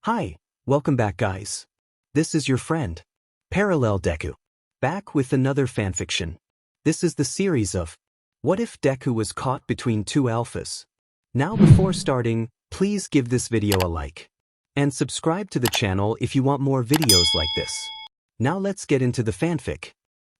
Hi, welcome back guys. This is your friend, Parallel Deku. Back with another fanfiction. This is the series of What If Deku Was Caught Between Two Alphas? Now before starting, please give this video a like. And subscribe to the channel if you want more videos like this. Now let's get into the fanfic.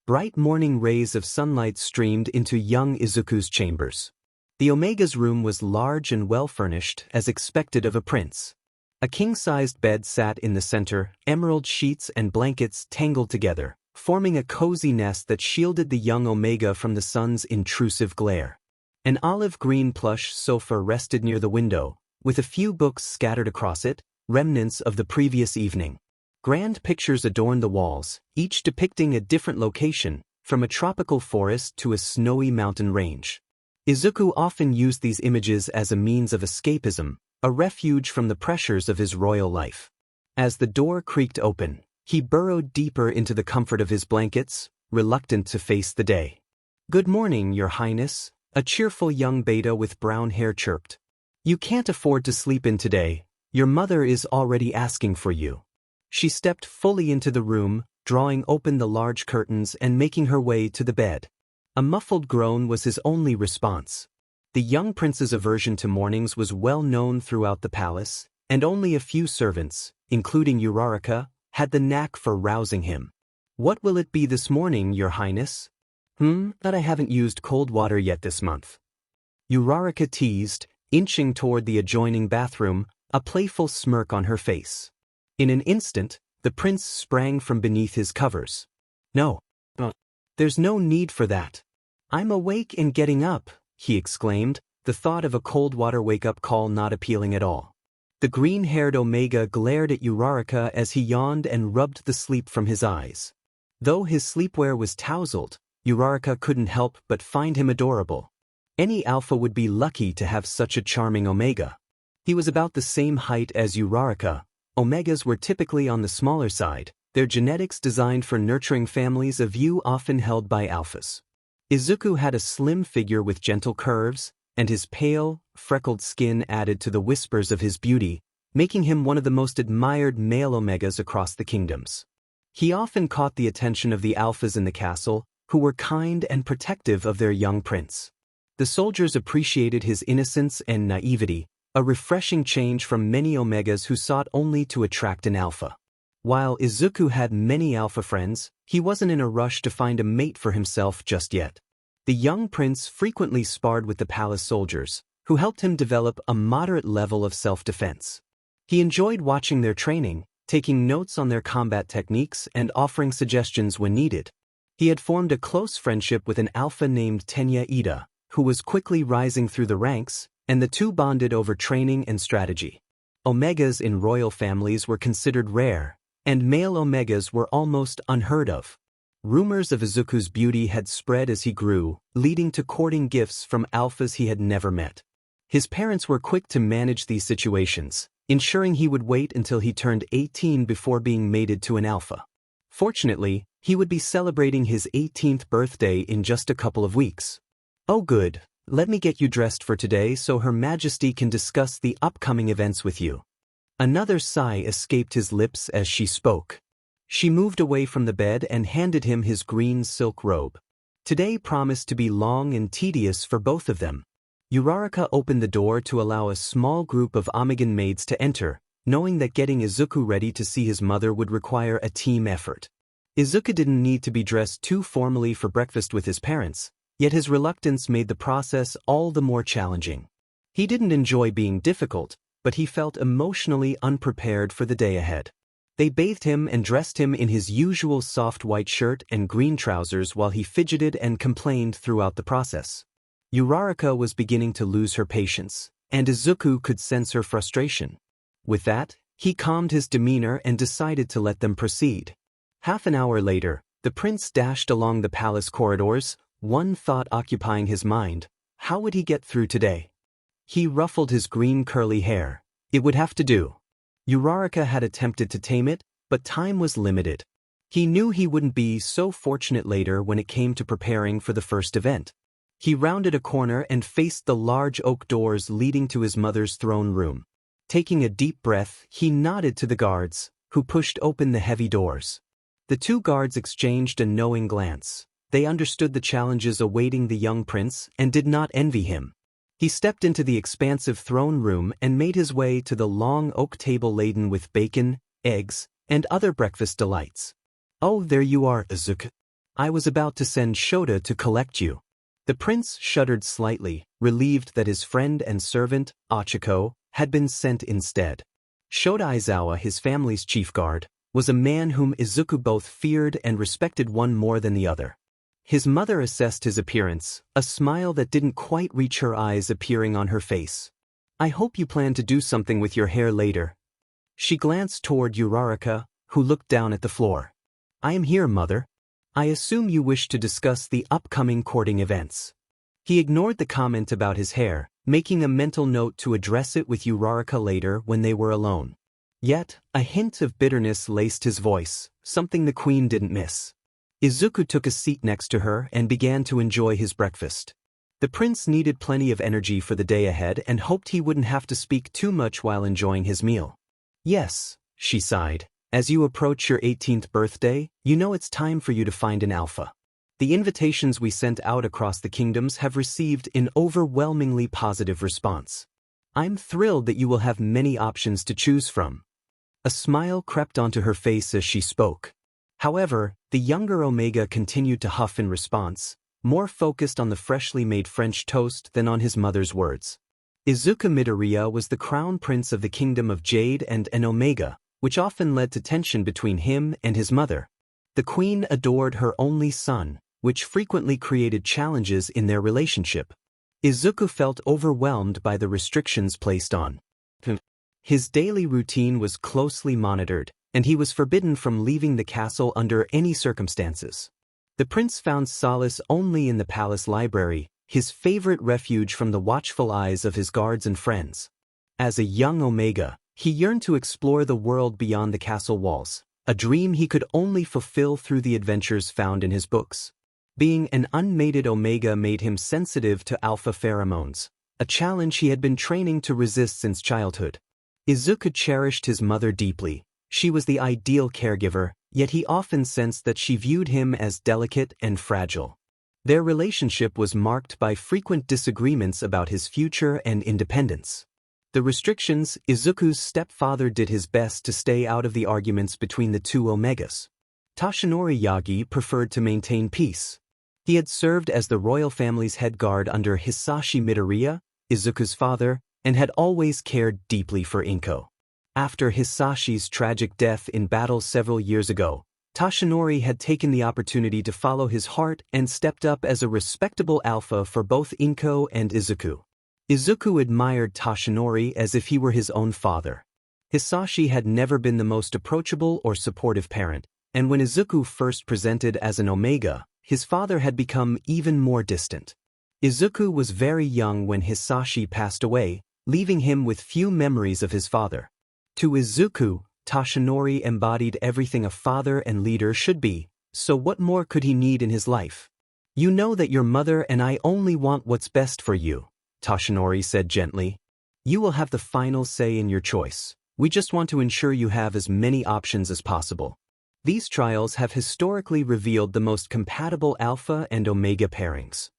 Bright morning rays of sunlight streamed into young Izuku's chambers. The Omega's room was large and well-furnished, as expected of a prince. A king-sized bed sat in the center, emerald sheets and blankets tangled together, forming a cozy nest that shielded the young Omega from the sun's intrusive glare. An olive-green plush sofa rested near the window, with a few books scattered across it, remnants of the previous evening. Grand pictures adorned the walls, each depicting a different location, from a tropical forest to a snowy mountain range. Izuku often used these images as a means of escapism, a refuge from the pressures of his royal life. As the door creaked open, he burrowed deeper into the comfort of his blankets, reluctant to face the day. "Good morning, Your Highness," a cheerful young beta with brown hair chirped. "You can't afford to sleep in today. Your mother is already asking for you." She stepped fully into the room, drawing open the large curtains and making her way to the bed. A muffled groan was his only response. The young prince's aversion to mornings was well known throughout the palace, and only a few servants, including Uraraka, had the knack for rousing him. "What will it be this morning, Your Highness?" But I haven't used cold water yet this month." Uraraka teased, inching toward the adjoining bathroom, a playful smirk on her face. In an instant, the prince sprang from beneath his covers. "No. There's no need for that. I'm awake and getting up," he exclaimed, the thought of a cold water wake-up call not appealing at all. The green-haired Omega glared at Uraraka as he yawned and rubbed the sleep from his eyes. Though his sleepwear was tousled, Uraraka couldn't help but find him adorable. Any alpha would be lucky to have such a charming Omega. He was about the same height as Uraraka. Omegas were typically on the smaller side, their genetics designed for nurturing families, a view often held by alphas. Izuku had a slim figure with gentle curves, and his pale, freckled skin added to the whispers of his beauty, making him one of the most admired male Omegas across the kingdoms. He often caught the attention of the alphas in the castle, who were kind and protective of their young prince. The soldiers appreciated his innocence and naivety, a refreshing change from many Omegas who sought only to attract an alpha. While Izuku had many alpha friends, he wasn't in a rush to find a mate for himself just yet. The young prince frequently sparred with the palace soldiers, who helped him develop a moderate level of self-defense. He enjoyed watching their training, taking notes on their combat techniques and offering suggestions when needed. He had formed a close friendship with an alpha named Tenya Ida, who was quickly rising through the ranks, and the two bonded over training and strategy. Omegas in royal families were considered rare, and male Omegas were almost unheard of. Rumors of Izuku's beauty had spread as he grew, leading to courting gifts from alphas he had never met. His parents were quick to manage these situations, ensuring he would wait until he turned 18 before being mated to an alpha. Fortunately, he would be celebrating his 18th birthday in just a couple of weeks. "Oh good, let me get you dressed for today so Her Majesty can discuss the upcoming events with you." Another sigh escaped his lips as she spoke. She moved away from the bed and handed him his green silk robe. Today promised to be long and tedious for both of them. Uraraka opened the door to allow a small group of Omegan maids to enter, knowing that getting Izuku ready to see his mother would require a team effort. Izuku didn't need to be dressed too formally for breakfast with his parents, yet his reluctance made the process all the more challenging. He didn't enjoy being difficult, but he felt emotionally unprepared for the day ahead. They bathed him and dressed him in his usual soft white shirt and green trousers while he fidgeted and complained throughout the process. Uraraka was beginning to lose her patience, and Izuku could sense her frustration. With that, he calmed his demeanor and decided to let them proceed. Half an hour later, the prince dashed along the palace corridors, one thought occupying his mind: how would he get through today? He ruffled his green curly hair. It would have to do. Uraraka had attempted to tame it, but time was limited. He knew he wouldn't be so fortunate later when it came to preparing for the first event. He rounded a corner and faced the large oak doors leading to his mother's throne room. Taking a deep breath, he nodded to the guards, who pushed open the heavy doors. The two guards exchanged a knowing glance. They understood the challenges awaiting the young prince and did not envy him. He stepped into the expansive throne room and made his way to the long oak table laden with bacon, eggs, and other breakfast delights. "Oh, there you are, Izuku. I was about to send Shota to collect you." The prince shuddered slightly, relieved that his friend and servant, Ochiko, had been sent instead. Shota Aizawa, his family's chief guard, was a man whom Izuku both feared and respected, one more than the other. His mother assessed his appearance, a smile that didn't quite reach her eyes appearing on her face. "I hope you plan to do something with your hair later." She glanced toward Uraraka, who looked down at the floor. "I am here, mother. I assume you wish to discuss the upcoming courting events." He ignored the comment about his hair, making a mental note to address it with Uraraka later when they were alone. Yet, a hint of bitterness laced his voice, something the queen didn't miss. Izuku took a seat next to her and began to enjoy his breakfast. The prince needed plenty of energy for the day ahead and hoped he wouldn't have to speak too much while enjoying his meal. "Yes," she sighed. "As you approach your 18th birthday, you know it's time for you to find an alpha. The invitations we sent out across the kingdoms have received an overwhelmingly positive response. I'm thrilled that you will have many options to choose from." A smile crept onto her face as she spoke. However, the younger Omega continued to huff in response, more focused on the freshly made French toast than on his mother's words. Izuku Midoriya was the crown prince of the kingdom of Jade and an Omega, which often led to tension between him and his mother. The queen adored her only son, which frequently created challenges in their relationship. Izuku felt overwhelmed by the restrictions placed on him. His daily routine was closely monitored, and he was forbidden from leaving the castle under any circumstances. The prince found solace only in the palace library, his favorite refuge from the watchful eyes of his guards and friends. As a young Omega, he yearned to explore the world beyond the castle walls, a dream he could only fulfill through the adventures found in his books. Being an unmated Omega made him sensitive to alpha pheromones, a challenge he had been training to resist since childhood. Izuku cherished his mother deeply. She was the ideal caregiver, yet he often sensed that she viewed him as delicate and fragile. Their relationship was marked by frequent disagreements about his future and independence. The restrictions, Izuku's stepfather did his best to stay out of the arguments between the two Omegas. Toshinori Yagi preferred to maintain peace. He had served as the royal family's head guard under Hisashi Midoriya, Izuku's father, and had always cared deeply for Inko. After Hisashi's tragic death in battle several years ago, Toshinori had taken the opportunity to follow his heart and stepped up as a respectable alpha for both Inko and Izuku. Izuku admired Toshinori as if he were his own father. Hisashi had never been the most approachable or supportive parent, and when Izuku first presented as an Omega, his father had become even more distant. Izuku was very young when Hisashi passed away, leaving him with few memories of his father. To Izuku, Toshinori embodied everything a father and leader should be, so what more could he need in his life? "You know that your mother and I only want what's best for you," Toshinori said gently. "You will have the final say in your choice. We just want to ensure you have as many options as possible." These trials have historically revealed the most compatible alpha and omega pairings.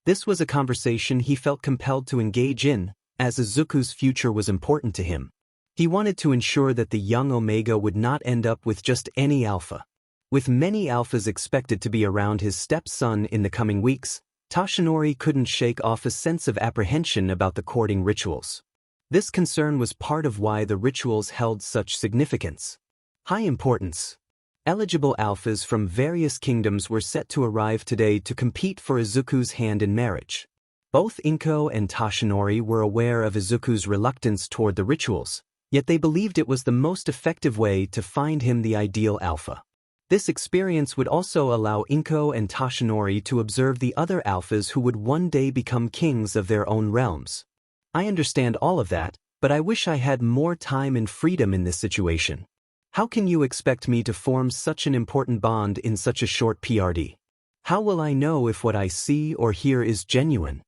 This was a conversation he felt compelled to engage in, as Izuku's future was important to him. He wanted to ensure that the young Omega would not end up with just any alpha. With many alphas expected to be around his stepson in the coming weeks, Toshinori couldn't shake off a sense of apprehension about the courting rituals. This concern was part of why the rituals held such significance. High importance. Eligible alphas from various kingdoms were set to arrive today to compete for Izuku's hand in marriage. Both Inko and Toshinori were aware of Izuku's reluctance toward the rituals, yet they believed it was the most effective way to find him the ideal alpha. This experience would also allow Inko and Toshinori to observe the other alphas who would one day become kings of their own realms. I understand all of that, but I wish I had more time and freedom in this situation. How can you expect me to form such an important bond in such a short PRD? How will I know if what I see or hear is genuine?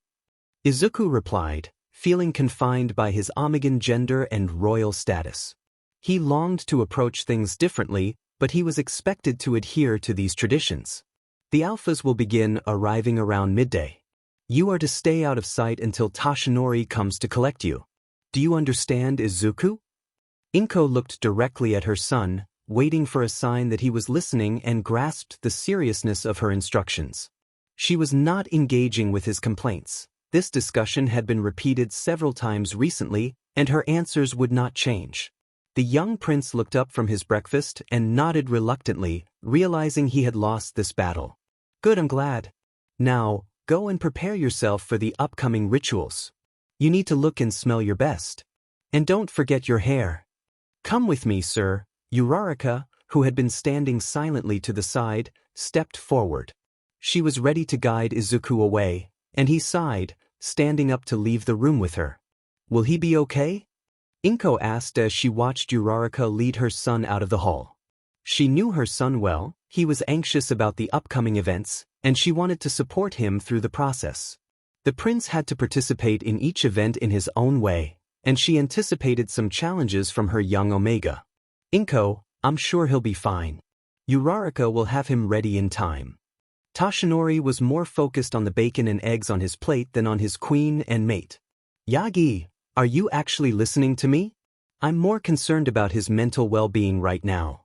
Izuku replied, feeling confined by his Omegan gender and royal status. He longed to approach things differently, but he was expected to adhere to these traditions. The alphas will begin arriving around midday. You are to stay out of sight until Tashinori comes to collect you. Do you understand, Izuku? Inko looked directly at her son, waiting for a sign that he was listening, and grasped the seriousness of her instructions. She was not engaging with his complaints. This discussion had been repeated several times recently, and her answers would not change. The young prince looked up from his breakfast and nodded reluctantly, realizing he had lost this battle. Good, I'm glad. Now, go and prepare yourself for the upcoming rituals. You need to look and smell your best. And don't forget your hair. Come with me, sir. Uraraka, who had been standing silently to the side, stepped forward. She was ready to guide Izuku away, and he sighed, standing up to leave the room with her. Will he be okay? Inko asked as she watched Uraraka lead her son out of the hall. She knew her son well, he was anxious about the upcoming events, and she wanted to support him through the process. The prince had to participate in each event in his own way, and she anticipated some challenges from her young Omega. Inko, I'm sure he'll be fine. Uraraka will have him ready in time. Tashinori was more focused on the bacon and eggs on his plate than on his queen and mate. Yagi, are you actually listening to me? I'm more concerned about his mental well-being right now.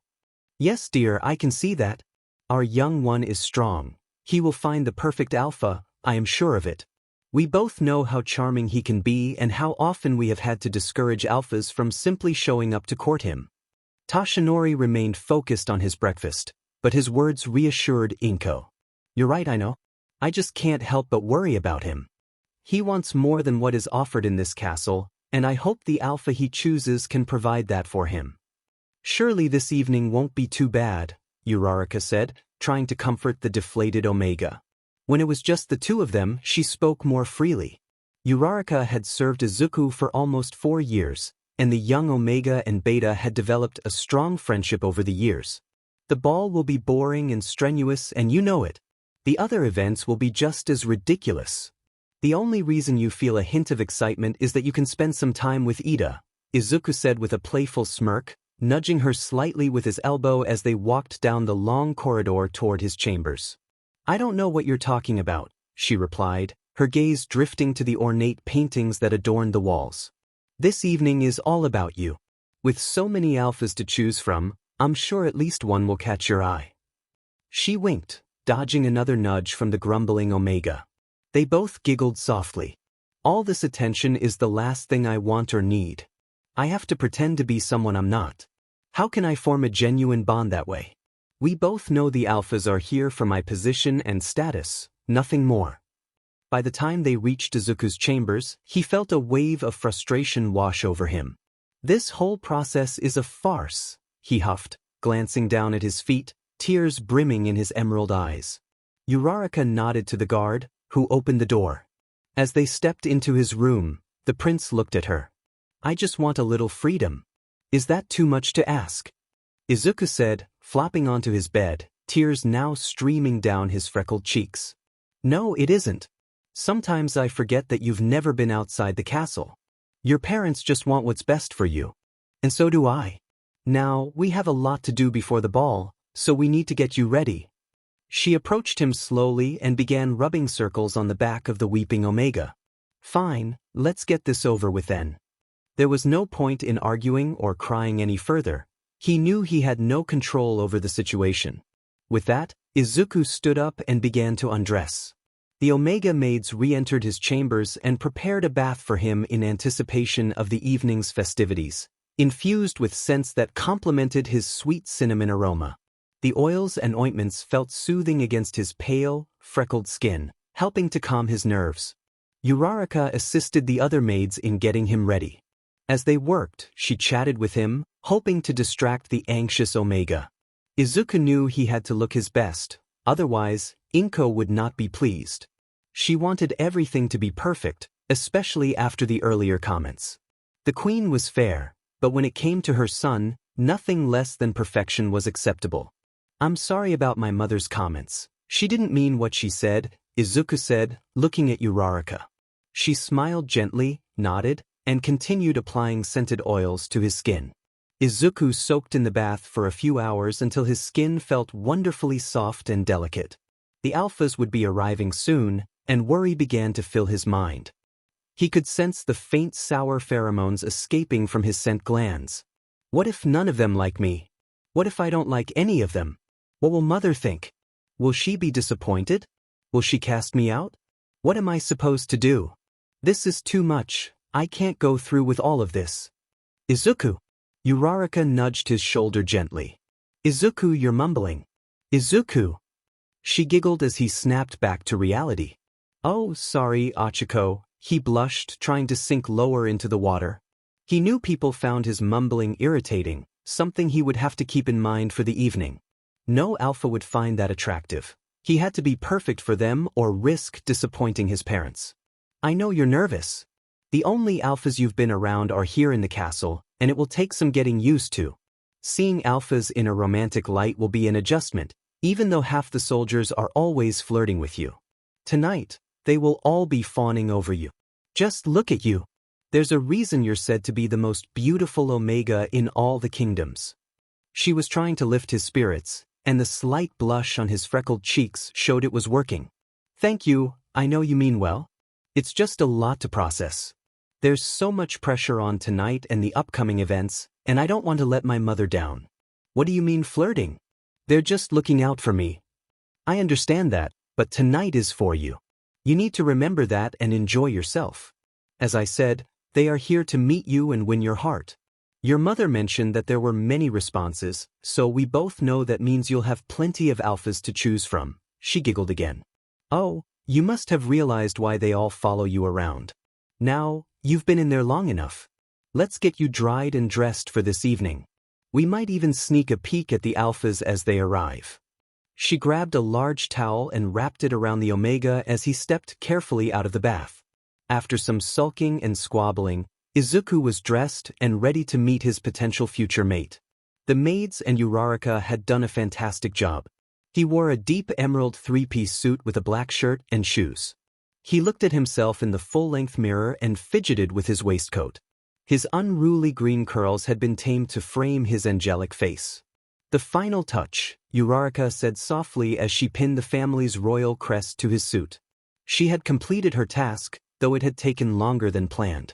Yes, dear, I can see that. Our young one is strong. He will find the perfect alpha, I am sure of it. We both know how charming he can be and how often we have had to discourage alphas from simply showing up to court him. Tashinori remained focused on his breakfast, but his words reassured Inko. You're right, I know. I just can't help but worry about him. He wants more than what is offered in this castle, and I hope the alpha he chooses can provide that for him. Surely this evening won't be too bad, Uraraka said, trying to comfort the deflated Omega. When it was just the two of them, she spoke more freely. Uraraka had served Izuku for almost 4 years, and the young Omega and Beta had developed a strong friendship over the years. The ball will be boring and strenuous, and you know it. The other events will be just as ridiculous. The only reason you feel a hint of excitement is that you can spend some time with Ida, Izuku said with a playful smirk, nudging her slightly with his elbow as they walked down the long corridor toward his chambers. I don't know what you're talking about, she replied, her gaze drifting to the ornate paintings that adorned the walls. This evening is all about you. With so many alphas to choose from, I'm sure at least one will catch your eye. She winked, dodging another nudge from the grumbling Omega. They both giggled softly. All this attention is the last thing I want or need. I have to pretend to be someone I'm not. How can I form a genuine bond that way? We both know the alphas are here for my position and status, nothing more. By the time they reached Izuku's chambers, he felt a wave of frustration wash over him. This whole process is a farce, he huffed, glancing down at his feet, tears brimming in his emerald eyes. Uraraka nodded to the guard, who opened the door. As they stepped into his room, the prince looked at her. I just want a little freedom. Is that too much to ask? Izuku said, flopping onto his bed, tears now streaming down his freckled cheeks. No, it isn't. Sometimes I forget that you've never been outside the castle. Your parents just want what's best for you. And so do I. Now, we have a lot to do before the ball, so we need to get you ready. She approached him slowly and began rubbing circles on the back of the weeping Omega. Fine, let's get this over with then. There was no point in arguing or crying any further. He knew he had no control over the situation. With that, Izuku stood up and began to undress. The Omega maids re-entered his chambers and prepared a bath for him in anticipation of the evening's festivities, infused with scents that complemented his sweet cinnamon aroma. The oils and ointments felt soothing against his pale, freckled skin, helping to calm his nerves. Uraraka assisted the other maids in getting him ready. As they worked, she chatted with him, hoping to distract the anxious Omega. Izuku knew he had to look his best, otherwise, Inko would not be pleased. She wanted everything to be perfect, especially after the earlier comments. The queen was fair, but when it came to her son, nothing less than perfection was acceptable. I'm sorry about my mother's comments. She didn't mean what she said, Izuku said, looking at Uraraka. She smiled gently, nodded, and continued applying scented oils to his skin. Izuku soaked in the bath for a few hours until his skin felt wonderfully soft and delicate. The alphas would be arriving soon, and worry began to fill his mind. He could sense the faint sour pheromones escaping from his scent glands. What if none of them like me? What if I don't like any of them? What will Mother think? Will she be disappointed? Will she cast me out? What am I supposed to do? This is too much. I can't go through with all of this. Izuku. Uraraka nudged his shoulder gently. Izuku, you're mumbling. Izuku. She giggled as he snapped back to reality. Oh, sorry, Achiko, he blushed, trying to sink lower into the water. He knew people found his mumbling irritating, something he would have to keep in mind for the evening. No alpha would find that attractive. He had to be perfect for them or risk disappointing his parents. I know you're nervous. The only alphas you've been around are here in the castle, and it will take some getting used to. Seeing alphas in a romantic light will be an adjustment, even though half the soldiers are always flirting with you. Tonight, they will all be fawning over you. Just look at you. There's a reason you're said to be the most beautiful Omega in all the kingdoms. She was trying to lift his spirits, and the slight blush on his freckled cheeks showed it was working. Thank you, I know you mean well. It's just a lot to process. There's so much pressure on tonight and the upcoming events, and I don't want to let my mother down. What do you mean flirting? They're just looking out for me. I understand that, but tonight is for you. You need to remember that and enjoy yourself. As I said, they are here to meet you and win your heart. Your mother mentioned that there were many responses, so we both know that means you'll have plenty of alphas to choose from. She giggled again. Oh, you must have realized why they all follow you around. Now, you've been in there long enough. Let's get you dried and dressed for this evening. We might even sneak a peek at the alphas as they arrive. She grabbed a large towel and wrapped it around the Omega as he stepped carefully out of the bath. After some sulking and squabbling, Izuku was dressed and ready to meet his potential future mate. The maids and Uraraka had done a fantastic job. He wore a deep emerald three-piece suit with a black shirt and shoes. He looked at himself in the full-length mirror and fidgeted with his waistcoat. His unruly green curls had been tamed to frame his angelic face. The final touch, Uraraka said softly as she pinned the family's royal crest to his suit. She had completed her task, though it had taken longer than planned.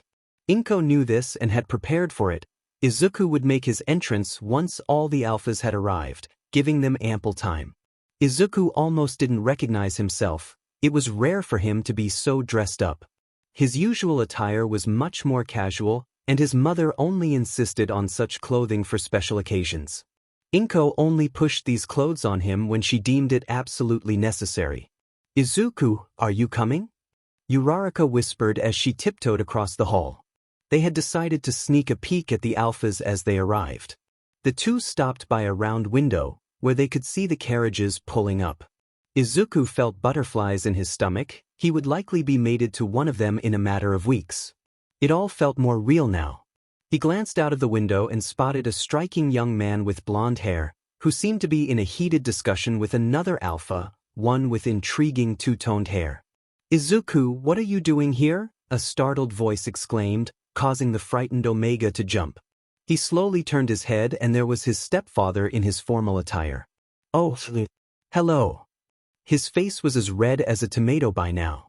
Inko knew this and had prepared for it. Izuku would make his entrance once all the alphas had arrived, giving them ample time. Izuku almost didn't recognize himself. It was rare for him to be so dressed up. His usual attire was much more casual, and his mother only insisted on such clothing for special occasions. Inko only pushed these clothes on him when she deemed it absolutely necessary. Izuku, are you coming? Uraraka whispered as she tiptoed across the hall. They had decided to sneak a peek at the alphas as they arrived. The two stopped by a round window, where they could see the carriages pulling up. Izuku felt butterflies in his stomach. He would likely be mated to one of them in a matter of weeks. It all felt more real now. He glanced out of the window and spotted a striking young man with blonde hair, who seemed to be in a heated discussion with another alpha, one with intriguing two-toned hair. Izuku, what are you doing here? A startled voice exclaimed, causing the frightened Omega to jump. He slowly turned his head and there was his stepfather in his formal attire. Oh, hello. His face was as red as a tomato by now.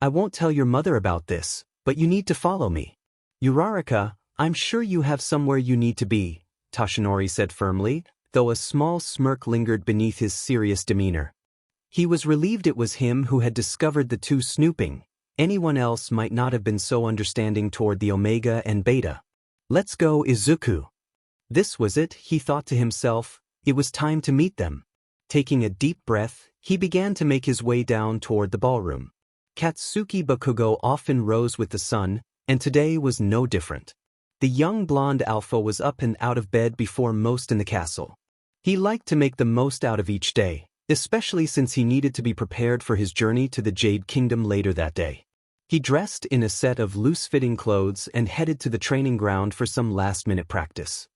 I won't tell your mother about this, but you need to follow me. Uraraka, I'm sure you have somewhere you need to be, Toshinori said firmly, though a small smirk lingered beneath his serious demeanor. He was relieved it was him who had discovered the two snooping. Anyone else might not have been so understanding toward the Omega and Beta. Let's go, Izuku. This was it, he thought to himself. It was time to meet them. Taking a deep breath, he began to make his way down toward the ballroom. Katsuki Bakugo often rose with the sun, and today was no different. The young blonde alpha was up and out of bed before most in the castle. He liked to make the most out of each day, especially since he needed to be prepared for his journey to the Jade Kingdom later that day. He dressed in a set of loose-fitting clothes and headed to the training ground for some last-minute practice.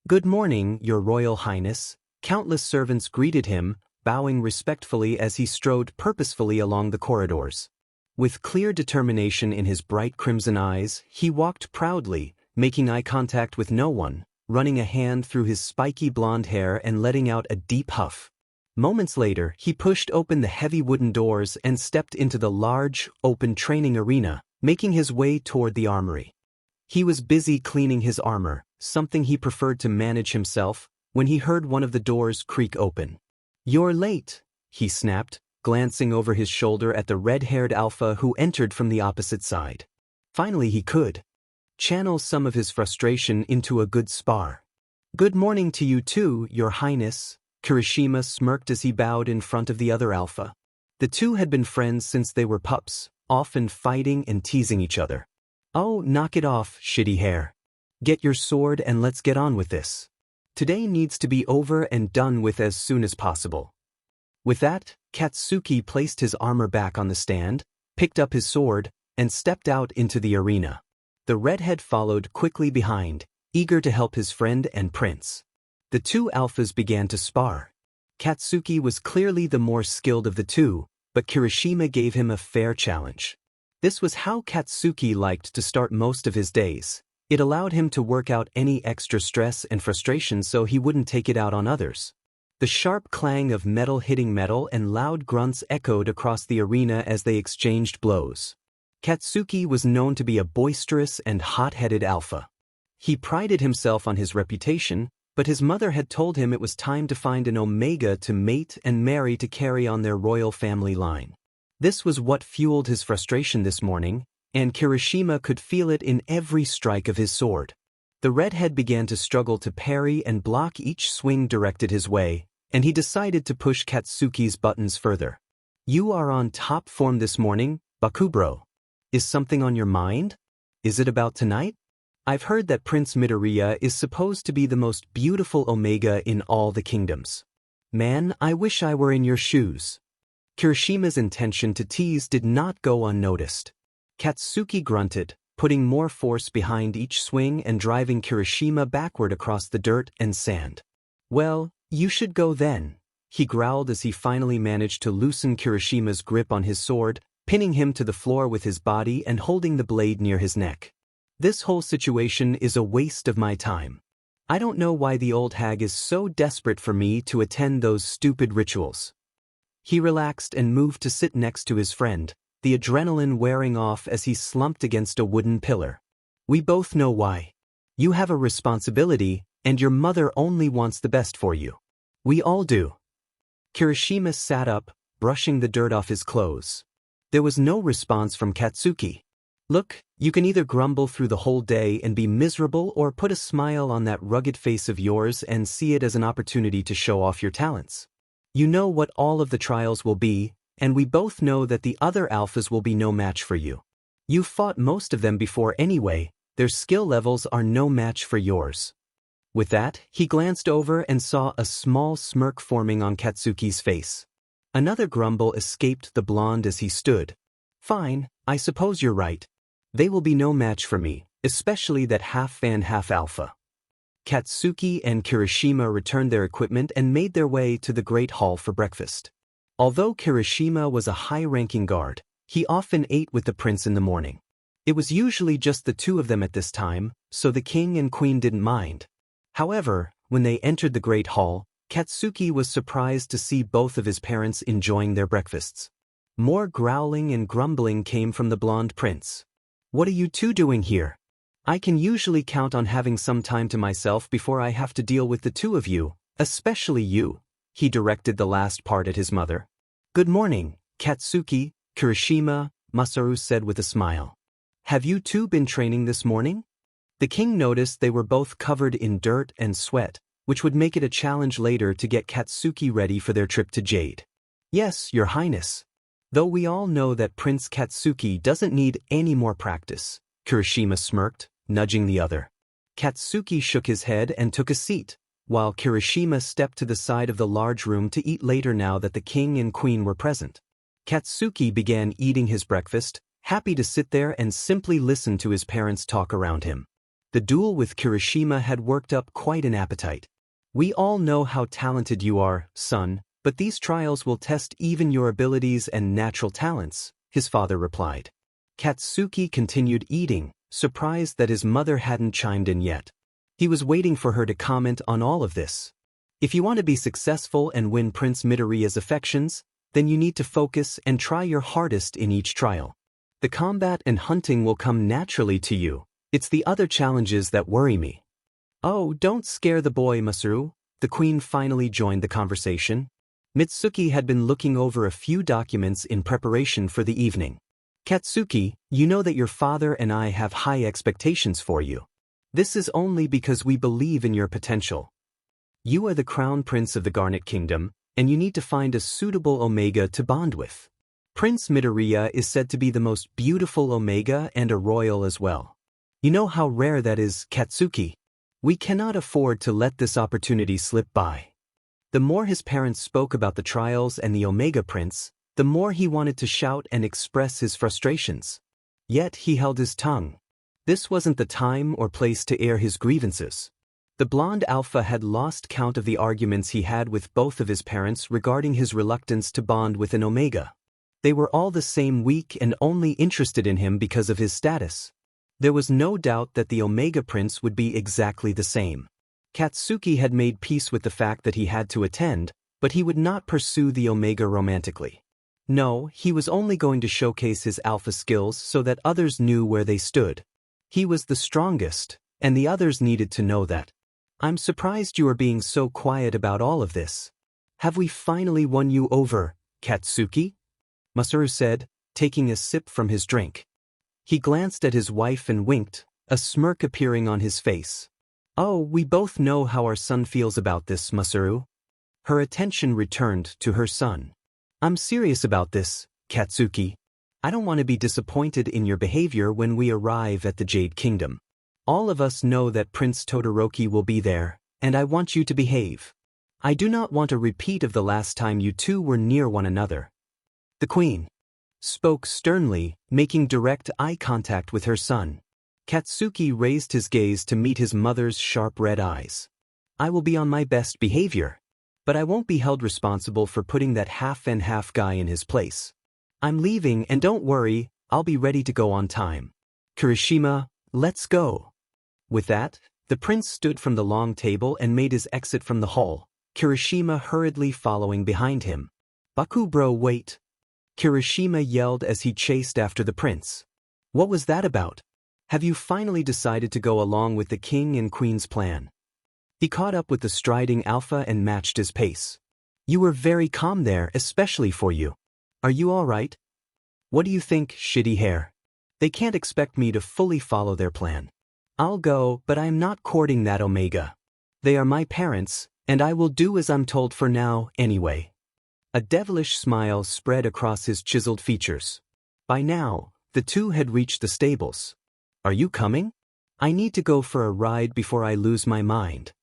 Good morning, Your Royal Highness. Countless servants greeted him, bowing respectfully as he strode purposefully along the corridors. With clear determination in his bright crimson eyes, he walked proudly, making eye contact with no one, running a hand through his spiky blonde hair and letting out a deep huff. Moments later, he pushed open the heavy wooden doors and stepped into the large, open training arena, making his way toward the armory. He was busy cleaning his armor, something he preferred to manage himself, when he heard one of the doors creak open. "You're late," he snapped, glancing over his shoulder at the red-haired alpha who entered from the opposite side. Finally he could channel some of his frustration into a good spar. "Good morning to you too, Your Highness," Kirishima smirked as he bowed in front of the other alpha. The two had been friends since they were pups, often fighting and teasing each other. "Oh, knock it off, shitty hair. Get your sword and let's get on with this. Today needs to be over and done with as soon as possible." With that, Katsuki placed his armor back on the stand, picked up his sword, and stepped out into the arena. The redhead followed quickly behind, eager to help his friend and prince. The two alphas began to spar. Katsuki was clearly the more skilled of the two, but Kirishima gave him a fair challenge. This was how Katsuki liked to start most of his days. It allowed him to work out any extra stress and frustration so he wouldn't take it out on others. The sharp clang of metal hitting metal and loud grunts echoed across the arena as they exchanged blows. Katsuki was known to be a boisterous and hot-headed alpha. He prided himself on his reputation, but his mother had told him it was time to find an Omega to mate and marry to carry on their royal family line. This was what fueled his frustration this morning, and Kirishima could feel it in every strike of his sword. The redhead began to struggle to parry and block each swing directed his way, and he decided to push Katsuki's buttons further. "You are on top form this morning, Bakubro. Is something on your mind? Is it about tonight? I've heard that Prince Midoriya is supposed to be the most beautiful Omega in all the kingdoms. Man, I wish I were in your shoes." Kirishima's intention to tease did not go unnoticed. Katsuki grunted, putting more force behind each swing and driving Kirishima backward across the dirt and sand. "Well, you should go then," he growled as he finally managed to loosen Kirishima's grip on his sword, pinning him to the floor with his body and holding the blade near his neck. "This whole situation is a waste of my time. I don't know why the old hag is so desperate for me to attend those stupid rituals." He relaxed and moved to sit next to his friend, the adrenaline wearing off as he slumped against a wooden pillar. "We both know why. You have a responsibility, and your mother only wants the best for you. We all do." Kirishima sat up, brushing the dirt off his clothes. There was no response from Katsuki. "Look, you can either grumble through the whole day and be miserable or put a smile on that rugged face of yours and see it as an opportunity to show off your talents. You know what all of the trials will be, and we both know that the other alphas will be no match for you. You've fought most of them before anyway, their skill levels are no match for yours." With that, he glanced over and saw a small smirk forming on Katsuki's face. Another grumble escaped the blonde as he stood. "Fine, I suppose you're right. They will be no match for me, especially that half-fan half-alpha." Katsuki and Kirishima returned their equipment and made their way to the Great Hall for breakfast. Although Kirishima was a high-ranking guard, he often ate with the prince in the morning. It was usually just the two of them at this time, so the king and queen didn't mind. However, when they entered the Great Hall, Katsuki was surprised to see both of his parents enjoying their breakfasts. More growling and grumbling came from the blonde prince. "What are you two doing here? I can usually count on having some time to myself before I have to deal with the two of you, especially you." He directed the last part at his mother. "Good morning, Katsuki," Kirishima, Masaru said with a smile. "Have you two been training this morning?" The king noticed they were both covered in dirt and sweat, which would make it a challenge later to get Katsuki ready for their trip to Jade. "Yes, Your Highness. Though we all know that Prince Katsuki doesn't need any more practice," Kirishima smirked, nudging the other. Katsuki shook his head and took a seat, while Kirishima stepped to the side of the large room to eat later now that the king and queen were present. Katsuki began eating his breakfast, happy to sit there and simply listen to his parents talk around him. The duel with Kirishima had worked up quite an appetite. "We all know how talented you are, son, but these trials will test even your abilities and natural talents," his father replied. Katsuki continued eating, surprised that his mother hadn't chimed in yet. He was waiting for her to comment on all of this. If you want to be successful and win Prince Midoriya's affections, then you need to focus and try your hardest in each trial. The combat and hunting will come naturally to you. It's the other challenges that worry me. Oh, don't scare the boy, Masaru. The queen finally joined the conversation. Mitsuki had been looking over a few documents in preparation for the evening. Katsuki, you know that your father and I have high expectations for you. This is only because we believe in your potential. You are the crown prince of the Garnet Kingdom, and you need to find a suitable Omega to bond with. Prince Midoriya is said to be the most beautiful Omega and a royal as well. You know how rare that is, Katsuki. We cannot afford to let this opportunity slip by. The more his parents spoke about the trials and the Omega Prince, the more he wanted to shout and express his frustrations. Yet he held his tongue. This wasn't the time or place to air his grievances. The blonde alpha had lost count of the arguments he had with both of his parents regarding his reluctance to bond with an Omega. They were all the same weak and only interested in him because of his status. There was no doubt that the Omega Prince would be exactly the same. Katsuki had made peace with the fact that he had to attend, but he would not pursue the Omega romantically. No, he was only going to showcase his alpha skills so that others knew where they stood. He was the strongest, and the others needed to know that. I'm surprised you are being so quiet about all of this. Have we finally won you over, Katsuki? Masaru said, taking a sip from his drink. He glanced at his wife and winked, a smirk appearing on his face. Oh, we both know how our son feels about this, Masaru. Her attention returned to her son. I'm serious about this, Katsuki. I don't want to be disappointed in your behavior when we arrive at the Jade Kingdom. All of us know that Prince Todoroki will be there, and I want you to behave. I do not want a repeat of the last time you two were near one another. The queen spoke sternly, making direct eye contact with her son. Katsuki raised his gaze to meet his mother's sharp red eyes. I will be on my best behavior, but I won't be held responsible for putting that half-and-half guy in his place. I'm leaving, and don't worry, I'll be ready to go on time. Kirishima, let's go. With that, the prince stood from the long table and made his exit from the hall, Kirishima hurriedly following behind him. Baku bro, wait. Kirishima yelled as he chased after the prince. What was that about? Have you finally decided to go along with the king and queen's plan? He caught up with the striding alpha and matched his pace. You were very calm there, especially for you. Are you all right? What do you think, shitty hair? They can't expect me to fully follow their plan. I'll go, but I am not courting that Omega. They are my parents, and I will do as I'm told for now, anyway. A devilish smile spread across his chiseled features. By now, the two had reached the stables. Are you coming? I need to go for a ride before I lose my mind.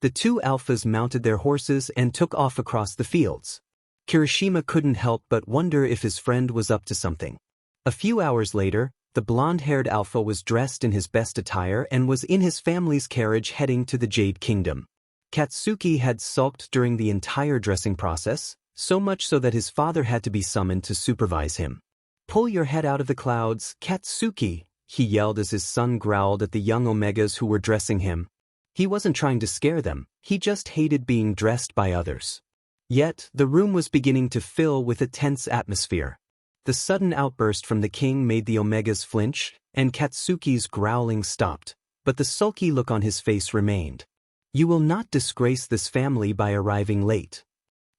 The two alphas mounted their horses and took off across the fields. Kirishima couldn't help but wonder if his friend was up to something. A few hours later, the blonde-haired alpha was dressed in his best attire and was in his family's carriage heading to the Jade Kingdom. Katsuki had sulked during the entire dressing process, so much so that his father had to be summoned to supervise him. Pull your head out of the clouds, Katsuki, he yelled as his son growled at the young Omegas who were dressing him. He wasn't trying to scare them, he just hated being dressed by others. Yet, the room was beginning to fill with a tense atmosphere. The sudden outburst from the king made the Omegas flinch, and Katsuki's growling stopped, but the sulky look on his face remained. You will not disgrace this family by arriving late.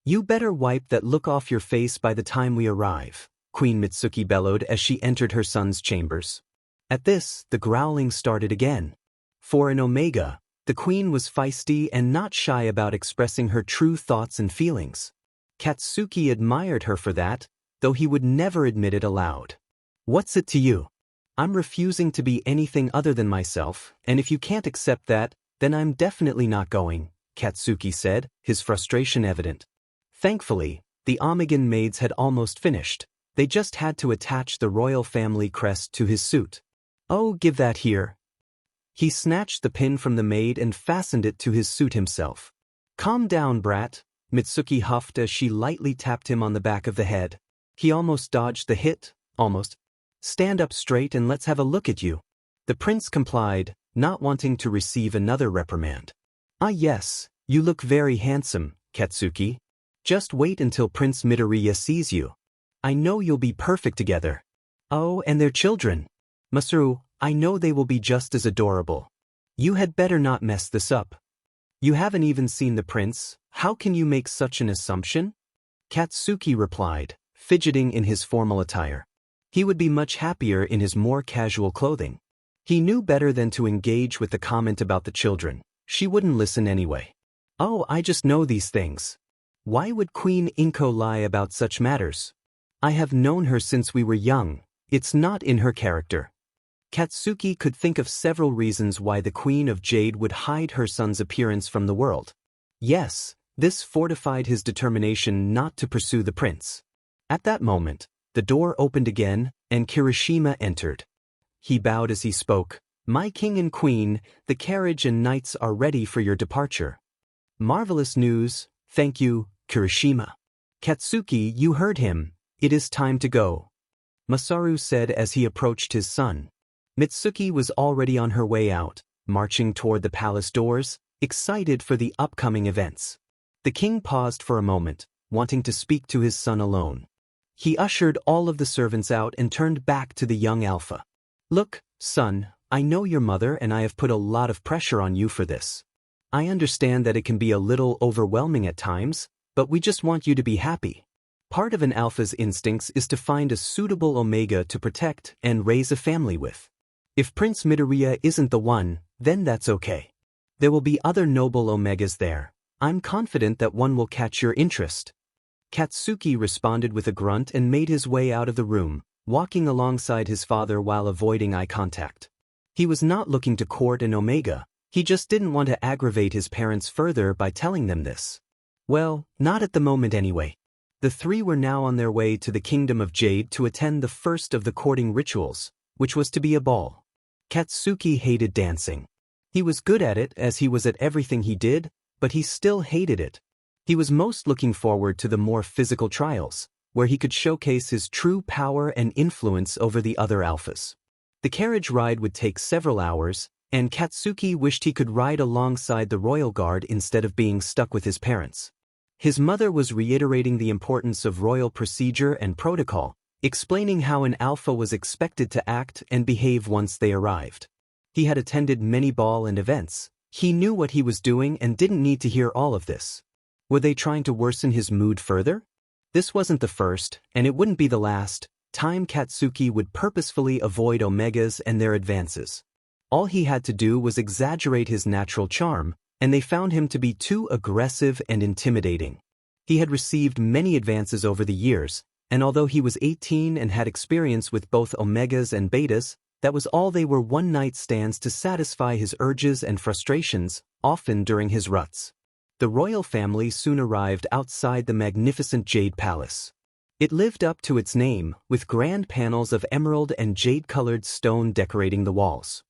You better wipe that look off your face by the time we arrive, Queen Mitsuki bellowed as she entered her son's chambers. At this, the growling started again. For an Omega, the queen was feisty and not shy about expressing her true thoughts and feelings. Katsuki admired her for that, though he would never admit it aloud. What's it to you? I'm refusing to be anything other than myself, and if you can't accept that, then I'm definitely not going, Katsuki said, his frustration evident. Thankfully, the Omegan maids had almost finished. They just had to attach the royal family crest to his suit. Oh, give that here. He snatched the pin from the maid and fastened it to his suit himself. Calm down, brat, Mitsuki huffed as she lightly tapped him on the back of the head. He almost dodged the hit, almost. Stand up straight and let's have a look at you. The prince complied, not wanting to receive another reprimand. Ah yes, you look very handsome, Katsuki. Just wait until Prince Midoriya sees you. I know you'll be perfect together. Oh, and their children. Masaru, I know they will be just as adorable. You had better not mess this up. You haven't even seen the prince, how can you make such an assumption? Katsuki replied, fidgeting in his formal attire. He would be much happier in his more casual clothing. He knew better than to engage with the comment about the children. She wouldn't listen anyway. Oh, I just know these things. Why would Queen Inko lie about such matters? I have known her since we were young. It's not in her character. Katsuki could think of several reasons why the Queen of Jade would hide her son's appearance from the world. Yes, this fortified his determination not to pursue the prince. At that moment, the door opened again, and Kirishima entered. He bowed as he spoke. My king and queen, the carriage and knights are ready for your departure. Marvelous news, thank you, Kirishima. Katsuki, you heard him. It is time to go. Masaru said as he approached his son. Mitsuki was already on her way out, marching toward the palace doors, excited for the upcoming events. The king paused for a moment, wanting to speak to his son alone. He ushered all of the servants out and turned back to the young alpha. Look, son, I know your mother and I have put a lot of pressure on you for this. I understand that it can be a little overwhelming at times, but we just want you to be happy. Part of an alpha's instincts is to find a suitable omega to protect and raise a family with. If Prince Midoriya isn't the one, then that's okay. There will be other noble omegas there. I'm confident that one will catch your interest. Katsuki responded with a grunt and made his way out of the room, walking alongside his father while avoiding eye contact. He was not looking to court an omega, he just didn't want to aggravate his parents further by telling them this. Well, not at the moment anyway. The three were now on their way to the Kingdom of Jade to attend the first of the courting rituals, which was to be a ball. Katsuki hated dancing. He was good at it as he was at everything he did, but he still hated it. He was most looking forward to the more physical trials, where he could showcase his true power and influence over the other alphas. The carriage ride would take several hours, and Katsuki wished he could ride alongside the royal guard instead of being stuck with his parents. His mother was reiterating the importance of royal procedure and protocol, explaining how an alpha was expected to act and behave once they arrived. He had attended many ball and events. He knew what he was doing and didn't need to hear all of this. Were they trying to worsen his mood further? This wasn't the first, and it wouldn't be the last, time Katsuki would purposefully avoid omegas and their advances. All he had to do was exaggerate his natural charm, and they found him to be too aggressive and intimidating. He had received many advances over the years, and although he was 18 and had experience with both omegas and betas, that was all they were one-night stands to satisfy his urges and frustrations, often during his ruts. The royal family soon arrived outside the magnificent Jade Palace. It lived up to its name, with grand panels of emerald and jade-colored stone decorating the walls.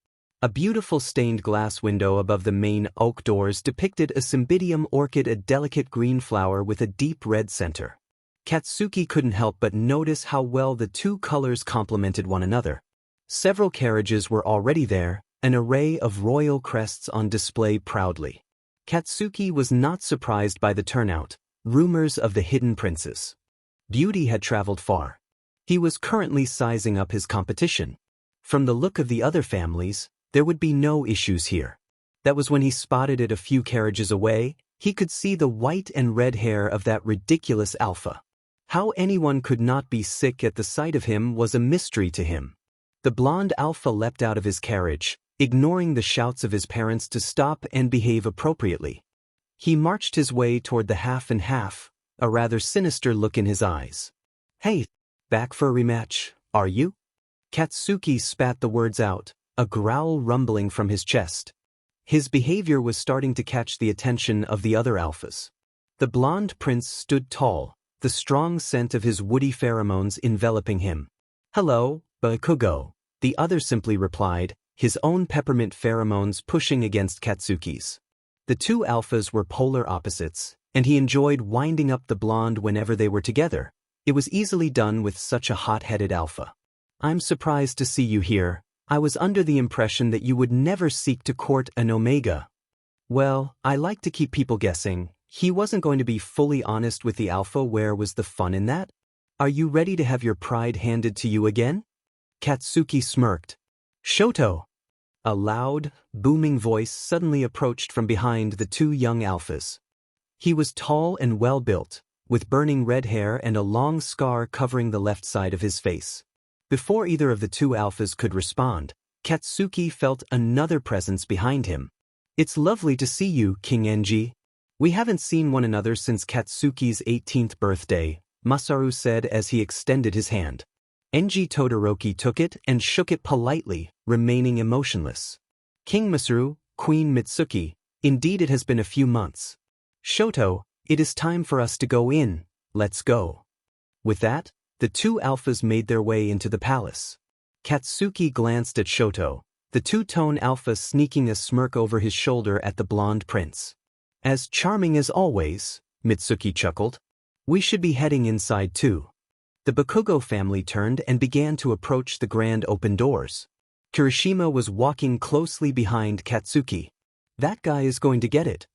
A beautiful stained glass window above the main oak doors depicted a cymbidium orchid, a delicate green flower with a deep red center. Katsuki couldn't help but notice how well the two colors complemented one another. Several carriages were already there, an array of royal crests on display proudly. Katsuki was not surprised by the turnout, rumors of the hidden princes. Beauty had traveled far. He was currently sizing up his competition. From the look of the other families, there would be no issues here. That was when he spotted it a few carriages away. He could see the white and red hair of that ridiculous alpha. How anyone could not be sick at the sight of him was a mystery to him. The blonde alpha leapt out of his carriage, ignoring the shouts of his parents to stop and behave appropriately. He marched his way toward the half and half, a rather sinister look in his eyes. Hey, back for a rematch, are you? Katsuki spat the words out, a growl rumbling from his chest. His behavior was starting to catch the attention of the other alphas. The blonde prince stood tall, the strong scent of his woody pheromones enveloping him. Hello, Bakugo, the other simply replied, his own peppermint pheromones pushing against Katsuki's. The two alphas were polar opposites, and he enjoyed winding up the blonde whenever they were together. It was easily done with such a hot-headed alpha. I'm surprised to see you here. I was under the impression that you would never seek to court an Omega. Well, I like to keep people guessing. He wasn't going to be fully honest with the Alpha. Where was the fun in that? Are you ready to have your pride handed to you again? Katsuki smirked. Shoto! A loud, booming voice suddenly approached from behind the two young alphas. He was tall and well-built, with burning red hair and a long scar covering the left side of his face. Before either of the two alphas could respond, Katsuki felt another presence behind him. It's lovely to see you, King Enji. We haven't seen one another since Katsuki's 18th birthday, Masaru said as he extended his hand. Enji Todoroki took it and shook it politely, remaining emotionless. King Masaru, Queen Mitsuki, indeed it has been a few months. Shoto, it is time for us to go in, let's go. With that, the two alphas made their way into the palace. Katsuki glanced at Shoto, the two-tone alpha sneaking a smirk over his shoulder at the blonde prince. As charming as always, Mitsuki chuckled. We should be heading inside too. The Bakugo family turned and began to approach the grand open doors. Kirishima was walking closely behind Katsuki. That guy is going to get it.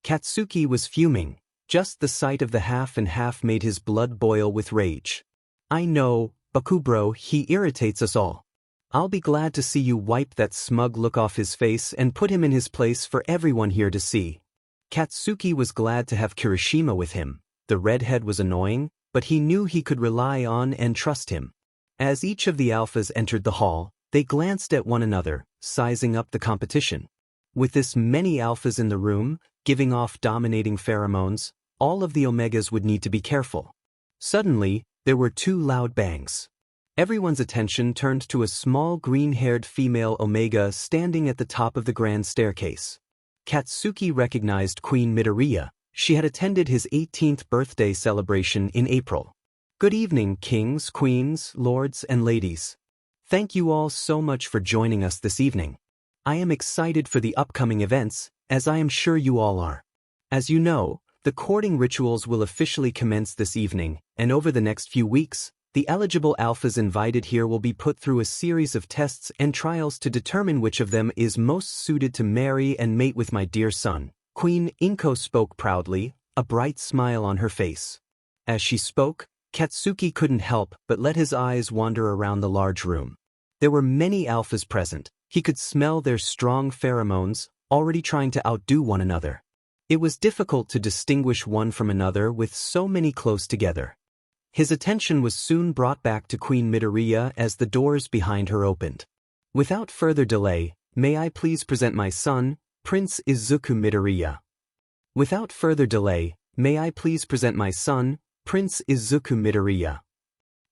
Katsuki was fuming. Just the sight of the half and half made his blood boil with rage. I know, Bakubro, he irritates us all. I'll be glad to see you wipe that smug look off his face and put him in his place for everyone here to see. Katsuki was glad to have Kirishima with him. The redhead was annoying, but he knew he could rely on and trust him. As each of the alphas entered the hall, they glanced at one another, sizing up the competition. With this many alphas in the room, giving off dominating pheromones, all of the Omegas would need to be careful. Suddenly, there were two loud bangs. Everyone's attention turned to a small green-haired female Omega standing at the top of the grand staircase. Katsuki recognized Queen Midoriya. She had attended his 18th birthday celebration in April. Good evening, kings, queens, lords, and ladies. Thank you all so much for joining us this evening. I am excited for the upcoming events, as I am sure you all are. As you know, the courting rituals will officially commence this evening, and over the next few weeks, the eligible alphas invited here will be put through a series of tests and trials to determine which of them is most suited to marry and mate with my dear son. Queen Inko spoke proudly, a bright smile on her face. As she spoke, Katsuki couldn't help but let his eyes wander around the large room. There were many alphas present. He could smell their strong pheromones, already trying to outdo one another. It was difficult to distinguish one from another with so many close together. His attention was soon brought back to Queen Midoriya as the doors behind her opened. Without further delay, may I please present my son, Prince Izuku Midoriya. Without further delay, may I please present my son, Prince Izuku Midoriya.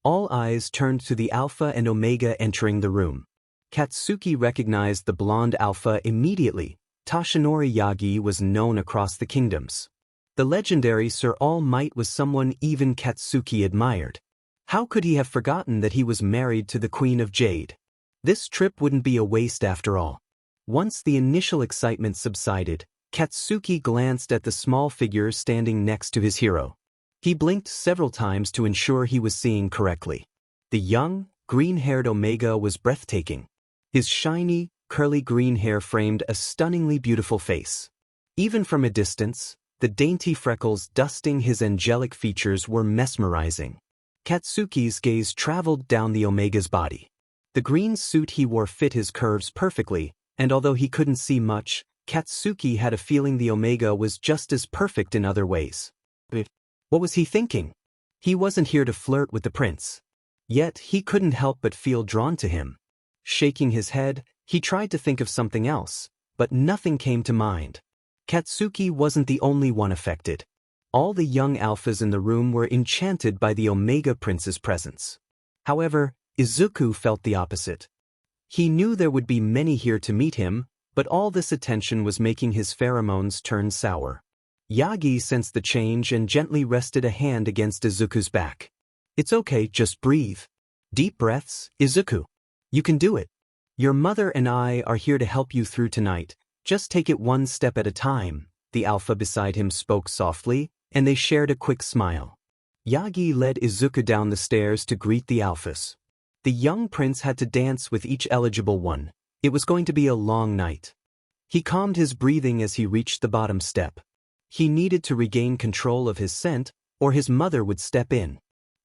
All eyes turned to the Alpha and Omega entering the room. Katsuki recognized the blonde Alpha immediately. Toshinori Yagi was known across the kingdoms. The legendary Sir All Might was someone even Katsuki admired. How could he have forgotten that he was married to the Queen of Jade? This trip wouldn't be a waste after all. Once the initial excitement subsided, Katsuki glanced at the small figure standing next to his hero. He blinked several times to ensure he was seeing correctly. The young, green-haired Omega was breathtaking. His shiny, curly green hair framed a stunningly beautiful face. Even from a distance, the dainty freckles dusting his angelic features were mesmerizing. Katsuki's gaze traveled down the Omega's body. The green suit he wore fit his curves perfectly, and although he couldn't see much, Katsuki had a feeling the Omega was just as perfect in other ways. What was he thinking? He wasn't here to flirt with the prince. Yet he couldn't help but feel drawn to him. Shaking his head, he tried to think of something else, but nothing came to mind. Katsuki wasn't the only one affected. All the young alphas in the room were enchanted by the Omega Prince's presence. However, Izuku felt the opposite. He knew there would be many here to meet him, but all this attention was making his pheromones turn sour. Yagi sensed the change and gently rested a hand against Izuku's back. It's okay, just breathe. Deep breaths, Izuku. You can do it. Your mother and I are here to help you through tonight. Just take it one step at a time, the alpha beside him spoke softly, and they shared a quick smile. Yagi led Izuku down the stairs to greet the alphas. The young prince had to dance with each eligible one. It was going to be a long night. He calmed his breathing as he reached the bottom step. He needed to regain control of his scent, or his mother would step in.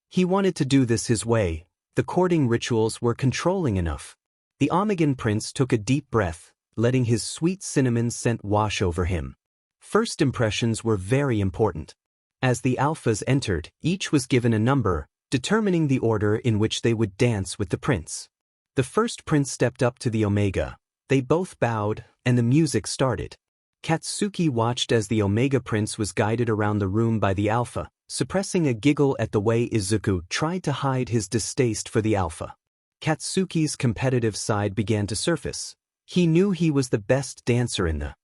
He wanted to do this his way. The courting rituals were controlling enough. The Omegan prince took a deep breath, letting his sweet cinnamon scent wash over him. First impressions were very important. As the alphas entered, each was given a number, determining the order in which they would dance with the prince. The first prince stepped up to the Omega. They both bowed, and the music started. Katsuki watched as the Omega prince was guided around the room by the alpha, suppressing a giggle at the way Izuku tried to hide his distaste for the alpha. Katsuki's competitive side began to surface. He knew he was the best dancer in the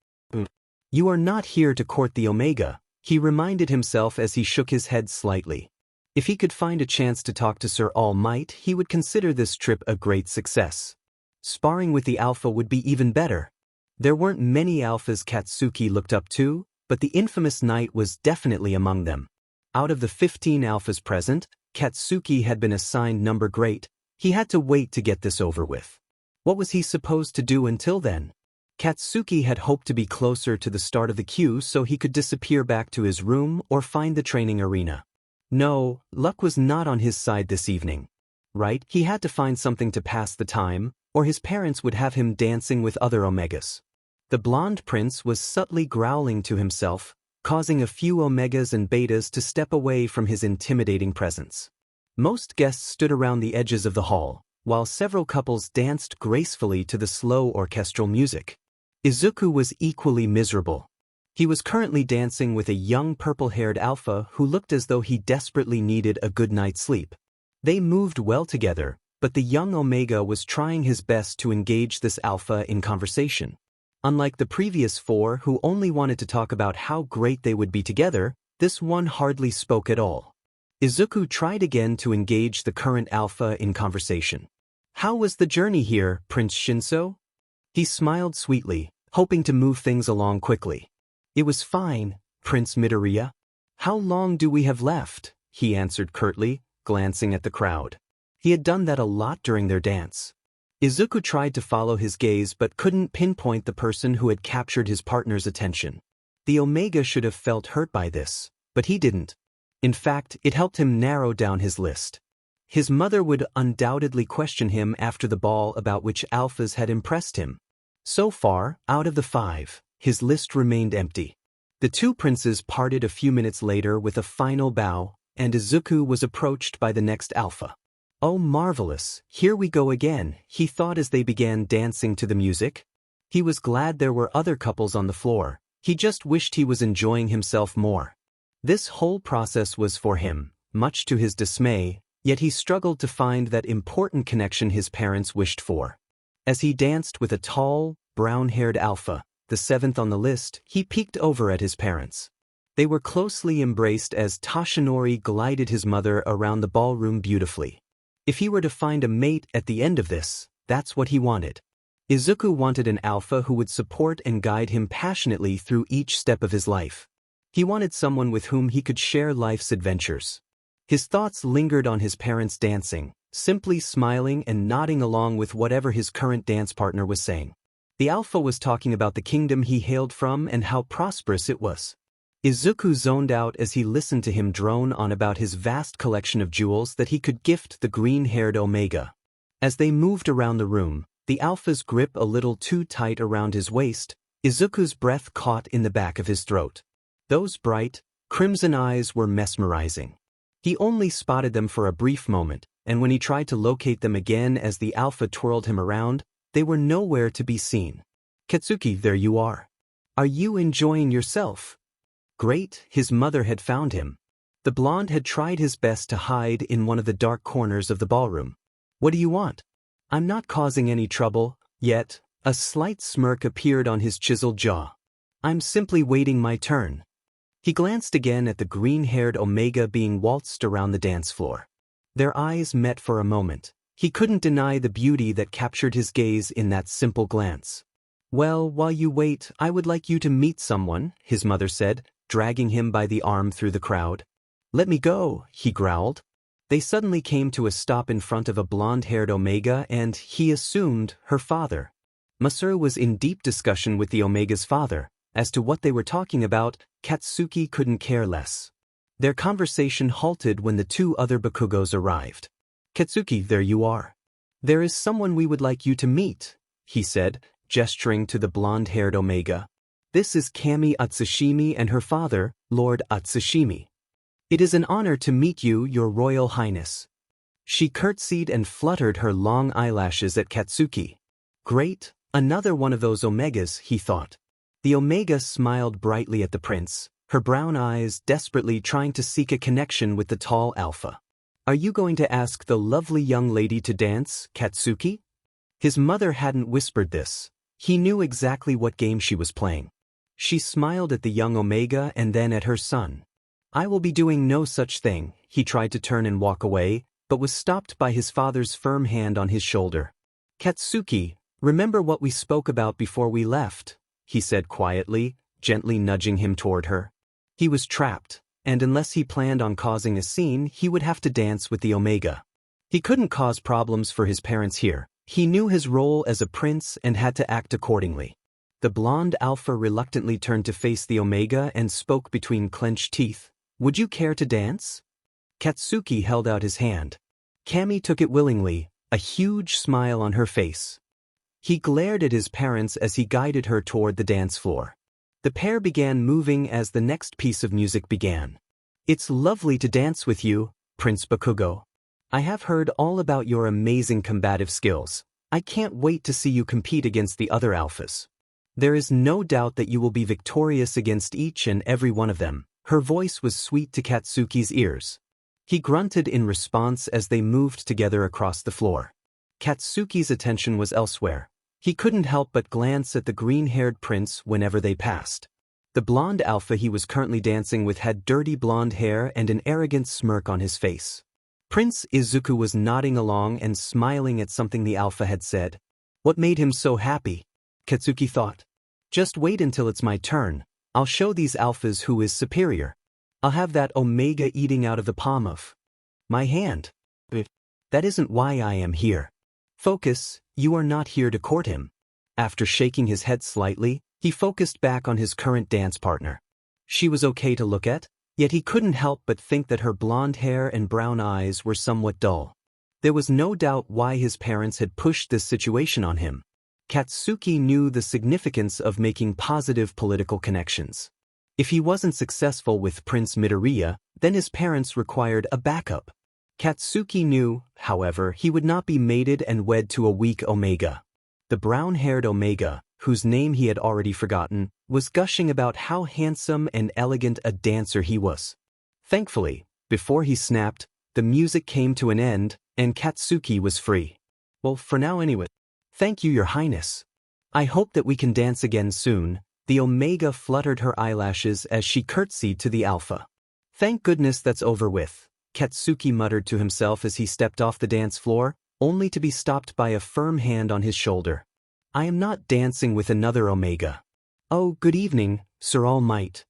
You are not here to court the Omega, he reminded himself as he shook his head slightly. If he could find a chance to talk to Sir All Might, he would consider this trip a great success. Sparring with the alpha would be even better. There weren't many alphas Katsuki looked up to, but the infamous knight was definitely among them. Out of the 15 alphas present, Katsuki had been assigned number great. He had to wait to get this over with. What was he supposed to do until then? Katsuki had hoped to be closer to the start of the queue so he could disappear back to his room or find the training arena. No, luck was not on his side this evening. Right? He had to find something to pass the time, or his parents would have him dancing with other Omegas. The blonde prince was subtly growling to himself, causing a few Omegas and Betas to step away from his intimidating presence. Most guests stood around the edges of the hall, while several couples danced gracefully to the slow orchestral music. Izuku was equally miserable. He was currently dancing with a young purple-haired alpha who looked as though he desperately needed a good night's sleep. They moved well together, but the young Omega was trying his best to engage this alpha in conversation. Unlike the previous four who only wanted to talk about how great they would be together, this one hardly spoke at all. Izuku tried again to engage the current alpha in conversation. How was the journey here, Prince Shinso? He smiled sweetly, hoping to move things along quickly. It was fine, Prince Midoriya. How long do we have left? He answered curtly, glancing at the crowd. He had done that a lot during their dance. Izuku tried to follow his gaze but couldn't pinpoint the person who had captured his partner's attention. The Omega should have felt hurt by this, but he didn't. In fact, it helped him narrow down his list. His mother would undoubtedly question him after the ball about which alphas had impressed him. So far, out of the 5, his list remained empty. The two princes parted a few minutes later with a final bow, and Izuku was approached by the next alpha. Oh, marvelous, here we go again, he thought as they began dancing to the music. He was glad there were other couples on the floor. He just wished he was enjoying himself more. This whole process was for him, much to his dismay, yet he struggled to find that important connection his parents wished for. As he danced with a tall, brown-haired alpha, the 7th on the list, he peeked over at his parents. They were closely embraced as Toshinori glided his mother around the ballroom beautifully. If he were to find a mate at the end of this, that's what he wanted. Izuku wanted an alpha who would support and guide him passionately through each step of his life. He wanted someone with whom he could share life's adventures. His thoughts lingered on his parents dancing, simply smiling and nodding along with whatever his current dance partner was saying. The alpha was talking about the kingdom he hailed from and how prosperous it was. Izuku zoned out as he listened to him drone on about his vast collection of jewels that he could gift the green-haired Omega. As they moved around the room, the alpha's grip a little too tight around his waist, Izuku's breath caught in the back of his throat. Those bright, crimson eyes were mesmerizing. He only spotted them for a brief moment, and when he tried to locate them again as the alpha twirled him around, they were nowhere to be seen. Katsuki, there you are. Are you enjoying yourself? Great, his mother had found him. The blonde had tried his best to hide in one of the dark corners of the ballroom. What do you want? I'm not causing any trouble, yet. A slight smirk appeared on his chiseled jaw. I'm simply waiting my turn. He glanced again at the green-haired Omega being waltzed around the dance floor. Their eyes met for a moment. He couldn't deny the beauty that captured his gaze in that simple glance. Well, while you wait, I would like you to meet someone, his mother said, dragging him by the arm through the crowd. Let me go, he growled. They suddenly came to a stop in front of a blonde-haired Omega and, he assumed, her father. Masaru was in deep discussion with the Omega's father. As to what they were talking about, Katsuki couldn't care less. Their conversation halted when the two other Bakugos arrived. "Katsuki, there you are. There is someone we would like you to meet," he said, gesturing to the blonde-haired Omega. "This is Cammy Atsushimi and her father, Lord Atsushimi. It is an honor to meet you, Your Royal Highness." She curtsied and fluttered her long eyelashes at Katsuki. Great, another one of those Omegas, he thought. The Omega smiled brightly at the prince, her brown eyes desperately trying to seek a connection with the tall alpha. "Are you going to ask the lovely young lady to dance, Katsuki?" His mother hadn't whispered this. He knew exactly what game she was playing. She smiled at the young Omega and then at her son. "I will be doing no such thing." He tried to turn and walk away, but was stopped by his father's firm hand on his shoulder. "Katsuki, remember what we spoke about before we left," he said quietly, gently nudging him toward her. He was trapped, and unless he planned on causing a scene, he would have to dance with the Omega. He couldn't cause problems for his parents here. He knew his role as a prince and had to act accordingly. The blonde alpha reluctantly turned to face the Omega and spoke between clenched teeth. "Would you care to dance?" Katsuki held out his hand. Cammy took it willingly, a huge smile on her face. He glared at his parents as he guided her toward the dance floor. The pair began moving as the next piece of music began. "It's lovely to dance with you, Prince Bakugo. I have heard all about your amazing combative skills. I can't wait to see you compete against the other alphas. There is no doubt that you will be victorious against each and every one of them." Her voice was sweet to Katsuki's ears. He grunted in response as they moved together across the floor. Katsuki's attention was elsewhere. He couldn't help but glance at the green-haired prince whenever they passed. The blonde alpha he was currently dancing with had dirty blonde hair and an arrogant smirk on his face. Prince Izuku was nodding along and smiling at something the alpha had said. What made him so happy? Katsuki thought. Just wait until it's my turn. I'll show these alphas who is superior. I'll have that Omega eating out of the palm of my hand. That isn't why I am here. Focus, you are not here to court him. After shaking his head slightly, he focused back on his current dance partner. She was okay to look at, yet he couldn't help but think that her blonde hair and brown eyes were somewhat dull. There was no doubt why his parents had pushed this situation on him. Katsuki knew the significance of making positive political connections. If he wasn't successful with Prince Midoriya, then his parents required a backup. Katsuki knew, however, he would not be mated and wed to a weak Omega. The brown-haired Omega, whose name he had already forgotten, was gushing about how handsome and elegant a dancer he was. Thankfully, before he snapped, the music came to an end, and Katsuki was free. Well, for now anyway. Thank you, Your Highness. I hope that we can dance again soon. The Omega fluttered her eyelashes as she curtsied to the Alpha. Thank goodness that's over with, Katsuki muttered to himself as he stepped off the dance floor, only to be stopped by a firm hand on his shoulder. I am not dancing with another Omega. Oh, good evening, Sir All Might.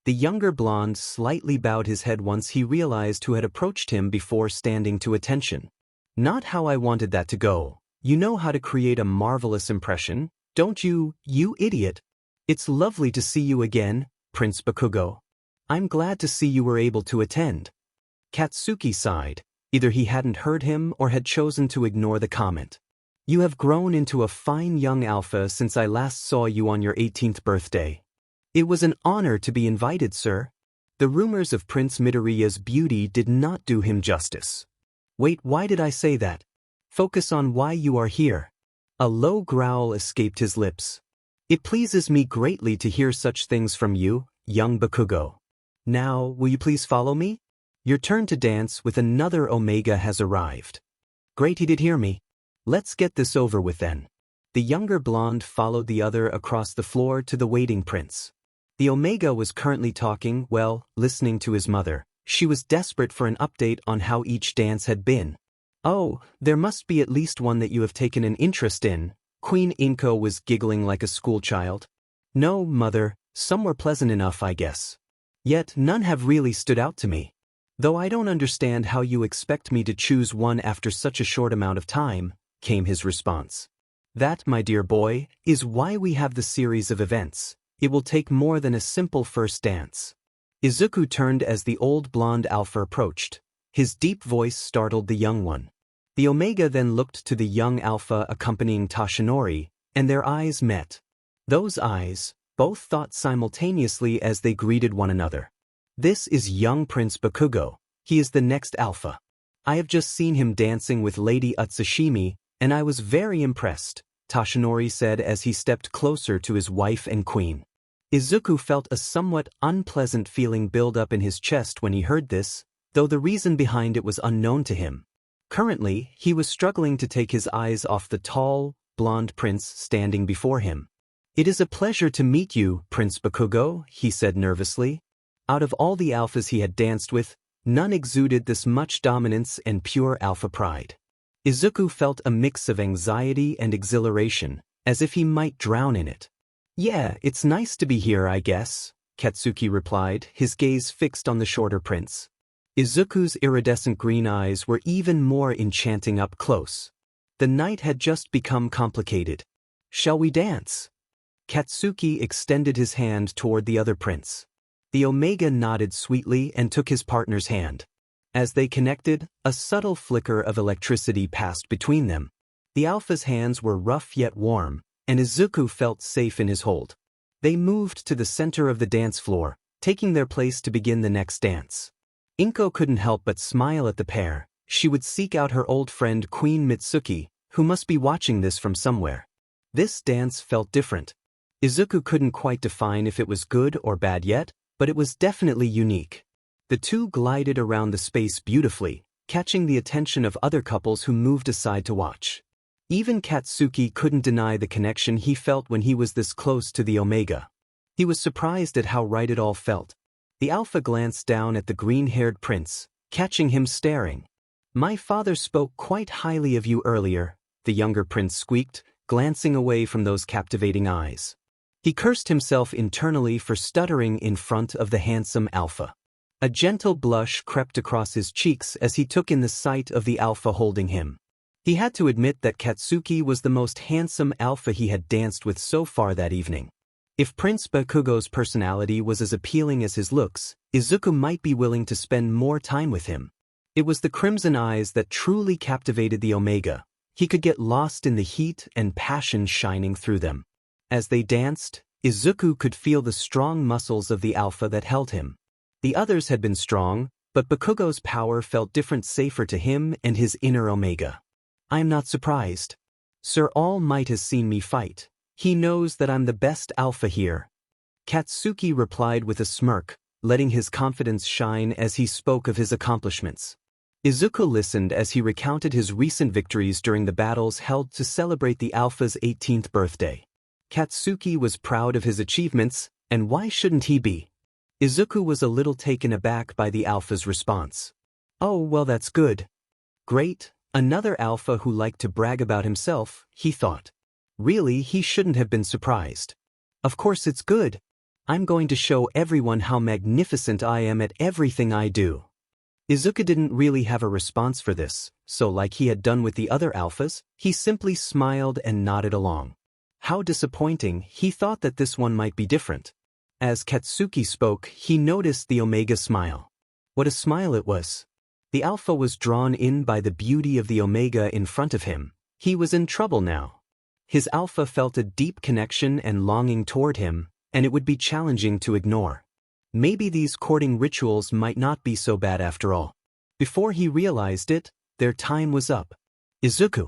The younger blonde slightly bowed his head once he realized who had approached him before standing to attention. Not how I wanted that to go. You know how to create a marvelous impression, don't you, you idiot? It's lovely to see you again, Prince Bakugo. I'm glad to see you were able to attend. Katsuki sighed. Either he hadn't heard him or had chosen to ignore the comment. You have grown into a fine young alpha since I last saw you on your 18th birthday. It was an honor to be invited, sir. The rumors of Prince Midoriya's beauty did not do him justice. Wait, why did I say that? Focus on why you are here. A low growl escaped his lips. It pleases me greatly to hear such things from you, young Bakugo. Now, will you please follow me? Your turn to dance with another Omega has arrived. Great, he did hear me. Let's get this over with then. The younger blonde followed the other across the floor to the waiting prince. The Omega was currently talking, listening to his mother. She was desperate for an update on how each dance had been. Oh, there must be at least one that you have taken an interest in. Queen Inko was giggling like a schoolchild. No, mother, some were pleasant enough, I guess. Yet none have really stood out to me. Though I don't understand how you expect me to choose one after such a short amount of time, came his response. That, my dear boy, is why we have the series of events. It will take more than a simple first dance. Izuku turned as the old blonde alpha approached. His deep voice startled the young one. The Omega then looked to the young alpha accompanying Toshinori, and their eyes met. Those eyes, both thought simultaneously as they greeted one another. This is young Prince Bakugo. He is the next alpha. I have just seen him dancing with Lady Utsushimi, and I was very impressed, Toshinori said as he stepped closer to his wife and queen. Izuku felt a somewhat unpleasant feeling build up in his chest when he heard this, though the reason behind it was unknown to him. Currently, he was struggling to take his eyes off the tall, blonde prince standing before him. It is a pleasure to meet you, Prince Bakugo, he said nervously. Out of all the alphas he had danced with, none exuded this much dominance and pure alpha pride. Izuku felt a mix of anxiety and exhilaration, as if he might drown in it. Yeah, it's nice to be here, I guess, Katsuki replied, his gaze fixed on the shorter prince. Izuku's iridescent green eyes were even more enchanting up close. The night had just become complicated. Shall we dance? Katsuki extended his hand toward the other prince. The Omega nodded sweetly and took his partner's hand. As they connected, a subtle flicker of electricity passed between them. The alpha's hands were rough yet warm, and Izuku felt safe in his hold. They moved to the center of the dance floor, taking their place to begin the next dance. Inko couldn't help but smile at the pair. She would seek out her old friend Queen Mitsuki, who must be watching this from somewhere. This dance felt different. Izuku couldn't quite define if it was good or bad yet, but it was definitely unique. The two glided around the space beautifully, catching the attention of other couples who moved aside to watch. Even Katsuki couldn't deny the connection he felt when he was this close to the Omega. He was surprised at how right it all felt. The alpha glanced down at the green-haired prince, catching him staring. My father spoke quite highly of you earlier, the younger prince squeaked, glancing away from those captivating eyes. He cursed himself internally for stuttering in front of the handsome alpha. A gentle blush crept across his cheeks as he took in the sight of the alpha holding him. He had to admit that Katsuki was the most handsome alpha he had danced with so far that evening. If Prince Bakugo's personality was as appealing as his looks, Izuku might be willing to spend more time with him. It was the crimson eyes that truly captivated the Omega. He could get lost in the heat and passion shining through them. As they danced, Izuku could feel the strong muscles of the alpha that held him. The others had been strong, but Bakugo's power felt different, safer to him and his inner Omega. I am not surprised. Sir All Might has seen me fight. He knows that I'm the best alpha here. Katsuki replied with a smirk, letting his confidence shine as he spoke of his accomplishments. Izuku listened as he recounted his recent victories during the battles held to celebrate the alpha's 18th birthday. Katsuki was proud of his achievements, and why shouldn't he be? Izuku was a little taken aback by the alpha's response. Oh, well, that's good. Great, another alpha who liked to brag about himself, he thought. Really, he shouldn't have been surprised. Of course it's good. I'm going to show everyone how magnificent I am at everything I do. Izuku didn't really have a response for this, so like he had done with the other alphas, he simply smiled and nodded along. How disappointing, he thought that this one might be different. As Katsuki spoke, he noticed the Omega smile. What a smile it was. The alpha was drawn in by the beauty of the Omega in front of him. He was in trouble now. His alpha felt a deep connection and longing toward him, and it would be challenging to ignore. Maybe these courting rituals might not be so bad after all. Before he realized it, their time was up. Izuku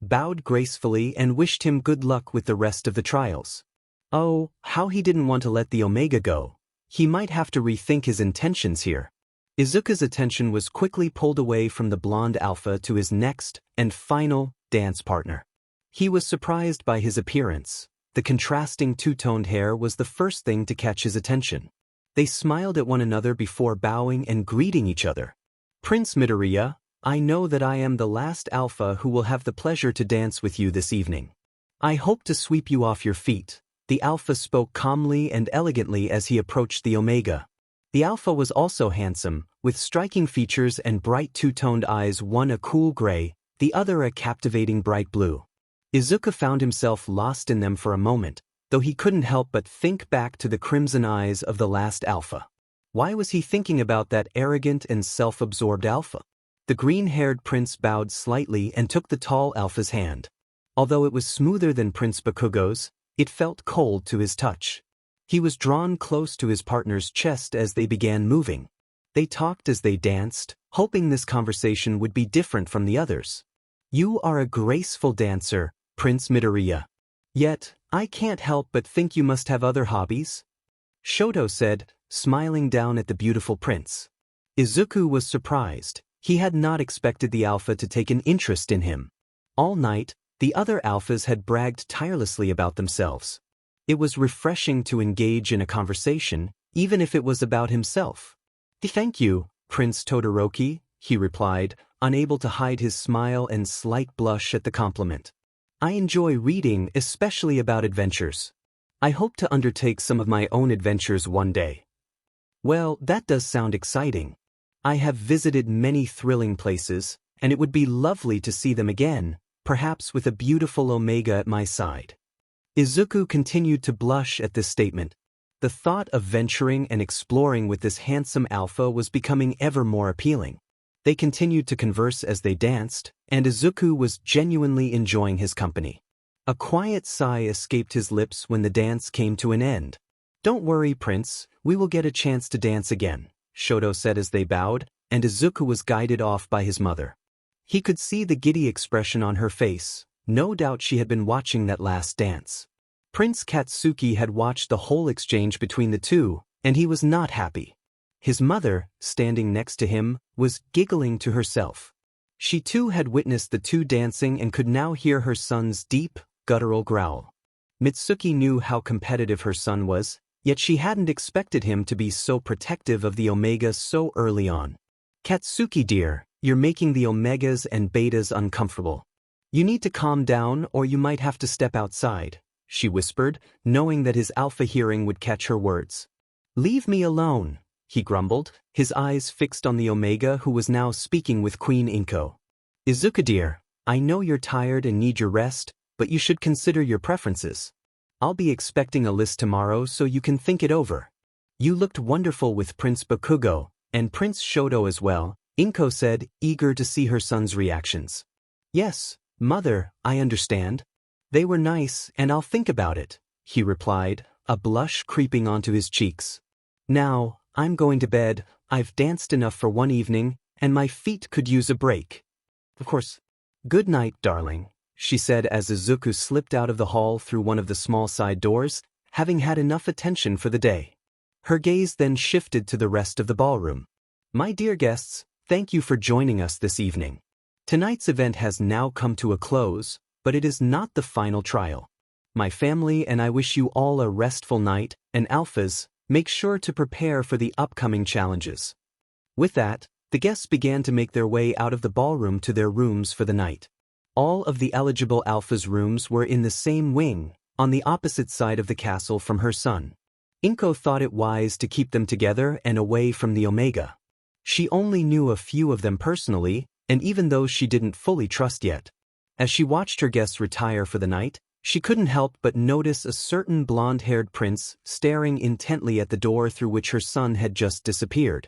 bowed gracefully and wished him good luck with the rest of the trials. Oh, how he didn't want to let the Omega go. He might have to rethink his intentions here. Izuku's attention was quickly pulled away from the blonde alpha to his next and final dance partner. He was surprised by his appearance. The contrasting two-toned hair was the first thing to catch his attention. They smiled at one another before bowing and greeting each other. Prince Midoriya, I know that I am the last alpha who will have the pleasure to dance with you this evening. I hope to sweep you off your feet. The alpha spoke calmly and elegantly as he approached the Omega. The alpha was also handsome, with striking features and bright two-toned eyes, one a cool gray, the other a captivating bright blue. Izuku found himself lost in them for a moment, though he couldn't help but think back to the crimson eyes of the last alpha. Why was he thinking about that arrogant and self-absorbed alpha? The green-haired prince bowed slightly and took the tall alpha's hand. Although it was smoother than Prince Bakugo's, it felt cold to his touch. He was drawn close to his partner's chest as they began moving. They talked as they danced, hoping this conversation would be different from the others. "You are a graceful dancer, Prince Midoriya. Yet, I can't help but think you must have other hobbies," Shoto said, smiling down at the beautiful prince. Izuku was surprised. He had not expected the alpha to take an interest in him. All night, the other alphas had bragged tirelessly about themselves. It was refreshing to engage in a conversation, even if it was about himself. "Thank you, Prince Todoroki," he replied, unable to hide his smile and slight blush at the compliment. "I enjoy reading, especially about adventures. I hope to undertake some of my own adventures one day." "Well, that does sound exciting. I have visited many thrilling places, and it would be lovely to see them again, perhaps with a beautiful Omega at my side." Izuku continued to blush at this statement. The thought of venturing and exploring with this handsome alpha was becoming ever more appealing. They continued to converse as they danced, and Izuku was genuinely enjoying his company. A quiet sigh escaped his lips when the dance came to an end. "Don't worry, Prince, we will get a chance to dance again," Shoto said as they bowed, and Izuku was guided off by his mother. He could see the giddy expression on her face. No doubt she had been watching that last dance. Prince Katsuki had watched the whole exchange between the two, and he was not happy. His mother, standing next to him, was giggling to herself. She too had witnessed the two dancing and could now hear her son's deep, guttural growl. Mitsuki knew how competitive her son was, yet she hadn't expected him to be so protective of the Omega so early on. "Katsuki dear, you're making the Omegas and Betas uncomfortable. You need to calm down or you might have to step outside," she whispered, knowing that his alpha hearing would catch her words. "Leave me alone," he grumbled, his eyes fixed on the Omega who was now speaking with Queen Inko. "Izuku dear, I know you're tired and need your rest, but you should consider your preferences. I'll be expecting a list tomorrow so you can think it over. You looked wonderful with Prince Bakugo, and Prince Shoto as well," Inko said, eager to see her son's reactions. "Yes, Mother, I understand. They were nice, and I'll think about it," he replied, a blush creeping onto his cheeks. "Now, I'm going to bed. I've danced enough for one evening, and my feet could use a break." "Of course. Good night, darling," she said as Izuku slipped out of the hall through one of the small side doors, having had enough attention for the day. Her gaze then shifted to the rest of the ballroom. "My dear guests, thank you for joining us this evening. Tonight's event has now come to a close, but it is not the final trial. My family and I wish you all a restful night, and alphas, make sure to prepare for the upcoming challenges." With that, the guests began to make their way out of the ballroom to their rooms for the night. All of the eligible alphas' rooms were in the same wing, on the opposite side of the castle from her son. Inko thought it wise to keep them together and away from the Omega. She only knew a few of them personally, and even those she didn't fully trust yet. As she watched her guests retire for the night, she couldn't help but notice a certain blonde-haired prince staring intently at the door through which her son had just disappeared.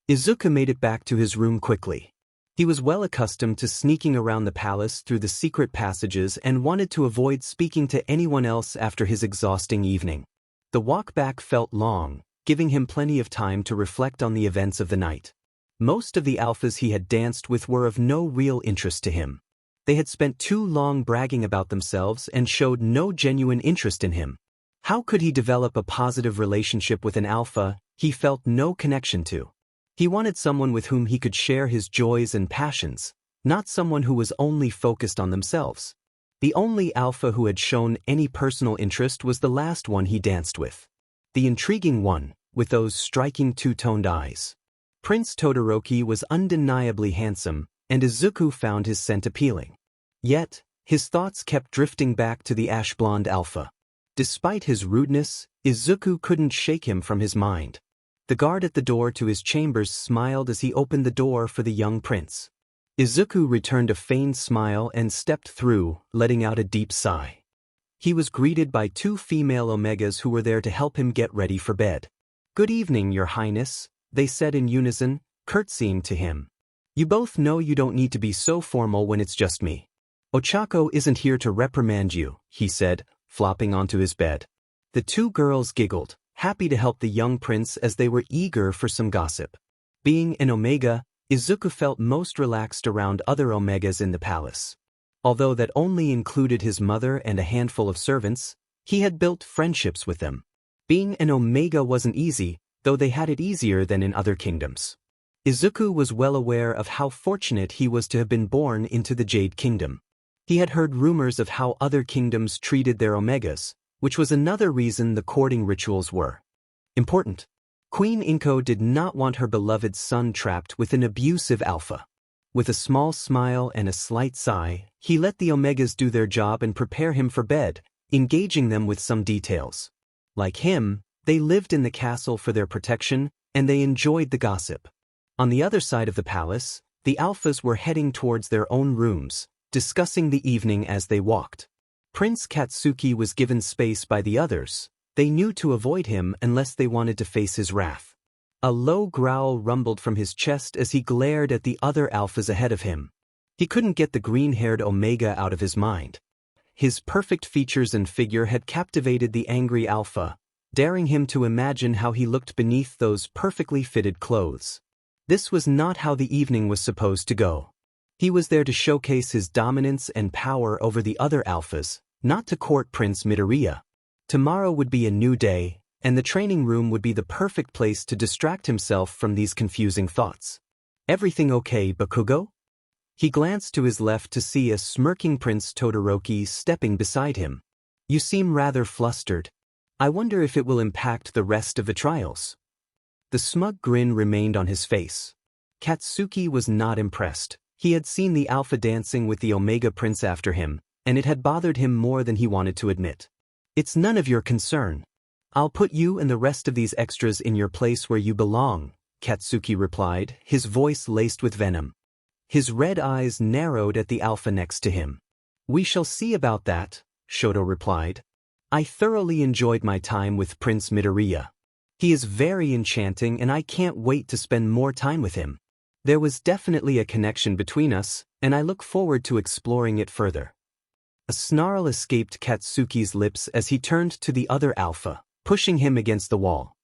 Izuku made it back to his room quickly. He was well accustomed to sneaking around the palace through the secret passages and wanted to avoid speaking to anyone else after his exhausting evening. The walk back felt long, giving him plenty of time to reflect on the events of the night. Most of the alphas he had danced with were of no real interest to him. They had spent too long bragging about themselves and showed no genuine interest in him. How could he develop a positive relationship with an alpha he felt no connection to? He wanted someone with whom he could share his joys and passions, not someone who was only focused on themselves. The only alpha who had shown any personal interest was the last one he danced with. The intriguing one, with those striking two-toned eyes. Prince Todoroki was undeniably handsome, and Izuku found his scent appealing. Yet, his thoughts kept drifting back to the ash-blonde alpha. Despite his rudeness, Izuku couldn't shake him from his mind. The guard at the door to his chambers smiled as he opened the door for the young prince. Izuku returned a feigned smile and stepped through, letting out a deep sigh. He was greeted by two female Omegas who were there to help him get ready for bed. "Good evening, Your Highness," they said in unison, curtsying to him. "You both know you don't need to be so formal when it's just me. Ochako isn't here to reprimand you," he said, flopping onto his bed. The two girls giggled, happy to help the young prince as they were eager for some gossip. Being an Omega, Izuku felt most relaxed around other Omegas in the palace. Although that only included his mother and a handful of servants, he had built friendships with them. Being an Omega wasn't easy, though they had it easier than in other kingdoms. Izuku was well aware of how fortunate he was to have been born into the Jade Kingdom. He had heard rumors of how other kingdoms treated their Omegas, which was another reason the courting rituals were important. Queen Inko did not want her beloved son trapped with an abusive alpha. With a small smile and a slight sigh, he let the Omegas do their job and prepare him for bed, engaging them with some details. Like him, they lived in the castle for their protection, and they enjoyed the gossip. On the other side of the palace, the alphas were heading towards their own rooms, discussing the evening as they walked. Prince Katsuki was given space by the others. They knew to avoid him unless they wanted to face his wrath. A low growl rumbled from his chest as he glared at the other alphas ahead of him. He couldn't get the green-haired Omega out of his mind. His perfect features and figure had captivated the angry alpha, daring him to imagine how he looked beneath those perfectly fitted clothes. This was not how the evening was supposed to go. He was there to showcase his dominance and power over the other alphas, not to court Prince Midoriya. Tomorrow would be a new day, and the training room would be the perfect place to distract himself from these confusing thoughts. "Everything okay, Bakugo?" He glanced to his left to see a smirking Prince Todoroki stepping beside him. "You seem rather flustered. I wonder if it will impact the rest of the trials." The smug grin remained on his face. Katsuki was not impressed. He had seen the alpha dancing with the Omega Prince after him, and it had bothered him more than he wanted to admit. "It's none of your concern. I'll put you and the rest of these extras in your place where you belong," Katsuki replied, his voice laced with venom. His red eyes narrowed at the alpha next to him. "We shall see about that," Shoto replied. "I thoroughly enjoyed my time with Prince Midoriya. He is very enchanting and I can't wait to spend more time with him. There was definitely a connection between us, and I look forward to exploring it further." A snarl escaped Katsuki's lips as he turned to the other alpha, pushing him against the wall.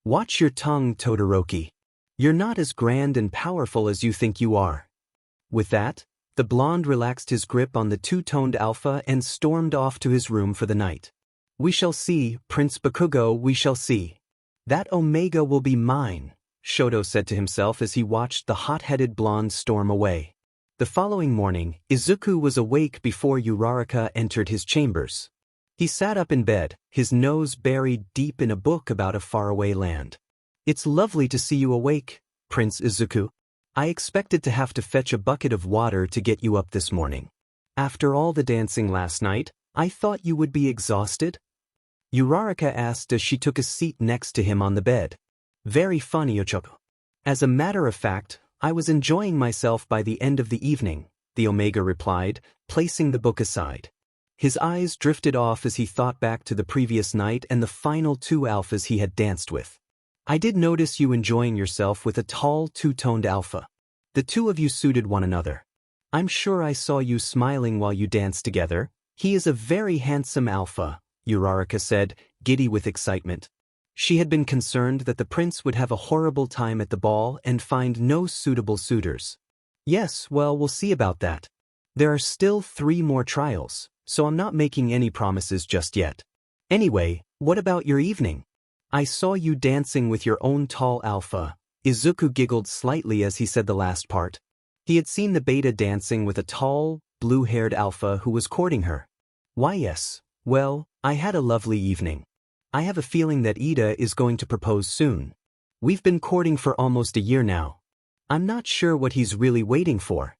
"Watch your tongue, Todoroki. You're not as grand and powerful as you think you are." With that, the blonde relaxed his grip on the two-toned alpha and stormed off to his room for the night. "We shall see, Prince Bakugo, we shall see. That Omega will be mine," Shoto said to himself as he watched the hot-headed blonde storm away. The following morning, Izuku was awake before Uraraka entered his chambers. He sat up in bed, his nose buried deep in a book about a faraway land. "It's lovely to see you awake, Prince Izuku. I expected to have to fetch a bucket of water to get you up this morning. After all the dancing last night, I thought you would be exhausted?" Uraraka asked as she took a seat next to him on the bed. "Very funny, Ochako. As a matter of fact, I was enjoying myself by the end of the evening," the Omega replied, placing the book aside. His eyes drifted off as he thought back to the previous night and the final two alphas he had danced with. "I did notice you enjoying yourself with a tall two-toned alpha. The two of you suited one another. I'm sure I saw you smiling while you danced together. He is a very handsome alpha," Uraraka said, giddy with excitement. She had been concerned that the prince would have a horrible time at the ball and find no suitable suitors. "Yes, well, we'll see about that. There are still 3 more trials, so I'm not making any promises just yet. Anyway, what about your evening? I saw you dancing with your own tall alpha." Izuku giggled slightly as he said the last part. He had seen the beta dancing with a tall, blue-haired alpha who was courting her. "Why yes, well, I had a lovely evening. I have a feeling that Ida is going to propose soon. We've been courting for almost a year now. I'm not sure what he's really waiting for.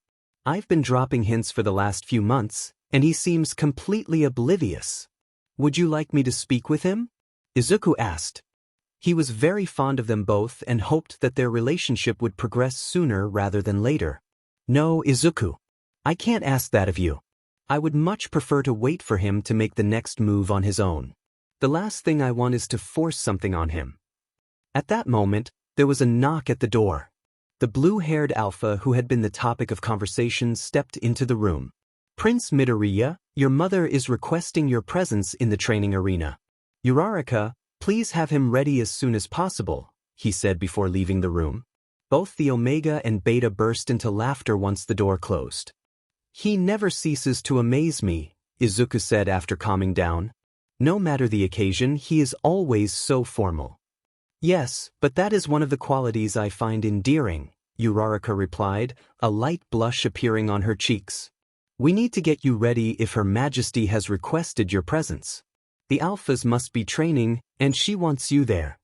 I've been dropping hints for the last few months, and he seems completely oblivious. Would you like me to speak with him?" Izuku asked. He was very fond of them both and hoped that their relationship would progress sooner rather than later. No, Izuku. I can't ask that of you. I would much prefer to wait for him to make the next move on his own. The last thing I want is to force something on him. At that moment, there was a knock at the door. The blue-haired alpha who had been the topic of conversation stepped into the room. Prince Midoriya, your mother is requesting your presence in the training arena. Uraraka, please have him ready as soon as possible, he said before leaving the room. Both the Omega and Beta burst into laughter once the door closed. He never ceases to amaze me, Izuku said after calming down. No matter the occasion, he is always so formal. Yes, but that is one of the qualities I find endearing, Uraraka replied, a light blush appearing on her cheeks. We need to get you ready if Her Majesty has requested your presence. The alphas must be training, and she wants you there.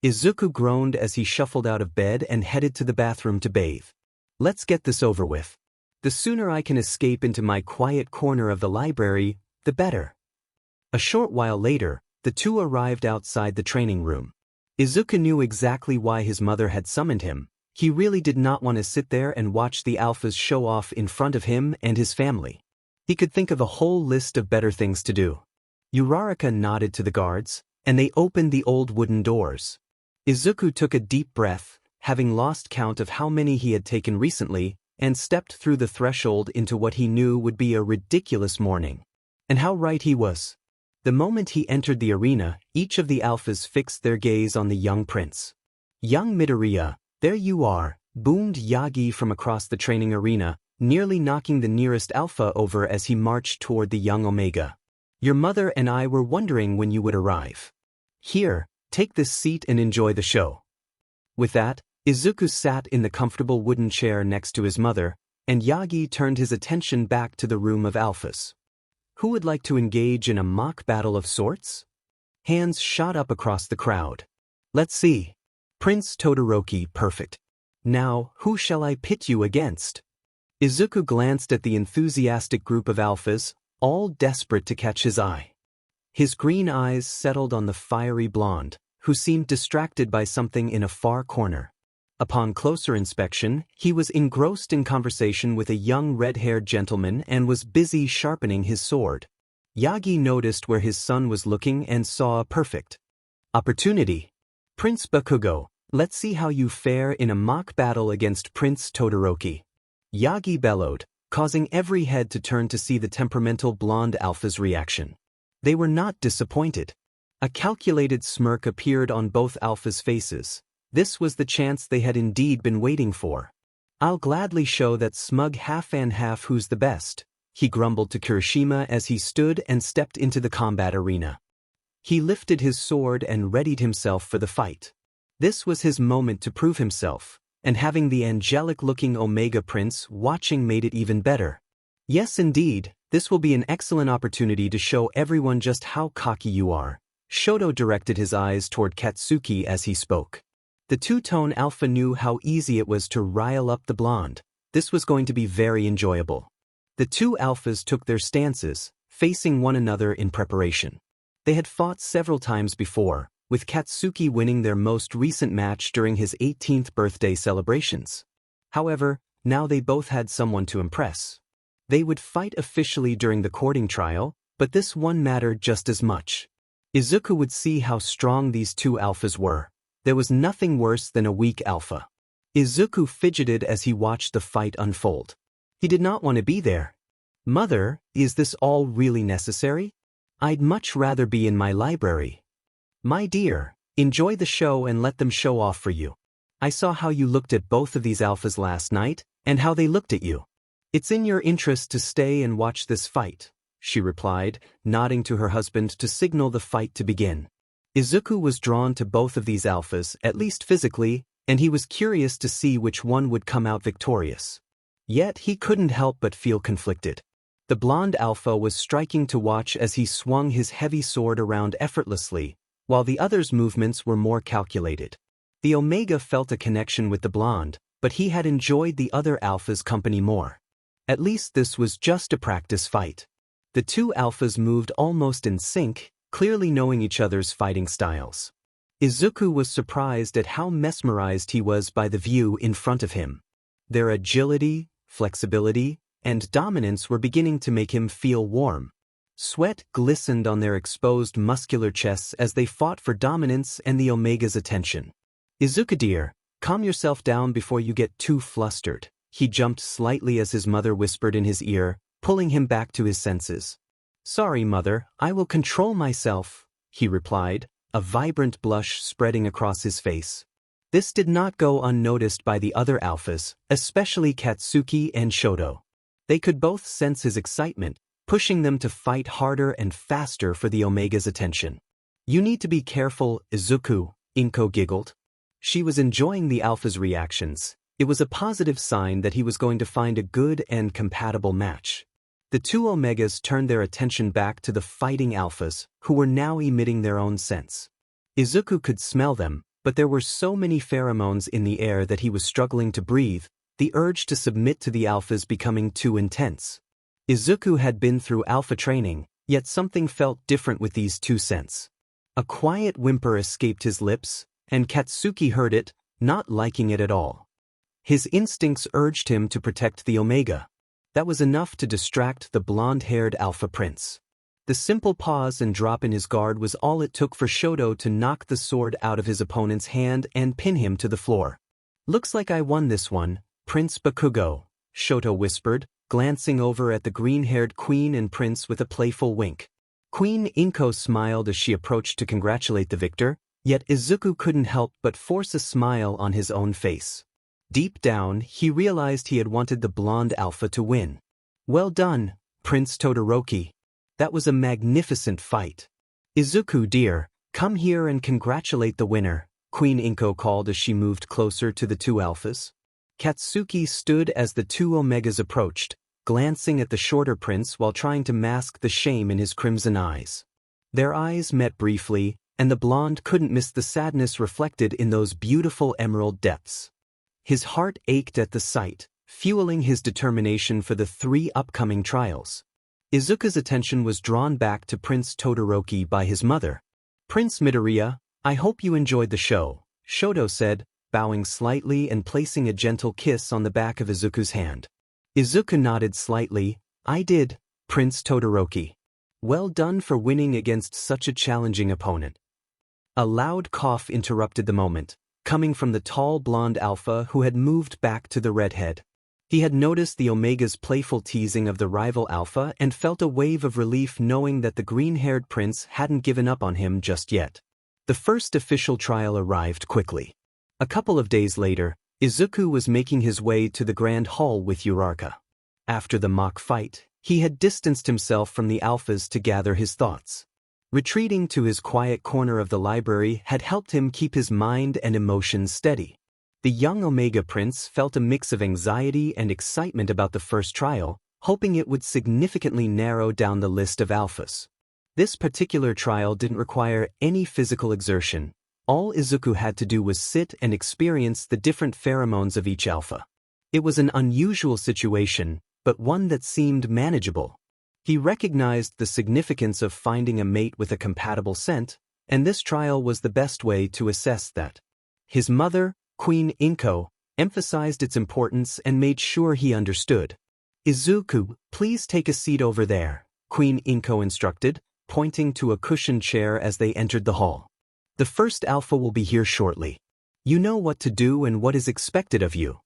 Izuku groaned as he shuffled out of bed and headed to the bathroom to bathe. Let's get this over with. The sooner I can escape into my quiet corner of the library, the better. A short while later, the two arrived outside the training room. Izuku knew exactly why his mother had summoned him. He really did not want to sit there and watch the alphas show off in front of him and his family. He could think of a whole list of better things to do. Uraraka nodded to the guards, and they opened the old wooden doors. Izuku took a deep breath, having lost count of how many he had taken recently, and stepped through the threshold into what he knew would be a ridiculous morning. And how right he was. The moment he entered the arena, each of the alphas fixed their gaze on the young prince. Young Midoriya, there you are, boomed Yagi from across the training arena, nearly knocking the nearest alpha over as he marched toward the young Omega. Your mother and I were wondering when you would arrive. Here, take this seat and enjoy the show. With that, Izuku sat in the comfortable wooden chair next to his mother, and Yagi turned his attention back to the room of alphas. Who would like to engage in a mock battle of sorts? Hands shot up across the crowd. Let's see. Prince Todoroki, perfect. Now, who shall I pit you against? Izuku glanced at the enthusiastic group of alphas, all desperate to catch his eye. His green eyes settled on the fiery blonde, who seemed distracted by something in a far corner. Upon closer inspection, he was engrossed in conversation with a young red-haired gentleman and was busy sharpening his sword. Yagi noticed where his son was looking and saw a perfect opportunity. Prince Bakugo, let's see how you fare in a mock battle against Prince Todoroki. Yagi bellowed, causing every head to turn to see the temperamental blonde alpha's reaction. They were not disappointed. A calculated smirk appeared on both alphas' faces. This was the chance they had indeed been waiting for. I'll gladly show that smug half-and-half who's the best, he grumbled to Kirishima as he stood and stepped into the combat arena. He lifted his sword and readied himself for the fight. This was his moment to prove himself, and having the angelic-looking Omega Prince watching made it even better. Yes indeed, this will be an excellent opportunity to show everyone just how cocky you are. Shoto directed his eyes toward Katsuki as he spoke. The two-tone alpha knew how easy it was to rile up the blonde. This was going to be very enjoyable. The two alphas took their stances, facing one another in preparation. They had fought several times before, with Katsuki winning their most recent match during his 18th birthday celebrations. However, now they both had someone to impress. They would fight officially during the courting trial, but this one mattered just as much. Izuku would see how strong these two alphas were. There was nothing worse than a weak alpha. Izuku fidgeted as he watched the fight unfold. He did not want to be there. Mother, is this all really necessary? I'd much rather be in my library. My dear, enjoy the show and let them show off for you. I saw how you looked at both of these alphas last night, and how they looked at you. It's in your interest to stay and watch this fight, she replied, nodding to her husband to signal the fight to begin. Izuku was drawn to both of these alphas, at least physically, and he was curious to see which one would come out victorious. Yet he couldn't help but feel conflicted. The blonde alpha was striking to watch as he swung his heavy sword around effortlessly, while the other's movements were more calculated. The Omega felt a connection with the blonde, but he had enjoyed the other alpha's company more. At least this was just a practice fight. The two alphas moved almost in sync, clearly knowing each other's fighting styles. Izuku was surprised at how mesmerized he was by the view in front of him. Their agility, flexibility, and dominance were beginning to make him feel warm. Sweat glistened on their exposed muscular chests as they fought for dominance and the Omega's attention. Izuku dear, calm yourself down before you get too flustered. He jumped slightly as his mother whispered in his ear, pulling him back to his senses. Sorry, mother, I will control myself, he replied, a vibrant blush spreading across his face. This did not go unnoticed by the other alphas, especially Katsuki and Shoto. They could both sense his excitement, pushing them to fight harder and faster for the Omega's attention. You need to be careful, Izuku, Inko giggled. She was enjoying the alpha's reactions. It was a positive sign that he was going to find a good and compatible match. The two Omegas turned their attention back to the fighting alphas, who were now emitting their own scents. Izuku could smell them, but there were so many pheromones in the air that he was struggling to breathe, the urge to submit to the alphas becoming too intense. Izuku had been through alpha training, yet something felt different with these two scents. A quiet whimper escaped his lips, and Katsuki heard it, not liking it at all. His instincts urged him to protect the Omega. That was enough to distract the blonde-haired alpha prince. The simple pause and drop in his guard was all it took for Shoto to knock the sword out of his opponent's hand and pin him to the floor. Looks like I won this one, Prince Bakugo, Shoto whispered, glancing over at the green-haired queen and prince with a playful wink. Queen Inko smiled as she approached to congratulate the victor, yet Izuku couldn't help but force a smile on his own face. Deep down, he realized he had wanted the blonde alpha to win. Well done, Prince Todoroki. That was a magnificent fight. Izuku dear, come here and congratulate the winner, Queen Inko called as she moved closer to the two alphas. Katsuki stood as the two Omegas approached, glancing at the shorter prince while trying to mask the shame in his crimson eyes. Their eyes met briefly, and the blonde couldn't miss the sadness reflected in those beautiful emerald depths. His heart ached at the sight, fueling his determination for the 3 upcoming trials. Izuku's attention was drawn back to Prince Todoroki by his mother. Prince Midoriya, I hope you enjoyed the show, Shoto said, bowing slightly and placing a gentle kiss on the back of Izuku's hand. Izuku nodded slightly. I did, Prince Todoroki. Well done for winning against such a challenging opponent. A loud cough interrupted the moment, coming from the tall blonde alpha who had moved back to the redhead. He had noticed the Omega's playful teasing of the rival alpha and felt a wave of relief knowing that the green-haired prince hadn't given up on him just yet. The first official trial arrived quickly. A couple of days later, Izuku was making his way to the Grand Hall with Uraraka. After the mock fight, he had distanced himself from the alphas to gather his thoughts. Retreating to his quiet corner of the library had helped him keep his mind and emotions steady. The young Omega Prince felt a mix of anxiety and excitement about the first trial, hoping it would significantly narrow down the list of alphas. This particular trial didn't require any physical exertion. All Izuku had to do was sit and experience the different pheromones of each alpha. It was an unusual situation, but one that seemed manageable. He recognized the significance of finding a mate with a compatible scent, and this trial was the best way to assess that. His mother, Queen Inko, emphasized its importance and made sure he understood. Izuku, please take a seat over there, Queen Inko instructed, pointing to a cushioned chair as they entered the hall. The first alpha will be here shortly. You know what to do and what is expected of you.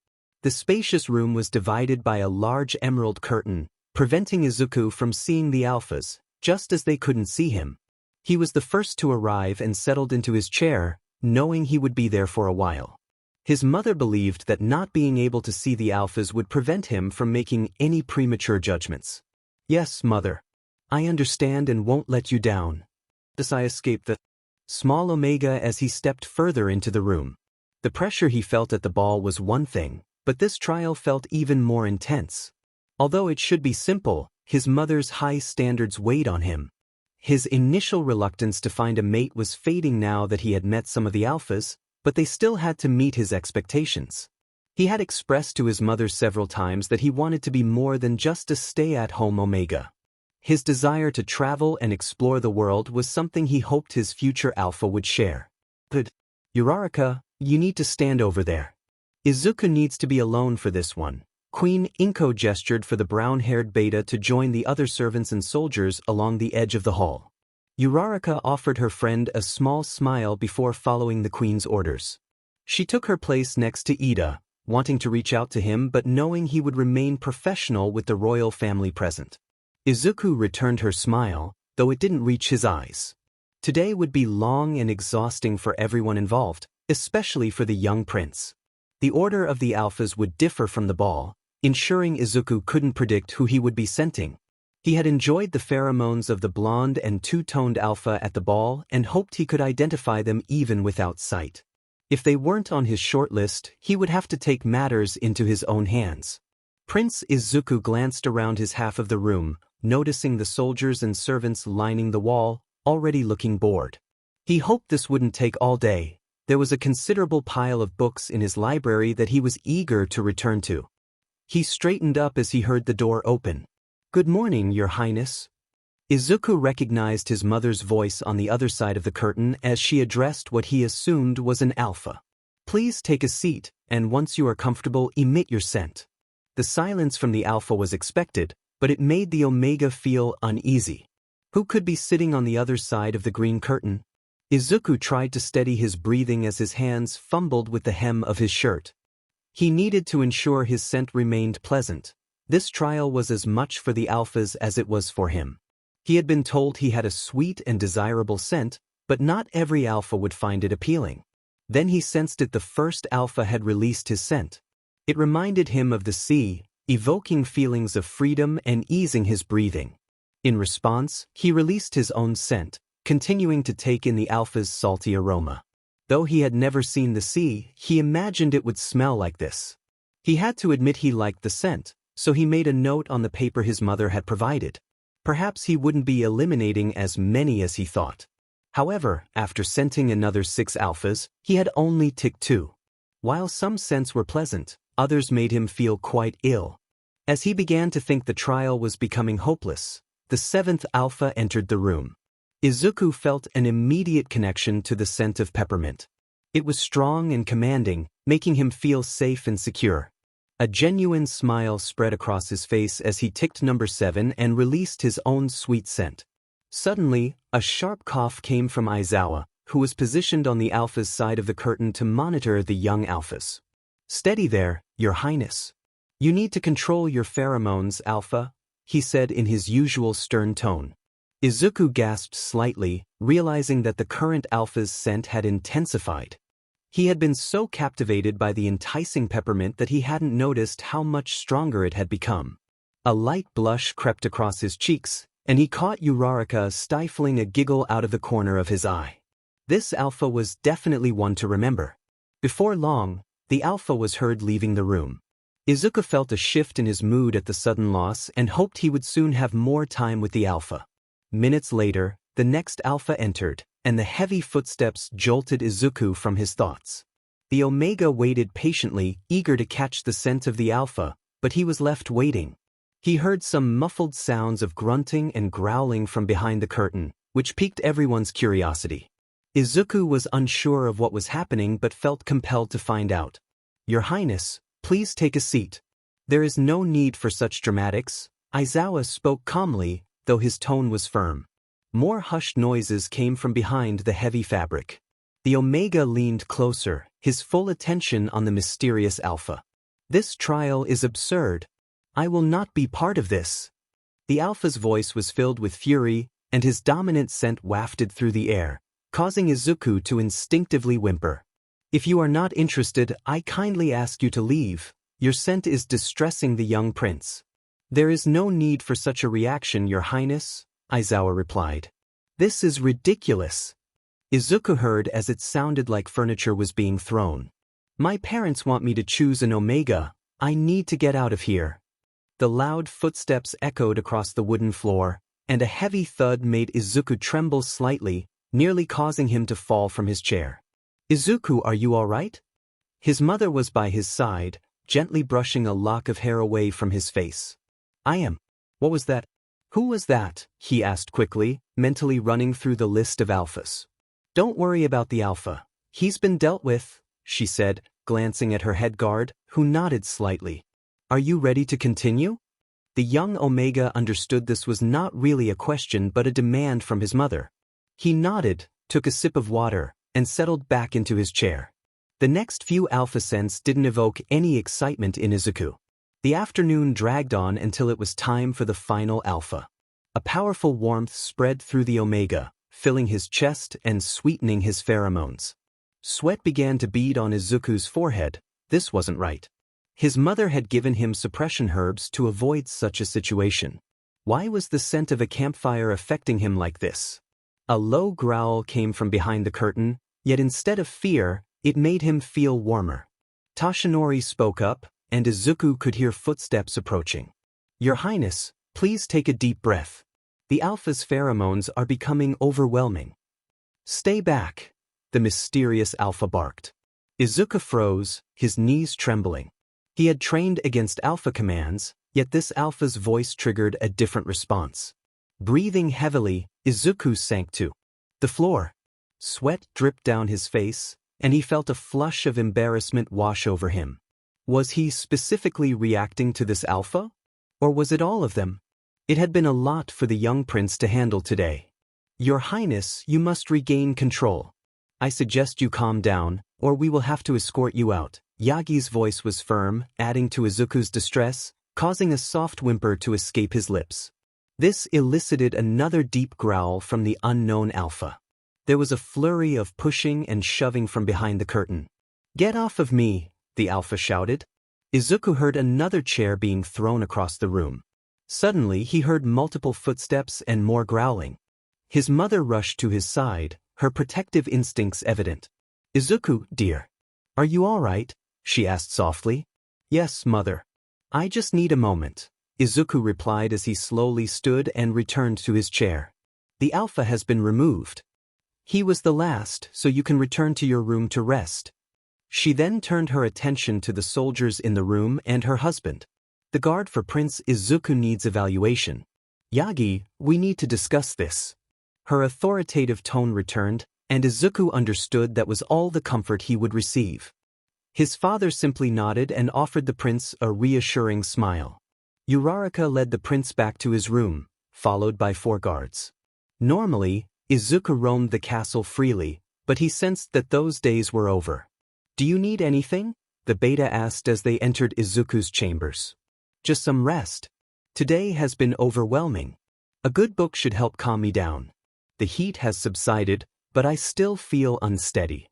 The spacious room was divided by a large emerald curtain, preventing Izuku from seeing the alphas, just as they couldn't see him. He was the first to arrive and settled into his chair, knowing he would be there for a while. His mother believed that not being able to see the alphas would prevent him from making any premature judgments. Yes, mother. I understand and won't let you down. Desai escaped the small Omega as he stepped further into the room. The pressure he felt at the ball was one thing, but this trial felt even more intense. Although it should be simple, his mother's high standards weighed on him. His initial reluctance to find a mate was fading now that he had met some of the alphas, but they still had to meet his expectations. He had expressed to his mother several times that he wanted to be more than just a stay-at-home Omega. His desire to travel and explore the world was something he hoped his future alpha would share. But, Uraraka, you need to stand over there. Izuku needs to be alone for this one. Queen Inko gestured for the brown-haired beta to join the other servants and soldiers along the edge of the hall. Uraraka offered her friend a small smile before following the queen's orders. She took her place next to Ida, wanting to reach out to him but knowing he would remain professional with the royal family present. Izuku returned her smile, though it didn't reach his eyes. Today would be long and exhausting for everyone involved, especially for the young prince. The order of the alphas would differ from the ball, ensuring Izuku couldn't predict who he would be scenting. He had enjoyed the pheromones of the blonde and two-toned alpha at the ball and hoped he could identify them even without sight. If they weren't on his shortlist, he would have to take matters into his own hands. Prince Izuku glanced around his half of the room, noticing the soldiers and servants lining the wall, already looking bored. He hoped this wouldn't take all day. There was a considerable pile of books in his library that he was eager to return to. He straightened up as he heard the door open. "Good morning, Your Highness." Izuku recognized his mother's voice on the other side of the curtain as she addressed what he assumed was an alpha. "Please take a seat, and once you are comfortable, emit your scent." The silence from the alpha was expected, but it made the Omega feel uneasy. Who could be sitting on the other side of the green curtain? Izuku tried to steady his breathing as his hands fumbled with the hem of his shirt. He needed to ensure his scent remained pleasant. This trial was as much for the alphas as it was for him. He had been told he had a sweet and desirable scent, but not every alpha would find it appealing. Then he sensed it. The first alpha had released his scent. It reminded him of the sea, evoking feelings of freedom and easing his breathing. In response, he released his own scent, continuing to take in the alpha's salty aroma. Though he had never seen the sea, he imagined it would smell like this. He had to admit he liked the scent, so he made a note on the paper his mother had provided. Perhaps he wouldn't be eliminating as many as he thought. However, after scenting another 6 alphas, he had only ticked 2. While some scents were pleasant, others made him feel quite ill. As he began to think the trial was becoming hopeless, the 7th alpha entered the room. Izuku felt an immediate connection to the scent of peppermint. It was strong and commanding, making him feel safe and secure. A genuine smile spread across his face as he ticked number 7 and released his own sweet scent. Suddenly, a sharp cough came from Aizawa, who was positioned on the alpha's side of the curtain to monitor the young alphas. "Steady there, Your Highness. You need to control your pheromones, Alpha," he said in his usual stern tone. Izuku gasped slightly, realizing that the current alpha's scent had intensified. He had been so captivated by the enticing peppermint that he hadn't noticed how much stronger it had become. A light blush crept across his cheeks, and he caught Uraraka stifling a giggle out of the corner of his eye. This alpha was definitely one to remember. Before long, the alpha was heard leaving the room. Izuku felt a shift in his mood at the sudden loss and hoped he would soon have more time with the alpha. Minutes later, the next alpha entered, and the heavy footsteps jolted Izuku from his thoughts. The Omega waited patiently, eager to catch the scent of the alpha, but he was left waiting. He heard some muffled sounds of grunting and growling from behind the curtain, which piqued everyone's curiosity. Izuku was unsure of what was happening but felt compelled to find out. "Your Highness, please take a seat." "There is no need for such dramatics," Aizawa spoke calmly, though his tone was firm. More hushed noises came from behind the heavy fabric. The Omega leaned closer, his full attention on the mysterious alpha. "This trial is absurd. I will not be part of this." The alpha's voice was filled with fury, and his dominant scent wafted through the air, causing Izuku to instinctively whimper. "If you are not interested, I kindly ask you to leave. Your scent is distressing the young prince." "There is no need for such a reaction, Your Highness," Aizawa replied. "This is ridiculous." Izuku heard as it sounded like furniture was being thrown. "My parents want me to choose an Omega. I need to get out of here." The loud footsteps echoed across the wooden floor, and a heavy thud made Izuku tremble slightly, nearly causing him to fall from his chair. "Izuku, are you all right?" His mother was by his side, gently brushing a lock of hair away from his face. "I am." "What was that?" "Who was that?" he asked quickly, mentally running through the list of alphas. "Don't worry about the alpha. He's been dealt with, she said, glancing at her head guard, who nodded slightly. Are you ready to continue? The young Omega understood this was not really a question but a demand from his mother. He nodded, took a sip of water, and settled back into his chair. The next few alpha scents didn't evoke any excitement in Izuku. The afternoon dragged on until it was time for the final alpha. A powerful warmth spread through the Omega, filling his chest and sweetening his pheromones. Sweat began to bead on Izuku's forehead. This wasn't right. His mother had given him suppression herbs to avoid such a situation. Why was the scent of a campfire affecting him like this? A low growl came from behind the curtain, yet instead of fear, it made him feel warmer. Toshinori spoke up, and Izuku could hear footsteps approaching. Your Highness, please take a deep breath. The alpha's pheromones are becoming overwhelming. Stay back, the mysterious alpha barked. Izuku froze, his knees trembling. He had trained against alpha commands, yet this alpha's voice triggered a different response. Breathing heavily, Izuku sank to the floor. Sweat dripped down his face, and he felt a flush of embarrassment wash over him. Was he specifically reacting to this alpha? Or was it all of them? It had been a lot for the young prince to handle today. Your Highness, you must regain control. I suggest you calm down, or we will have to escort you out. Yagi's voice was firm, adding to Izuku's distress, causing a soft whimper to escape his lips. This elicited another deep growl from the unknown alpha. There was a flurry of pushing and shoving from behind the curtain. Get off of me, the alpha shouted. Izuku heard another chair being thrown across the room. Suddenly he heard multiple footsteps and more growling. His mother rushed to his side, her protective instincts evident. Izuku, dear. Are you all right? She asked softly. Yes, mother. I just need a moment, Izuku replied as he slowly stood and returned to his chair. The alpha has been removed. He was the last, so you can return to your room to rest. She then turned her attention to the soldiers in the room and her husband. The guard for Prince Izuku needs evaluation. Yagi, we need to discuss this. Her authoritative tone returned, and Izuku understood that was all the comfort he would receive. His father simply nodded and offered the prince a reassuring smile. Uraraka led the prince back to his room, followed by 4 guards. Normally, Izuku roamed the castle freely, but he sensed that those days were over. Do you need anything? The beta asked as they entered Izuku's chambers. Just some rest. Today has been overwhelming. A good book should help calm me down. The heat has subsided, but I still feel unsteady.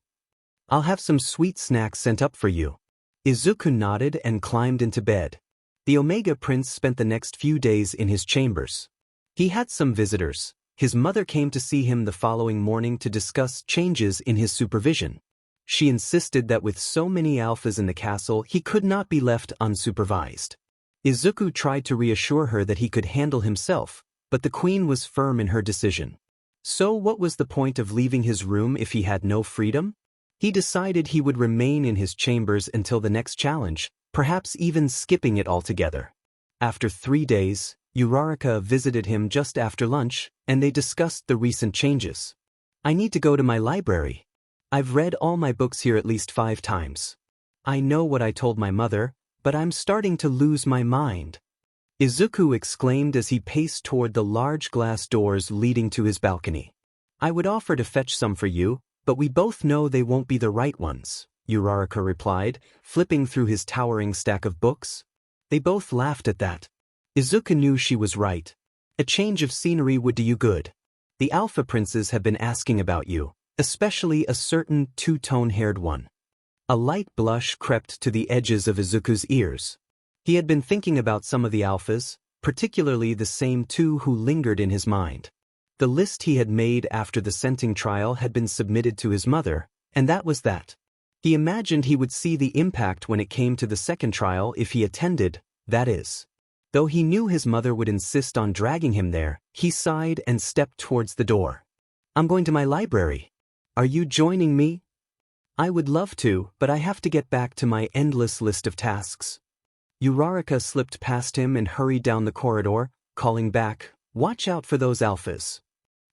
I'll have some sweet snacks sent up for you. Izuku nodded and climbed into bed. The Omega Prince spent the next few days in his chambers. He had some visitors. His mother came to see him the following morning to discuss changes in his supervision. She insisted that with so many alphas in the castle he could not be left unsupervised. Izuku tried to reassure her that he could handle himself, but the queen was firm in her decision. So what was the point of leaving his room if he had no freedom? He decided he would remain in his chambers until the next challenge, perhaps even skipping it altogether. After 3 days, Uraraka visited him just after lunch, and they discussed the recent changes. I need to go to my library. I've read all my books here at least 5 times. I know what I told my mother, but I'm starting to lose my mind. Izuku exclaimed as he paced toward the large glass doors leading to his balcony. I would offer to fetch some for you, but we both know they won't be the right ones, Uraraka replied, flipping through his towering stack of books. They both laughed at that. Izuku knew she was right. A change of scenery would do you good. The alpha princes have been asking about you, especially a certain 2-tone-haired one. A light blush crept to the edges of Izuku's ears. He had been thinking about some of the alphas, particularly the same 2 who lingered in his mind. The list he had made after the scenting trial had been submitted to his mother, and that was that. He imagined he would see the impact when it came to the second trial if he attended, that is. Though he knew his mother would insist on dragging him there, he sighed and stepped towards the door. I'm going to my library. Are you joining me? I would love to, but I have to get back to my endless list of tasks. Uraraka slipped past him and hurried down the corridor, calling back, watch out for those alphas.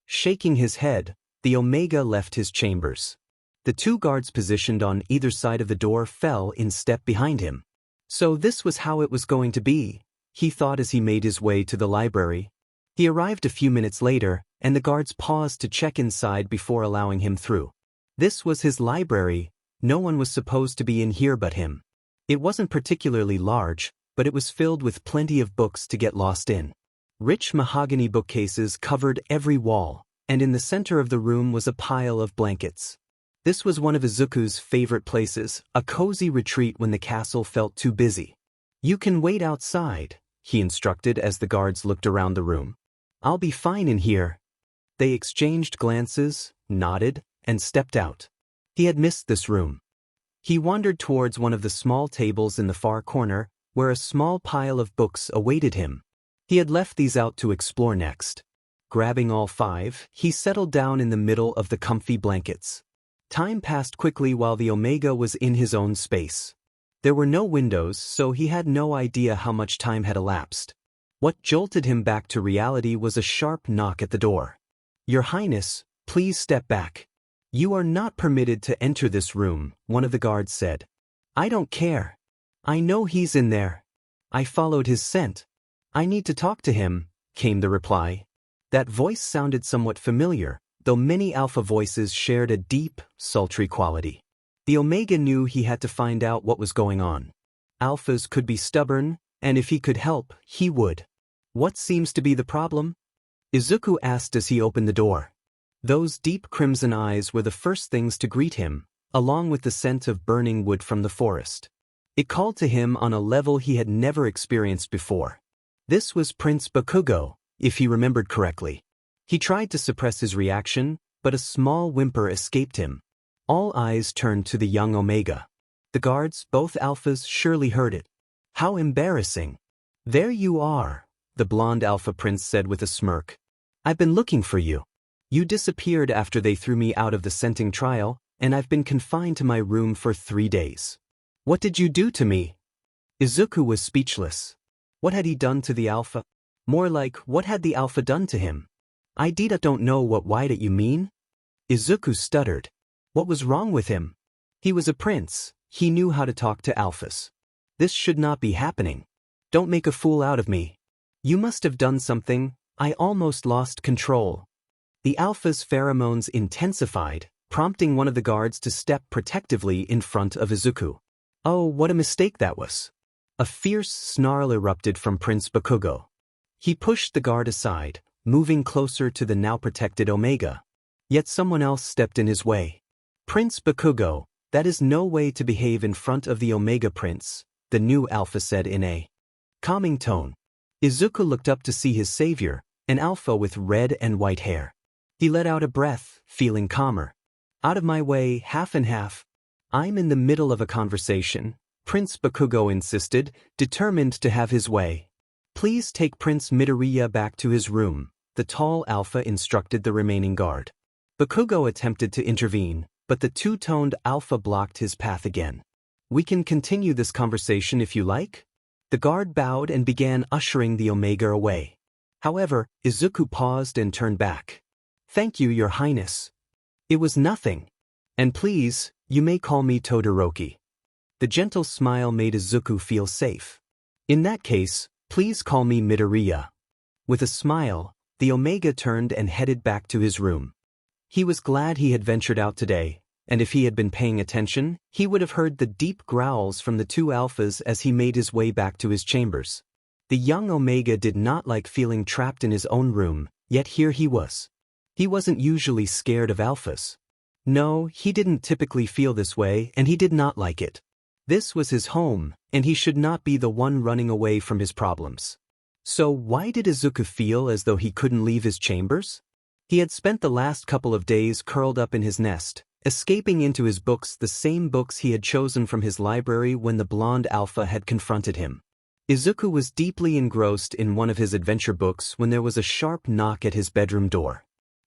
Shaking his head, the Omega left his chambers. The two guards positioned on either side of the door fell in step behind him. So this was how it was going to be, he thought as he made his way to the library. He arrived a few minutes later, and the guards paused to check inside before allowing him through. This was his library. No one was supposed to be in here but him. It wasn't particularly large, but it was filled with plenty of books to get lost in. Rich mahogany bookcases covered every wall, and in the center of the room was a pile of blankets. This was one of Izuku's favorite places, a cozy retreat when the castle felt too busy. "You can wait outside," he instructed as the guards looked around the room. "I'll be fine in here." They exchanged glances, nodded, and stepped out. He had missed this room. He wandered towards one of the small tables in the far corner, where a small pile of books awaited him. He had left these out to explore next. Grabbing all 5, he settled down in the middle of the comfy blankets. Time passed quickly while the Omega was in his own space. There were no windows, so he had no idea how much time had elapsed. What jolted him back to reality was a sharp knock at the door. "Your Highness, please step back. You are not permitted to enter this room," one of the guards said. "I don't care. I know he's in there. I followed his scent. I need to talk to him," came the reply. That voice sounded somewhat familiar, though many alpha voices shared a deep, sultry quality. The Omega knew he had to find out what was going on. Alphas could be stubborn, and if he could help, he would. "What seems to be the problem?" Izuku asked as he opened the door. Those deep crimson eyes were the first things to greet him, along with the scent of burning wood from the forest. It called to him on a level he had never experienced before. This was Prince Bakugo, if he remembered correctly. He tried to suppress his reaction, but a small whimper escaped him. All eyes turned to the young Omega. The guards, both alphas, surely heard it. "How embarrassing." "There you are," the blonde alpha prince said with a smirk. "I've been looking for you. You disappeared after they threw me out of the scenting trial, and I've been confined to my room for 3 days. What did you do to me?" Izuku was speechless. What had he done to the alpha? More like, what had the alpha done to him? "I don't know why that you mean?" Izuku stuttered. What was wrong with him? He was a prince. He knew how to talk to alphas. This should not be happening. "Don't make a fool out of me. You must have done something. I almost lost control." The alpha's pheromones intensified, prompting one of the guards to step protectively in front of Izuku. Oh, what a mistake that was. A fierce snarl erupted from Prince Bakugo. He pushed the guard aside, moving closer to the now protected Omega. Yet someone else stepped in his way. "Prince Bakugo, that is no way to behave in front of the Omega Prince," the new alpha said in a calming tone. Izuku looked up to see his savior, an alpha with red and white hair. He let out a breath, feeling calmer. "Out of my way, half and half." "I'm in the middle of a conversation," Prince Bakugo insisted, determined to have his way. "Please take Prince Midoriya back to his room," the tall alpha instructed the remaining guard. Bakugo attempted to intervene, but the two-toned alpha blocked his path again. "We can continue this conversation if you like?" The guard bowed and began ushering the Omega away. However, Izuku paused and turned back. "Thank you, Your Highness. It was nothing. And please, you may call me Todoroki." The gentle smile made Izuku feel safe. "In that case, please call me Midoriya." With a smile, the Omega turned and headed back to his room. He was glad he had ventured out today, and if he had been paying attention, he would have heard the deep growls from the two alphas as he made his way back to his chambers. The young Omega did not like feeling trapped in his own room, yet here he was. He wasn't usually scared of alphas. No, he didn't typically feel this way, and he did not like it. This was his home, and he should not be the one running away from his problems. So why did Izuku feel as though he couldn't leave his chambers? He had spent the last couple of days curled up in his nest, escaping into his books, the same books he had chosen from his library when the blonde alpha had confronted him. Izuku was deeply engrossed in one of his adventure books when there was a sharp knock at his bedroom door.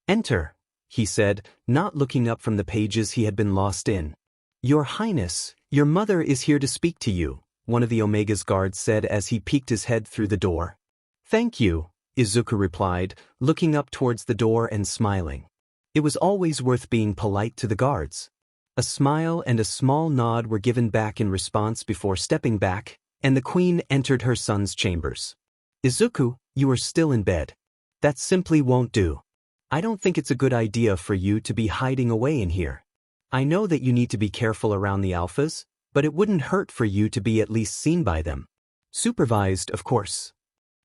"Enter," he said, not looking up from the pages he had been lost in. "Your Highness, your mother is here to speak to you," one of the Omega's guards said as he peeked his head through the door. "Thank you," Izuku replied, looking up towards the door and smiling. It was always worth being polite to the guards. A smile and a small nod were given back in response before stepping back, and the queen entered her son's chambers. Izuku, you are still in bed. That simply won't do. I don't think it's a good idea for you to be hiding away in here. I know that you need to be careful around the alphas, but it wouldn't hurt for you to be at least seen by them. Supervised, of course.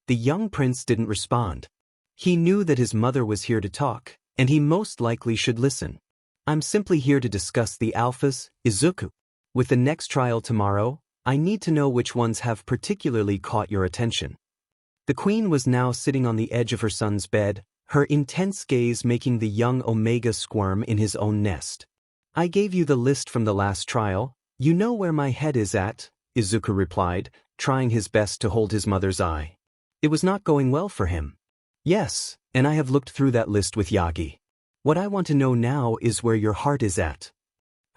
The young prince didn't respond. He knew that his mother was here to talk, and he most likely should listen. I'm simply here to discuss the alphas, Izuku. With the next trial tomorrow, I need to know which ones have particularly caught your attention. The queen was now sitting on the edge of her son's bed, her intense gaze making the young Omega squirm in his own nest. I gave you the list from the last trial. You know where my head is at, Izuku replied, trying his best to hold his mother's eye. It was not going well for him. Yes, and I have looked through that list with Yagi. What I want to know now is where your heart is at.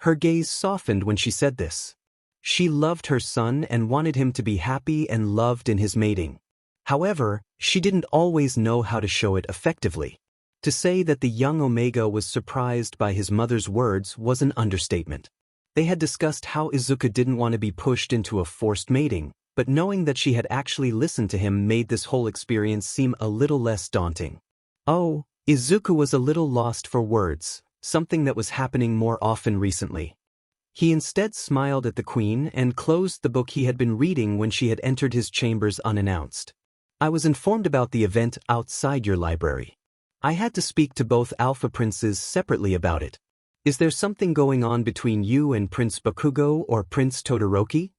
Her gaze softened when she said this. She loved her son and wanted him to be happy and loved in his mating. However, she didn't always know how to show it effectively. To say that the young Omega was surprised by his mother's words was an understatement. They had discussed how Izuku didn't want to be pushed into a forced mating, but knowing that she had actually listened to him made this whole experience seem a little less daunting. Oh, Izuku was a little lost for words, something that was happening more often recently. He instead smiled at the queen and closed the book he had been reading when she had entered his chambers unannounced. I was informed about the event outside your library. I had to speak to both Alpha Princes separately about it. Is there something going on between you and Prince Bakugo or Prince Todoroki?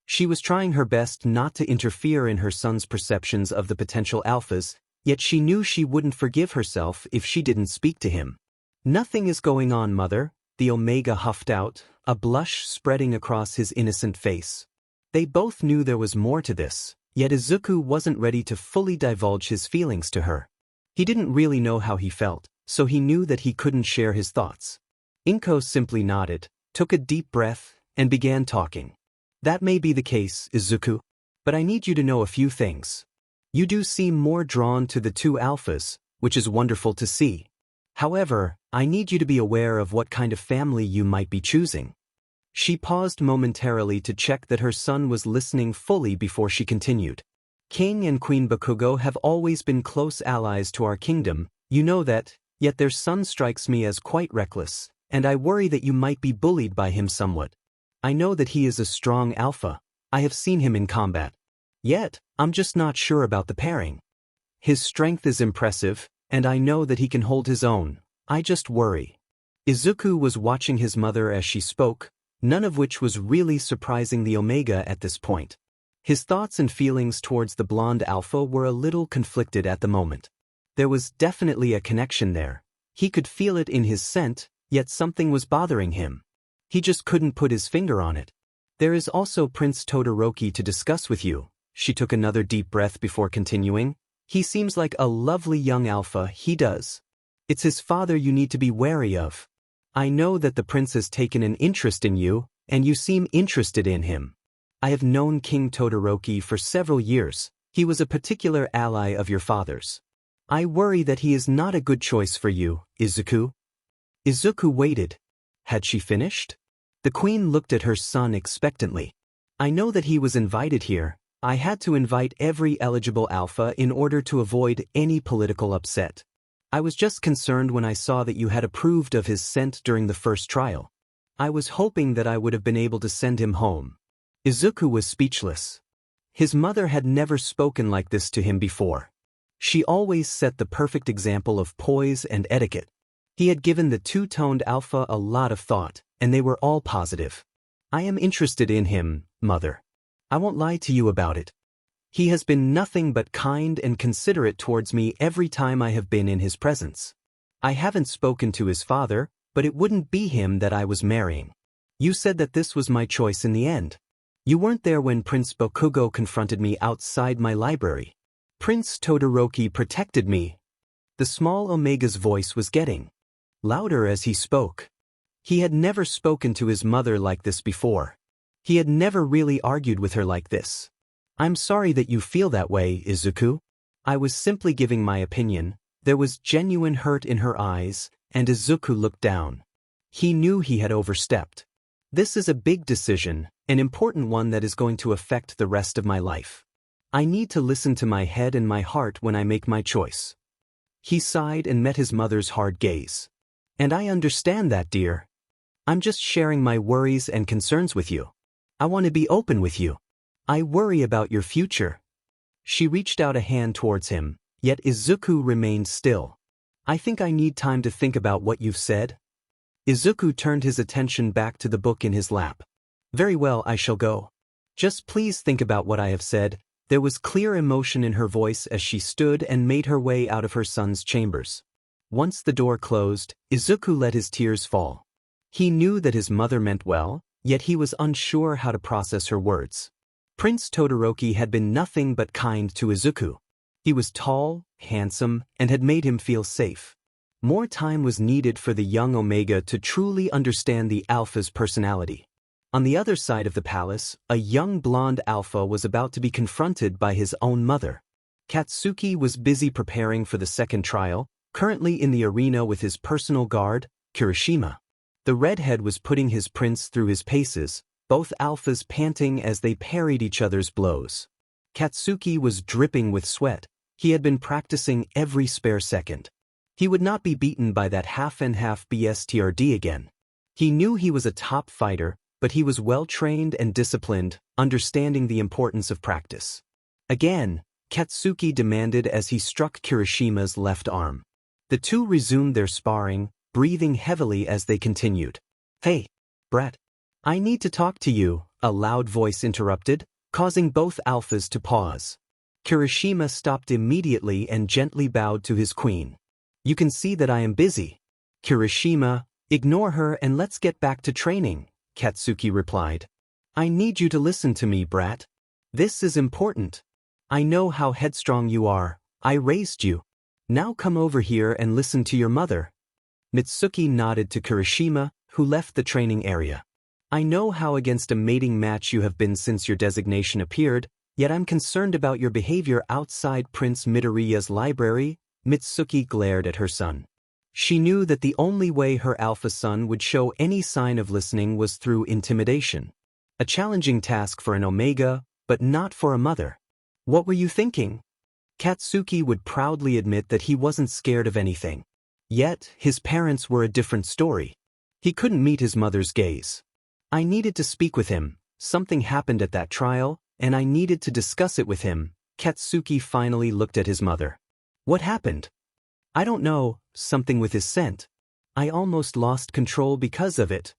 She was trying her best not to interfere in her son's perceptions of the potential alphas, yet she knew she wouldn't forgive herself if she didn't speak to him. Nothing is going on, mother, the Omega huffed out, a blush spreading across his innocent face. They both knew there was more to this, yet Izuku wasn't ready to fully divulge his feelings to her. He didn't really know how he felt, so he knew that he couldn't share his thoughts. Inko simply nodded, took a deep breath, and began talking. That may be the case, Izuku, but I need you to know a few things. You do seem more drawn to the two alphas, which is wonderful to see. However, I need you to be aware of what kind of family you might be choosing. She paused momentarily to check that her son was listening fully before she continued. King and Queen Bakugo have always been close allies to our kingdom, you know that, yet their son strikes me as quite reckless, and I worry that you might be bullied by him somewhat. I know that he is a strong alpha. I have seen him in combat. Yet, I'm just not sure about the pairing. His strength is impressive, and I know that he can hold his own. I just worry. Izuku was watching his mother as she spoke, none of which was really surprising the Omega at this point. His thoughts and feelings towards the blonde alpha were a little conflicted at the moment. There was definitely a connection there. He could feel it in his scent, yet something was bothering him. He just couldn't put his finger on it. There is also Prince Todoroki to discuss with you. She took another deep breath before continuing. He seems like a lovely young alpha, he does. It's his father you need to be wary of. I know that the prince has taken an interest in you, and you seem interested in him. I have known King Todoroki for several years. He was a particular ally of your father's. I worry that he is not a good choice for you, Izuku. Izuku waited. Had she finished? The queen looked at her son expectantly. I know that he was invited here. I had to invite every eligible alpha in order to avoid any political upset. I was just concerned when I saw that you had approved of his scent during the first trial. I was hoping that I would have been able to send him home. Izuku was speechless. His mother had never spoken like this to him before. She always set the perfect example of poise and etiquette. He had given the two-toned alpha a lot of thought, and they were all positive. I am interested in him, mother. I won't lie to you about it. He has been nothing but kind and considerate towards me every time I have been in his presence. I haven't spoken to his father, but it wouldn't be him that I was marrying. You said that this was my choice in the end. You weren't there when Prince Bakugo confronted me outside my library. Prince Todoroki protected me. The small Omega's voice was getting louder as he spoke. He had never spoken to his mother like this before. He had never really argued with her like this. I'm sorry that you feel that way, Izuku. I was simply giving my opinion. There was genuine hurt in her eyes, and Izuku looked down. He knew he had overstepped. This is a big decision, an important one that is going to affect the rest of my life. I need to listen to my head and my heart when I make my choice. He sighed and met his mother's hard gaze. And I understand that, dear. I'm just sharing my worries and concerns with you. I want to be open with you. I worry about your future. She reached out a hand towards him, yet Izuku remained still. I think I need time to think about what you've said. Izuku turned his attention back to the book in his lap. Very well, I shall go. Just please think about what I have said. There was clear emotion in her voice as she stood and made her way out of her son's chambers. Once the door closed, Izuku let his tears fall. He knew that his mother meant well, yet he was unsure how to process her words. Prince Todoroki had been nothing but kind to Izuku. He was tall, handsome, and had made him feel safe. More time was needed for the young Omega to truly understand the Alpha's personality. On the other side of the palace, a young blonde Alpha was about to be confronted by his own mother. Katsuki was busy preparing for the second trial, currently in the arena with his personal guard, Kirishima. The redhead was putting his prince through his paces, both Alphas panting as they parried each other's blows. Katsuki was dripping with sweat. He had been practicing every spare second. He would not be beaten by that half-and-half BSTRD again. He knew he was a top fighter, but he was well-trained and disciplined, understanding the importance of practice. Again, Katsuki demanded as he struck Kirishima's left arm. The two resumed their sparring, breathing heavily as they continued. Hey, brat. I need to talk to you, a loud voice interrupted, causing both Alphas to pause. Kirishima stopped immediately and gently bowed to his queen. You can see that I am busy. Kirishima, ignore her and let's get back to training, Katsuki replied. I need you to listen to me, brat. This is important. I know how headstrong you are. I raised you. Now come over here and listen to your mother. Mitsuki nodded to Kirishima, who left the training area. I know how against a mating match you have been since your designation appeared, yet I'm concerned about your behavior outside Prince Midoriya's library. Mitsuki glared at her son. She knew that the only way her alpha son would show any sign of listening was through intimidation. A challenging task for an Omega, but not for a mother. What were you thinking? Katsuki would proudly admit that he wasn't scared of anything. Yet, his parents were a different story. He couldn't meet his mother's gaze. I needed to speak with him. Something happened at that trial, and I needed to discuss it with him. Katsuki finally looked at his mother. What happened? I don't know, something with his scent. I almost lost control because of it.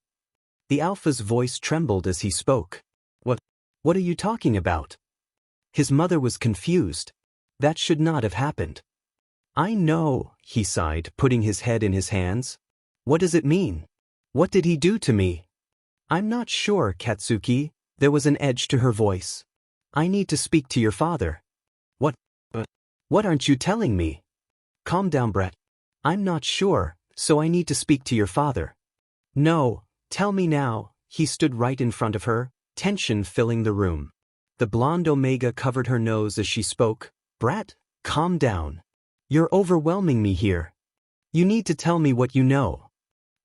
The Alpha's voice trembled as he spoke. What are you talking about? His mother was confused. That should not have happened. I know, he sighed, putting his head in his hands. What does it mean? What did he do to me? I'm not sure, Katsuki. There was an edge to her voice. I need to speak to your father. What aren't you telling me? Calm down, brat. I'm not sure, so I need to speak to your father. No, tell me now. He stood right in front of her, tension filling the room. The blonde Omega covered her nose as she spoke. Brat, calm down. You're overwhelming me here. You need to tell me what you know.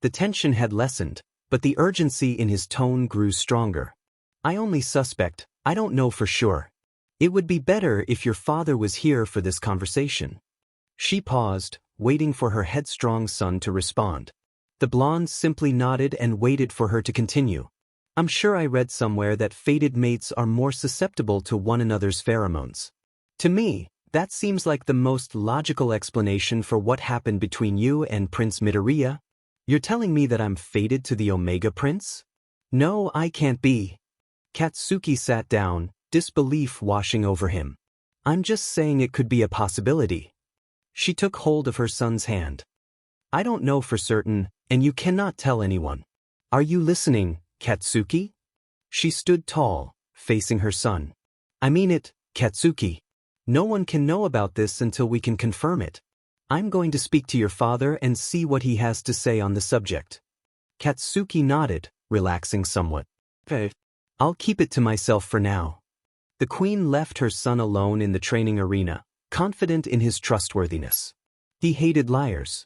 The tension had lessened, but the urgency in his tone grew stronger. I only suspect, I don't know for sure. It would be better if your father was here for this conversation. She paused, waiting for her headstrong son to respond. The blonde simply nodded and waited for her to continue. I'm sure I read somewhere that fated mates are more susceptible to one another's pheromones. To me, that seems like the most logical explanation for what happened between you and Prince Midoriya. You're telling me that I'm fated to the Omega Prince? No, I can't be. Katsuki sat down, disbelief washing over him. I'm just saying it could be a possibility. She took hold of her son's hand. I don't know for certain, and you cannot tell anyone. Are you listening, Katsuki? She stood tall, facing her son. I mean it, Katsuki. No one can know about this until we can confirm it. I'm going to speak to your father and see what he has to say on the subject. Katsuki nodded, relaxing somewhat. Okay. I'll keep it to myself for now. The queen left her son alone in the training arena, confident in his trustworthiness. He hated liars.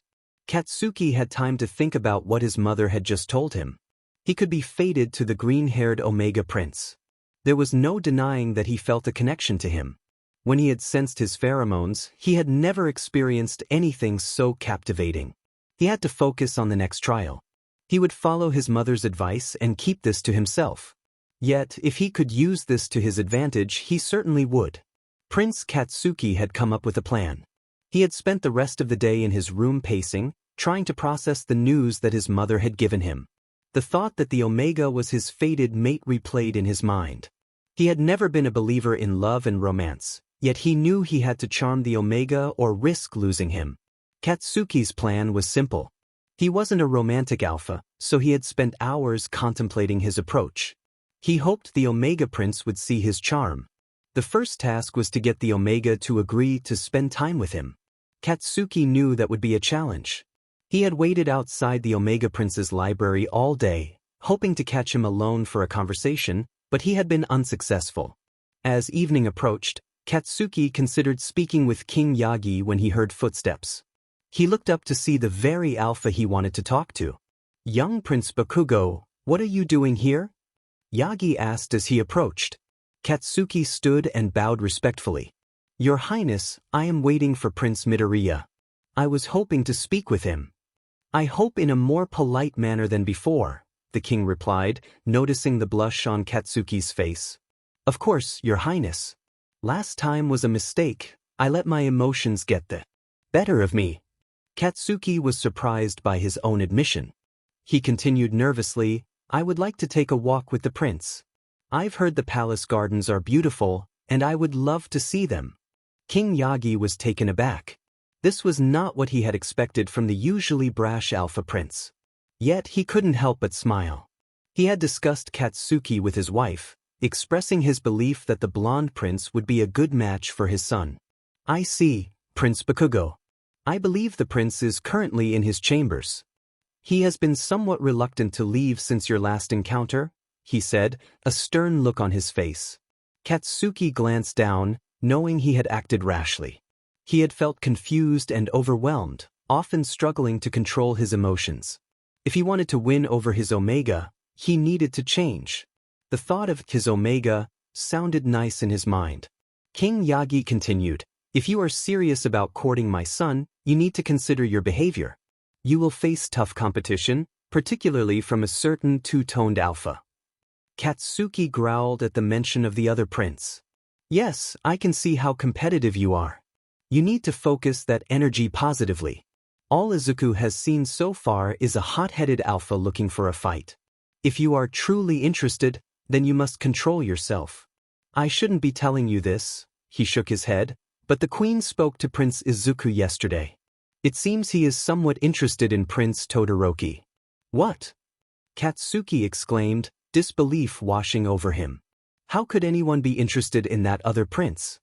Katsuki had time to think about what his mother had just told him. He could be fated to the green-haired Omega Prince. There was no denying that he felt a connection to him. When he had sensed his pheromones, he had never experienced anything so captivating. He had to focus on the next trial. He would follow his mother's advice and keep this to himself. Yet, if he could use this to his advantage, he certainly would. Prince Katsuki had come up with a plan. He had spent the rest of the day in his room pacing, trying to process the news that his mother had given him. The thought that the Omega was his fated mate replayed in his mind. He had never been a believer in love and romance, yet he knew he had to charm the Omega or risk losing him. Katsuki's plan was simple. He wasn't a romantic alpha, so he had spent hours contemplating his approach. He hoped the Omega Prince would see his charm. The first task was to get the Omega to agree to spend time with him. Katsuki knew that would be a challenge. He had waited outside the Omega Prince's library all day, hoping to catch him alone for a conversation, but he had been unsuccessful. As evening approached, Katsuki considered speaking with King Yagi when he heard footsteps. He looked up to see the very alpha he wanted to talk to. "Young Prince Bakugo, what are you doing here?" Yagi asked as he approached. Katsuki stood and bowed respectfully. "Your Highness, I am waiting for Prince Midoriya. I was hoping to speak with him." "I hope in a more polite manner than before," the king replied, noticing the blush on Katsuki's face. "Of course, Your Highness. Last time was a mistake. I let my emotions get the better of me." Katsuki was surprised by his own admission. He continued nervously, "I would like to take a walk with the prince. I've heard the palace gardens are beautiful, and I would love to see them." King Yagi was taken aback. This was not what he had expected from the usually brash alpha prince. Yet he couldn't help but smile. He had discussed Katsuki with his wife, expressing his belief that the blonde prince would be a good match for his son. "I see, Prince Bakugo. I believe the prince is currently in his chambers. He has been somewhat reluctant to leave since your last encounter," he said, a stern look on his face. Katsuki glanced down, knowing he had acted rashly. He had felt confused and overwhelmed, often struggling to control his emotions. If he wanted to win over his Omega, he needed to change. The thought of his Omega sounded nice in his mind. King Yagi continued, "If you are serious about courting my son, you need to consider your behavior. You will face tough competition, particularly from a certain two-toned alpha." Katsuki growled at the mention of the other prince. "Yes, I can see how competitive you are. You need to focus that energy positively. All Izuku has seen so far is a hot-headed alpha looking for a fight. If you are truly interested, then you must control yourself. I shouldn't be telling you this," he shook his head, "but the queen spoke to Prince Izuku yesterday. It seems he is somewhat interested in Prince Todoroki." "What?" Katsuki exclaimed, disbelief washing over him. How could anyone be interested in that other prince?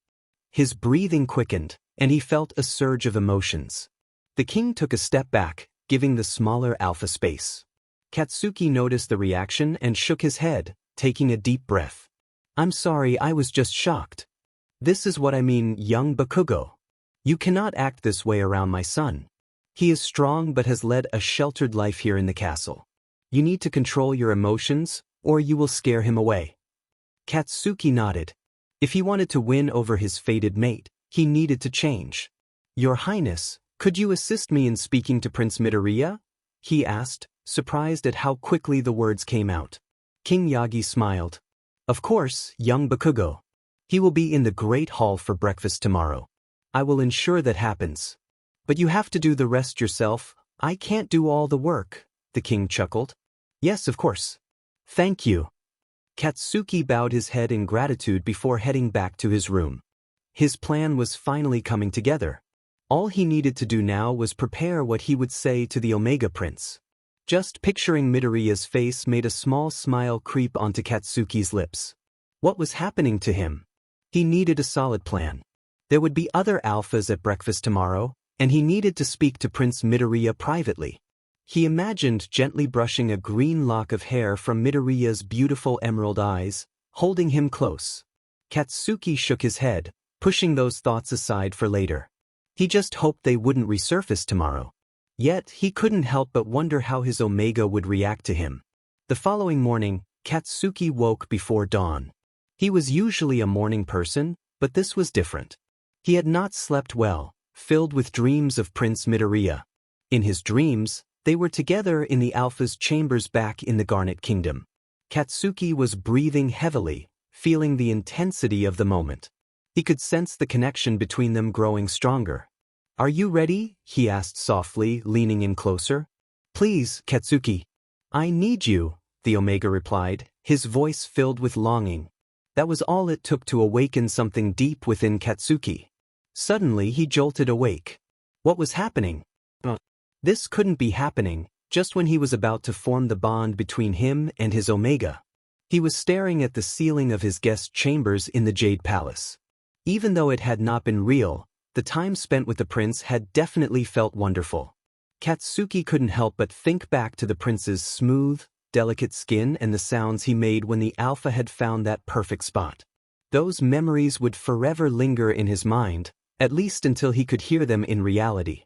His breathing quickened, and he felt a surge of emotions. The king took a step back, giving the smaller alpha space. Katsuki noticed the reaction and shook his head, taking a deep breath. "I'm sorry, I was just shocked. This is what I mean, young Bakugo. You cannot act this way around my son. He is strong but has led a sheltered life here in the castle. You need to control your emotions, or you will scare him away." Katsuki nodded. If he wanted to win over his fated mate, he needed to change. "Your Highness, could you assist me in speaking to Prince Midoriya?" he asked, surprised at how quickly the words came out. King Yagi smiled. "Of course, young Bakugo. He will be in the Great Hall for breakfast tomorrow. I will ensure that happens. But you have to do the rest yourself. I can't do all the work," the king chuckled. "Yes, of course. Thank you." Katsuki bowed his head in gratitude before heading back to his room. His plan was finally coming together. All he needed to do now was prepare what he would say to the Omega Prince. Just picturing Midoriya's face made a small smile creep onto Katsuki's lips. What was happening to him? He needed a solid plan. There would be other alphas at breakfast tomorrow, and he needed to speak to Prince Midoriya privately. He imagined gently brushing a green lock of hair from Midoriya's beautiful emerald eyes, holding him close. Katsuki shook his head, pushing those thoughts aside for later. He just hoped they wouldn't resurface tomorrow. Yet, he couldn't help but wonder how his Omega would react to him. The following morning, Katsuki woke before dawn. He was usually a morning person, but this was different. He had not slept well, filled with dreams of Prince Midoriya. In his dreams, they were together in the Alpha's chambers back in the Garnet Kingdom. Katsuki was breathing heavily, feeling the intensity of the moment. He could sense the connection between them growing stronger. "Are you ready?" he asked softly, leaning in closer. "Please, Katsuki." "I need you," the Omega replied, his voice filled with longing. That was all it took to awaken something deep within Katsuki. Suddenly he jolted awake. What was happening? This couldn't be happening, just when he was about to form the bond between him and his Omega. He was staring at the ceiling of his guest chambers in the Jade Palace. Even though it had not been real, the time spent with the prince had definitely felt wonderful. Katsuki couldn't help but think back to the prince's smooth, delicate skin and the sounds he made when the Alpha had found that perfect spot. Those memories would forever linger in his mind, at least until he could hear them in reality.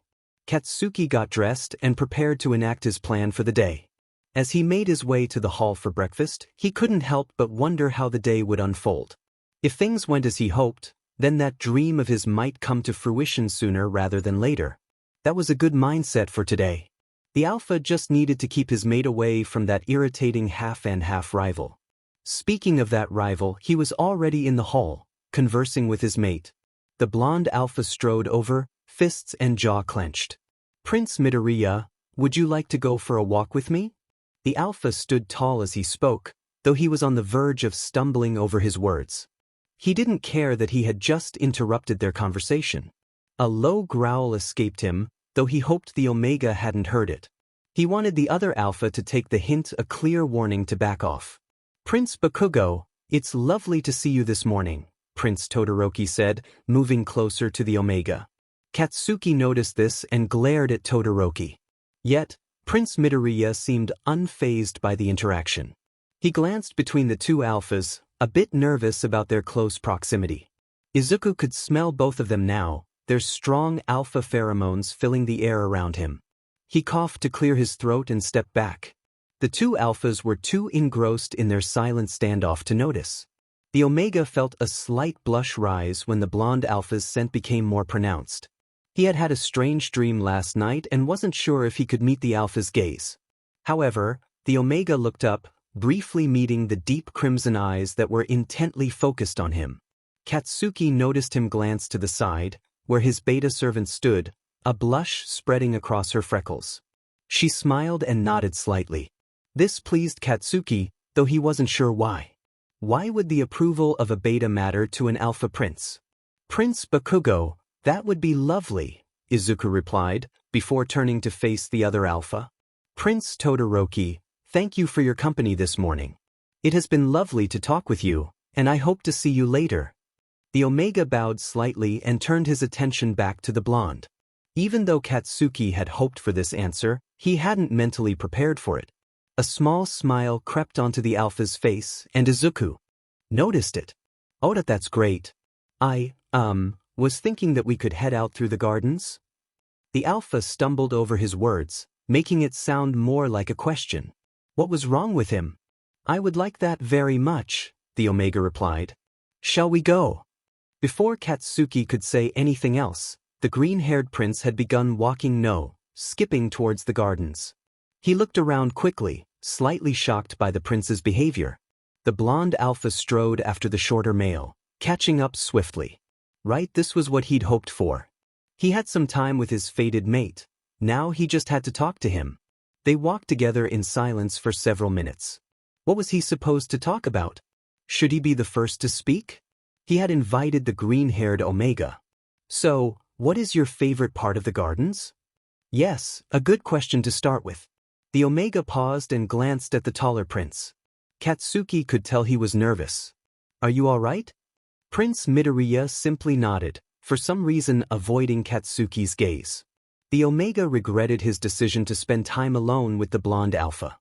Katsuki got dressed and prepared to enact his plan for the day. As he made his way to the hall for breakfast, he couldn't help but wonder how the day would unfold. If things went as he hoped, then that dream of his might come to fruition sooner rather than later. That was a good mindset for today. The Alpha just needed to keep his mate away from that irritating half-and-half rival. Speaking of that rival, he was already in the hall, conversing with his mate. The blonde Alpha strode over, fists and jaw clenched. "Prince Midoriya, would you like to go for a walk with me?" The Alpha stood tall as he spoke, though he was on the verge of stumbling over his words. He didn't care that he had just interrupted their conversation. A low growl escaped him, though he hoped the Omega hadn't heard it. He wanted the other Alpha to take the hint, a clear warning to back off. "Prince Bakugo, it's lovely to see you this morning," Prince Todoroki said, moving closer to the Omega. Katsuki noticed this and glared at Todoroki. Yet, Prince Midoriya seemed unfazed by the interaction. He glanced between the two Alphas, a bit nervous about their close proximity. Izuku could smell both of them now, their strong Alpha pheromones filling the air around him. He coughed to clear his throat and stepped back. The two Alphas were too engrossed in their silent standoff to notice. The Omega felt a slight blush rise when the blonde Alpha's scent became more pronounced. He had had a strange dream last night and wasn't sure if he could meet the Alpha's gaze. However, the Omega looked up, briefly meeting the deep crimson eyes that were intently focused on him. Katsuki noticed him glance to the side, where his beta servant stood, a blush spreading across her freckles. She smiled and nodded slightly. This pleased Katsuki, though he wasn't sure why. Why would the approval of a beta matter to an Alpha prince? "Prince Bakugo, that would be lovely," Izuku replied, before turning to face the other Alpha. "Prince Todoroki, thank you for your company this morning. It has been lovely to talk with you, and I hope to see you later." The Omega bowed slightly and turned his attention back to the blonde. Even though Katsuki had hoped for this answer, he hadn't mentally prepared for it. A small smile crept onto the Alpha's face, and Izuku noticed it. "Oh, that's great. I was thinking that we could head out through the gardens?" The Alpha stumbled over his words, making it sound more like a question. What was wrong with him? "I would like that very much," the Omega replied. "Shall we go?" Before Katsuki could say anything else, the green-haired prince had begun walking skipping towards the gardens. He looked around quickly, slightly shocked by the prince's behavior. The blonde Alpha strode after the shorter male, catching up swiftly. Right, this was what he'd hoped for. He had some time with his fated mate. Now he just had to talk to him. They walked together in silence for several minutes. What was he supposed to talk about? Should he be the first to speak? He had invited the green-haired Omega. "So, what is your favorite part of the gardens?" "Yes, a good question to start with." The Omega paused and glanced at the taller prince. Katsuki could tell he was nervous. "Are you all right?" Prince Midoriya simply nodded, for some reason avoiding Katsuki's gaze. The Omega regretted his decision to spend time alone with the blonde Alpha.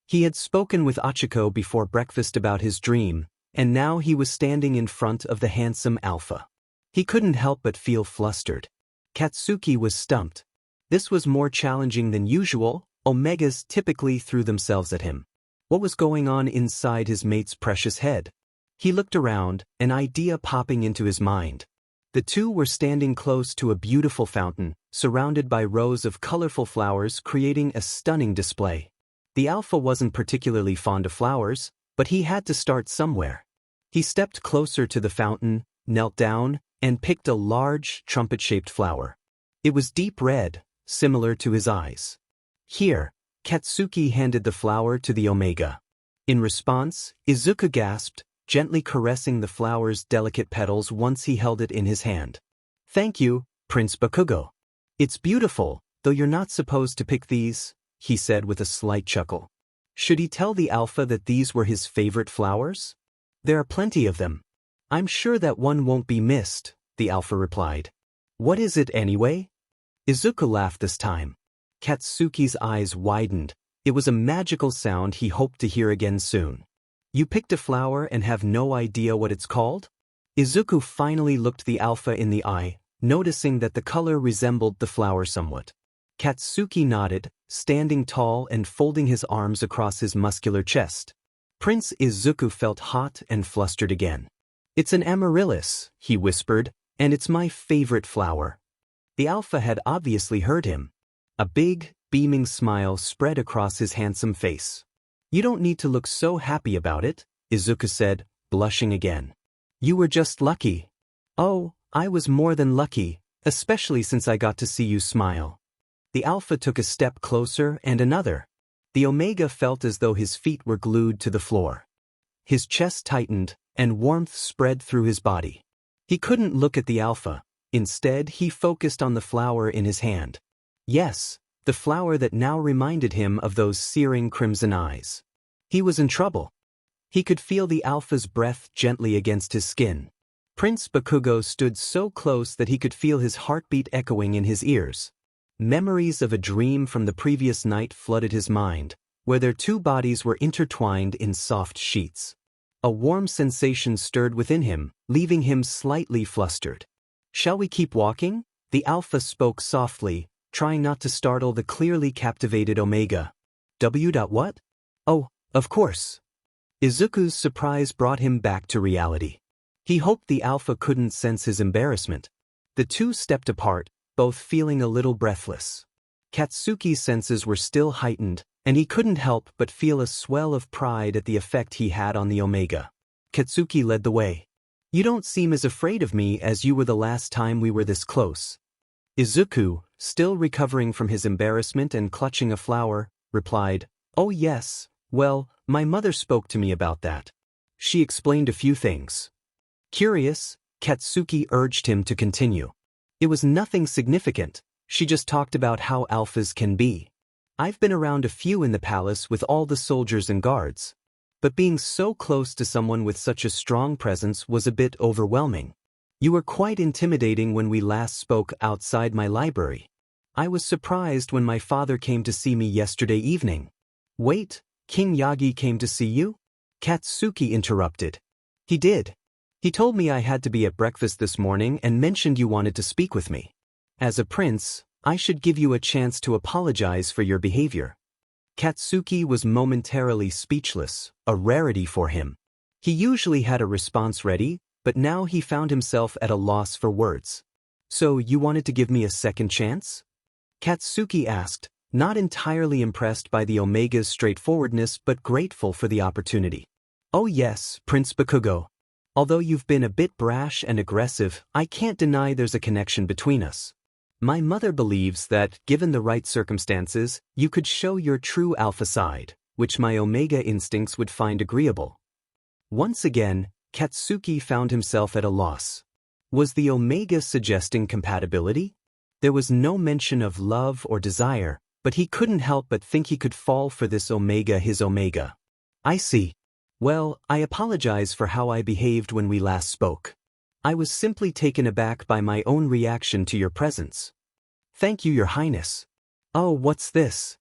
He had spoken with Achiko before breakfast about his dream, and now he was standing in front of the handsome Alpha. He couldn't help but feel flustered. Katsuki was stumped. This was more challenging than usual. Omegas typically threw themselves at him. What was going on inside his mate's precious head? He looked around, an idea popping into his mind. The two were standing close to a beautiful fountain, surrounded by rows of colorful flowers creating a stunning display. The alpha wasn't particularly fond of flowers, but he had to start somewhere. He stepped closer to the fountain, knelt down, and picked a large, trumpet-shaped flower. It was deep red, similar to his eyes. Here, Katsuki handed the flower to the Omega. In response, Izuku gasped, gently caressing the flower's delicate petals once he held it in his hand. "Thank you, Prince Bakugo. It's beautiful, though you're not supposed to pick these," he said with a slight chuckle. Should he tell the alpha that these were his favorite flowers? "There are plenty of them. I'm sure that one won't be missed," the alpha replied. "What is it anyway?" Izuku laughed this time. Katsuki's eyes widened. It was a magical sound he hoped to hear again soon. "You picked a flower and have no idea what it's called?" Izuku finally looked the alpha in the eye, noticing that the color resembled the flower somewhat. Katsuki nodded, standing tall and folding his arms across his muscular chest. Prince Izuku felt hot and flustered again. "It's an amaryllis," he whispered, "and it's my favorite flower." The alpha had obviously heard him. A big, beaming smile spread across his handsome face. "You don't need to look so happy about it," Izuku said, blushing again. "You were just lucky." "Oh, I was more than lucky, especially since I got to see you smile." The alpha took a step closer and another. The Omega felt as though his feet were glued to the floor. His chest tightened, and warmth spread through his body. He couldn't look at the alpha. Instead, he focused on the flower in his hand. Yes, the flower that now reminded him of those searing crimson eyes. He was in trouble. He could feel the alpha's breath gently against his skin. Prince Bakugo stood so close that he could feel his heartbeat echoing in his ears. Memories of a dream from the previous night flooded his mind, where their two bodies were intertwined in soft sheets. A warm sensation stirred within him, leaving him slightly flustered. "Shall we keep walking?" The alpha spoke softly, trying not to startle the clearly captivated Omega. What? "Oh, of course." Izuku's surprise brought him back to reality. He hoped the alpha couldn't sense his embarrassment. The two stepped apart, both feeling a little breathless. Katsuki's senses were still heightened, and he couldn't help but feel a swell of pride at the effect he had on the Omega. Katsuki led the way. "You don't seem as afraid of me as you were the last time we were this close." Izuku, still recovering from his embarrassment and clutching a flower, replied, "Oh yes, well, my mother spoke to me about that. She explained a few things." Curious, Katsuki urged him to continue. "It was nothing significant, she just talked about how alphas can be. I've been around a few in the palace with all the soldiers and guards. But being so close to someone with such a strong presence was a bit overwhelming. You were quite intimidating when we last spoke outside my library. I was surprised when my father came to see me yesterday evening." "Wait, King Yagi came to see you?" Katsuki interrupted. "He did. He told me I had to be at breakfast this morning and mentioned you wanted to speak with me. As a prince, I should give you a chance to apologize for your behavior." Katsuki was momentarily speechless, a rarity for him. He usually had a response ready, but now he found himself at a loss for words. "So you wanted to give me a second chance?" Katsuki asked, not entirely impressed by the Omega's straightforwardness but grateful for the opportunity. "Oh yes, Prince Bakugo. Although you've been a bit brash and aggressive, I can't deny there's a connection between us. My mother believes that, given the right circumstances, you could show your true alpha side, which my Omega instincts would find agreeable." Once again, Katsuki found himself at a loss. Was the Omega suggesting compatibility? There was no mention of love or desire, but he couldn't help but think he could fall for this Omega, his Omega. "I see. Well, I apologize for how I behaved when we last spoke. I was simply taken aback by my own reaction to your presence." "Thank you, Your Highness." "Oh, what's this?"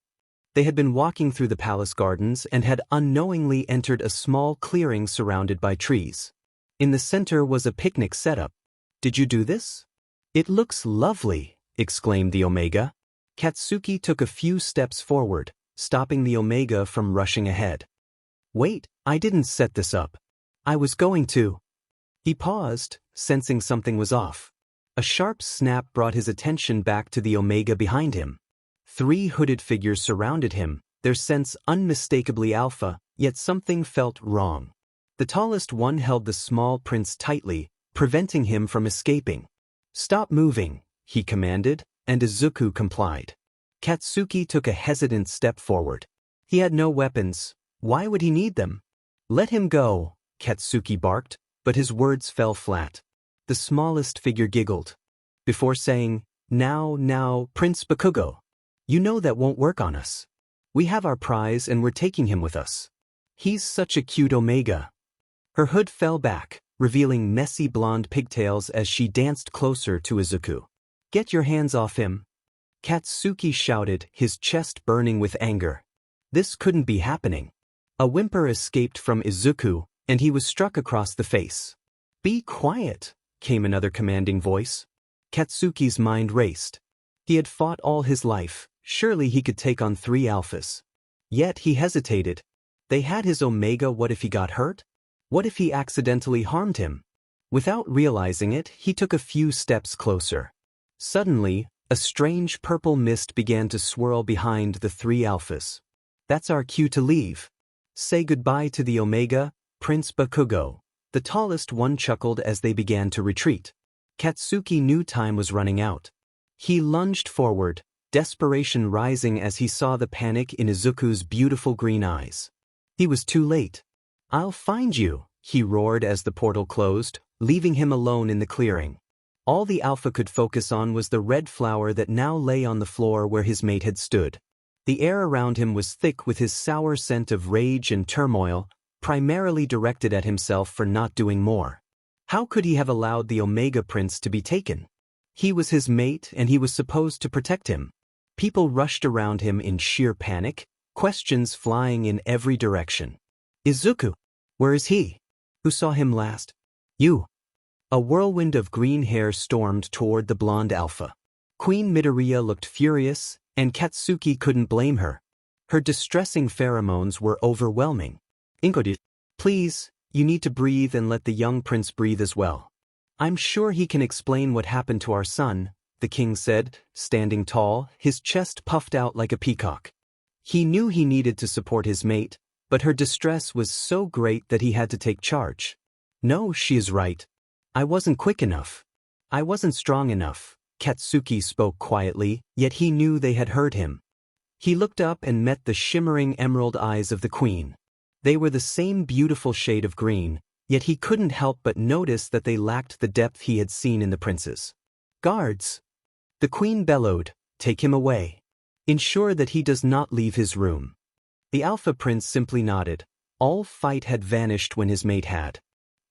They had been walking through the palace gardens and had unknowingly entered a small clearing surrounded by trees. In the center was a picnic setup. "Did you do this?" "It looks lovely," exclaimed the Omega. Katsuki took a few steps forward, stopping the Omega from rushing ahead. Wait, I didn't set this up. I was going to. He paused, sensing something was off. A sharp snap brought his attention back to the Omega behind him. 3 hooded figures surrounded him, their sense unmistakably alpha, yet something felt wrong. The tallest one held the small prince tightly, preventing him from escaping. Stop moving, he commanded, and Izuku complied. Katsuki took a hesitant step forward. He had no weapons. Why would he need them? Let him go, Katsuki barked, but his words fell flat. The smallest figure giggled. Before saying, Now, Prince Bakugo. You know that won't work on us. We have our prize and we're taking him with us. He's such a cute Omega. Her hood fell back, revealing messy blonde pigtails as she danced closer to Izuku. Get your hands off him. Katsuki shouted, his chest burning with anger. This couldn't be happening. A whimper escaped from Izuku, and he was struck across the face. Be quiet, came another commanding voice. Katsuki's mind raced. He had fought all his life, surely he could take on 3 alphas. Yet he hesitated. They had his Omega. What if he got hurt? What if he accidentally harmed him? Without realizing it, he took a few steps closer. Suddenly, a strange purple mist began to swirl behind the 3 alphas. That's our cue to leave. Say goodbye to the Omega, Prince Bakugo. The tallest one chuckled as they began to retreat. Katsuki knew time was running out. He lunged forward, desperation rising as he saw the panic in Izuku's beautiful green eyes. He was too late. I'll find you, he roared as the portal closed, leaving him alone in the clearing. All the alpha could focus on was the red flower that now lay on the floor where his mate had stood. The air around him was thick with his sour scent of rage and turmoil, primarily directed at himself for not doing more. How could he have allowed the Omega Prince to be taken? He was his mate and he was supposed to protect him. People rushed around him in sheer panic, questions flying in every direction. Izuku, where is he? Who saw him last? You. A whirlwind of green hair stormed toward the blonde alpha. Queen Midoriya looked furious, and Katsuki couldn't blame her. Her distressing pheromones were overwhelming. Inko, please, you need to breathe and let the young prince breathe as well. I'm sure he can explain what happened to our son, the king said, standing tall, his chest puffed out like a peacock. He knew he needed to support his mate, but her distress was so great that he had to take charge. No, she is right. I wasn't quick enough. I wasn't strong enough, Katsuki spoke quietly, yet he knew they had heard him. He looked up and met the shimmering emerald eyes of the queen. They were the same beautiful shade of green, yet he couldn't help but notice that they lacked the depth he had seen in the princes. Guards! The queen bellowed, take him away. Ensure that he does not leave his room. The alpha prince simply nodded. All fight had vanished when his mate had.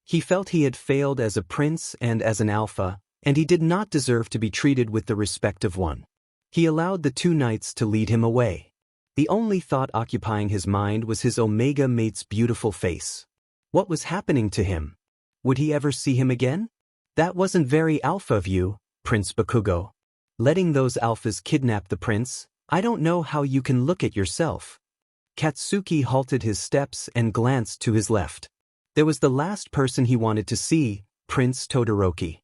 He felt he had failed as a prince and as an alpha, and he did not deserve to be treated with the respect of one. He allowed the 2 knights to lead him away. The only thought occupying his mind was his Omega mate's beautiful face. What was happening to him? Would he ever see him again? That wasn't very alpha of you, Prince Bakugo. Letting those alphas kidnap the prince, I don't know how you can look at yourself. Katsuki halted his steps and glanced to his left. There was the last person he wanted to see, Prince Todoroki.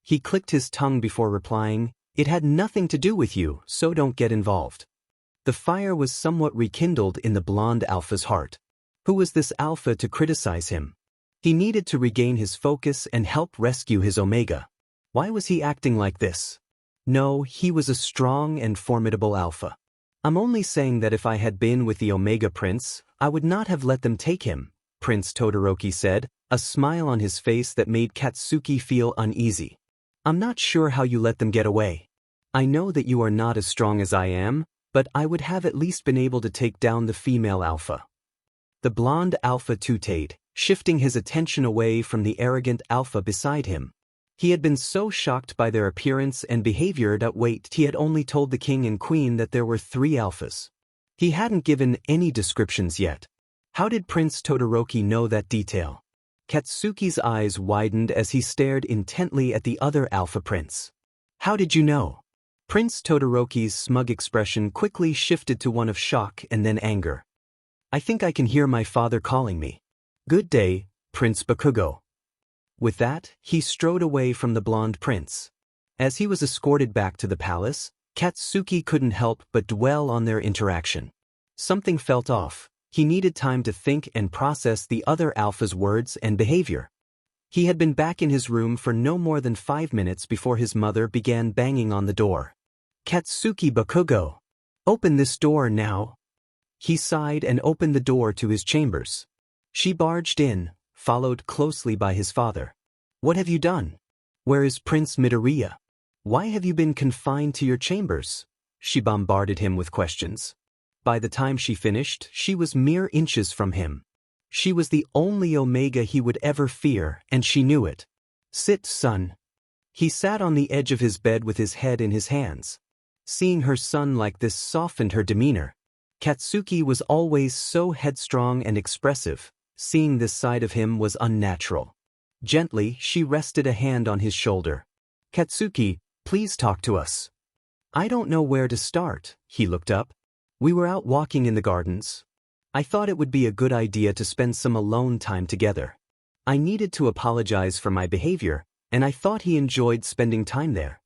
He clicked his tongue before replying, it had nothing to do with you, so don't get involved. The fire was somewhat rekindled in the blonde alpha's heart. Who was this alpha to criticize him? He needed to regain his focus and help rescue his Omega. Why was he acting like this? No, he was a strong and formidable alpha. I'm only saying that if I had been with the Omega Prince, I would not have let them take him, Prince Todoroki said, a smile on his face that made Katsuki feel uneasy. I'm not sure how you let them get away. I know that you are not as strong as I am, but I would have at least been able to take down the female alpha. The blonde alpha tooted, shifting his attention away from the arrogant alpha beside him. He had been so shocked by their appearance and behavior that he had only told the king and queen that there were 3 alphas. He hadn't given any descriptions yet. How did Prince Todoroki know that detail? Katsuki's eyes widened as he stared intently at the other alpha prince. How did you know? Prince Todoroki's smug expression quickly shifted to one of shock and then anger. I think I can hear my father calling me. Good day, Prince Bakugo. With that, he strode away from the blonde prince. As he was escorted back to the palace, Katsuki couldn't help but dwell on their interaction. Something felt off. He needed time to think and process the other alpha's words and behavior. He had been back in his room for no more than 5 minutes before his mother began banging on the door. Katsuki Bakugo. Open this door now. He sighed and opened the door to his chambers. She barged in, followed closely by his father. What have you done? Where is Prince Midoriya? Why have you been confined to your chambers? She bombarded him with questions. By the time she finished, she was mere inches from him. She was the only Omega he would ever fear, and she knew it. Sit, son. He sat on the edge of his bed with his head in his hands. Seeing her son like this softened her demeanor. Katsuki was always so headstrong and expressive. Seeing this side of him was unnatural. Gently, she rested a hand on his shoulder. Katsuki, please talk to us. I don't know where to start. He looked up. We were out walking in the gardens. I thought it would be a good idea to spend some alone time together. I needed to apologize for my behavior, and I thought he enjoyed spending time there.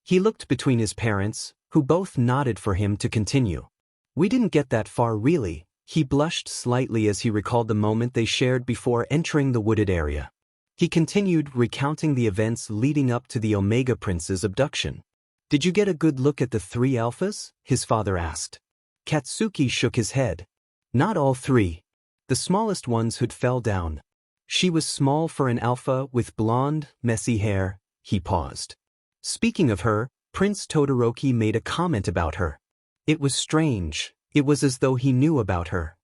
He looked between his parents, who both nodded for him to continue. We didn't get that far really. He blushed slightly as he recalled the moment they shared before entering the wooded area. He continued, recounting the events leading up to the Omega Prince's abduction. Did you get a good look at the 3 alphas? His father asked. Katsuki shook his head. Not all 3. The smallest ones who fell down. She was small for an alpha with blonde, messy hair. He paused. Speaking of her, Prince Todoroki made a comment about her. It was strange. It was as though he knew about her.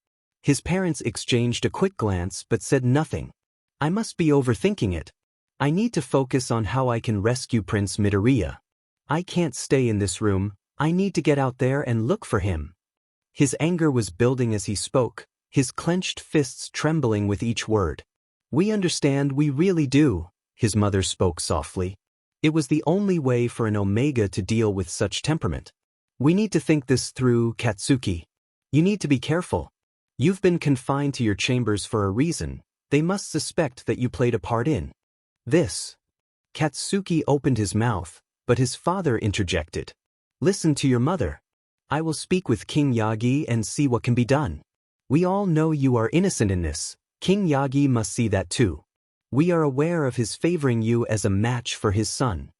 His parents exchanged a quick glance but said nothing. I must be overthinking it. I need to focus on how I can rescue Prince Midoriya. I can't stay in this room. I need to get out there and look for him. His anger was building as he spoke, his clenched fists trembling with each word. We understand, we really do, his mother spoke softly. It was the only way for an Omega to deal with such temperament. We need to think this through, Katsuki. You need to be careful. You've been confined to your chambers for a reason. They must suspect that you played a part in this. Katsuki opened his mouth, but his father interjected. Listen to your mother. I will speak with King Yagi and see what can be done. We all know you are innocent in this. King Yagi must see that too. We are aware of his favoring you as a match for his son.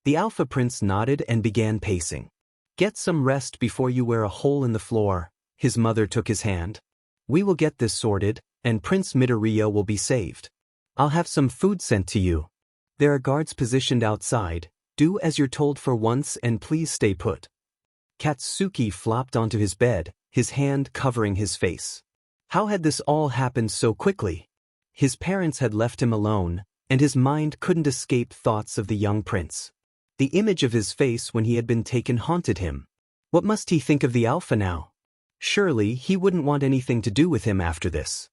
The Alpha Prince nodded and began pacing. Get some rest before you wear a hole in the floor. His mother took his hand. We will get this sorted, and Prince Midoriya will be saved. I'll have some food sent to you. There are guards positioned outside. Do as you're told for once and please stay put. Katsuki flopped onto his bed, his hand covering his face. How had this all happened so quickly? His parents had left him alone, and his mind couldn't escape thoughts of the young prince. The image of his face when he had been taken haunted him. What must he think of the Alpha now? Surely he wouldn't want anything to do with him after this.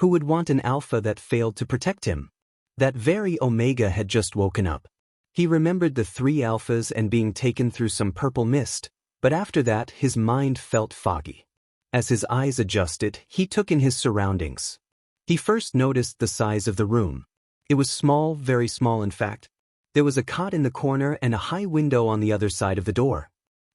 Who would want an Alpha that failed to protect him? That very Omega had just woken up. He remembered the 3 alphas and being taken through some purple mist, but after that his mind felt foggy. As his eyes adjusted, he took in his surroundings. He first noticed the size of the room. It was small, very small in fact. There was a cot in the corner and a high window on the other side of the door.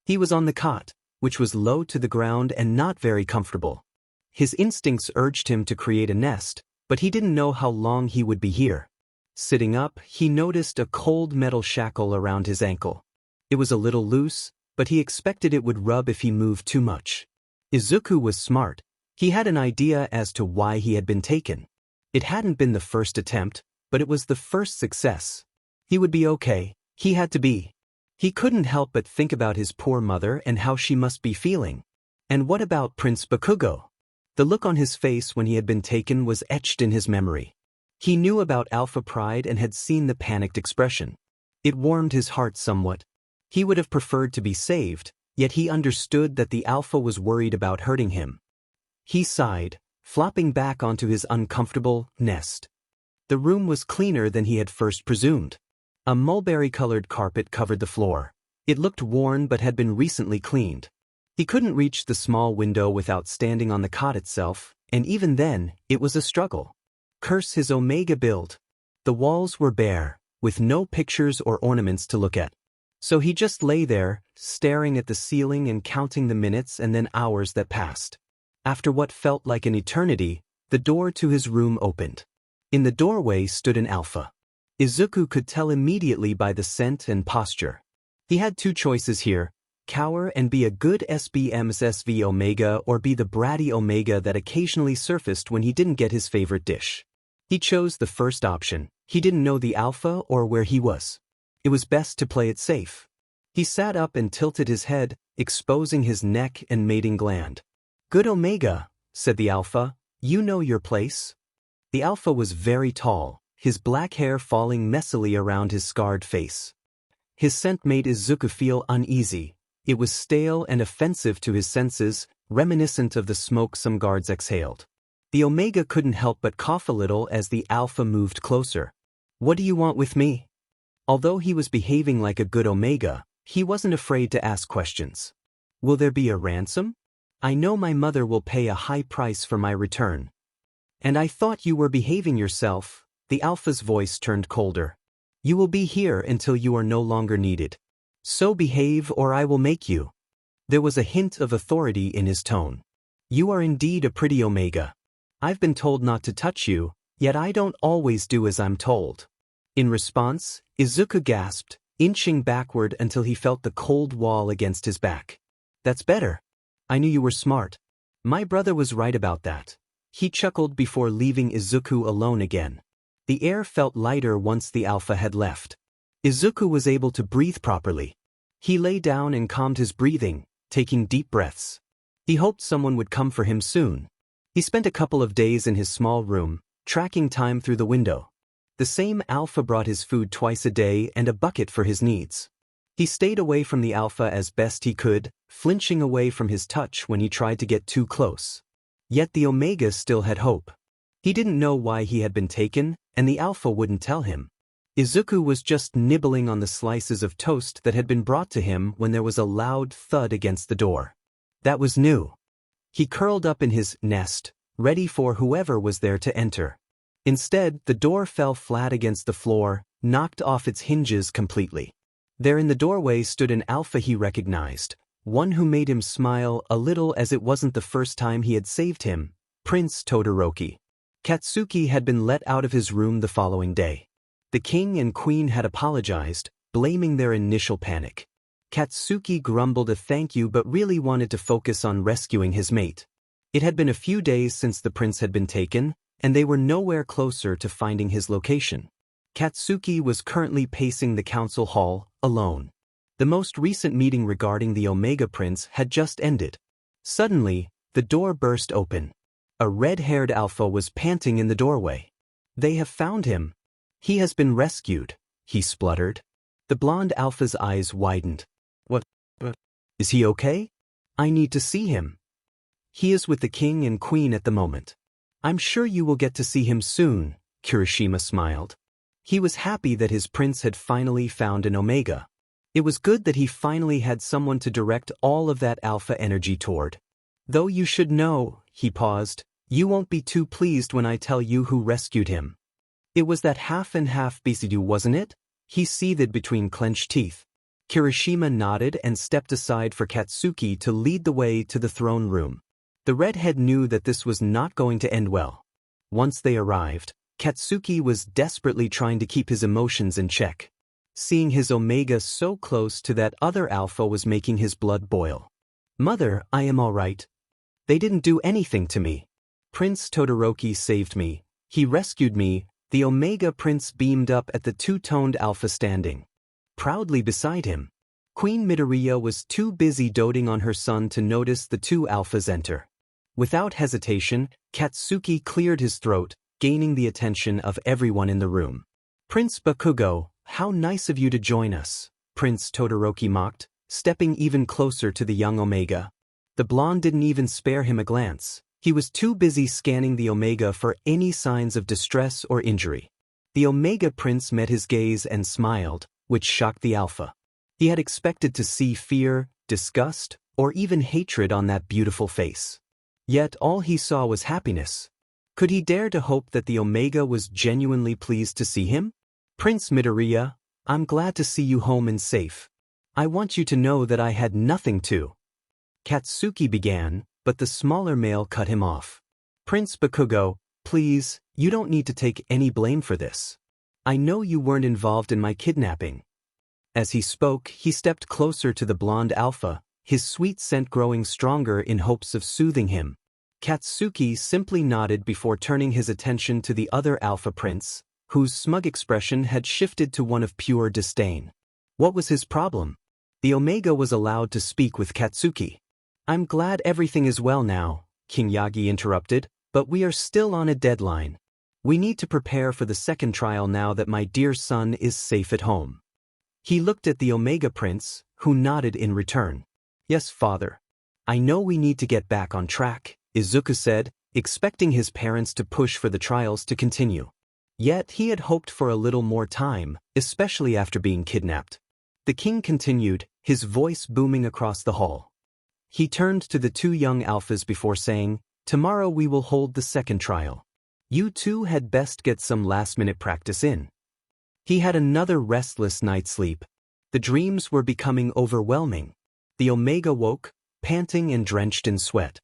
He was on the cot, which was low to the ground and not very comfortable. His instincts urged him to create a nest, but he didn't know how long he would be here. Sitting up, he noticed a cold metal shackle around his ankle. It was a little loose, but he expected it would rub if he moved too much. Izuku was smart. He had an idea as to why he had been taken. It hadn't been the first attempt, but it was the first success. He would be okay. He had to be. He couldn't help but think about his poor mother and how she must be feeling. And what about Prince Bakugo? The look on his face when he had been taken was etched in his memory. He knew about Alpha Pride and had seen the panicked expression. It warmed his heart somewhat. He would have preferred to be saved, yet he understood that the Alpha was worried about hurting him. He sighed, flopping back onto his uncomfortable nest. The room was cleaner than he had first presumed. A mulberry-colored carpet covered the floor. It looked worn but had been recently cleaned. He couldn't reach the small window without standing on the cot itself, and even then, it was a struggle. Curse his Omega build. The walls were bare, with no pictures or ornaments to look at. So he just lay there, staring at the ceiling and counting the minutes and then hours that passed. After what felt like an eternity, the door to his room opened. In the doorway stood an alpha. Izuku could tell immediately by the scent and posture. He had two choices here: cower and be a good SBM's SV Omega, or be the bratty Omega that occasionally surfaced when he didn't get his favorite dish. He chose the first option. He didn't know the alpha or where he was. It was best to play it safe. He sat up and tilted his head, exposing his neck and mating gland. "Good Omega," said the alpha, "you know your place." The alpha was very tall, his black hair falling messily around his scarred face. His scent made Izuku feel uneasy. It was stale and offensive to his senses, reminiscent of the smoke some guards exhaled. The Omega couldn't help but cough a little as the alpha moved closer. "What do you want with me?" Although he was behaving like a good Omega, he wasn't afraid to ask questions. "Will there be a ransom? I know my mother will pay a high price for my return." "And I thought you were behaving yourself." The alpha's voice turned colder. "You will be here until you are no longer needed. So behave or I will make you." There was a hint of authority in his tone. "You are indeed a pretty Omega. I've been told not to touch you, yet I don't always do as I'm told." In response, Izuku gasped, inching backward until he felt the cold wall against his back. "That's better. I knew you were smart. My brother was right about that." He chuckled before leaving Izuku alone again. The air felt lighter once the alpha had left. Izuku was able to breathe properly. He lay down and calmed his breathing, taking deep breaths. He hoped someone would come for him soon. He spent a couple of days in his small room, tracking time through the window. The same alpha brought his food twice a day and a bucket for his needs. He stayed away from the alpha as best he could, flinching away from his touch when he tried to get too close. Yet the Omega still had hope. He didn't know why he had been taken, and the alpha wouldn't tell him. Izuku was just nibbling on the slices of toast that had been brought to him when there was a loud thud against the door. That was new. He curled up in his nest, ready for whoever was there to enter. Instead, the door fell flat against the floor, knocked off its hinges completely. There in the doorway stood an alpha he recognized, one who made him smile a little as it wasn't the first time he had saved him: Prince Todoroki. Katsuki had been let out of his room the following day. The king and queen had apologized, blaming their initial panic. Katsuki grumbled a thank you but really wanted to focus on rescuing his mate. It had been a few days since the prince had been taken, and they were nowhere closer to finding his location. Katsuki was currently pacing the council hall, alone. The most recent meeting regarding the Omega Prince had just ended. Suddenly, the door burst open. A red-haired alpha was panting in the doorway. "They have found him. He has been rescued," he spluttered. The blonde alpha's eyes widened. What? Is he okay? I need to see him." "He is with the king and queen at the moment. I'm sure you will get to see him soon," Kirishima smiled. He was happy that his prince had finally found an Omega. It was good that he finally had someone to direct all of that alpha energy toward. "Though you should know," he paused, "you won't be too pleased when I tell you who rescued him." "It was that half and half Bisidu, wasn't it?" He seethed between clenched teeth. Kirishima nodded and stepped aside for Katsuki to lead the way to the throne room. The redhead knew that this was not going to end well. Once they arrived, Katsuki was desperately trying to keep his emotions in check. Seeing his Omega so close to that other alpha was making his blood boil. "Mother, I am all right. They didn't do anything to me. Prince Todoroki saved me. He rescued me." The Omega Prince beamed up at the two-toned alpha standing proudly beside him. Queen Midoriya was too busy doting on her son to notice the two alphas enter. Without hesitation, Katsuki cleared his throat, gaining the attention of everyone in the room. "Prince Bakugo, how nice of you to join us," Prince Todoroki mocked, stepping even closer to the young Omega. The blonde didn't even spare him a glance. He was too busy scanning the Omega for any signs of distress or injury. The Omega Prince met his gaze and smiled, which shocked the alpha. He had expected to see fear, disgust, or even hatred on that beautiful face. Yet all he saw was happiness. Could he dare to hope that the Omega was genuinely pleased to see him? Prince Midoriya, I'm glad to see you home and safe. I want you to know that I had nothing to. Katsuki began, but the smaller male cut him off. Prince Bakugo, please, you don't need to take any blame for this. I know you weren't involved in my kidnapping. As he spoke, he stepped closer to the blonde alpha, his sweet scent growing stronger in hopes of soothing him. Katsuki simply nodded before turning his attention to the other alpha prince, whose smug expression had shifted to one of pure disdain. What was his problem? The Omega was allowed to speak with Katsuki. I'm glad everything is well now, King Yagi interrupted, but we are still on a deadline. We need to prepare for the second trial now that my dear son is safe at home. He looked at the Omega Prince, who nodded in return. Yes, father. I know we need to get back on track, Izuku said, expecting his parents to push for the trials to continue. Yet he had hoped for a little more time, especially after being kidnapped. The king continued, his voice booming across the hall. He turned to the two young alphas before saying, tomorrow we will hold the second trial. You two had best get some last-minute practice in. He had another restless night's sleep. The dreams were becoming overwhelming. The Omega woke, panting and drenched in sweat.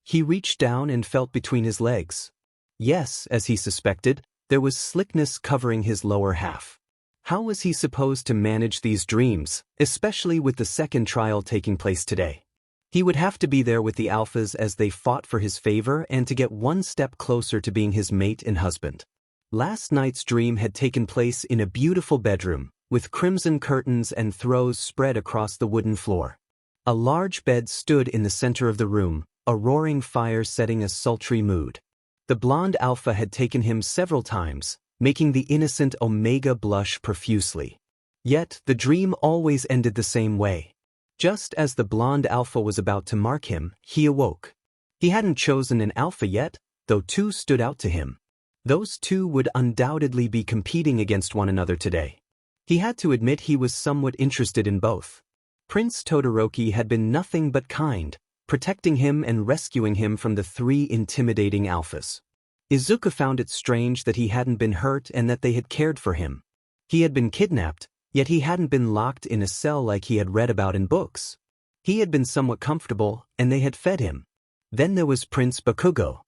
He reached down and felt between his legs. Yes, as he suspected, there was slickness covering his lower half. How was he supposed to manage these dreams, especially with the second trial taking place today? He would have to be there with the alphas as they fought for his favor and to get one step closer to being his mate and husband. Last night's dream had taken place in a beautiful bedroom, with crimson curtains and throws spread across the wooden floor. A large bed stood in the center of the room, a roaring fire setting a sultry mood. The blonde alpha had taken him several times, making the innocent Omega blush profusely. Yet, the dream always ended the same way. Just as the blonde alpha was about to mark him, he awoke. He hadn't chosen an alpha yet, though two stood out to him. Those two would undoubtedly be competing against one another today. He had to admit he was somewhat interested in both. Prince Todoroki had been nothing but kind, protecting him and rescuing him from the three intimidating alphas. Izuku found it strange that he hadn't been hurt and that they had cared for him. He had been kidnapped, yet he hadn't been locked in a cell like he had read about in books. He had been somewhat comfortable, and they had fed him. Then there was Prince Bakugo.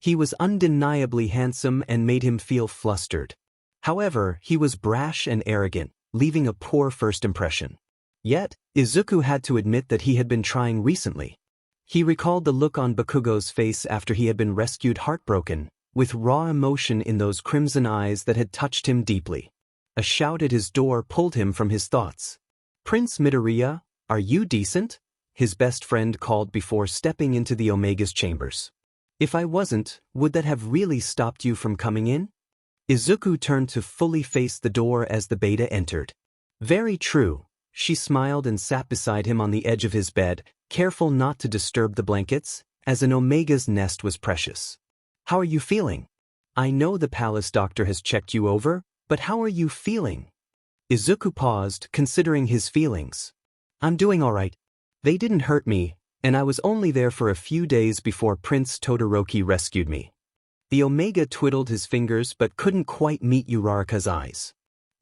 He was undeniably handsome and made him feel flustered. However, he was brash and arrogant, leaving a poor first impression. Yet, Izuku had to admit that he had been trying recently. He recalled the look on Bakugo's face after he had been rescued heartbroken, with raw emotion in those crimson eyes that had touched him deeply. A shout at his door pulled him from his thoughts. Prince Midoriya, are you decent? His best friend called before stepping into the Omega's chambers. If I wasn't, would that have really stopped you from coming in? Izuku turned to fully face the door as the beta entered. Very true. She smiled and sat beside him on the edge of his bed, careful not to disturb the blankets, as an Omega's nest was precious. How are you feeling? I know the palace doctor has checked you over, but how are you feeling? Izuku paused, considering his feelings. I'm doing all right. They didn't hurt me, and I was only there for a few days before Prince Todoroki rescued me. The Omega twiddled his fingers but couldn't quite meet Uraraka's eyes.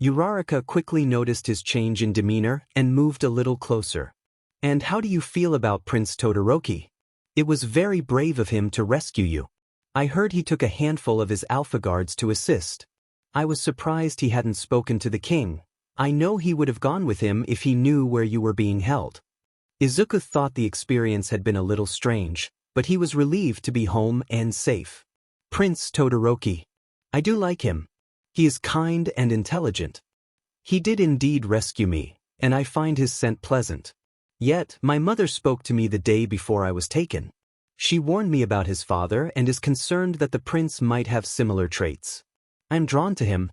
Uraraka quickly noticed his change in demeanor and moved a little closer. And how do you feel about Prince Todoroki? It was very brave of him to rescue you. I heard he took a handful of his alpha guards to assist. I was surprised he hadn't spoken to the king. I know he would have gone with him if he knew where you were being held. Izuku thought the experience had been a little strange, but he was relieved to be home and safe. Prince Todoroki. I do like him. He is kind and intelligent. He did indeed rescue me, and I find his scent pleasant. Yet, my mother spoke to me the day before I was taken. She warned me about his father and is concerned that the prince might have similar traits. I'm drawn to him.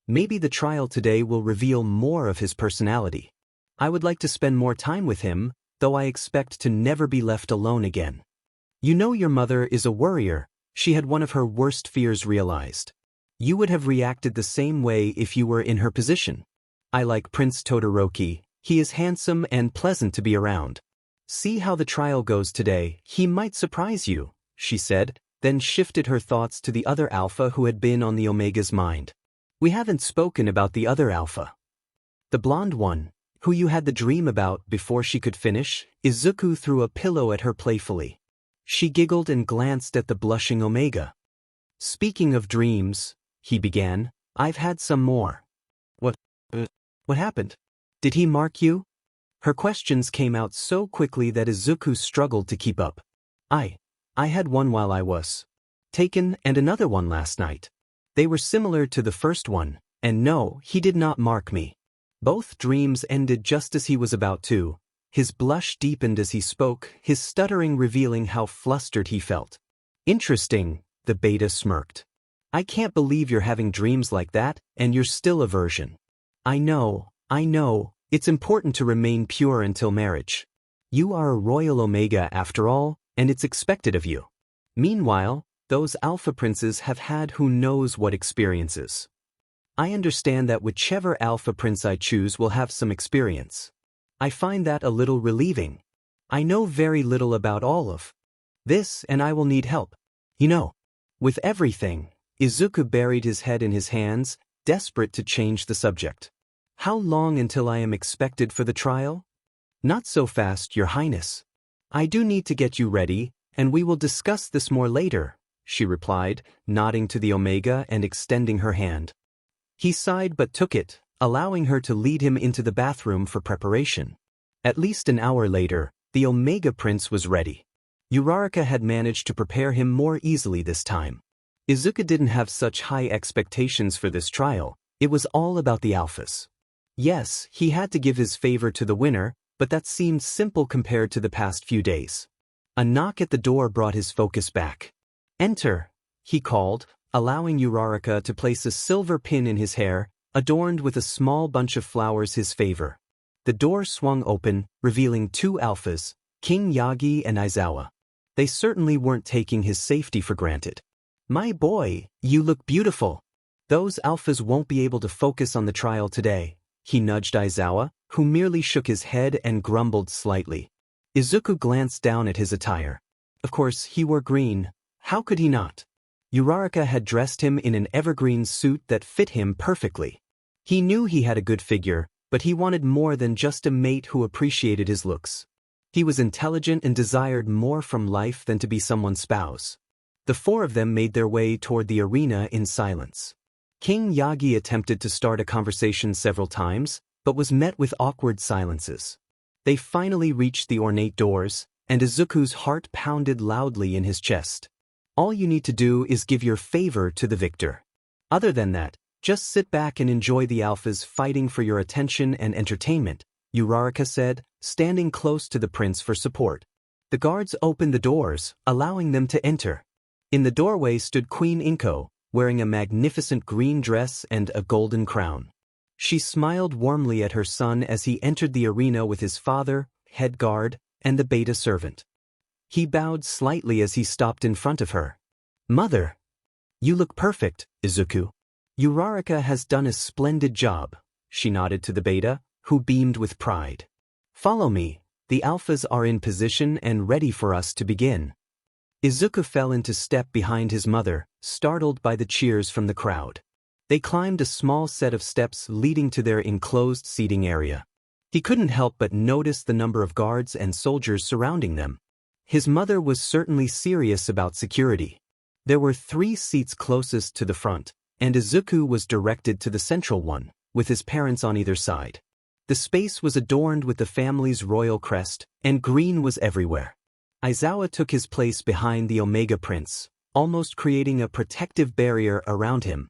Maybe the trial today will reveal more of his personality. I would like to spend more time with him, though I expect to never be left alone again. You know your mother is a worrier. She had one of her worst fears realized. You would have reacted the same way if you were in her position. I like Prince Todoroki. He is handsome and pleasant to be around. See how the trial goes today, he might surprise you, she said, then shifted her thoughts to the other alpha who had been on the Omega's mind. We haven't spoken about the other alpha. The blonde one, who you had the dream about. Before she could finish, Izuku threw a pillow at her playfully. She giggled and glanced at the blushing Omega. Speaking of dreams, he began, I've had some more. What happened? Did he mark you? Her questions came out so quickly that Izuku struggled to keep up. I had one while I was taken and another one last night. They were similar to the first one, and no, he did not mark me. Both dreams ended just as he was about to. His blush deepened as he spoke, his stuttering revealing how flustered he felt. Interesting, the beta smirked. I can't believe you're having dreams like that, and you're still a virgin. I know, it's important to remain pure until marriage. You are a royal Omega after all, and it's expected of you. Meanwhile, those alpha princes have had who knows what experiences. I understand that whichever alpha prince I choose will have some experience. I find that a little relieving. I know very little about all of this, and I will need help. With everything, Izuku buried his head in his hands, desperate to change the subject. How long until I am expected for the trial? Not so fast, Your Highness. I do need to get you ready, and we will discuss this more later, she replied, nodding to the Omega and extending her hand. He sighed but took it, allowing her to lead him into the bathroom for preparation. At least an hour later, the Omega Prince was ready. Uraraka had managed to prepare him more easily this time. Izuku didn't have such high expectations for this trial. It was all about the alphas. Yes, he had to give his favor to the winner, but that seemed simple compared to the past few days. A knock at the door brought his focus back. Enter, he called, allowing Uraraka to place a silver pin in his hair, adorned with a small bunch of flowers his favor. The door swung open, revealing two alphas, King Yagi and Aizawa. They certainly weren't taking his safety for granted. My boy, you look beautiful. Those alphas won't be able to focus on the trial today, he nudged Aizawa, who merely shook his head and grumbled slightly. Izuku glanced down at his attire. Of course, he wore green. How could he not? Uraraka had dressed him in an evergreen suit that fit him perfectly. He knew he had a good figure, but he wanted more than just a mate who appreciated his looks. He was intelligent and desired more from life than to be someone's spouse. The four of them made their way toward the arena in silence. King Yagi attempted to start a conversation several times, but was met with awkward silences. They finally reached the ornate doors, and Izuku's heart pounded loudly in his chest. All you need to do is give your favor to the victor. Other than that, just sit back and enjoy the alphas fighting for your attention and entertainment, Uraraka said, standing close to the prince for support. The guards opened the doors, allowing them to enter. In the doorway stood Queen Inko, wearing a magnificent green dress and a golden crown. She smiled warmly at her son as he entered the arena with his father, head guard, and the beta servant. He bowed slightly as he stopped in front of her. Mother! You look perfect, Izuku. Uraraka has done a splendid job, she nodded to the beta, who beamed with pride. Follow me, the alphas are in position and ready for us to begin. Izuku fell into step behind his mother, startled by the cheers from the crowd. They climbed a small set of steps leading to their enclosed seating area. He couldn't help but notice the number of guards and soldiers surrounding them. His mother was certainly serious about security. There were 3 seats closest to the front, and Izuku was directed to the central one, with his parents on either side. The space was adorned with the family's royal crest, and green was everywhere. Aizawa took his place behind the Omega Prince, almost creating a protective barrier around him.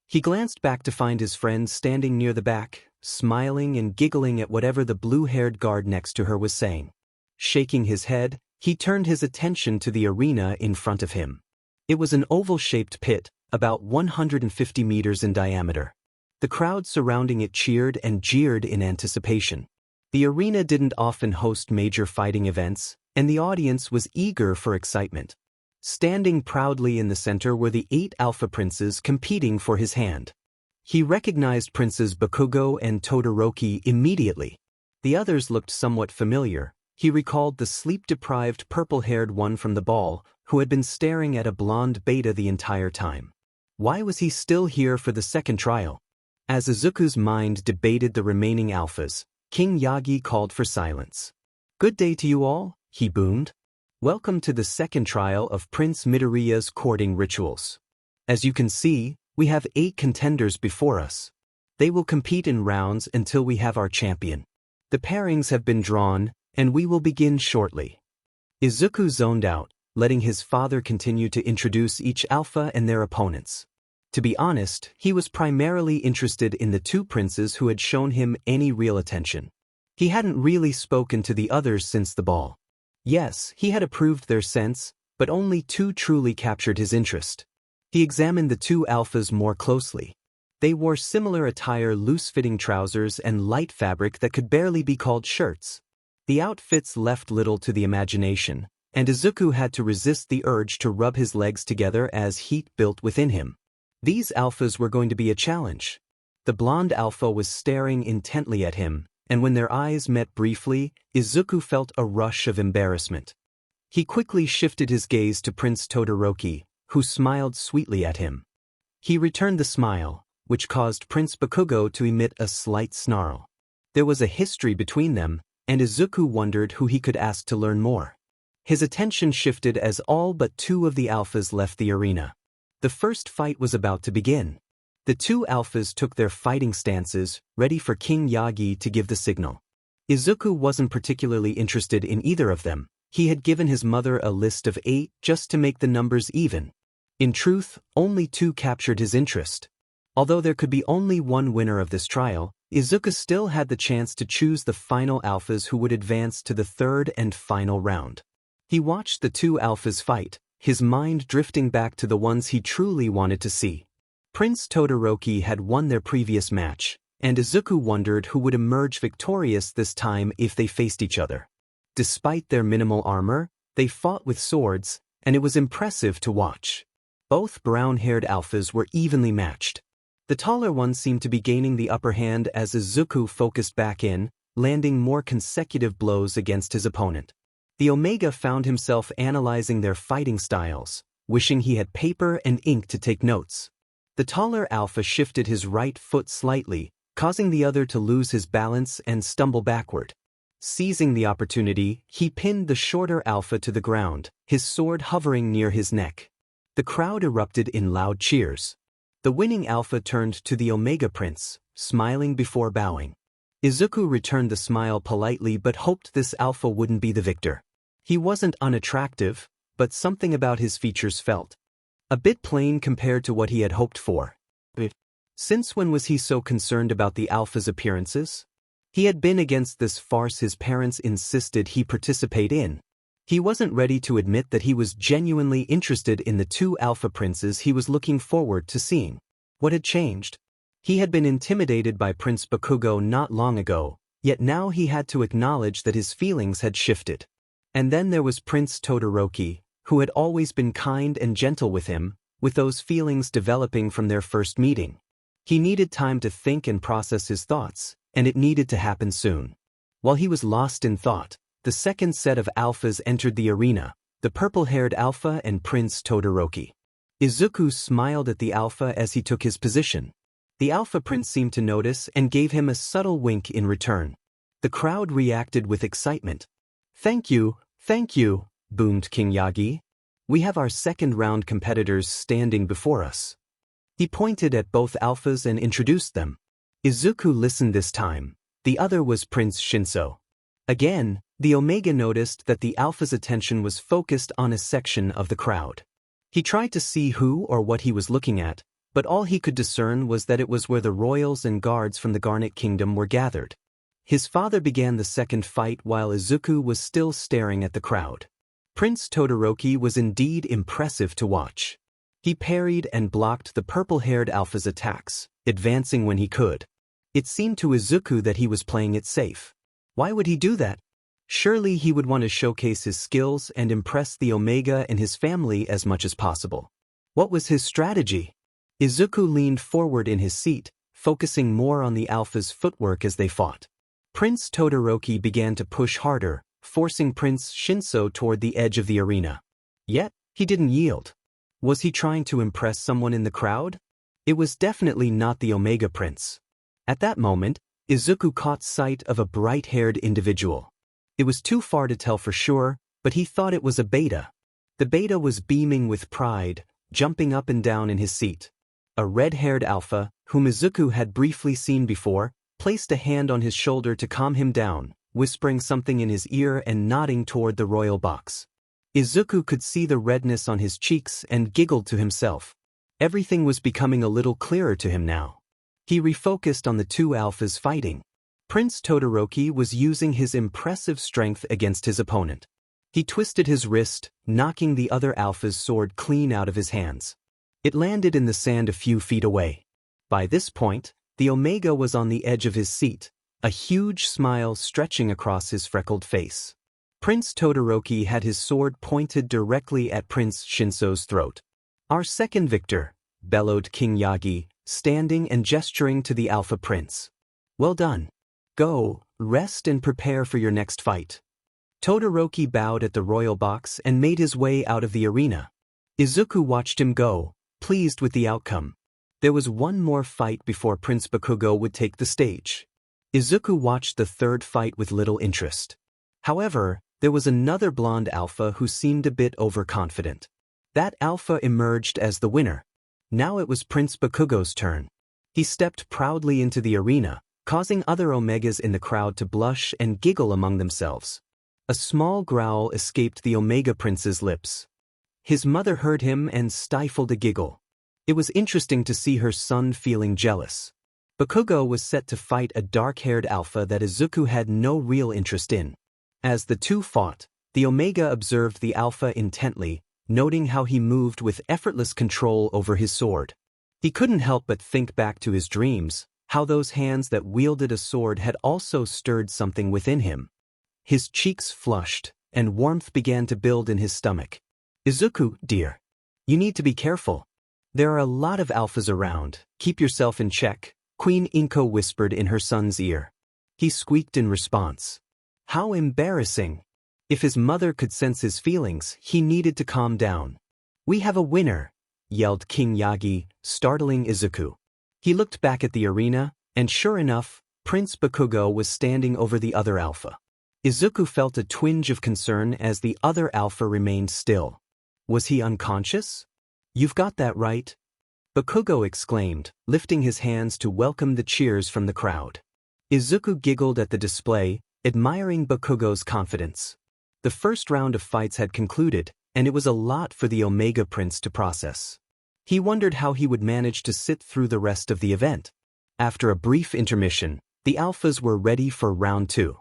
He glanced back to find his friend standing near the back, smiling and giggling at whatever the blue-haired guard next to her was saying. Shaking his head, he turned his attention to the arena in front of him. It was an oval-shaped pit, about 150 meters in diameter. The crowd surrounding it cheered and jeered in anticipation. The arena didn't often host major fighting events, and the audience was eager for excitement. Standing proudly in the center were the 8 alpha princes competing for his hand. He recognized Princes Bakugo and Todoroki immediately. The others looked somewhat familiar. He recalled the sleep-deprived purple-haired one from the ball, who had been staring at a blonde beta the entire time. Why was he still here for the second trial? As Izuku's mind debated the remaining alphas, King Yagi called for silence. "Good day to you all," he boomed. "Welcome to the second trial of Prince Midoriya's courting rituals. As you can see, we have 8 contenders before us. They will compete in rounds until we have our champion. The pairings have been drawn, and we will begin shortly." Izuku zoned out, letting his father continue to introduce each alpha and their opponents. To be honest, he was primarily interested in the 2 princes who had shown him any real attention. He hadn't really spoken to the others since the ball. Yes, he had approved their sense, but only 2 truly captured his interest. He examined the 2 alphas more closely. They wore similar attire, loose-fitting trousers and light fabric that could barely be called shirts. The outfits left little to the imagination, and Izuku had to resist the urge to rub his legs together as heat built within him. These alphas were going to be a challenge. The blonde alpha was staring intently at him, and when their eyes met briefly, Izuku felt a rush of embarrassment. He quickly shifted his gaze to Prince Todoroki, who smiled sweetly at him. He returned the smile, which caused Prince Bakugo to emit a slight snarl. There was a history between them, and Izuku wondered who he could ask to learn more. His attention shifted as all but 2 of the alphas left the arena. The first fight was about to begin. The 2 alphas took their fighting stances, ready for King Yagi to give the signal. Izuku wasn't particularly interested in either of them. He had given his mother a list of 8 just to make the numbers even. In truth, only 2 captured his interest. Although there could be only one winner of this trial, Izuku still had the chance to choose the final alphas who would advance to the 3rd and final round. He watched the 2 alphas fight, his mind drifting back to the ones he truly wanted to see. Prince Todoroki had won their previous match, and Izuku wondered who would emerge victorious this time if they faced each other. Despite their minimal armor, they fought with swords, and it was impressive to watch. Both brown-haired alphas were evenly matched. The taller one seemed to be gaining the upper hand as Izuku focused back in, landing more consecutive blows against his opponent. The Omega found himself analyzing their fighting styles, wishing he had paper and ink to take notes. The taller alpha shifted his right foot slightly, causing the other to lose his balance and stumble backward. Seizing the opportunity, he pinned the shorter alpha to the ground, his sword hovering near his neck. The crowd erupted in loud cheers. The winning alpha turned to the Omega Prince, smiling before bowing. Izuku returned the smile politely but hoped this alpha wouldn't be the victor. He wasn't unattractive, but something about his features felt a bit plain compared to what he had hoped for. Since when was he so concerned about the alpha's appearances? He had been against this farce his parents insisted he participate in. He wasn't ready to admit that he was genuinely interested in the 2 alpha princes he was looking forward to seeing. What had changed? He had been intimidated by Prince Bakugo not long ago, yet now he had to acknowledge that his feelings had shifted. And then there was Prince Todoroki, who had always been kind and gentle with him, with those feelings developing from their first meeting. He needed time to think and process his thoughts, and it needed to happen soon. While he was lost in thought, the second set of alphas entered the arena, the purple-haired alpha and Prince Todoroki. Izuku smiled at the alpha as he took his position. The alpha prince seemed to notice and gave him a subtle wink in return. The crowd reacted with excitement. Thank you, boomed King Yagi. "We have our second-round competitors standing before us." He pointed at both alphas and introduced them. Izuku listened this time. The other was Prince Shinso. Again, the Omega noticed that the alpha's attention was focused on a section of the crowd. He tried to see who or what he was looking at, but all he could discern was that it was where the royals and guards from the Garnet Kingdom were gathered. His father began the second fight while Izuku was still staring at the crowd. Prince Todoroki was indeed impressive to watch. He parried and blocked the purple-haired alpha's attacks, advancing when he could. It seemed to Izuku that he was playing it safe. Why would he do that? Surely he would want to showcase his skills and impress the Omega and his family as much as possible. What was his strategy? Izuku leaned forward in his seat, focusing more on the alpha's footwork as they fought. Prince Todoroki began to push harder, forcing Prince Shinso toward the edge of the arena. Yet, he didn't yield. Was he trying to impress someone in the crowd? It was definitely not the Omega Prince. At that moment, Izuku caught sight of a bright-haired individual. It was too far to tell for sure, but he thought it was a beta. The beta was beaming with pride, jumping up and down in his seat. A red-haired alpha, whom Izuku had briefly seen before, placed a hand on his shoulder to calm him down, whispering something in his ear and nodding toward the royal box. Izuku could see the redness on his cheeks and giggled to himself. Everything was becoming a little clearer to him now. He refocused on the two alphas fighting. Prince Todoroki was using his impressive strength against his opponent. He twisted his wrist, knocking the other alpha's sword clean out of his hands. It landed in the sand a few feet away. By this point, the Omega was on the edge of his seat, a huge smile stretching across his freckled face. Prince Todoroki had his sword pointed directly at Prince Shinso's throat. "Our second victor," bellowed King Yagi, standing and gesturing to the Alpha Prince. "Well done. Go, rest and prepare for your next fight." Todoroki bowed at the royal box and made his way out of the arena. Izuku watched him go, pleased with the outcome. There was one more fight before Prince Bakugo would take the stage. Izuku watched the third fight with little interest. However, there was another blonde alpha who seemed a bit overconfident. That alpha emerged as the winner. Now it was Prince Bakugo's turn. He stepped proudly into the arena, causing other Omegas in the crowd to blush and giggle among themselves. A small growl escaped the Omega Prince's lips. His mother heard him and stifled a giggle. It was interesting to see her son feeling jealous. Bakugo was set to fight a dark-haired alpha that Izuku had no real interest in. As the two fought, the Omega observed the alpha intently, noting how he moved with effortless control over his sword. He couldn't help but think back to his dreams, how those hands that wielded a sword had also stirred something within him. His cheeks flushed, and warmth began to build in his stomach. "Izuku, dear. You need to be careful. There are a lot of alphas around. Keep yourself in check," Queen Inko whispered in her son's ear. He squeaked in response. How embarrassing. If his mother could sense his feelings, he needed to calm down. "We have a winner," yelled King Yagi, startling Izuku. He looked back at the arena, and sure enough, Prince Bakugo was standing over the other alpha. Izuku felt a twinge of concern as the other alpha remained still. Was he unconscious? "You've got that right," Bakugo exclaimed, lifting his hands to welcome the cheers from the crowd. Izuku giggled at the display, admiring Bakugo's confidence. The first round of fights had concluded, and it was a lot for the Omega Prince to process. He wondered how he would manage to sit through the rest of the event. After a brief intermission, the alphas were ready for round 2.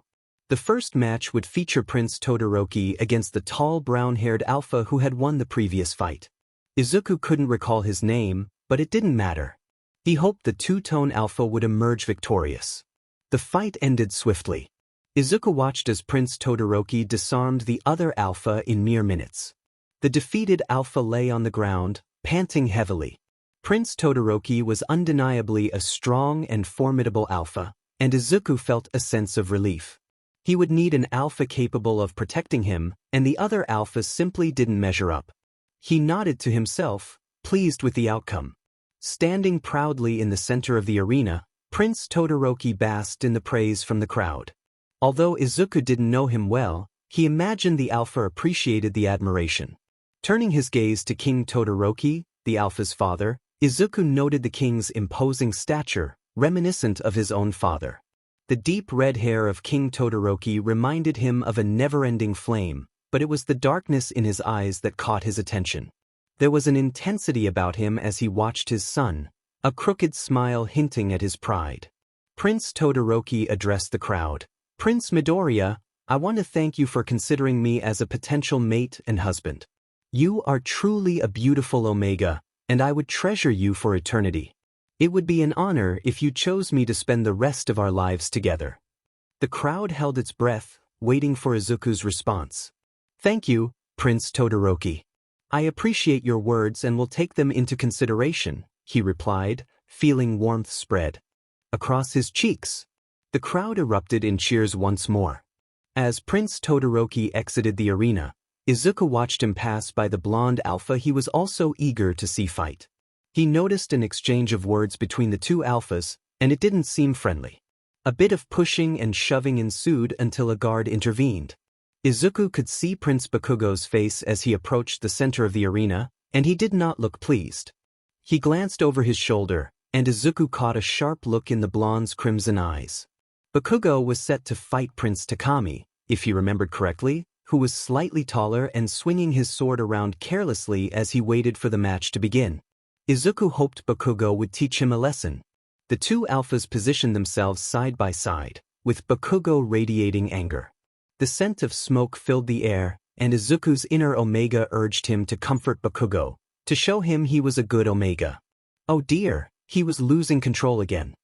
The first match would feature Prince Todoroki against the tall brown-haired alpha who had won the previous fight. Izuku couldn't recall his name, but it didn't matter. He hoped the two-tone alpha would emerge victorious. The fight ended swiftly. Izuku watched as Prince Todoroki disarmed the other alpha in mere minutes. The defeated alpha lay on the ground, panting heavily. Prince Todoroki was undeniably a strong and formidable alpha, and Izuku felt a sense of relief. He would need an alpha capable of protecting him, and the other alphas simply didn't measure up. He nodded to himself, pleased with the outcome. Standing proudly in the center of the arena, Prince Todoroki basked in the praise from the crowd. Although Izuku didn't know him well, he imagined the alpha appreciated the admiration. Turning his gaze to King Todoroki, the alpha's father, Izuku noted the king's imposing stature, reminiscent of his own father. The deep red hair of King Todoroki reminded him of a never-ending flame, but it was the darkness in his eyes that caught his attention. There was an intensity about him as he watched his son, a crooked smile hinting at his pride. Prince Todoroki addressed the crowd. "Prince Midoriya, I want to thank you for considering me as a potential mate and husband. You are truly a beautiful Omega, and I would treasure you for eternity. It would be an honor if you chose me to spend the rest of our lives together." The crowd held its breath, waiting for Izuku's response. "Thank you, Prince Todoroki. I appreciate your words and will take them into consideration," he replied, feeling warmth spread across his cheeks. The crowd erupted in cheers once more. As Prince Todoroki exited the arena, Izuku watched him pass by the blonde alpha he was also eager to see fight. He noticed an exchange of words between the two alphas, and it didn't seem friendly. A bit of pushing and shoving ensued until a guard intervened. Izuku could see Prince Bakugo's face as he approached the center of the arena, and he did not look pleased. He glanced over his shoulder, and Izuku caught a sharp look in the blonde's crimson eyes. Bakugo was set to fight Prince Takami, if he remembered correctly, who was slightly taller and swinging his sword around carelessly as he waited for the match to begin. Izuku hoped Bakugo would teach him a lesson. The two alphas positioned themselves side by side, with Bakugo radiating anger. The scent of smoke filled the air, and Izuku's inner Omega urged him to comfort Bakugo, to show him he was a good Omega. Oh dear, he was losing control again.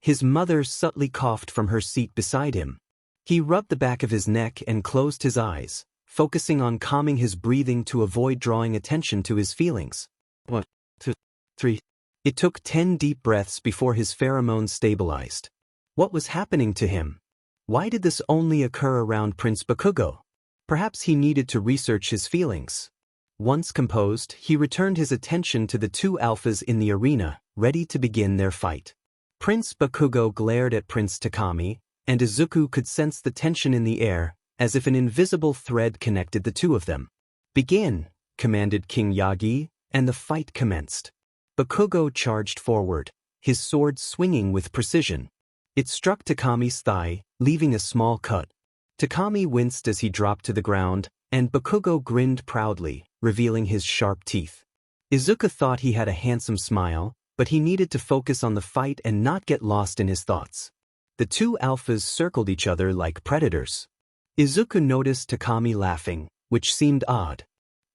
His mother subtly coughed from her seat beside him. He rubbed the back of his neck and closed his eyes, focusing on calming his breathing to avoid drawing attention to his feelings. 1, 2, 3. It took 10 deep breaths before his pheromones stabilized. What was happening to him? Why did this only occur around Prince Bakugo? Perhaps he needed to research his feelings. Once composed, he returned his attention to the two alphas in the arena, ready to begin their fight. Prince Bakugo glared at Prince Takami, and Izuku could sense the tension in the air, as if an invisible thread connected the two of them. "Begin," commanded King Yagi, and the fight commenced. Bakugo charged forward, his sword swinging with precision. It struck Takami's thigh, leaving a small cut. Takami winced as he dropped to the ground, and Bakugo grinned proudly, revealing his sharp teeth. Izuku thought he had a handsome smile, but he needed to focus on the fight and not get lost in his thoughts. The two alphas circled each other like predators. Izuku noticed Takami laughing, which seemed odd.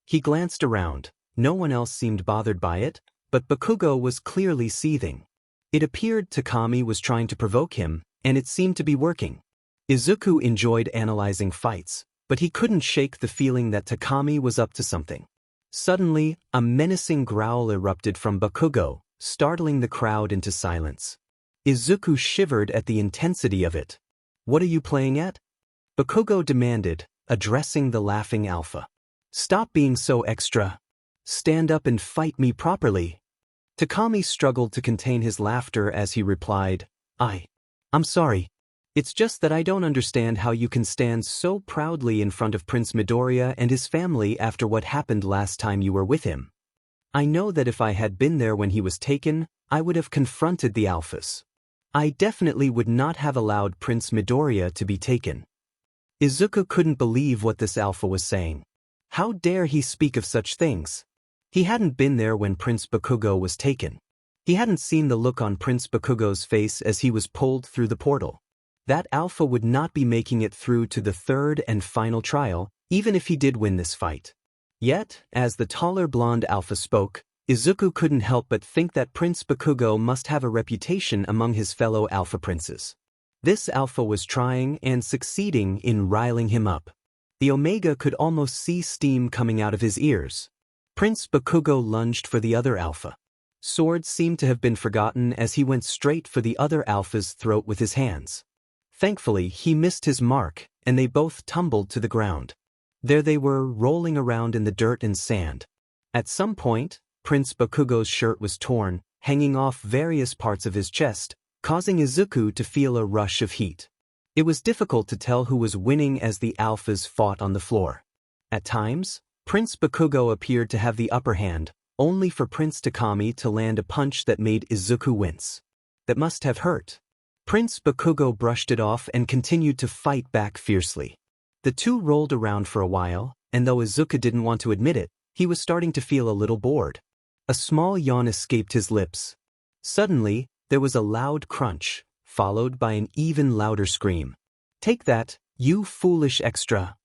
He glanced around. No one else seemed bothered by it, but Bakugo was clearly seething. It appeared Takami was trying to provoke him, and it seemed to be working. Izuku enjoyed analyzing fights, but he couldn't shake the feeling that Takami was up to something. Suddenly, a menacing growl erupted from Bakugo, startling the crowd into silence. Izuku shivered at the intensity of it. "What are you playing at?" Bakugo demanded, addressing the laughing alpha. "Stop being so extra. Stand up and fight me properly." Takami struggled to contain his laughter as he replied, I'm sorry. It's just that I don't understand how you can stand so proudly in front of Prince Midoriya and his family after what happened last time you were with him. I know that if I had been there when he was taken, I would have confronted the alphas. I definitely would not have allowed Prince Midoriya to be taken." Izuku couldn't believe what this alpha was saying. How dare he speak of such things? He hadn't been there when Prince Bakugo was taken. He hadn't seen the look on Prince Bakugo's face as he was pulled through the portal. That alpha would not be making it through to the third and final trial, even if he did win this fight. Yet, as the taller blonde alpha spoke, Izuku couldn't help but think that Prince Bakugo must have a reputation among his fellow alpha princes. This alpha was trying and succeeding in riling him up. The Omega could almost see steam coming out of his ears. Prince Bakugo lunged for the other alpha. Swords seemed to have been forgotten as he went straight for the other alpha's throat with his hands. Thankfully, he missed his mark, and they both tumbled to the ground. There they were, rolling around in the dirt and sand. At some point, Prince Bakugo's shirt was torn, hanging off various parts of his chest, causing Izuku to feel a rush of heat. It was difficult to tell who was winning as the alphas fought on the floor. At times, Prince Bakugo appeared to have the upper hand, only for Prince Takami to land a punch that made Izuku wince. That must have hurt. Prince Bakugo brushed it off and continued to fight back fiercely. The two rolled around for a while, and though Izuku didn't want to admit it, he was starting to feel a little bored. A small yawn escaped his lips. Suddenly, there was a loud crunch, followed by an even louder scream. "Take that, you foolish extra!"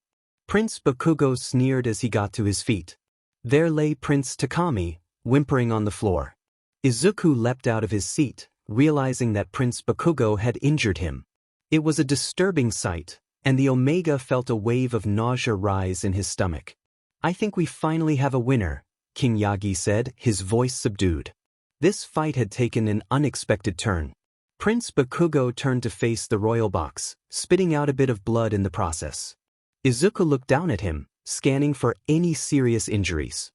Prince Bakugo sneered as he got to his feet. There lay Prince Takami, whimpering on the floor. Izuku leapt out of his seat, realizing that Prince Bakugo had injured him. It was a disturbing sight, and the Omega felt a wave of nausea rise in his stomach. "I think we finally have a winner," King Yagi said, his voice subdued. This fight had taken an unexpected turn. Prince Bakugo turned to face the royal box, spitting out a bit of blood in the process. Izuku looked down at him, scanning for any serious injuries.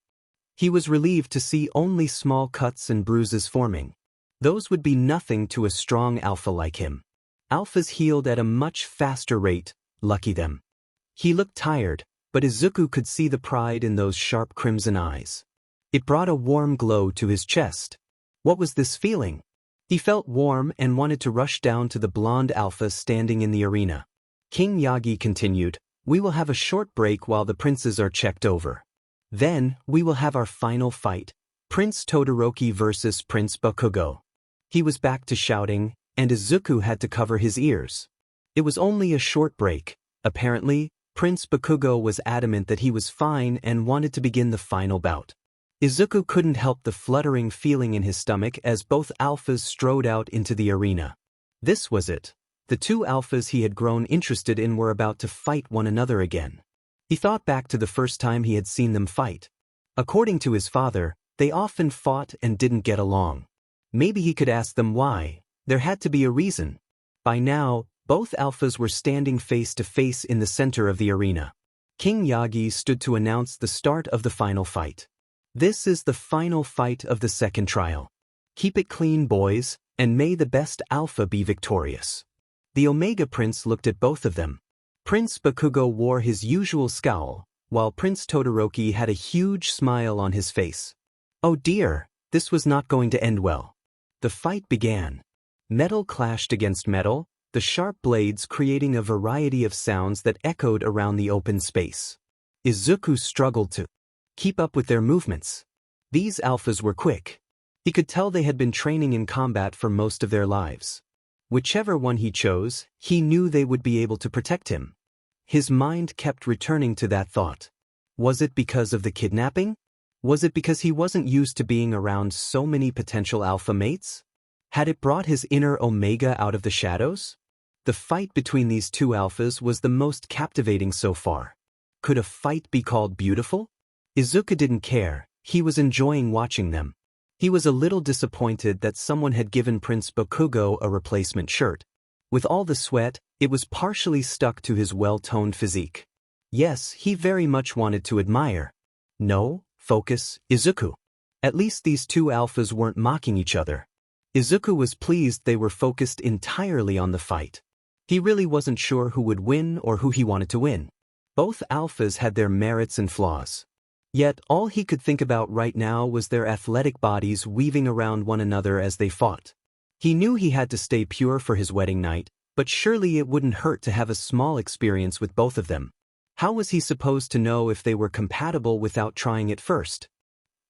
He was relieved to see only small cuts and bruises forming. Those would be nothing to a strong alpha like him. Alphas healed at a much faster rate, lucky them. He looked tired, but Izuku could see the pride in those sharp crimson eyes. It brought a warm glow to his chest. What was this feeling? He felt warm and wanted to rush down to the blonde alpha standing in the arena. King Yagi continued, "We will have a short break while the princes are checked over. Then, we will have our final fight, Prince Todoroki versus Prince Bakugo." He was back to shouting, and Izuku had to cover his ears. It was only a short break. Apparently, Prince Bakugo was adamant that he was fine and wanted to begin the final bout. Izuku couldn't help the fluttering feeling in his stomach as both alphas strode out into the arena. This was it. The two alphas he had grown interested in were about to fight one another again. He thought back to the first time he had seen them fight. According to his father, they often fought and didn't get along. Maybe he could ask them why. There had to be a reason. By now, both alphas were standing face to face in the center of the arena. King Yagi stood to announce the start of the final fight. This is the final fight of the second trial. Keep it clean, boys, and may the best alpha be victorious. The Omega Prince looked at both of them. Prince Bakugo wore his usual scowl, while Prince Todoroki had a huge smile on his face. Oh dear, this was not going to end well. The fight began. Metal clashed against metal, the sharp blades creating a variety of sounds that echoed around the open space. Izuku struggled to keep up with their movements. These alphas were quick. He could tell they had been training in combat for most of their lives. Whichever one he chose, he knew they would be able to protect him. His mind kept returning to that thought. Was it because of the kidnapping? Was it because he wasn't used to being around so many potential alpha mates? Had it brought his inner Omega out of the shadows? The fight between these two alphas was the most captivating so far. Could a fight be called beautiful? Izuku didn't care, he was enjoying watching them. He was a little disappointed that someone had given Prince Bakugo a replacement shirt. With all the sweat, it was partially stuck to his well-toned physique. Yes, he very much wanted to admire. No, focus, Izuku. At least these two alphas weren't mocking each other. Izuku was pleased they were focused entirely on the fight. He really wasn't sure who would win or who he wanted to win. Both alphas had their merits and flaws. Yet all he could think about right now was their athletic bodies weaving around one another as they fought. He knew he had to stay pure for his wedding night, but surely it wouldn't hurt to have a small experience with both of them. How was he supposed to know if they were compatible without trying it first?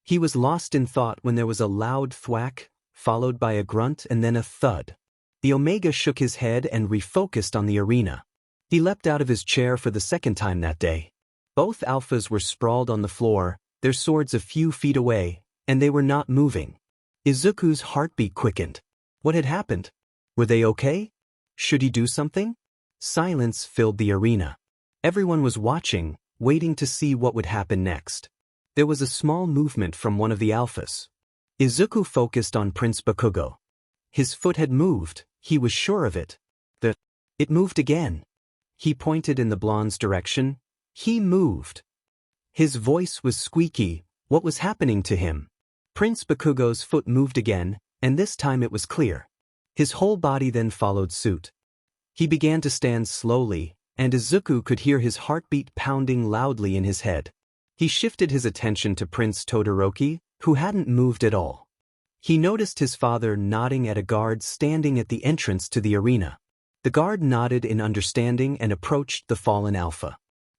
He was lost in thought when there was a loud thwack, followed by a grunt and then a thud. The Omega shook his head and refocused on the arena. He leapt out of his chair for the second time that day. Both alphas were sprawled on the floor, their swords a few feet away, and they were not moving. Izuku's heartbeat quickened. What had happened? Were they okay? Should he do something? Silence filled the arena. Everyone was watching, waiting to see what would happen next. There was a small movement from one of the alphas. Izuku focused on Prince Bakugo. His foot had moved, he was sure of it. It moved again. He pointed in the blonde's direction. He moved. His voice was squeaky. What was happening to him? Prince Bakugo's foot moved again, and this time it was clear. His whole body then followed suit. He began to stand slowly, and Izuku could hear his heartbeat pounding loudly in his head. He shifted his attention to Prince Todoroki, who hadn't moved at all. He noticed his father nodding at a guard standing at the entrance to the arena. The guard nodded in understanding and approached the fallen alpha.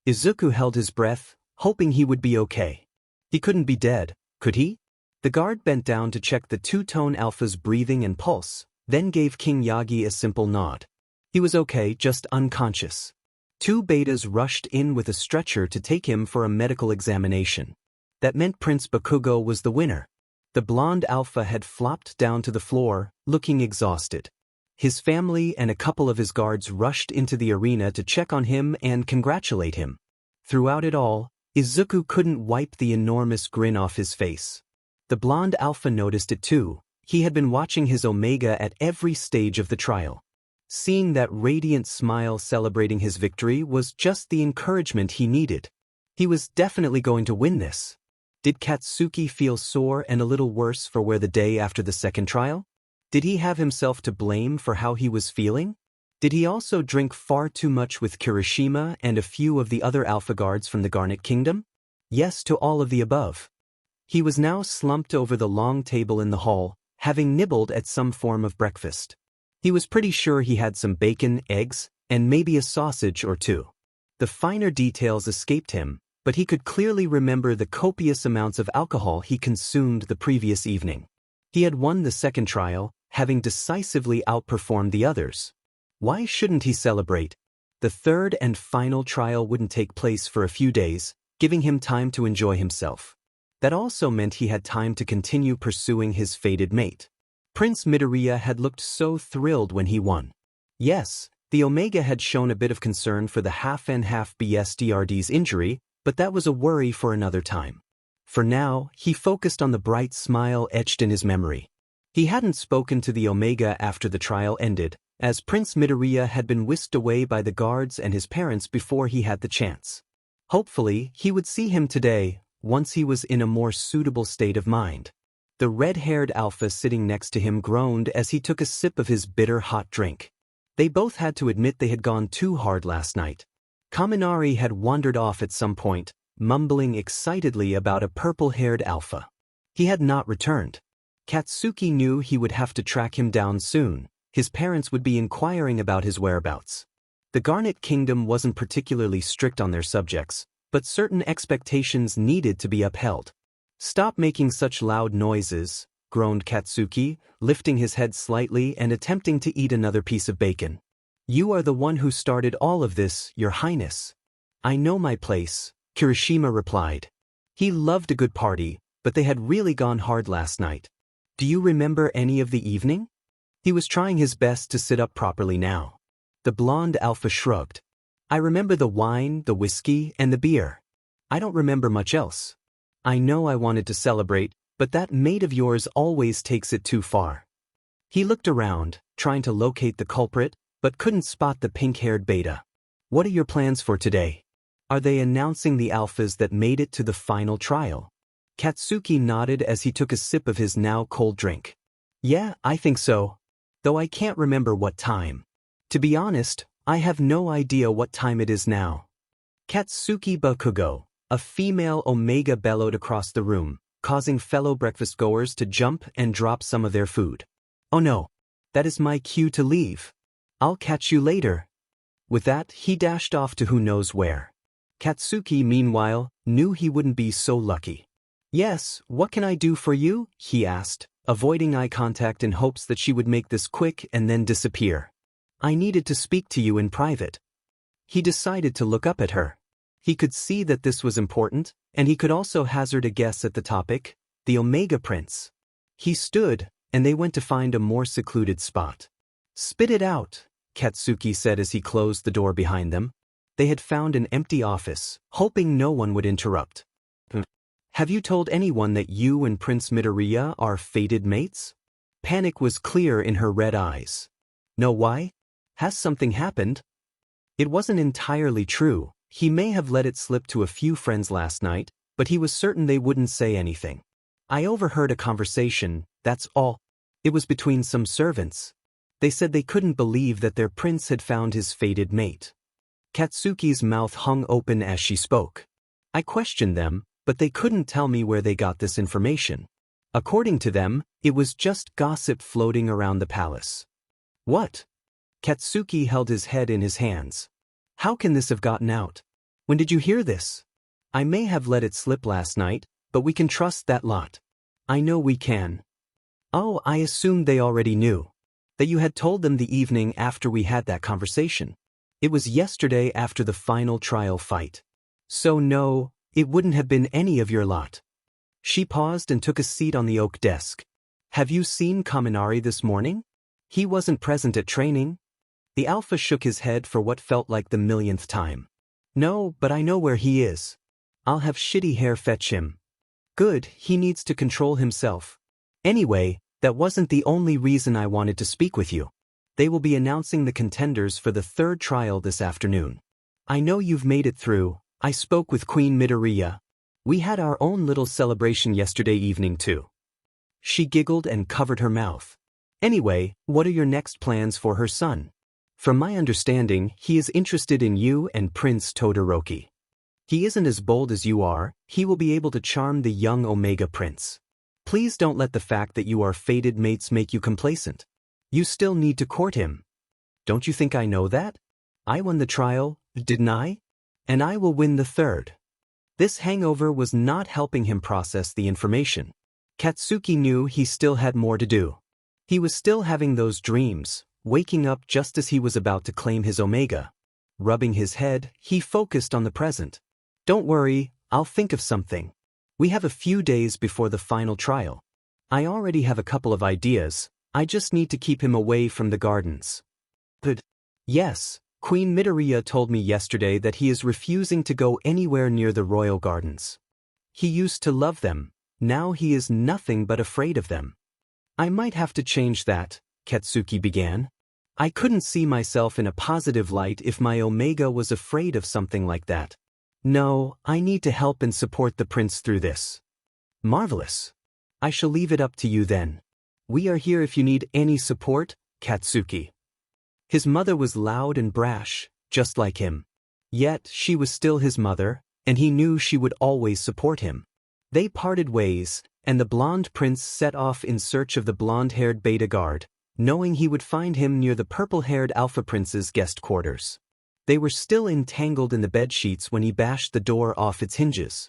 Izuku held his breath, hoping he would be okay. He couldn't be dead, could he? The guard bent down to check the two-tone alpha's breathing and pulse, then gave King Yagi a simple nod. He was okay, just unconscious. Two betas rushed in with a stretcher to take him for a medical examination. That meant Prince Bakugo was the winner. The blonde alpha had flopped down to the floor, looking exhausted. His family and a couple of his guards rushed into the arena to check on him and congratulate him. Throughout it all, Izuku couldn't wipe the enormous grin off his face. The blonde alpha noticed it too, He had been watching his Omega at every stage of the trial. Seeing that radiant smile celebrating his victory was just the encouragement he needed. He was definitely going to win this. Did Katsuki feel sore and a little worse for wear the day after the second trial? Did he have himself to blame for how he was feeling? Did he also drink far too much with Kirishima and a few of the other Alpha Guards from the Garnet Kingdom? Yes to all of the above. He was now slumped over the long table in the hall, having nibbled at some form of breakfast. He was pretty sure he had some bacon, eggs, and maybe a sausage or two. The finer details escaped him, but he could clearly remember the copious amounts of alcohol he consumed the previous evening. He had won the second trial, having decisively outperformed the others. Why shouldn't he celebrate? The third and final trial wouldn't take place for a few days, giving him time to enjoy himself. That also meant he had time to continue pursuing his fated mate. Prince Midoriya had looked so thrilled when he won. Yes, the Omega had shown a bit of concern for the half-and-half BSDRD's injury, but that was a worry for another time. For now, he focused on the bright smile etched in his memory. He hadn't spoken to the Omega after the trial ended, as Prince Midoriya had been whisked away by the guards and his parents before he had the chance. Hopefully, he would see him today, once he was in a more suitable state of mind. The red-haired alpha sitting next to him groaned as he took a sip of his bitter hot drink. They both had to admit they had gone too hard last night. Kaminari had wandered off at some point, mumbling excitedly about a purple-haired alpha. He had not returned. Katsuki knew he would have to track him down soon. His parents would be inquiring about his whereabouts. The Garnet Kingdom wasn't particularly strict on their subjects, but certain expectations needed to be upheld. "Stop making such loud noises," groaned Katsuki, lifting his head slightly and attempting to eat another piece of bacon. "You are the one who started all of this, Your Highness." "I know my place," Kirishima replied. He loved a good party, but they had really gone hard last night. "Do you remember any of the evening?" He was trying his best to sit up properly now. The blonde alpha shrugged. "I remember the wine, the whiskey, and the beer. I don't remember much else. I know I wanted to celebrate, but that mate of yours always takes it too far." He looked around, trying to locate the culprit, but couldn't spot the pink-haired beta. "What are your plans for today? Are they announcing the alphas that made it to the final trial?" Katsuki nodded as he took a sip of his now cold drink. "Yeah, I think so. Though I can't remember what time. To be honest, I have no idea what time it is now." Katsuki Bakugo, a female Omega, bellowed across the room, causing fellow breakfast-goers to jump and drop some of their food. "Oh no, that is my cue to leave. I'll catch you later." With that, he dashed off to who knows where. Katsuki, meanwhile, knew he wouldn't be so lucky. "Yes, what can I do for you?" he asked, avoiding eye contact in hopes that she would make this quick and then disappear. "I needed to speak to you in private." He decided to look up at her. He could see that this was important, and he could also hazard a guess at the topic, the Omega Prince. He stood, and they went to find a more secluded spot. "Spit it out," Katsuki said as he closed the door behind them. They had found an empty office, hoping no one would interrupt. "Have you told anyone that you and Prince Midoriya are fated mates?" Panic was clear in her red eyes. "No, why? Has something happened?" It wasn't entirely true. He may have let it slip to a few friends last night, but he was certain they wouldn't say anything. "I overheard a conversation, that's all. It was between some servants. They said they couldn't believe that their prince had found his fated mate." Katsuki's mouth hung open as she spoke. "I questioned them, but they couldn't tell me where they got this information. According to them, it was just gossip floating around the palace." "What?" Katsuki held his head in his hands. "How can this have gotten out? When did you hear this?" "I may have let it slip last night, but we can trust that lot." "I know we can." "Oh, I assumed they already knew. That you had told them the evening after we had that conversation. It was yesterday after the final trial fight. So no, it wouldn't have been any of your lot." She paused and took a seat on the oak desk. "Have you seen Kaminari this morning? He wasn't present at training." The alpha shook his head for what felt like the millionth time. "No, but I know where he is. I'll have Shitty Hair fetch him." "Good, he needs to control himself. Anyway, That wasn't the only reason I wanted to speak with you. They will be announcing the contenders for the third trial this afternoon. I know you've made it through. I spoke with Queen Midoriya. We had our own little celebration yesterday evening too. She giggled and covered her mouth. Anyway, what are your next plans for her son? From my understanding, he is interested in you and Prince Todoroki. He isn't as bold as you are. He will be able to charm the young Omega Prince. Please don't let the fact that you are fated mates make you complacent. You still need to court him. Don't you think I know that? I won the trial, didn't I? And I will win the third. This hangover was not helping him process the information. Katsuki knew he still had more to do. He was still having those dreams, waking up just as he was about to claim his Omega. Rubbing his head, he focused on the present. Don't worry, I'll think of something. We have a few days before the final trial. I already have a couple of ideas. I just need to keep him away from the gardens. But yes, Queen Midoriya told me yesterday that he is refusing to go anywhere near the royal gardens. He used to love them. Now he is nothing but afraid of them. I might have to change that, Katsuki began. I couldn't see myself in a positive light if my Omega was afraid of something like that. No, I need to help and support the prince through this. Marvelous. I shall leave it up to you then. We are here if you need any support, Katsuki. His mother was loud and brash, just like him. Yet she was still his mother, and he knew she would always support him. They parted ways, and the blonde prince set off in search of the blonde-haired beta guard, knowing he would find him near the purple-haired alpha prince's guest quarters. They were still entangled in the bedsheets when he bashed the door off its hinges.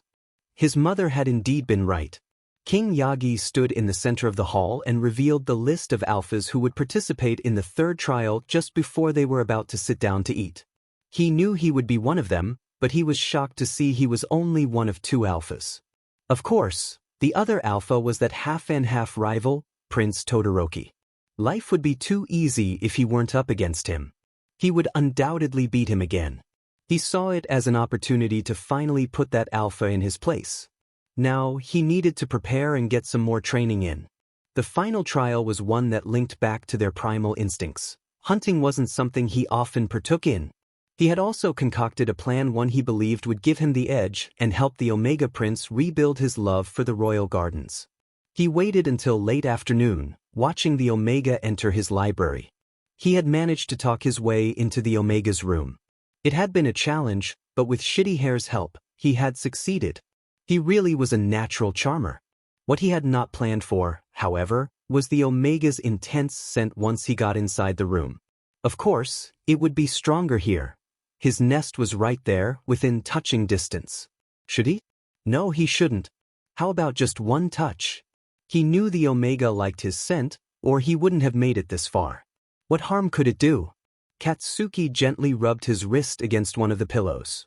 His mother had indeed been right. King Yagi stood in the center of the hall and revealed the list of alphas who would participate in the third trial just before they were about to sit down to eat. He knew he would be one of them, but he was shocked to see he was only one of two alphas. Of course, the other alpha was that half-and-half rival, Prince Todoroki. Life would be too easy if he weren't up against him. He would undoubtedly beat him again. He saw it as an opportunity to finally put that alpha in his place. Now, he needed to prepare and get some more training in. The final trial was one that linked back to their primal instincts. Hunting wasn't something he often partook in. He had also concocted a plan one he believed would give him the edge and help the Omega Prince rebuild his love for the royal gardens. He waited until late afternoon, watching the Omega enter his library. He had managed to talk his way into the Omega's room. It had been a challenge, but with Shitty Hair's help, he had succeeded. He really was a natural charmer. What he had not planned for, however, was the Omega's intense scent once he got inside the room. Of course, it would be stronger here. His nest was right there, within touching distance. Should he? No, he shouldn't. How about just one touch? He knew the Omega liked his scent, or he wouldn't have made it this far. What harm could it do? Katsuki gently rubbed his wrist against one of the pillows.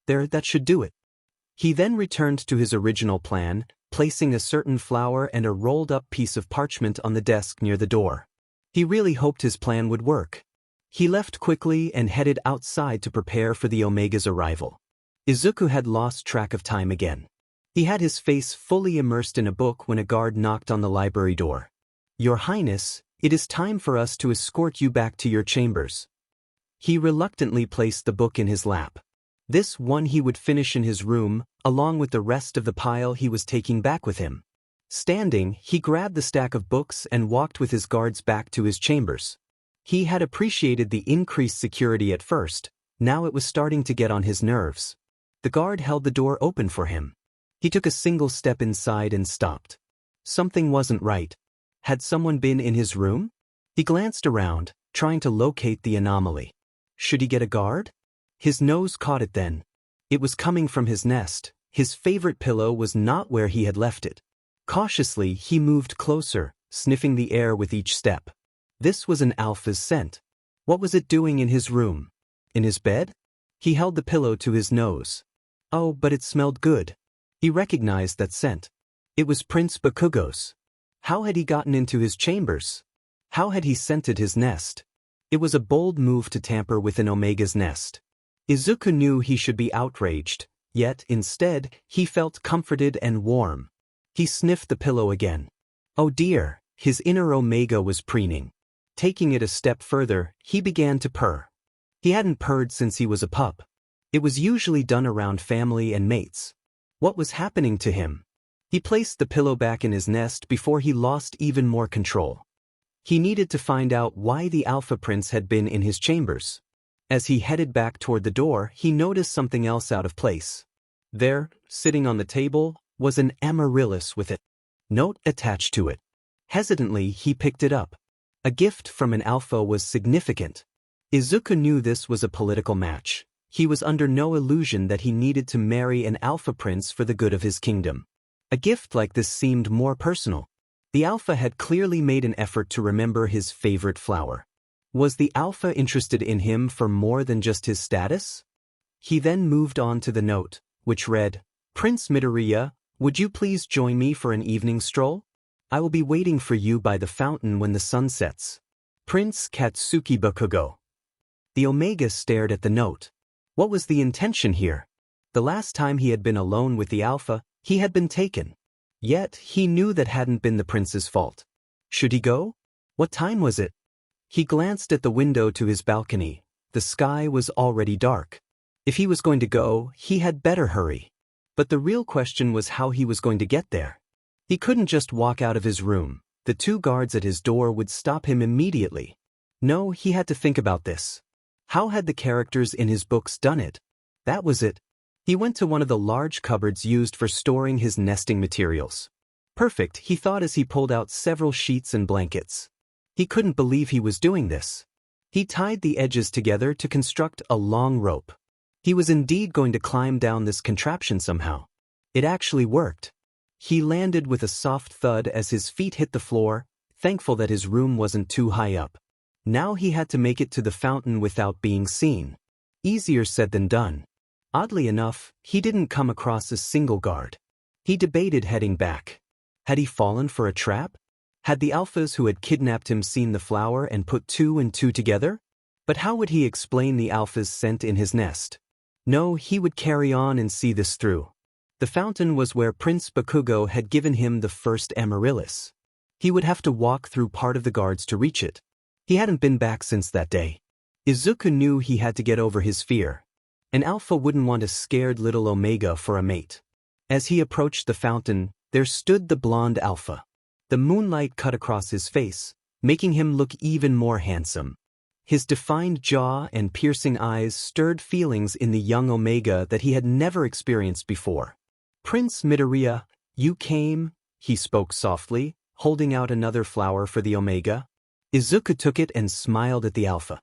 There, that should do it. He then returned to his original plan, placing a certain flower and a rolled-up piece of parchment on the desk near the door. He really hoped his plan would work. He left quickly and headed outside to prepare for the Omega's arrival. Izuku had lost track of time again. He had his face fully immersed in a book when a guard knocked on the library door. Your Highness, it is time for us to escort you back to your chambers. He reluctantly placed the book in his lap. This one he would finish in his room, along with the rest of the pile he was taking back with him. Standing, he grabbed the stack of books and walked with his guards back to his chambers. He had appreciated the increased security at first, now it was starting to get on his nerves. The guard held the door open for him. He took a single step inside and stopped. Something wasn't right. Had someone been in his room? He glanced around, trying to locate the anomaly. Should he get a guard? His nose caught it then. It was coming from his nest. His favorite pillow was not where he had left it. Cautiously, he moved closer, sniffing the air with each step. This was an alpha's scent. What was it doing in his room? In his bed? He held the pillow to his nose. Oh, but it smelled good. He recognized that scent. It was Prince Bakugo's. How had he gotten into his chambers? How had he scented his nest? It was a bold move to tamper with an Omega's nest. Izuku knew he should be outraged, yet, instead, he felt comforted and warm. He sniffed the pillow again. Oh dear, His inner Omega was preening. Taking it a step further, he began to purr. He hadn't purred since he was a pup. It was usually done around family and mates. What was happening to him? He placed the pillow back in his nest before he lost even more control. He needed to find out why the Alpha Prince had been in his chambers. As he headed back toward the door, he noticed something else out of place. There, sitting on the table, was an amaryllis with a note attached to it. Hesitantly, he picked it up. A gift from an alpha was significant. Izuku knew this was a political match. He was under no illusion that he needed to marry an alpha prince for the good of his kingdom. A gift like this seemed more personal. The alpha had clearly made an effort to remember his favorite flower. Was the alpha interested in him for more than just his status? He then moved on to the note, which read, "Prince Midoriya, would you please join me for an evening stroll? I will be waiting for you by the fountain when the sun sets. Prince Katsuki Bakugo." The Omega stared at the note. What was the intention here? The last time he had been alone with the alpha, he had been taken. Yet, he knew that hadn't been the prince's fault. Should he go? What time was it? He glanced at the window to his balcony. The sky was already dark. If he was going to go, he had better hurry. But the real question was how he was going to get there. He couldn't just walk out of his room. The 2 guards at his door would stop him immediately. No, he had to think about this. How had the characters in his books done it? That was it. He went to one of the large cupboards used for storing his nesting materials. Perfect, he thought as he pulled out several sheets and blankets. He couldn't believe he was doing this. He tied the edges together to construct a long rope. He was indeed going to climb down this contraption somehow. It actually worked. He landed with a soft thud as his feet hit the floor, thankful that his room wasn't too high up. Now he had to make it to the fountain without being seen. Easier said than done. Oddly enough, he didn't come across a single guard. He debated heading back. Had he fallen for a trap? Had the alphas who had kidnapped him seen the flower and put 2 and 2 together? But how would he explain the alpha's scent in his nest? No, he would carry on and see this through. The fountain was where Prince Bakugo had given him the first amaryllis. He would have to walk through part of the guards to reach it. He hadn't been back since that day. Izuku knew he had to get over his fear. An alpha wouldn't want a scared little Omega for a mate. As he approached the fountain, there stood the blonde alpha. The moonlight cut across his face, making him look even more handsome. His defined jaw and piercing eyes stirred feelings in the young Omega that he had never experienced before. "Prince Midoriya, you came," he spoke softly, holding out another flower for the Omega. Izuku took it and smiled at the alpha.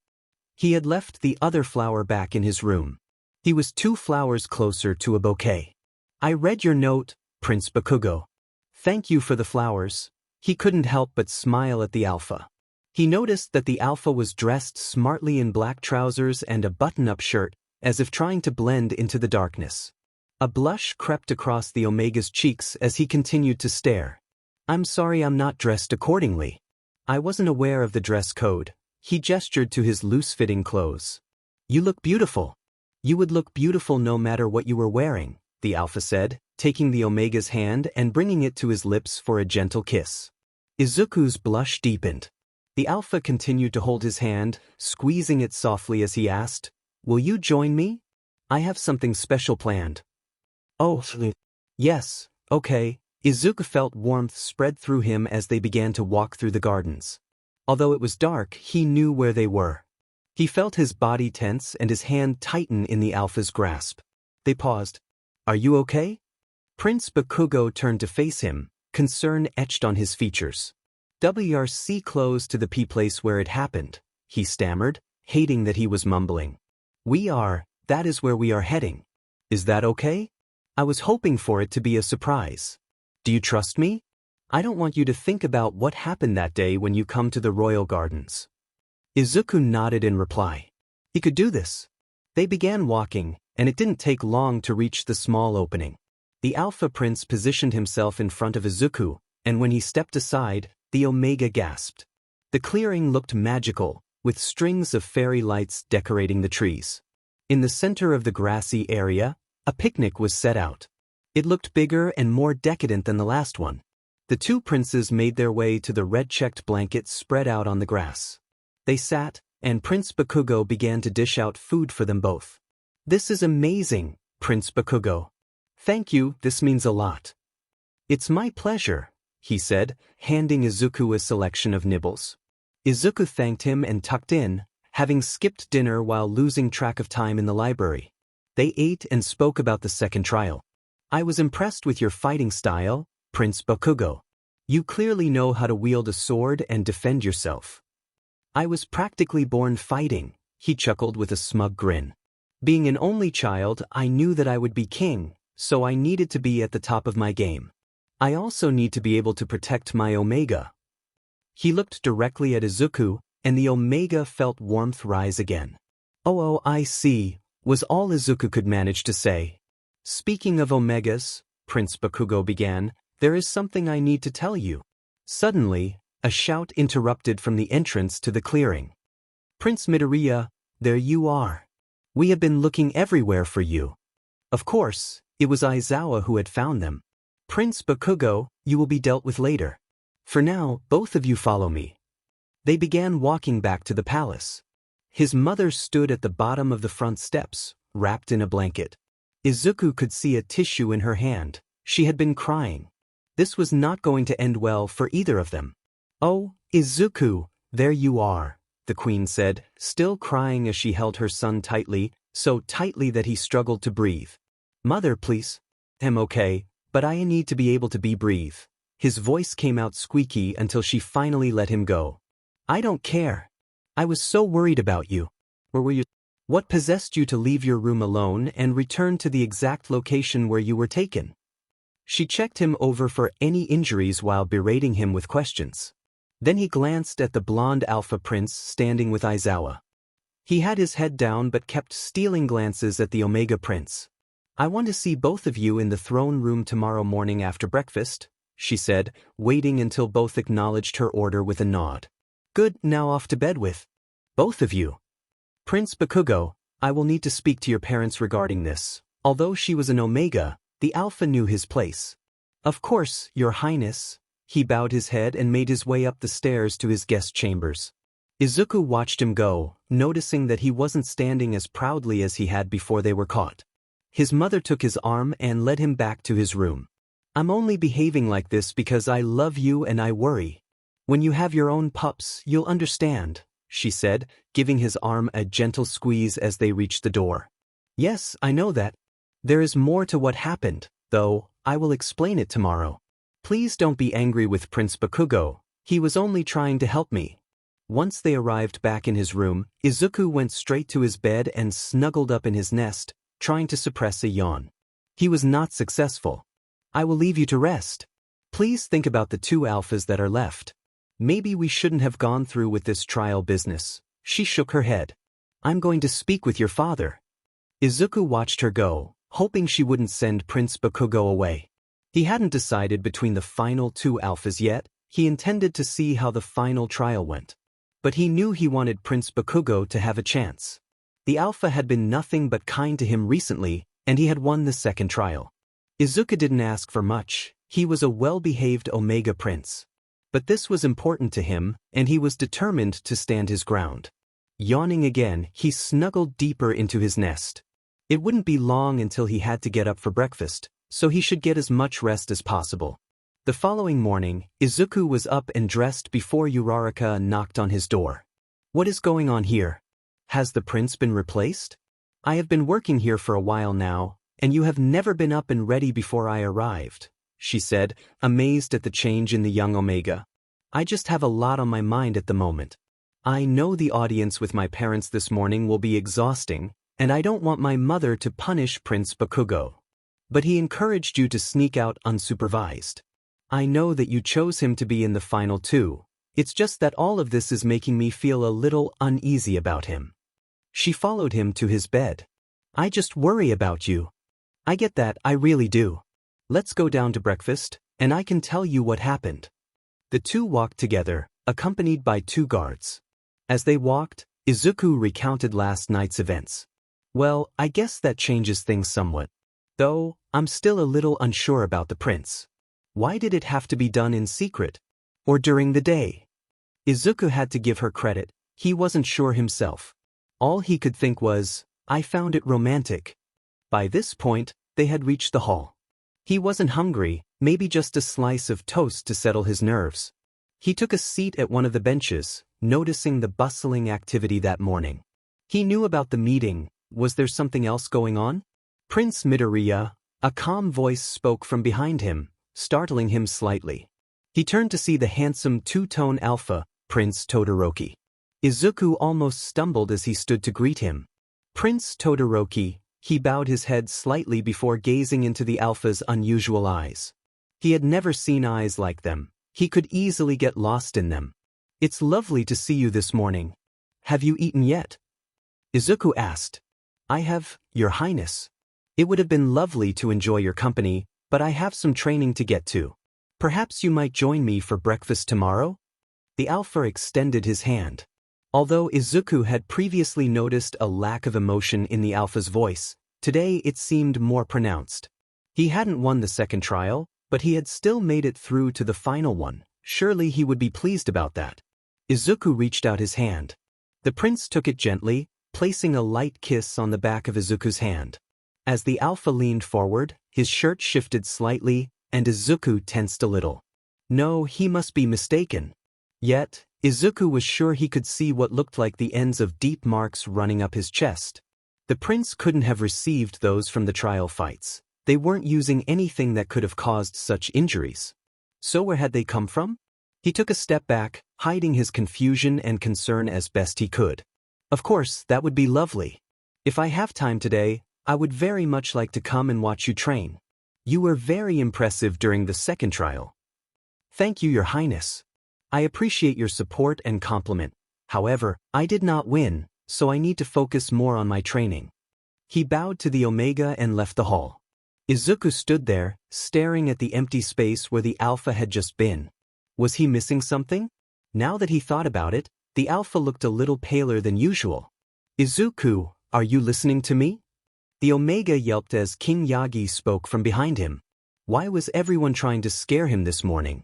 He had left the other flower back in his room. He was 2 flowers closer to a bouquet. "I read your note, Prince Bakugo. Thank you for the flowers." He couldn't help but smile at the alpha. He noticed that the alpha was dressed smartly in black trousers and a button-up shirt, as if trying to blend into the darkness. A blush crept across the Omega's cheeks as he continued to stare. "I'm sorry I'm not dressed accordingly. I wasn't aware of the dress code." He gestured to his loose-fitting clothes. "You look beautiful. You would look beautiful no matter what you were wearing," the alpha said, taking the Omega's hand and bringing it to his lips for a gentle kiss. Izuku's blush deepened. The alpha continued to hold his hand, squeezing it softly as he asked, "Will you join me? I have something special planned." "Oh, yes, okay." Izuku felt warmth spread through him as they began to walk through the gardens. Although it was dark, he knew where they were. He felt his body tense and his hand tighten in the alpha's grasp. They paused. "Are you okay?" Prince Bakugo turned to face him, concern etched on his features. "WRC close to the place where it happened," he stammered, hating that he was mumbling. That is where we are heading. Is that okay? I was hoping for it to be a surprise. Do you trust me? I don't want you to think about what happened that day when you come to the royal gardens." Izuku nodded in reply. He could do this. They began walking, and it didn't take long to reach the small opening. The Alpha Prince positioned himself in front of Izuku, and when he stepped aside, the Omega gasped. The clearing looked magical, with strings of fairy lights decorating the trees. In the center of the grassy area, a picnic was set out. It looked bigger and more decadent than the last one. The two princes made their way to the red-checked blanket spread out on the grass. They sat, and Prince Bakugo began to dish out food for them both. "This is amazing, Prince Bakugo. Thank you, this means a lot." "It's my pleasure," he said, handing Izuku a selection of nibbles. Izuku thanked him and tucked in, having skipped dinner while losing track of time in the library. They ate and spoke about the second trial. "I was impressed with your fighting style, Prince Bakugo. You clearly know how to wield a sword and defend yourself." "I was practically born fighting," he chuckled with a smug grin. "Being an only child, I knew that I would be king, so I needed to be at the top of my game. I also need to be able to protect my Omega." He looked directly at Izuku, and the Omega felt warmth rise again. "Oh, I see," was all Izuku could manage to say. "Speaking of Omegas," Prince Bakugo began, "there is something I need to tell you." Suddenly, a shout interrupted from the entrance to the clearing. "Prince Midoriya, there you are. We have been looking everywhere for you." Of course, it was Aizawa who had found them. "Prince Bakugo, you will be dealt with later. For now, both of you follow me." They began walking back to the palace. His mother stood at the bottom of the front steps, wrapped in a blanket. Izuku could see a tissue in her hand. She had been crying. This was not going to end well for either of them. "Oh, Izuku, there you are," the queen said, still crying as she held her son tightly, so tightly that he struggled to breathe. "Mother, please." "I'm okay, but I need to be able to breathe." His voice came out squeaky until she finally let him go. "I don't care. I was so worried about you. Where were you? What possessed you to leave your room alone and return to the exact location where you were taken?" She checked him over for any injuries while berating him with questions. Then he glanced at the blonde alpha prince standing with Aizawa. He had his head down but kept stealing glances at the Omega prince. "I want to see both of you in the throne room tomorrow morning after breakfast," she said, waiting until both acknowledged her order with a nod. "Good, now off to bed with both of you." "Prince Bakugo, I will need to speak to your parents regarding this." Although she was an Omega, the Alpha knew his place. "Of course, Your Highness." He bowed his head and made his way up the stairs to his guest chambers. Izuku watched him go, noticing that he wasn't standing as proudly as he had before they were caught. His mother took his arm and led him back to his room. "I'm only behaving like this because I love you and I worry. When you have your own pups, you'll understand," she said, giving his arm a gentle squeeze as they reached the door. "Yes, I know that. There is more to what happened, though. I will explain it tomorrow. Please don't be angry with Prince Bakugo. He was only trying to help me." Once they arrived back in his room, Izuku went straight to his bed and snuggled up in his nest, trying to suppress a yawn. He was not successful. "I will leave you to rest. Please think about the two alphas that are left. Maybe we shouldn't have gone through with this trial business." She shook her head. "I'm going to speak with your father." Izuku watched her go, hoping she wouldn't send Prince Bakugo away. He hadn't decided between the final two alphas yet. He intended to see how the final trial went. But he knew he wanted Prince Bakugo to have a chance. The alpha had been nothing but kind to him recently, and he had won the second trial. Izuku didn't ask for much. He was a well-behaved Omega prince. But this was important to him, and he was determined to stand his ground. Yawning again, he snuggled deeper into his nest. It wouldn't be long until he had to get up for breakfast, so he should get as much rest as possible. The following morning, Izuku was up and dressed before Uraraka knocked on his door. "What is going on here? Has the prince been replaced? I have been working here for a while now, and you have never been up and ready before I arrived," she said, amazed at the change in the young Omega. "I just have a lot on my mind at the moment. I know the audience with my parents this morning will be exhausting, and I don't want my mother to punish Prince Bakugo. But he encouraged you to sneak out unsupervised. I know that you chose him to be in the final two. It's just that all of this is making me feel a little uneasy about him." She followed him to his bed. "I just worry about you." "I get that, I really do. Let's go down to breakfast, and I can tell you what happened." The two walked together, accompanied by two guards. As they walked, Izuku recounted last night's events. "Well, I guess that changes things somewhat. Though, I'm still a little unsure about the prince. Why did it have to be done in secret? Or during the day? Izuku had to give her credit, he wasn't sure himself. All he could think was, I found it romantic. By this point, they had reached the hall. He wasn't hungry, maybe just a slice of toast to settle his nerves. He took a seat at one of the benches, noticing the bustling activity that morning. He knew about the meeting. Was there something else going on? Prince Midoriya, a calm voice spoke from behind him, startling him slightly. He turned to see the handsome two-tone alpha, Prince Todoroki. Izuku almost stumbled as he stood to greet him. Prince Todoroki, he bowed his head slightly before gazing into the alpha's unusual eyes. He had never seen eyes like them. He could easily get lost in them. It's lovely to see you this morning. Have you eaten yet? Izuku asked. I have, Your Highness. It would have been lovely to enjoy your company, but I have some training to get to. Perhaps you might join me for breakfast tomorrow? The alpha extended his hand. Although Izuku had previously noticed a lack of emotion in the alpha's voice, today it seemed more pronounced. He hadn't won the second trial, but he had still made it through to the final one. Surely he would be pleased about that. Izuku reached out his hand. The prince took it gently, placing a light kiss on the back of Izuku's hand. As the alpha leaned forward, his shirt shifted slightly, and Izuku tensed a little. No, he must be mistaken. Yet, Izuku was sure he could see what looked like the ends of deep marks running up his chest. The prince couldn't have received those from the trial fights. They weren't using anything that could have caused such injuries. So where had they come from? He took a step back, hiding his confusion and concern as best he could. Of course, that would be lovely. If I have time today, I would very much like to come and watch you train. You were very impressive during the second trial. Thank you, Your Highness. I appreciate your support and compliment. However, I did not win, so I need to focus more on my training. He bowed to the Omega and left the hall. Izuku stood there, staring at the empty space where the Alpha had just been. Was he missing something? Now that he thought about it, the Alpha looked a little paler than usual. Izuku, are you listening to me? The Omega yelped as King Yagi spoke from behind him. Why was everyone trying to scare him this morning?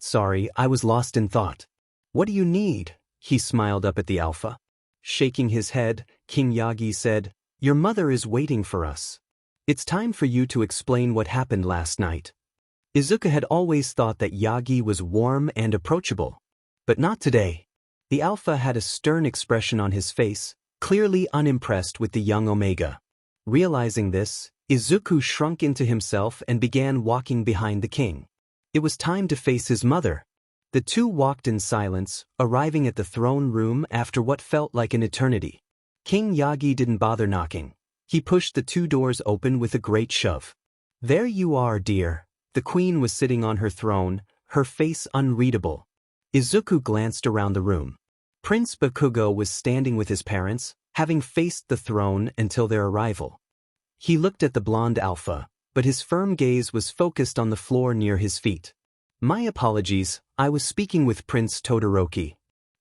Sorry, I was lost in thought. What do you need? He smiled up at the Alpha. Shaking his head, King Yagi said, Your mother is waiting for us. It's time for you to explain what happened last night. Izuku had always thought that Yagi was warm and approachable. But not today. The Alpha had a stern expression on his face, clearly unimpressed with the young Omega. Realizing this, Izuku shrunk into himself and began walking behind the king. It was time to face his mother. The two walked in silence, arriving at the throne room after what felt like an eternity. King Yagi didn't bother knocking. He pushed the two doors open with a great shove. There you are, dear. The queen was sitting on her throne, her face unreadable. Izuku glanced around the room. Prince Bakugo was standing with his parents, having faced the throne until their arrival. He looked at the blonde Alpha, but his firm gaze was focused on the floor near his feet. My apologies, I was speaking with Prince Todoroki.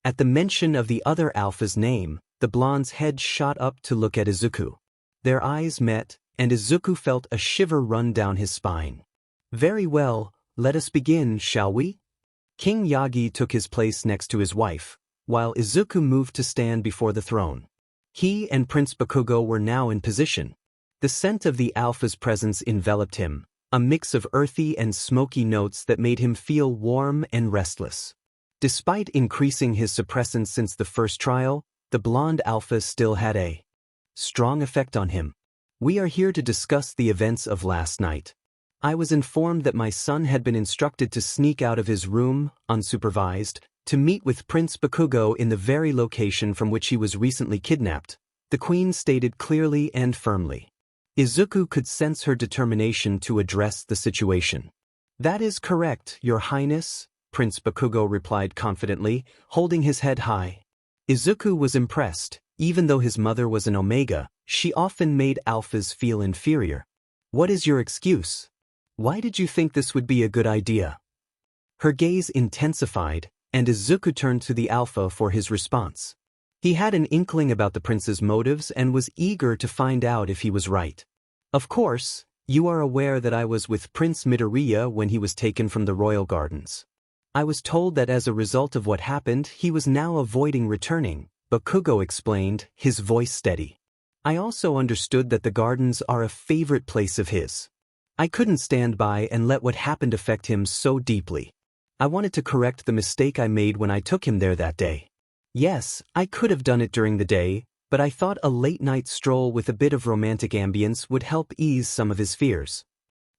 At the mention of the other Alpha's name, the blonde's head shot up to look at Izuku. Their eyes met, and Izuku felt a shiver run down his spine. Very well, let us begin, shall we? King Yagi took his place next to his wife, while Izuku moved to stand before the throne. He and Prince Bakugo were now in position. The scent of the Alpha's presence enveloped him, a mix of earthy and smoky notes that made him feel warm and restless. Despite increasing his suppressants since the first trial, the blonde Alpha still had a strong effect on him. We are here to discuss the events of last night. I was informed that my son had been instructed to sneak out of his room, unsupervised, to meet with Prince Bakugo in the very location from which he was recently kidnapped, the queen stated clearly and firmly. Izuku could sense her determination to address the situation. That is correct, Your Highness, Prince Bakugo replied confidently, holding his head high. Izuku was impressed. Even though his mother was an Omega, she often made Alphas feel inferior. What is your excuse? Why did you think this would be a good idea? Her gaze intensified, and Izuku turned to the Alpha for his response. He had an inkling about the prince's motives and was eager to find out if he was right. Of course, You are aware that I was with Prince Midoriya when he was taken from the royal gardens. I was told that as a result of what happened, he was now avoiding returning, Bakugo explained, his voice steady. I also understood that the gardens are a favorite place of his. I couldn't stand by and let what happened affect him so deeply. I wanted to correct the mistake I made when I took him there that day. Yes, I could have done it during the day, but I thought a late-night stroll with a bit of romantic ambience would help ease some of his fears.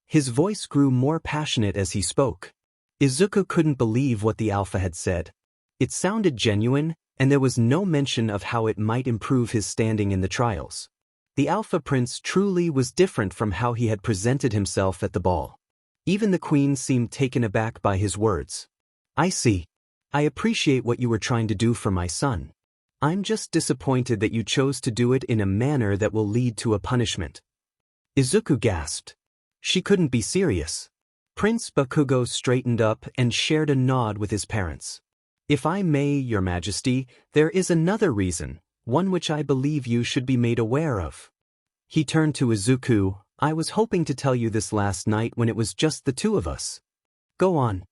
His voice grew more passionate as he spoke. Izuku couldn't believe what the Alpha had said. It sounded genuine, and there was no mention of how it might improve his standing in the trials. The Alpha Prince truly was different from how he had presented himself at the ball. Even the Queen seemed taken aback by his words. I see. I appreciate what you were trying to do for my son. I'm just disappointed that you chose to do it in a manner that will lead to a punishment. Izuku gasped. She couldn't be serious. Prince Bakugo straightened up and shared a nod with his parents. If I may, Your Majesty, there is another reason, one which I believe you should be made aware of. He turned to Izuku. I was hoping to tell you this last night when it was just the two of us. Go on.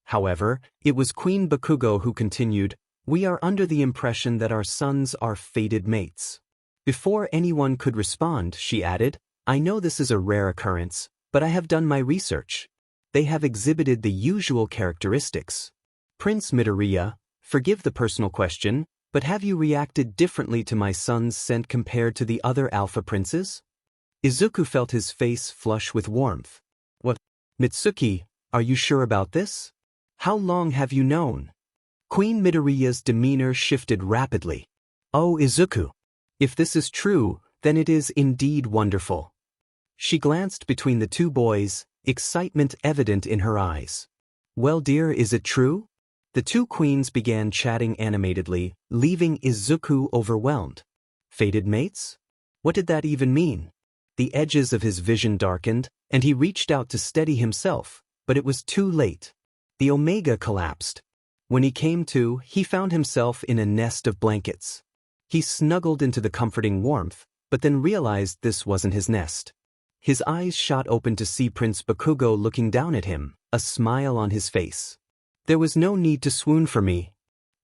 However, it was Queen Bakugo who continued, we are under the impression that our sons are fated mates. Before anyone could respond, she added, I know this is a rare occurrence, but I have done my research. They have exhibited the usual characteristics. Prince Midoriya, forgive the personal question, but have you reacted differently to my son's scent compared to the other Alpha Princes? Izuku felt his face flush with warmth. What? Mitsuki, are you sure about this? How long have you known? Queen Midoriya's demeanor shifted rapidly. Oh, Izuku. If this is true, then it is indeed wonderful. She glanced between the two boys, excitement evident in her eyes. Well, dear, is it true? The two queens began chatting animatedly, leaving Izuku overwhelmed. Fated mates? What did that even mean? The edges of his vision darkened, and he reached out to steady himself, but it was too late. The Omega collapsed. When he came to, he found himself in a nest of blankets. He snuggled into the comforting warmth, but then realized this wasn't his nest. His eyes shot open to see Prince Bakugo looking down at him, a smile on his face. There was no need to swoon for me.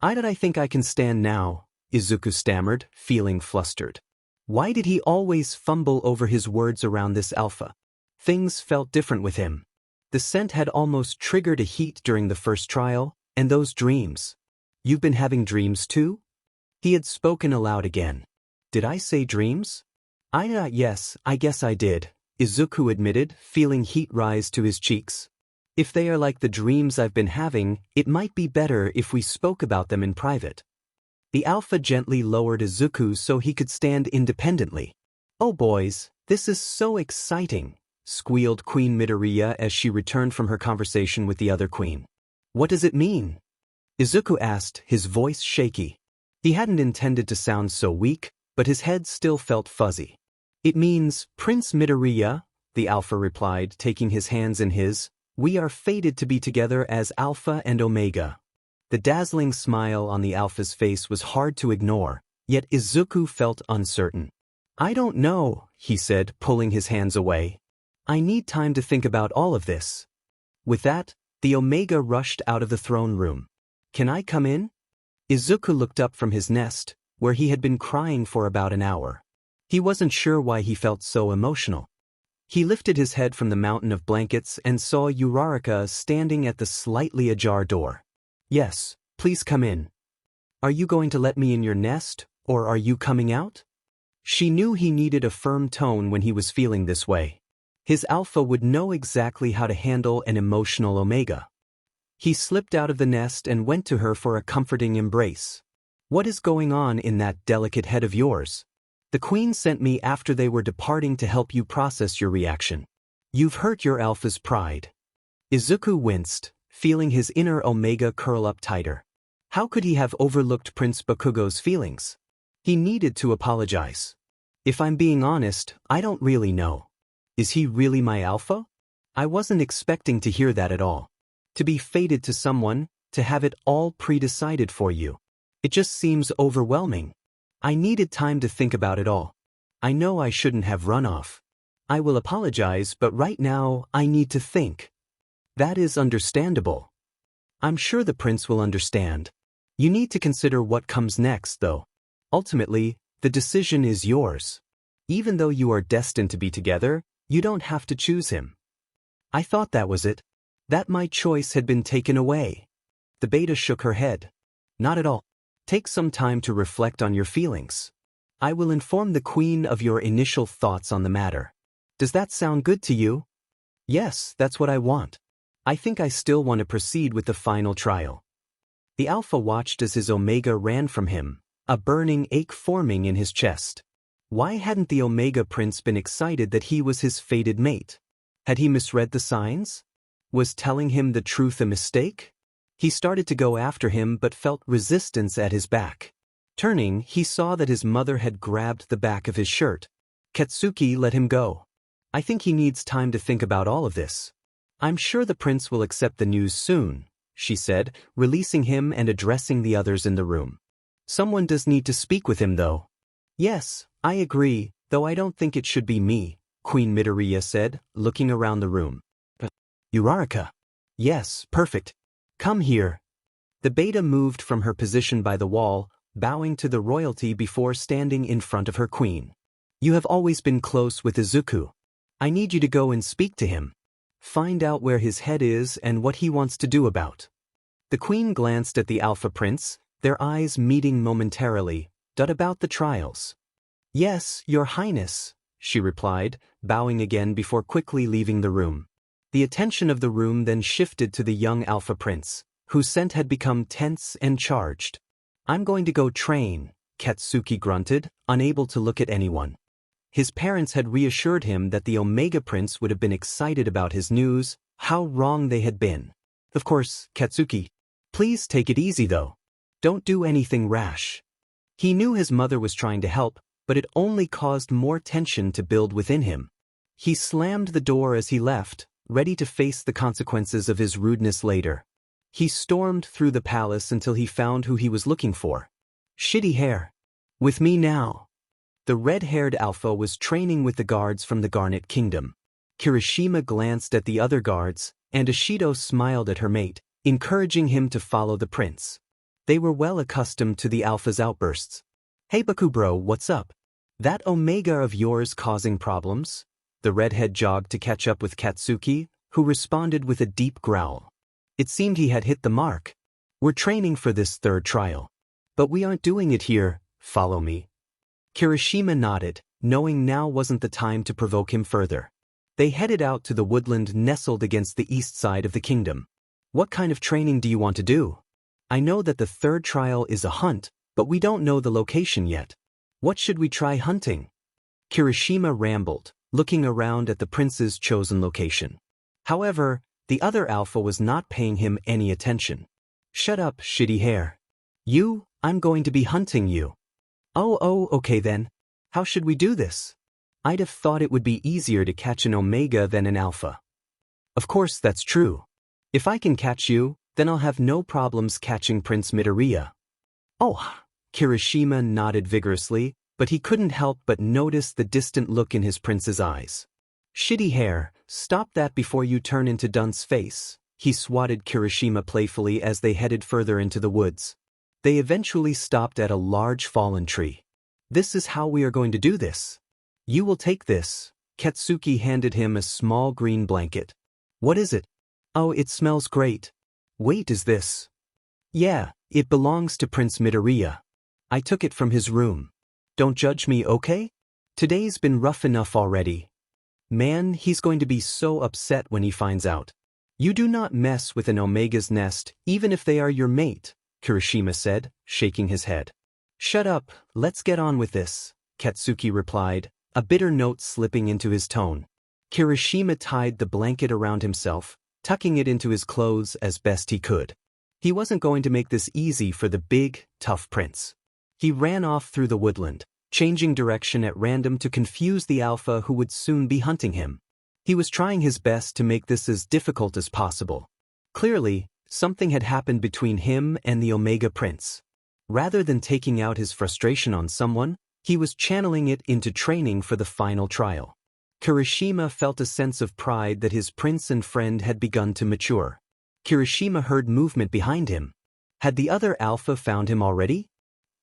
I think I can stand now, Izuku stammered, feeling flustered. Why did he always fumble over his words around this Alpha? Things felt different with him. The scent had almost triggered a heat during the first trial, and those dreams. You've been having dreams too? He had spoken aloud again. Did I say dreams? Yes, I guess I did, Izuku admitted, feeling heat rise to his cheeks. If they are like the dreams I've been having, it might be better if we spoke about them in private. The Alpha gently lowered Izuku so he could stand independently. Oh boys, this is so exciting, squealed Queen Midoriya as she returned from her conversation with the other queen. What does it mean? Izuku asked, his voice shaky. He hadn't intended to sound so weak, but his head still felt fuzzy. It means, Prince Midoriya, the Alpha replied, taking his hands in his, we are fated to be together as Alpha and Omega. The dazzling smile on the Alpha's face was hard to ignore, yet Izuku felt uncertain. I don't know, he said, pulling his hands away. I need time to think about all of this. With that, the Omega rushed out of the throne room. Can I come in? Izuku looked up from his nest, where he had been crying for about an hour. He wasn't sure why he felt so emotional. He lifted his head from the mountain of blankets and saw Uraraka standing at the slightly ajar door. Yes, please come in. Are you going to let me in your nest, or are you coming out? She knew he needed a firm tone when he was feeling this way. His Alpha would know exactly how to handle an emotional Omega. He slipped out of the nest and went to her for a comforting embrace. What is going on in that delicate head of yours? The Queen sent me after they were departing to help you process your reaction. You've hurt your Alpha's pride. Izuku winced, feeling his inner Omega curl up tighter. How could he have overlooked Prince Bakugo's feelings? He needed to apologize. If I'm being honest, I don't really know. Is he really my Alpha? I wasn't expecting to hear that at all. To be fated to someone, to have it all pre-decided for you. It just seems overwhelming. I needed time to think about it all. I know I shouldn't have run off. I will apologize, but right now I need to think. That is understandable. I'm sure the prince will understand. You need to consider what comes next, though. Ultimately, the decision is yours. Even though you are destined to be together, you don't have to choose him. I thought that was it. That my choice had been taken away. The beta shook her head. Not at all. Take some time to reflect on your feelings. I will inform the queen of your initial thoughts on the matter. Does that sound good to you? Yes, that's what I want. I think I still want to proceed with the final trial. The Alpha watched as his Omega ran from him, a burning ache forming in his chest. Why hadn't the Omega Prince been excited that he was his fated mate? Had he misread the signs? Was telling him the truth a mistake? He started to go after him but felt resistance at his back. Turning, he saw that his mother had grabbed the back of his shirt. Katsuki let him go. I think he needs time to think about all of this. I'm sure the prince will accept the news soon, she said, releasing him and addressing the others in the room. Someone does need to speak with him, though. Yes, I agree, though I don't think it should be me, Queen Midoriya said, looking around the room. Uraraka. Yes, perfect. Come here. The beta moved from her position by the wall, bowing to the royalty before standing in front of her queen. You have always been close with Izuku. I need you to go and speak to him. Find out where his head is and what he wants to do about. The queen glanced at the Alpha Prince, their eyes meeting momentarily, about the trials. Yes, your highness, she replied, bowing again before quickly leaving the room. The attention of the room then shifted to the young Alpha Prince, whose scent had become tense and charged. I'm going to go train, Katsuki grunted, unable to look at anyone. His parents had reassured him that the Omega Prince would have been excited about his news. How wrong they had been. Of course, Katsuki. Please take it easy, though. Don't do anything rash. He knew his mother was trying to help, but it only caused more tension to build within him. He slammed the door as he left, ready to face the consequences of his rudeness later. He stormed through the palace until he found who he was looking for. Shitty hair. With me now. The red-haired Alpha was training with the guards from the Garnet Kingdom. Kirishima glanced at the other guards, and Ashido smiled at her mate, encouraging him to follow the prince. They were well accustomed to the Alpha's outbursts. Hey Baku bro, what's up? That Omega of yours causing problems? The redhead jogged to catch up with Katsuki, who responded with a deep growl. It seemed he had hit the mark. We're training for this third trial. But we aren't doing it here, follow me. Kirishima nodded, knowing now wasn't the time to provoke him further. They headed out to the woodland nestled against the east side of the kingdom. What kind of training do you want to do? I know that the third trial is a hunt, but we don't know the location yet. What should we try hunting? Kirishima rambled, looking around at the prince's chosen location. However, the other Alpha was not paying him any attention. Shut up, shitty hair. I'm going to be hunting you. Oh, okay then. How should we do this? I'd have thought it would be easier to catch an Omega than an Alpha. Of course that's true. If I can catch you, then I'll have no problems catching Prince Midoriya. Oh, Kirishima nodded vigorously, but he couldn't help but notice the distant look in his prince's eyes. Shitty hair, stop that before you turn into Dunce face, he swatted Kirishima playfully as they headed further into the woods. They eventually stopped at a large fallen tree. This is how we are going to do this. You will take this. Katsuki handed him a small green blanket. What is it? Oh, it smells great. Wait, is this? Yeah, it belongs to Prince Midoriya. I took it from his room. Don't judge me, okay? Today's been rough enough already. Man, he's going to be so upset when he finds out. You do not mess with an Omega's nest, even if they are your mate, Kirishima said, shaking his head. Shut up, let's get on with this, Katsuki replied, a bitter note slipping into his tone. Kirishima tied the blanket around himself, tucking it into his clothes as best he could. He wasn't going to make this easy for the big, tough prince. He ran off through the woodland, changing direction at random to confuse the Alpha who would soon be hunting him. He was trying his best to make this as difficult as possible. Clearly, something had happened between him and the Omega Prince. Rather than taking out his frustration on someone, he was channeling it into training for the final trial. Kirishima felt a sense of pride that his prince and friend had begun to mature. Kirishima heard movement behind him. Had the other alpha found him already?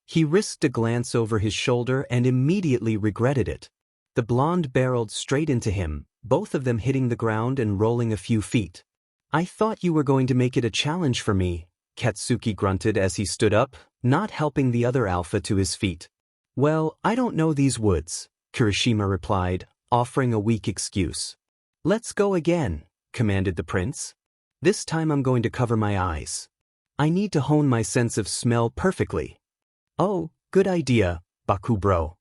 He risked a glance over his shoulder and immediately regretted it. The blonde barreled straight into him, both of them hitting the ground and rolling a few feet. "I thought you were going to make it a challenge for me," Katsuki grunted as he stood up, not helping the other alpha to his feet. "Well, I don't know these woods," Kirishima replied, offering a weak excuse. "Let's go again," commanded the prince. "This time I'm going to cover my eyes. I need to hone my sense of smell perfectly." "Oh, good idea, Baku bro."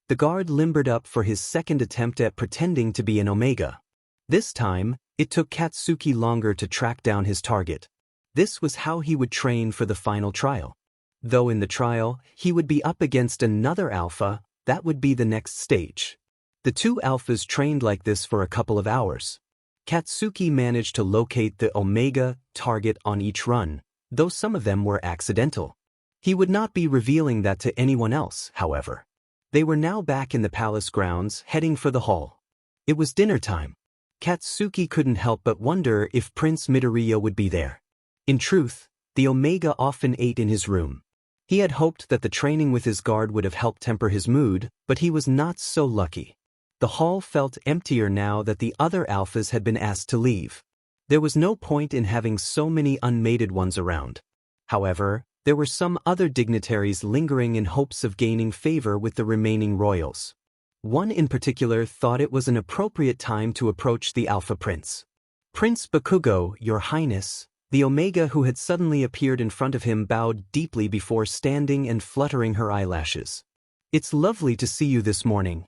The guard limbered up for his second attempt at pretending to be an Omega. This time, it took Katsuki longer to track down his target. This was how he would train for the final trial. Though in the trial, he would be up against another alpha, that would be the next stage. The two alphas trained like this for a couple of hours. Katsuki managed to locate the Omega target on each run, though some of them were accidental. He would not be revealing that to anyone else, however. They were now back in the palace grounds, heading for the hall. It was dinner time. Katsuki couldn't help but wonder if Prince Midoriya would be there. In truth, the Omega often ate in his room. He had hoped that the training with his guard would have helped temper his mood, but he was not so lucky. The hall felt emptier now that the other alphas had been asked to leave. There was no point in having so many unmated ones around. However, there were some other dignitaries lingering in hopes of gaining favor with the remaining royals. One in particular thought it was an appropriate time to approach the Alpha Prince. "Prince Bakugo, Your Highness." The Omega who had suddenly appeared in front of him bowed deeply before standing and fluttering her eyelashes. "It's lovely to see you this morning.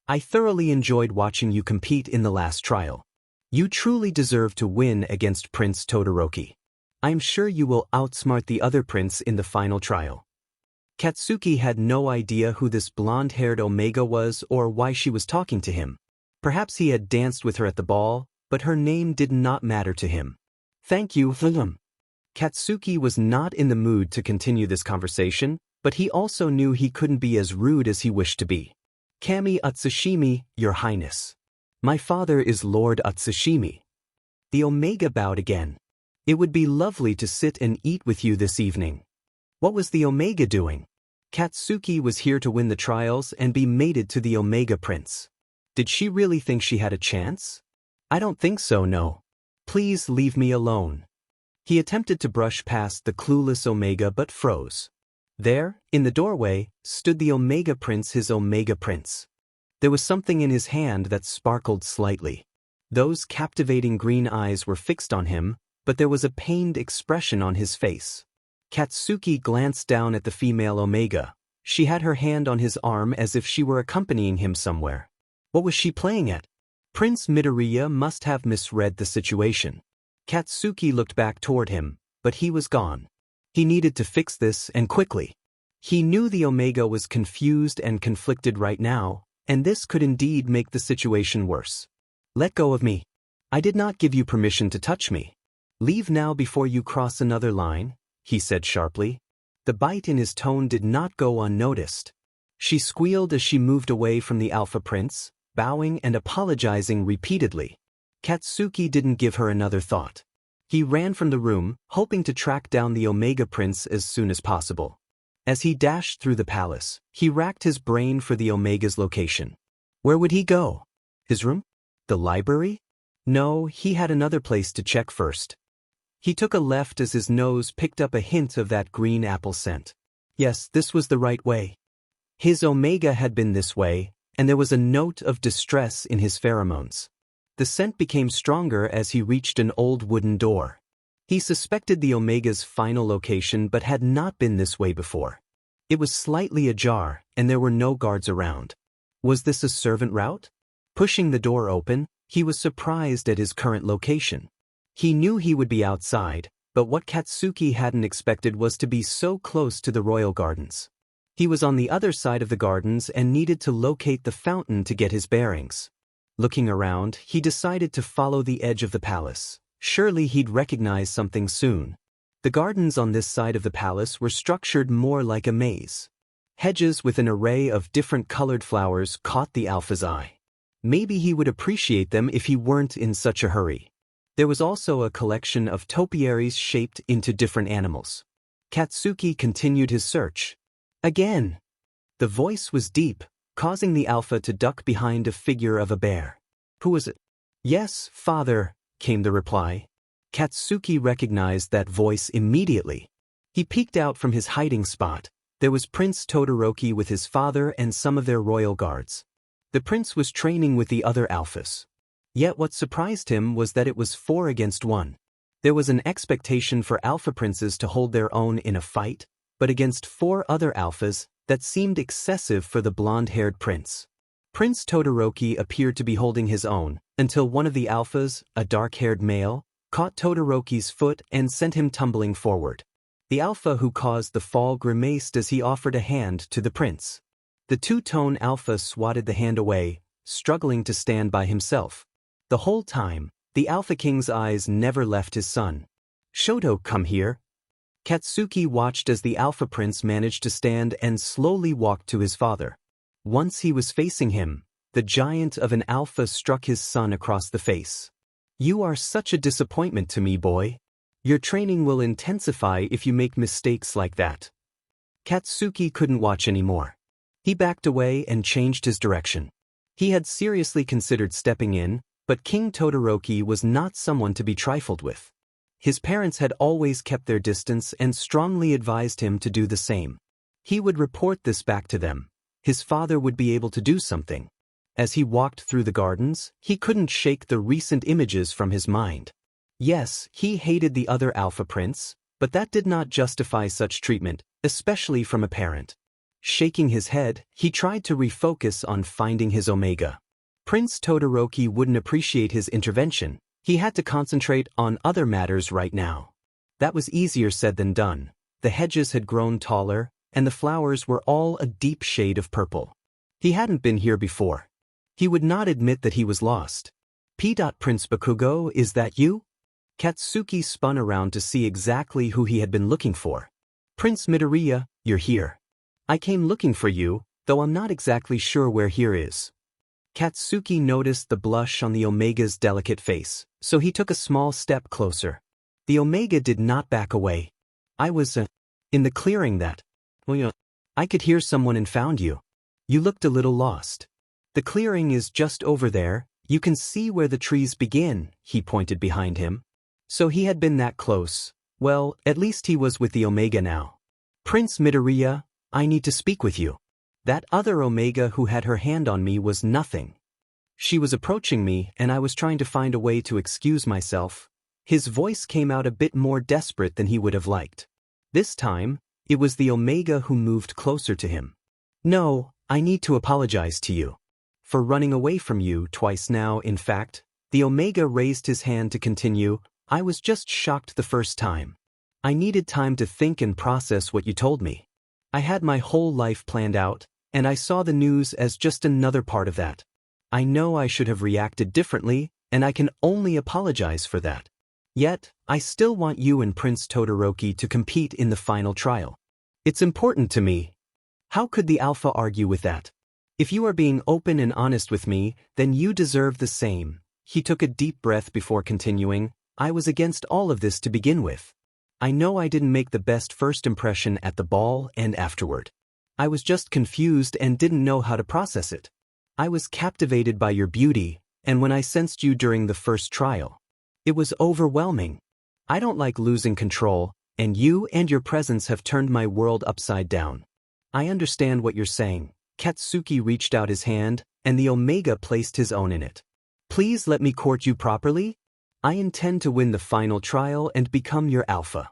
I thoroughly enjoyed watching you compete in the last trial. You truly deserve to win against Prince Todoroki. I'm sure you will outsmart the other prince in the final trial." Katsuki had no idea who this blonde-haired Omega was or why she was talking to him. Perhaps he had danced with her at the ball, but her name did not matter to him. "Thank you, Philum." Katsuki was not in the mood to continue this conversation, but he also knew he couldn't be as rude as he wished to be. "Cammy Utsushimi, Your Highness. My father is Lord Utsushimi." The Omega bowed again. "It would be lovely to sit and eat with you this evening." What was the Omega doing? Katsuki was here to win the trials and be mated to the Omega Prince. Did she really think she had a chance? "I don't think so, no. Please leave me alone." He attempted to brush past the clueless Omega but froze. There, in the doorway, stood the Omega Prince, his Omega Prince. There was something in his hand that sparkled slightly. Those captivating green eyes were fixed on him, but there was a pained expression on his face. Katsuki glanced down at the female Omega. She had her hand on his arm as if she were accompanying him somewhere. What was she playing at? Prince Midoriya must have misread the situation. Katsuki looked back toward him, but he was gone. He needed to fix this, and quickly. He knew the Omega was confused and conflicted right now, and this could indeed make the situation worse. "Let go of me. I did not give you permission to touch me. Leave now before you cross another line," he said sharply. The bite in his tone did not go unnoticed. She squealed as she moved away from the Alpha Prince, bowing and apologizing repeatedly. Katsuki didn't give her another thought. He ran from the room, hoping to track down the Omega Prince as soon as possible. As he dashed through the palace, he racked his brain for the Omega's location. Where would he go? His room? The library? No, he had another place to check first. He took a left as his nose picked up a hint of that green apple scent. Yes, this was the right way. His Omega had been this way, and there was a note of distress in his pheromones. The scent became stronger as he reached an old wooden door. He suspected the Omega's final location but had not been this way before. It was slightly ajar, and there were no guards around. Was this a servant route? Pushing the door open, he was surprised at his current location. He knew he would be outside, but what Katsuki hadn't expected was to be so close to the royal gardens. He was on the other side of the gardens and needed to locate the fountain to get his bearings. Looking around, he decided to follow the edge of the palace. Surely he'd recognize something soon. The gardens on this side of the palace were structured more like a maze. Hedges with an array of different colored flowers caught the Alpha's eye. Maybe he would appreciate them if he weren't in such a hurry. There was also a collection of topiaries shaped into different animals. Katsuki continued his search. Again. The voice was deep, causing the alpha to duck behind a figure of a bear. Who was it? Yes, father, came the reply. Katsuki recognized that voice immediately. He peeked out from his hiding spot. There was Prince Todoroki with his father and some of their royal guards. The prince was training with the other alphas. Yet what surprised him was that it was 4 against 1. There was an expectation for alpha princes to hold their own in a fight, but against 4 other alphas, that seemed excessive for the blonde-haired prince. Prince Todoroki appeared to be holding his own, until one of the alphas, a dark-haired male, caught Todoroki's foot and sent him tumbling forward. The alpha who caused the fall grimaced as he offered a hand to the prince. The two-tone alpha swatted the hand away, struggling to stand by himself. The whole time, the Alpha King's eyes never left his son. Shoto, come here. Katsuki watched as the Alpha Prince managed to stand and slowly walked to his father. Once he was facing him, the giant of an alpha struck his son across the face. You are such a disappointment to me, boy. Your training will intensify if you make mistakes like that. Katsuki couldn't watch anymore. He backed away and changed his direction. He had seriously considered stepping in, but King Todoroki was not someone to be trifled with. His parents had always kept their distance and strongly advised him to do the same. He would report this back to them. His father would be able to do something. As he walked through the gardens, he couldn't shake the recent images from his mind. Yes, he hated the other Alpha Prince, but that did not justify such treatment, especially from a parent. Shaking his head, he tried to refocus on finding his Omega. Prince Todoroki wouldn't appreciate his intervention. He had to concentrate on other matters right now. That was easier said than done. The hedges had grown taller, and the flowers were all a deep shade of purple. He hadn't been here before. He would not admit that he was lost. Prince Bakugo, is that you? Katsuki spun around to see exactly who he had been looking for. Prince Midoriya, you're here. I came looking for you, though I'm not exactly sure where here is. Katsuki noticed the blush on the Omega's delicate face, so he took a small step closer. The Omega did not back away. I was, in the clearing that. I could hear someone and found you. You looked a little lost. The clearing is just over there, you can see where the trees begin, he pointed behind him. So he had been that close. Well, at least he was with the Omega now. Prince Midoriya, I need to speak with you. That other Omega who had her hand on me was nothing. She was approaching me and I was trying to find a way to excuse myself. His voice came out a bit more desperate than he would have liked. This time, it was the Omega who moved closer to him. No, I need to apologize to you. For running away from you twice now, in fact. The Omega raised his hand to continue. I was just shocked the first time. I needed time to think and process what you told me. I had my whole life planned out, and I saw the news as just another part of that. I know I should have reacted differently, and I can only apologize for that. Yet, I still want you and Prince Todoroki to compete in the final trial. It's important to me. How could the Alpha argue with that? If you are being open and honest with me, then you deserve the same. He took a deep breath before continuing. I was against all of this to begin with. I know I didn't make the best first impression at the ball and afterward. I was just confused and didn't know how to process it. I was captivated by your beauty, and when I sensed you during the first trial, it was overwhelming. I don't like losing control, and you and your presence have turned my world upside down. I understand what you're saying. Katsuki reached out his hand, and the Omega placed his own in it. Please let me court you properly. I intend to win the final trial and become your Alpha.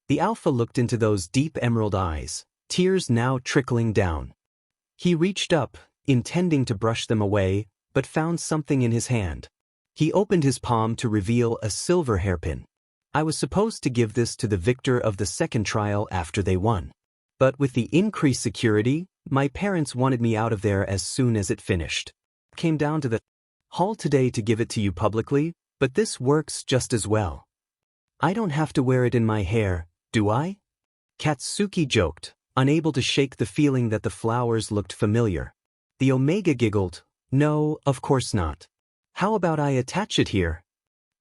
The Alpha looked into those deep emerald eyes, tears now trickling down. He reached up, intending to brush them away, but found something in his hand. He opened his palm to reveal a silver hairpin. I was supposed to give this to the victor of the second trial after they won. But with the increased security, my parents wanted me out of there as soon as it finished. Came down to the hall today to give it to you publicly, but this works just as well. I don't have to wear it in my hair, do I? Katsuki joked, unable to shake the feeling that the flowers looked familiar. The Omega giggled. No, of course not. How about I attach it here?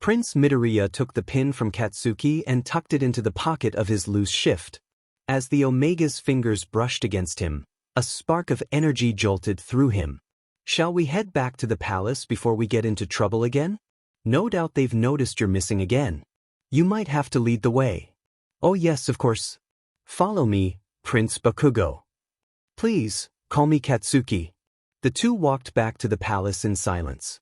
Prince Midoriya took the pin from Katsuki and tucked it into the pocket of his loose shift. As the Omega's fingers brushed against him, a spark of energy jolted through him. Shall we head back to the palace before we get into trouble again? No doubt they've noticed you're missing again. You might have to lead the way. Oh yes, of course. Follow me, Prince Bakugo. Please, call me Katsuki. The two walked back to the palace in silence.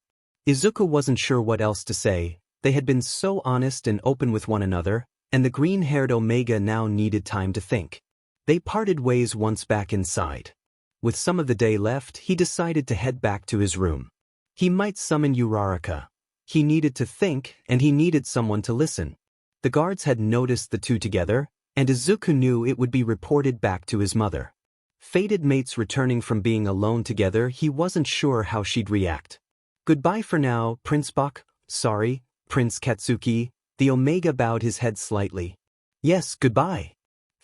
Izuku wasn't sure what else to say. They had been so honest and open with one another, and the green-haired Omega now needed time to think. They parted ways once back inside. With some of the day left, he decided to head back to his room. He might summon Uraraka. He needed to think, and he needed someone to listen. The guards had noticed the two together, and Izuku knew it would be reported back to his mother. Fated mates returning from being alone together, he wasn't sure how she'd react. Goodbye for now, Prince Bak. Sorry, Prince Katsuki. The Omega bowed his head slightly. Yes, goodbye.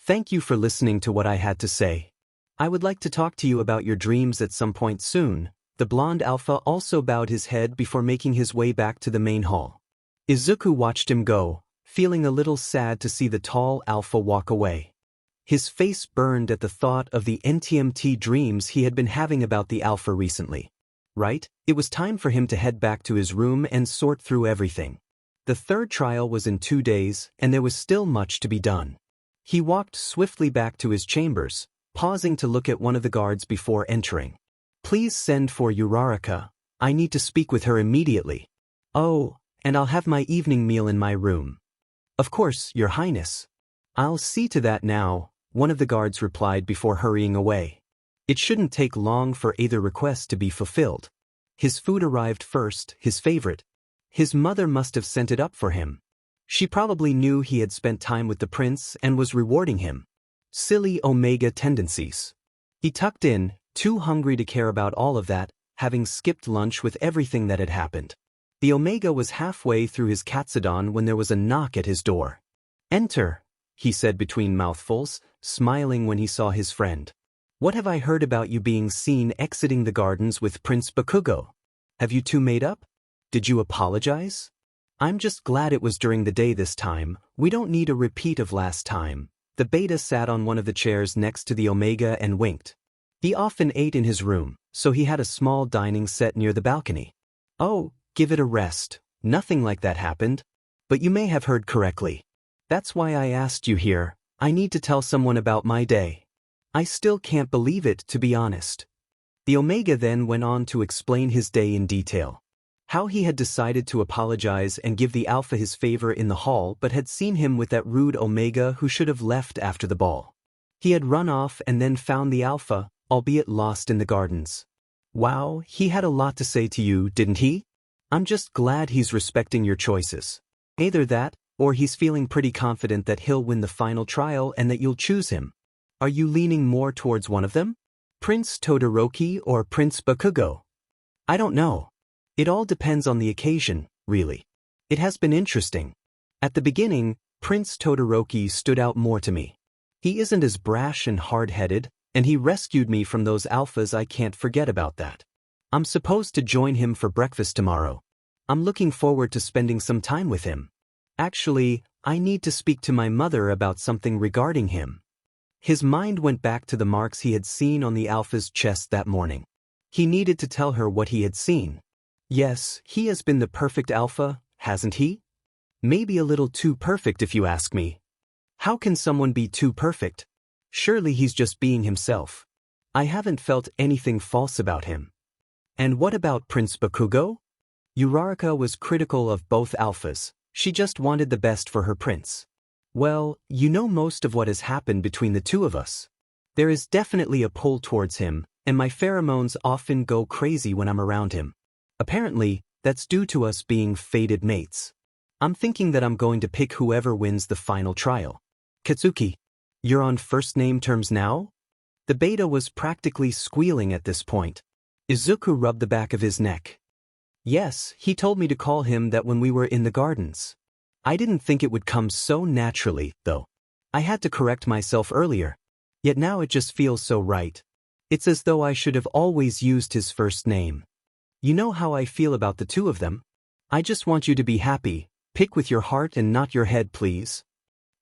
Thank you for listening to what I had to say. I would like to talk to you about your dreams at some point soon. The blonde alpha also bowed his head before making his way back to the main hall. Izuku watched him go, feeling a little sad to see the tall alpha walk away. His face burned at the thought of the NTMT dreams he had been having about the alpha recently. Right, it was time for him to head back to his room and sort through everything. The third trial was in 2 days, and there was still much to be done. He walked swiftly back to his chambers, pausing to look at one of the guards before entering. Please send for Uraraka. I need to speak with her immediately. Oh, and I'll have my evening meal in my room. Of course, Your Highness. I'll see to that now, one of the guards replied before hurrying away. It shouldn't take long for either request to be fulfilled. His food arrived first, his favorite. His mother must have sent it up for him. She probably knew he had spent time with the prince and was rewarding him. Silly Omega tendencies. He tucked in, too hungry to care about all of that, having skipped lunch with everything that had happened. The Omega was halfway through his katsudon when there was a knock at his door. Enter, he said between mouthfuls, smiling when he saw his friend. What have I heard about you being seen exiting the gardens with Prince Bakugo? Have you two made up? Did you apologize? I'm just glad it was during the day this time. We don't need a repeat of last time. The beta sat on one of the chairs next to the Omega and winked. He often ate in his room, so he had a small dining set near the balcony. Oh, give it a rest. Nothing like that happened. But you may have heard correctly. That's why I asked you here. I need to tell someone about my day. I still can't believe it, to be honest. The Omega then went on to explain his day in detail. How he had decided to apologize and give the alpha his favor in the hall but had seen him with that rude Omega who should have left after the ball. He had run off and then found the alpha, albeit lost in the gardens. Wow, he had a lot to say to you, didn't he? I'm just glad he's respecting your choices. Either that, or he's feeling pretty confident that he'll win the final trial and that you'll choose him. Are you leaning more towards one of them? Prince Todoroki or Prince Bakugo? I don't know. It all depends on the occasion, really. It has been interesting. At the beginning, Prince Todoroki stood out more to me. He isn't as brash and hard-headed, and he rescued me from those alphas. I can't forget about that. I'm supposed to join him for breakfast tomorrow. I'm looking forward to spending some time with him. Actually, I need to speak to my mother about something regarding him. His mind went back to the marks he had seen on the alpha's chest that morning. He needed to tell her what he had seen. Yes, he has been the perfect alpha, hasn't he? Maybe a little too perfect if you ask me. How can someone be too perfect? Surely he's just being himself. I haven't felt anything false about him. And what about Prince Bakugo? Uraraka was critical of both alphas. She just wanted the best for her prince. Well, you know most of what has happened between the two of us. There is definitely a pull towards him, and my pheromones often go crazy when I'm around him. Apparently, that's due to us being fated mates. I'm thinking that I'm going to pick whoever wins the final trial. Katsuki, you're on first-name terms now? The beta was practically squealing at this point. Izuku rubbed the back of his neck. Yes, he told me to call him that when we were in the gardens. I didn't think it would come so naturally, though. I had to correct myself earlier. Yet now it just feels so right. It's as though I should have always used his first name. You know how I feel about the two of them. I just want you to be happy. Pick with your heart and not your head, please.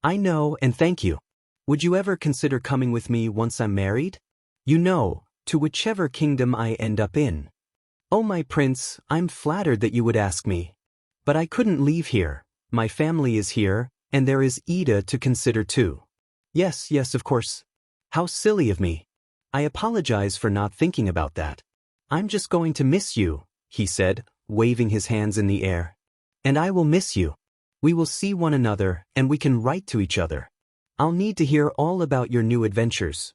I know, and thank you. Would you ever consider coming with me once I'm married? You know, to whichever kingdom I end up in. Oh my prince, I'm flattered that you would ask me. But I couldn't leave here. My family is here, and there is Ida to consider too. Yes, of course. How silly of me. I apologize for not thinking about that. I'm just going to miss you, he said, waving his hands in the air. And I will miss you. We will see one another, and we can write to each other. I'll need to hear all about your new adventures.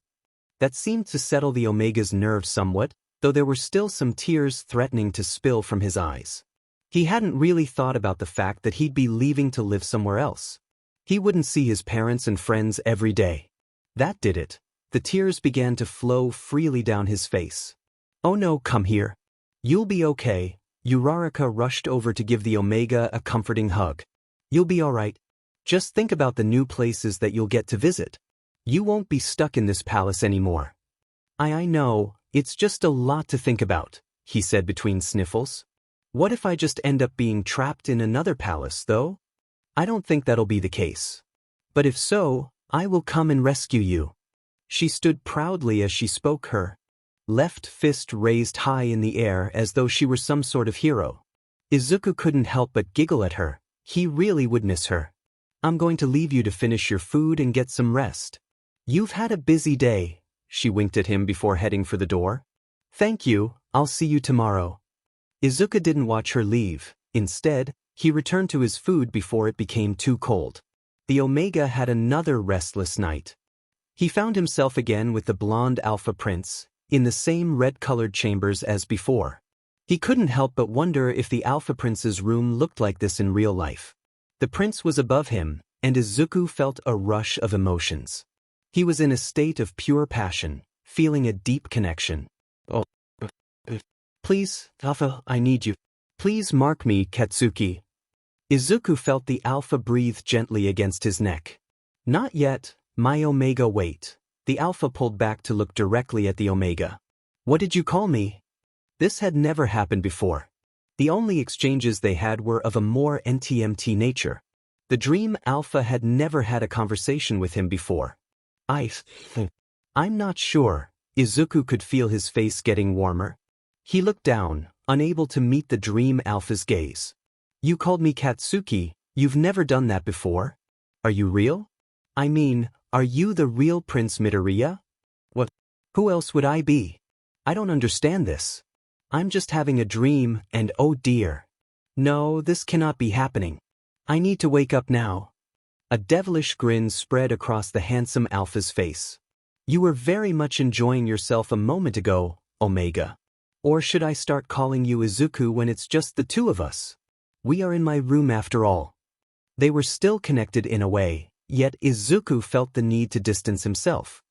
That seemed to settle the Omega's nerves somewhat, though there were still some tears threatening to spill from his eyes. He hadn't really thought about the fact that he'd be leaving to live somewhere else. He wouldn't see his parents and friends every day. That did it. The tears began to flow freely down his face. Oh no, come here. You'll be okay. Uraraka rushed over to give the Omega a comforting hug. You'll be alright. Just think about the new places that you'll get to visit. You won't be stuck in this palace anymore. I know, it's just a lot to think about, he said between sniffles. What if I just end up being trapped in another palace, though? I don't think that'll be the case. But if so, I will come and rescue you. She stood proudly as she spoke, her left fist raised high in the air as though she were some sort of hero. Izuku couldn't help but giggle at her. He really would miss her. I'm going to leave you to finish your food and get some rest. You've had a busy day, she winked at him before heading for the door. Thank you, I'll see you tomorrow. Izuku didn't watch her leave. Instead, he returned to his food before it became too cold. The Omega had another restless night. He found himself again with the blonde Alpha Prince, in the same red-colored chambers as before. He couldn't help but wonder if the Alpha Prince's room looked like this in real life. The prince was above him, and Izuku felt a rush of emotions. He was in a state of pure passion, feeling a deep connection. Oh, please, Alpha, I need you. Please mark me, Katsuki. Izuku felt the Alpha breathe gently against his neck. Not yet, my Omega, wait. The Alpha pulled back to look directly at the Omega. What did you call me? This had never happened before. The only exchanges they had were of a more NTMT nature. The Dream Alpha had never had a conversation with him before. I'm not sure. Izuku could feel his face getting warmer. He looked down, unable to meet the Dream Alpha's gaze. You called me Katsuki, you've never done that before? Are you real? I mean, are you the real Prince Midoriya? What? Who else would I be? I don't understand this. I'm just having a dream, and oh dear. No, this cannot be happening. I need to wake up now. A devilish grin spread across the handsome Alpha's face. You were very much enjoying yourself a moment ago, Omega. Or should I start calling you Izuku when it's just the two of us? We are in my room after all. They were still connected in a way, yet Izuku felt the need to distance himself.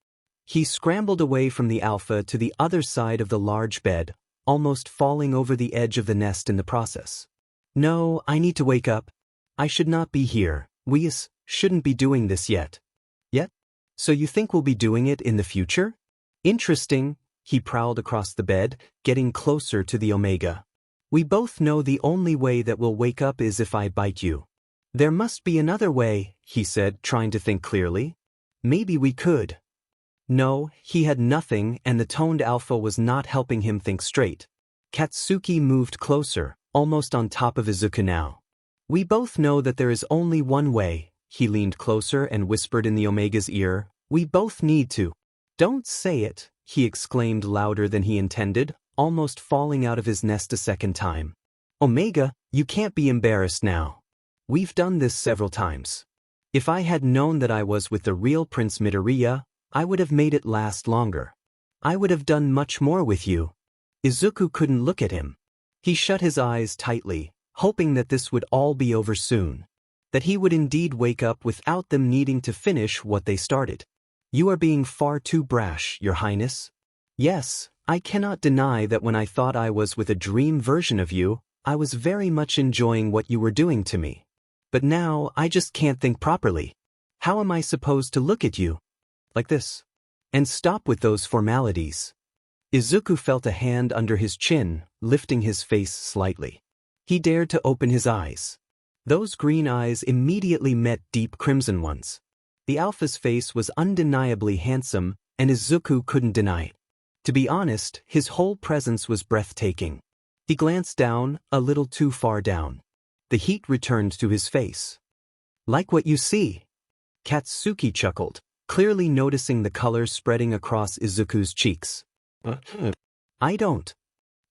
He scrambled away from the Alpha to the other side of the large bed, almost falling over the edge of the nest in the process. No, I need to wake up. I should not be here. We shouldn't be doing this yet. Yet? So you think we'll be doing it in the future? Interesting, he prowled across the bed, getting closer to the Omega. We both know the only way that we'll wake up is if I bite you. There must be another way, he said, trying to think clearly. Maybe we could. No, he had nothing, and the toned Alpha was not helping him think straight. Katsuki moved closer, almost on top of Izuku now. We both know that there is only one way. He leaned closer and whispered in the Omega's ear. We both need to. Don't say it, he exclaimed louder than he intended, almost falling out of his nest a second time. Omega, you can't be embarrassed now. We've done this several times. If I had known that I was with the real Prince Midoriya, I would have made it last longer. I would have done much more with you. Izuku couldn't look at him. He shut his eyes tightly, hoping that this would all be over soon. That he would indeed wake up without them needing to finish what they started. You are being far too brash, Your Highness. Yes, I cannot deny that when I thought I was with a dream version of you, I was very much enjoying what you were doing to me. But now, I just can't think properly. How am I supposed to look at you? Like this. And stop with those formalities. Izuku felt a hand under his chin, lifting his face slightly. He dared to open his eyes. Those green eyes immediately met deep crimson ones. The alpha's face was undeniably handsome, and Izuku couldn't deny it. To be honest, his whole presence was breathtaking. He glanced down, a little too far down. The heat returned to his face. "Like what you see?" Katsuki chuckled, clearly noticing the color spreading across Izuku's cheeks. "I don't."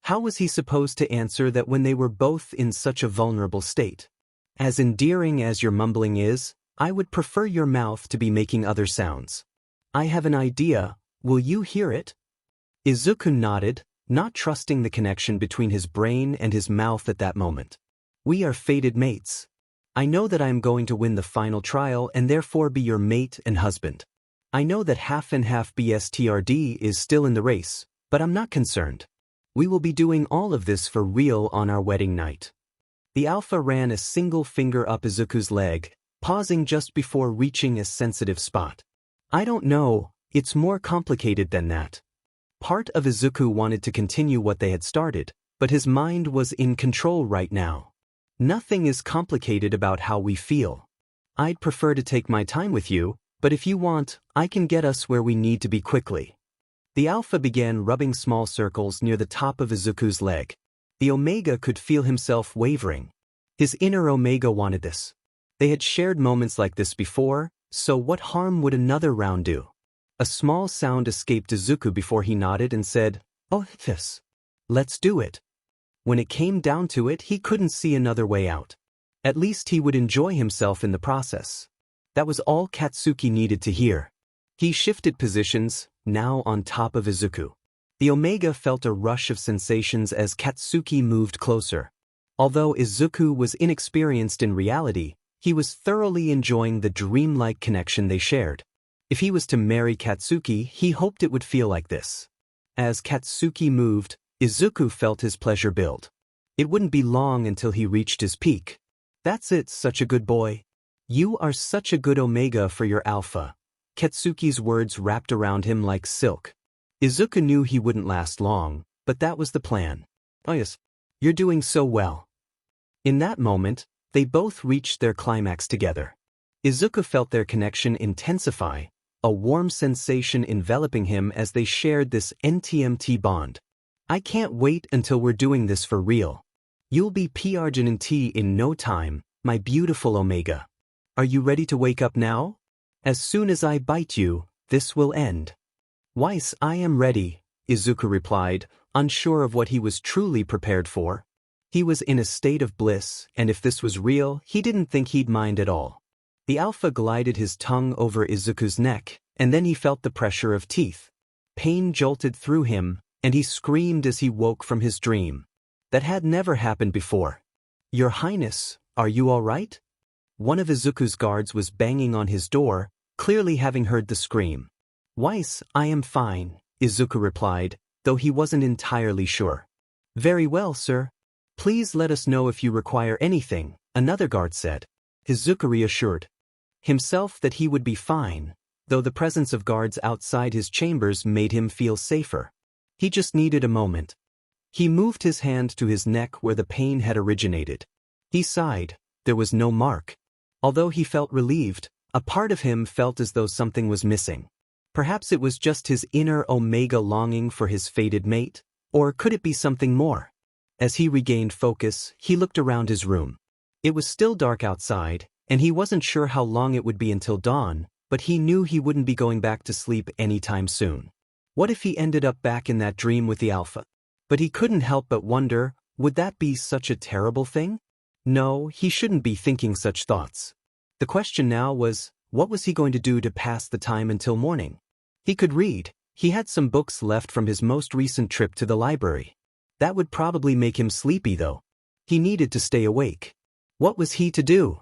How was he supposed to answer that when they were both in such a vulnerable state? "As endearing as your mumbling is, I would prefer your mouth to be making other sounds. I have an idea, will you hear it?" Izuku nodded, not trusting the connection between his brain and his mouth at that moment. "We are fated mates. I know that I am going to win the final trial and therefore be your mate and husband. I know that half and half BSTRD is still in the race, but I'm not concerned. We will be doing all of this for real on our wedding night." The alpha ran a single finger up Izuku's leg, pausing just before reaching a sensitive spot. "I don't know, it's more complicated than that." Part of Izuku wanted to continue what they had started, but his mind was in control right now. "Nothing is complicated about how we feel. I'd prefer to take my time with you, but if you want, I can get us where we need to be quickly." The alpha began rubbing small circles near the top of Izuku's leg. The Omega could feel himself wavering. His inner Omega wanted this. They had shared moments like this before, so what harm would another round do? A small sound escaped Izuku before he nodded and said, "Oh, yes. Let's do it." When it came down to it, he couldn't see another way out. At least he would enjoy himself in the process. That was all Katsuki needed to hear. He shifted positions, now on top of Izuku. The Omega felt a rush of sensations as Katsuki moved closer. Although Izuku was inexperienced in reality, he was thoroughly enjoying the dreamlike connection they shared. If he was to marry Katsuki, he hoped it would feel like this. As Katsuki moved, Izuku felt his pleasure build. It wouldn't be long until he reached his peak. "That's it, such a good boy. You are such a good Omega for your alpha." Katsuki's words wrapped around him like silk. Izuku knew he wouldn't last long, but that was the plan. "Oh yes, you're doing so well." In that moment, they both reached their climax together. Izuku felt their connection intensify, a warm sensation enveloping him as they shared this NTMT bond. "I can't wait until we're doing this for real. You'll be PRGNT in no time, my beautiful Omega. Are you ready to wake up now? As soon as I bite you, this will end." "Weiss, I am ready," Izuku replied, unsure of what he was truly prepared for. He was in a state of bliss, and if this was real, he didn't think he'd mind at all. The alpha glided his tongue over Izuku's neck, and then he felt the pressure of teeth. Pain jolted through him, and he screamed as he woke from his dream. That had never happened before. "Your Highness, are you all right?" One of Izuku's guards was banging on his door, clearly having heard the scream. "Weiss, I am fine," Izuku replied, though he wasn't entirely sure. "Very well, sir. Please let us know if you require anything," another guard said. Izuku reassured himself that he would be fine, though the presence of guards outside his chambers made him feel safer. He just needed a moment. He moved his hand to his neck where the pain had originated. He sighed. There was no mark. Although he felt relieved, a part of him felt as though something was missing. Perhaps it was just his inner Omega longing for his fated mate, or could it be something more? As he regained focus, he looked around his room. It was still dark outside, and he wasn't sure how long it would be until dawn, but he knew he wouldn't be going back to sleep anytime soon. What if he ended up back in that dream with the alpha? But he couldn't help but wonder, would that be such a terrible thing? No, he shouldn't be thinking such thoughts. The question now was, what was he going to do to pass the time until morning? He could read. He had some books left from his most recent trip to the library. That would probably make him sleepy though. He needed to stay awake. What was he to do?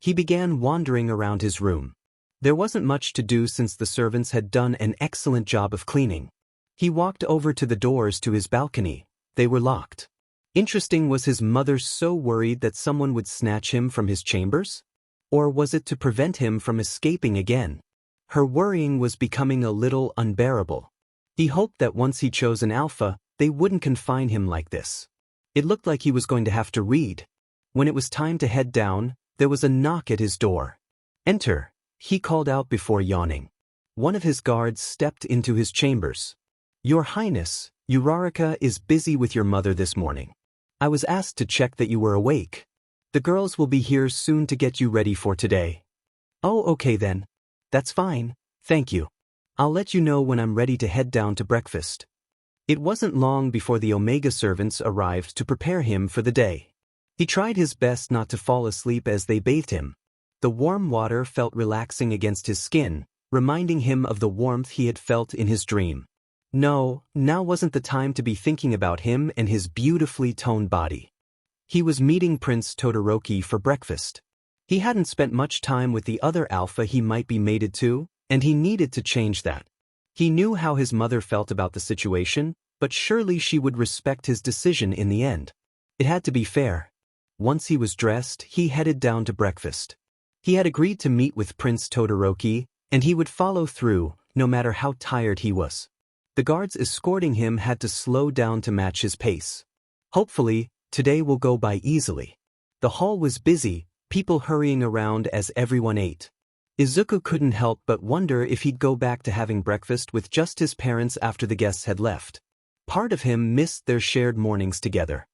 He began wandering around his room. There wasn't much to do since the servants had done an excellent job of cleaning. He walked over to the doors to his balcony. They were locked. Interesting, was his mother so worried that someone would snatch him from his chambers? Or was it to prevent him from escaping again? Her worrying was becoming a little unbearable. He hoped that once he chose an alpha, they wouldn't confine him like this. It looked like he was going to have to read. When it was time to head down, there was a knock at his door. "Enter," he called out before yawning. One of his guards stepped into his chambers. "Your Highness, Uraraka is busy with your mother this morning. I was asked to check that you were awake. The girls will be here soon to get you ready for today." "Oh, okay then. That's fine, thank you. I'll let you know when I'm ready to head down to breakfast." It wasn't long before the Omega servants arrived to prepare him for the day. He tried his best not to fall asleep as they bathed him. The warm water felt relaxing against his skin, reminding him of the warmth he had felt in his dream. No, now wasn't the time to be thinking about him and his beautifully toned body. He was meeting Prince Todoroki for breakfast. He hadn't spent much time with the other alpha he might be mated to, and he needed to change that. He knew how his mother felt about the situation, but surely she would respect his decision in the end. It had to be fair. Once he was dressed, he headed down to breakfast. He had agreed to meet with Prince Todoroki, and he would follow through, no matter how tired he was. The guards escorting him had to slow down to match his pace. Hopefully, today will go by easily. The hall was busy, people hurrying around as everyone ate. Izuku couldn't help but wonder if he'd go back to having breakfast with just his parents after the guests had left. Part of him missed their shared mornings together.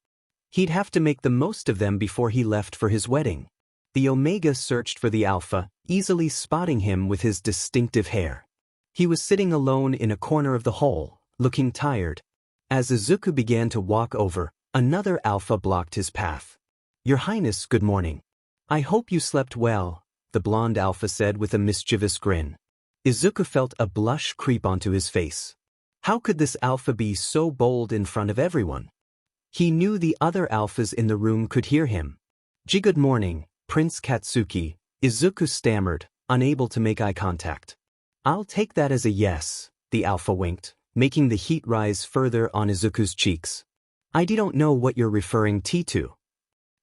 He'd have to make the most of them before he left for his wedding. The Omega searched for the Alpha, easily spotting him with his distinctive hair. He was sitting alone in a corner of the hall, looking tired. As Izuku began to walk over, another Alpha blocked his path. "Your Highness, good morning. I hope you slept well," the blonde Alpha said with a mischievous grin. Izuku felt a blush creep onto his face. How could this Alpha be so bold in front of everyone? He knew the other Alphas in the room could hear him. "Good morning, Prince Katsuki," Izuku stammered, unable to make eye contact. "I'll take that as a yes," the Alpha winked, making the heat rise further on Izuku's cheeks. "I don't know what you're referring to."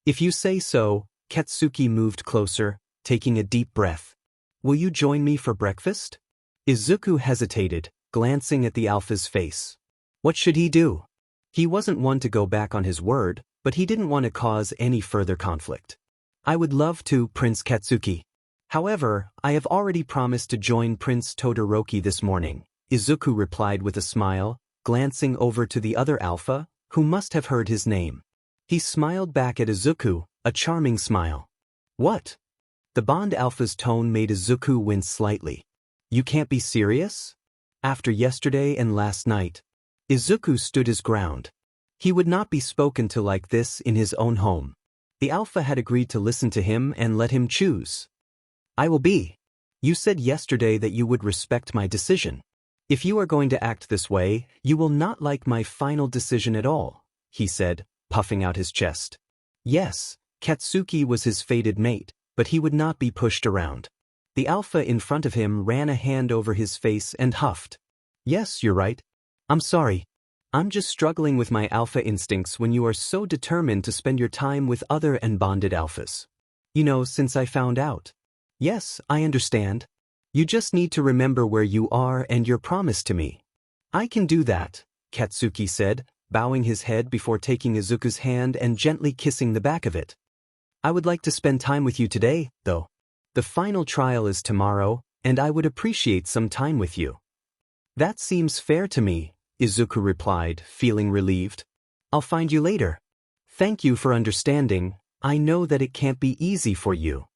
"If you say so," Katsuki moved closer, taking a deep breath. "Will you join me for breakfast?" Izuku hesitated, glancing at the Alpha's face. What should he do? He wasn't one to go back on his word, but he didn't want to cause any further conflict. "I would love to, Prince Katsuki. However, I have already promised to join Prince Todoroki this morning," Izuku replied with a smile, glancing over to the other Alpha, who must have heard his name. He smiled back at Izuku, a charming smile. "What?" The Bond Alpha's tone made Izuku wince slightly. "You can't be serious?" After yesterday and last night, Izuku stood his ground. He would not be spoken to like this in his own home. The Alpha had agreed to listen to him and let him choose. "I will be. You said yesterday that you would respect my decision. If you are going to act this way, you will not like my final decision at all," he said, puffing out his chest. Yes, Katsuki was his fated mate, but he would not be pushed around. The Alpha in front of him ran a hand over his face and huffed. "Yes, you're right. I'm sorry. I'm just struggling with my Alpha instincts when you are so determined to spend your time with other unbonded Alphas. Since I found out." "Yes, I understand. You just need to remember where you are and your promise to me." "I can do that," Katsuki said, bowing his head before taking Izuku's hand and gently kissing the back of it. "I would like to spend time with you today, though. The final trial is tomorrow, and I would appreciate some time with you." "That seems fair to me," Izuku replied, feeling relieved. "I'll find you later. Thank you for understanding. I know that it can't be easy for you."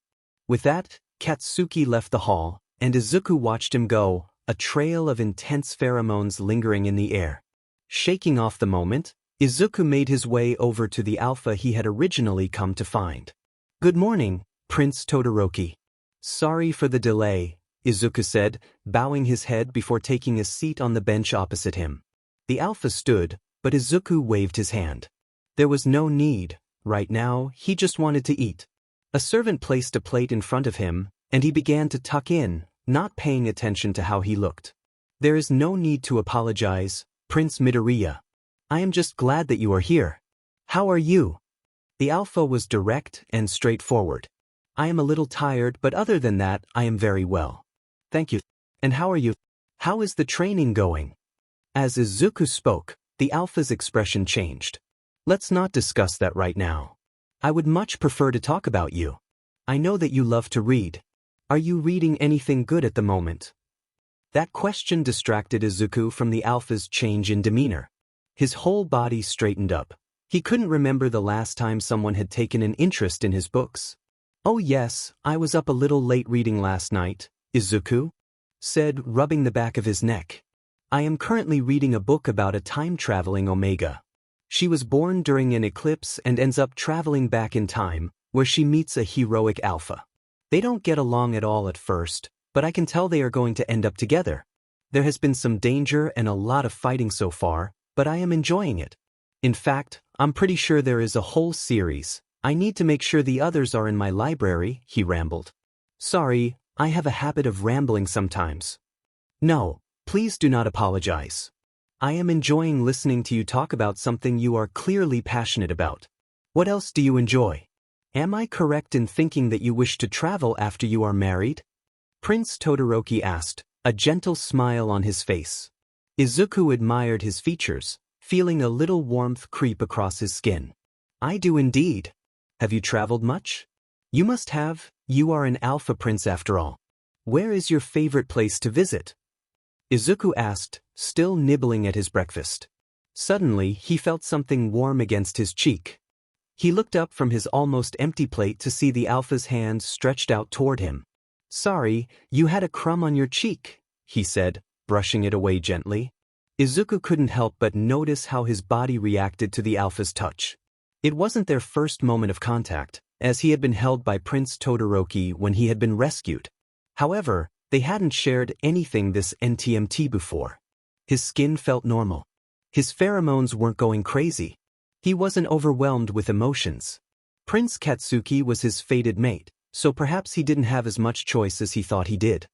With that, Katsuki left the hall, and Izuku watched him go, a trail of intense pheromones lingering in the air. Shaking off the moment, Izuku made his way over to the Alpha he had originally come to find. "Good morning, Prince Todoroki." "Sorry for the delay," Izuku said, bowing his head before taking a seat on the bench opposite him. The Alpha stood, but Izuku waved his hand. There was no need. Right now, he just wanted to eat. A servant placed a plate in front of him, and he began to tuck in, not paying attention to how he looked. "There is no need to apologize, Prince Midoriya. I am just glad that you are here. How are you?" The Alpha was direct and straightforward. "I am a little tired, but other than that, I am very well. Thank you. And how are you? How is the training going?" As Izuku spoke, the alpha's expression changed. Let's not discuss that right now. I would much prefer to talk about you. I know that you love to read. Are you reading anything good at the moment? That question distracted Izuku from the alpha's change in demeanor. His whole body straightened up. He couldn't remember the last time someone had taken an interest in his books. Oh yes, I was up a little late reading last night, Izuku said, rubbing the back of his neck. I am currently reading a book about a time-traveling Omega. She was born during an eclipse and ends up traveling back in time, where she meets a heroic alpha. They don't get along at all at first, but I can tell they are going to end up together. There has been some danger and a lot of fighting so far, but I am enjoying it. In fact, I'm pretty sure there is a whole series. I need to make sure the others are in my library, he rambled. Sorry, I have a habit of rambling sometimes. No, please do not apologize. I am enjoying listening to you talk about something you are clearly passionate about. What else do you enjoy? Am I correct in thinking that you wish to travel after you are married? Prince Todoroki asked, a gentle smile on his face. Izuku admired his features, feeling a little warmth creep across his skin. I do indeed. Have you traveled much? You must have, you are an alpha prince after all. Where is your favorite place to visit? Izuku asked, still nibbling at his breakfast. Suddenly, he felt something warm against his cheek. He looked up from his almost empty plate to see the alpha's hand stretched out toward him. Sorry, you had a crumb on your cheek, he said, brushing it away gently. Izuku couldn't help but notice how his body reacted to the alpha's touch. It wasn't their first moment of contact, as he had been held by Prince Todoroki when he had been rescued. However, they hadn't shared anything this NTMT before. His skin felt normal. His pheromones weren't going crazy. He wasn't overwhelmed with emotions. Prince Katsuki was his fated mate, so perhaps he didn't have as much choice as he thought he did.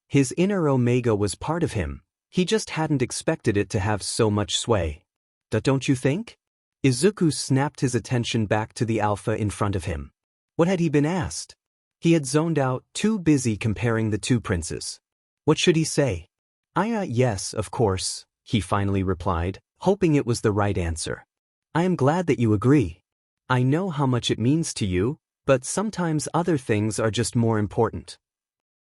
His inner Omega was part of him. He just hadn't expected it to have so much sway. Don't you think? Izuku snapped his attention back to the alpha in front of him. What had he been asked? He had zoned out, too busy comparing the two princes. What should he say? Yes, of course, he finally replied, hoping it was the right answer. I am glad that you agree. I know how much it means to you, but sometimes other things are just more important.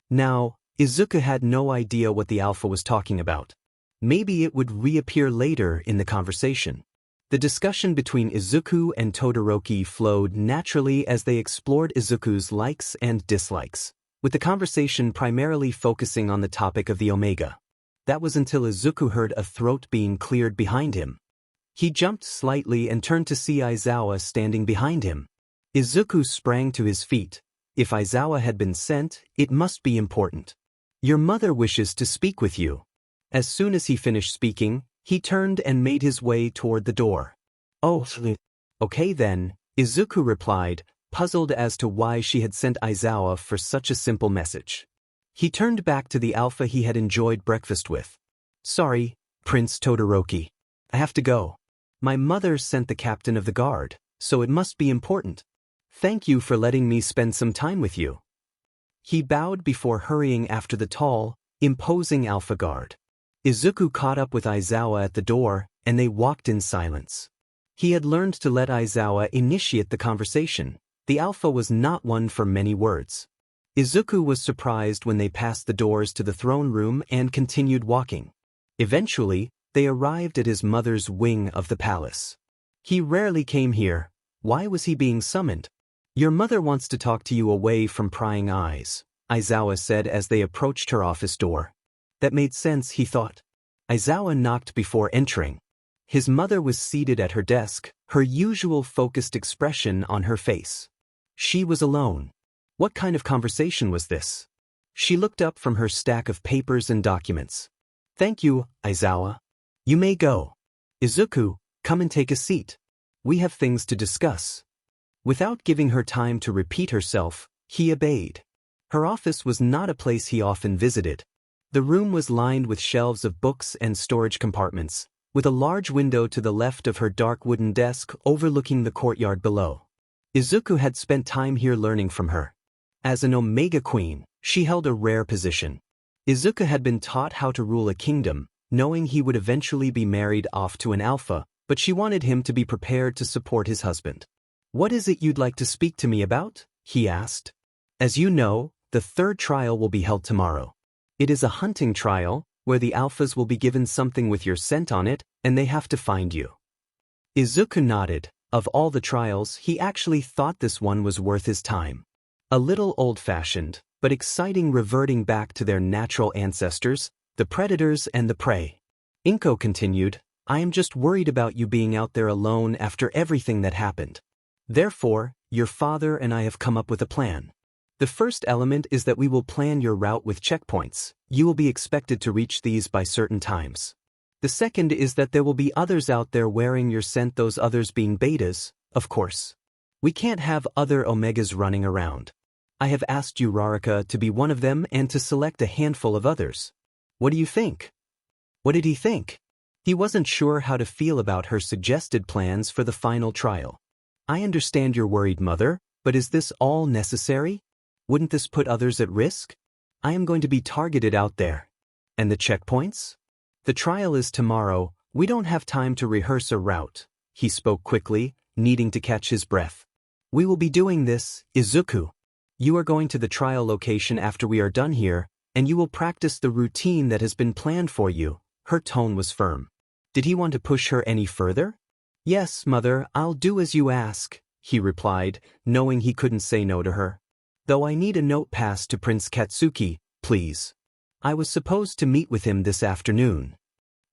Now, Izuku had no idea what the alpha was talking about. Maybe it would reappear later in the conversation. The discussion between Izuku and Todoroki flowed naturally as they explored Izuku's likes and dislikes, with the conversation primarily focusing on the topic of the Omega. That was until Izuku heard a throat being cleared behind him. He jumped slightly and turned to see Aizawa standing behind him. Izuku sprang to his feet. If Aizawa had been sent, it must be important. Your mother wishes to speak with you. As soon as he finished speaking, he turned and made his way toward the door. Oh, okay then, Izuku replied, puzzled as to why she had sent Aizawa for such a simple message. He turned back to the alpha he had enjoyed breakfast with. Sorry, Prince Todoroki. I have to go. My mother sent the captain of the guard, so it must be important. Thank you for letting me spend some time with you. He bowed before hurrying after the tall, imposing alpha guard. Izuku caught up with Aizawa at the door, and they walked in silence. He had learned to let Aizawa initiate the conversation. The alpha was not one for many words. Izuku was surprised when they passed the doors to the throne room and continued walking. Eventually, they arrived at his mother's wing of the palace. He rarely came here. Why was he being summoned? Your mother wants to talk to you away from prying eyes, Aizawa said as they approached her office door. That made sense, he thought. Aizawa knocked before entering. His mother was seated at her desk, her usual focused expression on her face. She was alone. What kind of conversation was this? She looked up from her stack of papers and documents. Thank you, Aizawa. You may go. Izuku, come and take a seat. We have things to discuss. Without giving her time to repeat herself, he obeyed. Her office was not a place he often visited. The room was lined with shelves of books and storage compartments, with a large window to the left of her dark wooden desk overlooking the courtyard below. Izuku had spent time here learning from her. As an Omega Queen, she held a rare position. Izuku had been taught how to rule a kingdom, knowing he would eventually be married off to an alpha, but she wanted him to be prepared to support his husband. "What is it you'd like to speak to me about?" he asked. "As you know, the third trial will be held tomorrow. It is a hunting trial, where the alphas will be given something with your scent on it, and they have to find you." Izuku nodded. Of all the trials, he actually thought this one was worth his time. A little old-fashioned, but exciting, reverting back to their natural ancestors, the predators and the prey. Inko continued, "I am just worried about you being out there alone after everything that happened. Therefore, your father and I have come up with a plan. The first element is that we will plan your route with checkpoints. You will be expected to reach these by certain times. The second is that there will be others out there wearing your scent, those others being betas, of course. We can't have other omegas running around. I have asked you, Rarika, to be one of them and to select a handful of others. What do you think?" What did he think? He wasn't sure how to feel about her suggested plans for the final trial. "I understand you're worried, Mother, but is this all necessary? Wouldn't this put others at risk? I am going to be targeted out there. And the checkpoints? The trial is tomorrow. We don't have time to rehearse a route." He spoke quickly, needing to catch his breath. "We will be doing this, Izuku. You are going to the trial location after we are done here, and you will practice the routine that has been planned for you." Her tone was firm. Did he want to push her any further? "Yes, Mother, I'll do as you ask," he replied, knowing he couldn't say no to her. "Though I need a note passed to Prince Katsuki, please. I was supposed to meet with him this afternoon."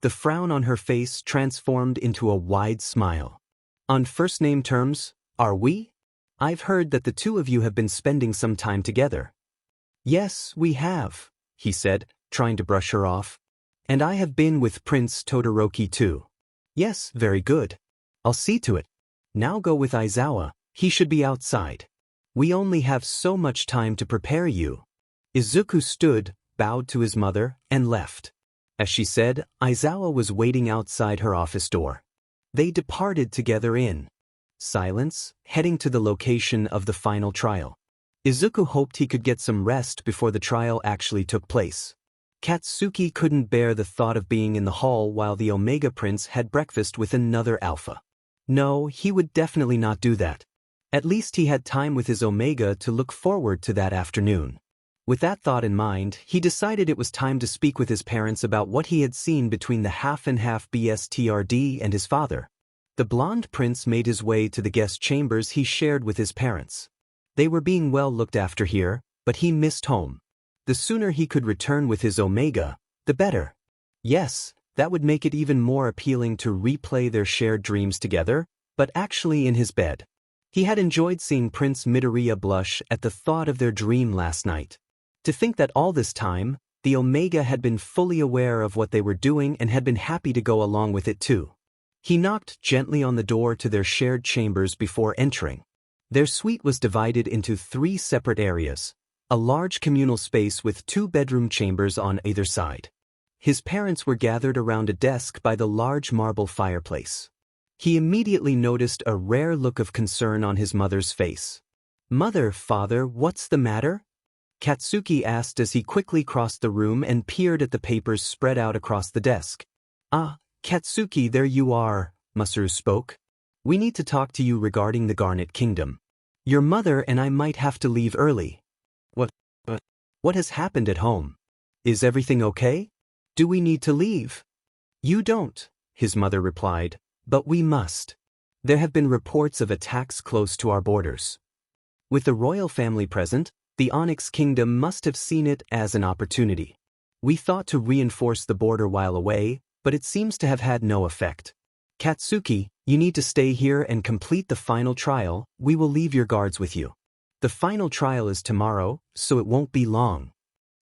The frown on her face transformed into a wide smile. "On first-name terms, are we? I've heard that the two of you have been spending some time together." "Yes, we have," he said, trying to brush her off. "And I have been with Prince Todoroki too." "Yes, very good. I'll see to it. Now go with Aizawa, he should be outside. We only have so much time to prepare you." Izuku stood, bowed to his mother, and left. As she said, Aizawa was waiting outside her office door. They departed together in silence, heading to the location of the final trial. Izuku hoped he could get some rest before the trial actually took place. Katsuki couldn't bear the thought of being in the hall while the Omega Prince had breakfast with another alpha. No, he would definitely not do that. At least he had time with his Omega to look forward to that afternoon. With that thought in mind, he decided it was time to speak with his parents about what he had seen between the half-and-half BSTRD and his father. The blonde prince made his way to the guest chambers he shared with his parents. They were being well looked after here, but he missed home. The sooner he could return with his Omega, the better. Yes, that would make it even more appealing to replay their shared dreams together, but actually in his bed. He had enjoyed seeing Prince Midoriya blush at the thought of their dream last night. To think that all this time, the Omega had been fully aware of what they were doing and had been happy to go along with it too. He knocked gently on the door to their shared chambers before entering. Their suite was divided into 3 separate areas, a large communal space with 2 bedroom chambers on either side. His parents were gathered around a desk by the large marble fireplace. He immediately noticed a rare look of concern on his mother's face. "Mother, father, what's the matter?" Katsuki asked as he quickly crossed the room and peered at the papers spread out across the desk. "Ah, Katsuki, there you are," Masaru spoke. "We need to talk to you regarding the Garnet Kingdom. Your mother and I might have to leave early." What has happened at home? Is everything okay? Do we need to leave?" "You don't," his mother replied, "but we must. There have been reports of attacks close to our borders. With the royal family present, the Onyx Kingdom must have seen it as an opportunity. We thought to reinforce the border while away, but it seems to have had no effect. Katsuki, you need to stay here and complete the final trial. We will leave your guards with you. The final trial is tomorrow, so it won't be long."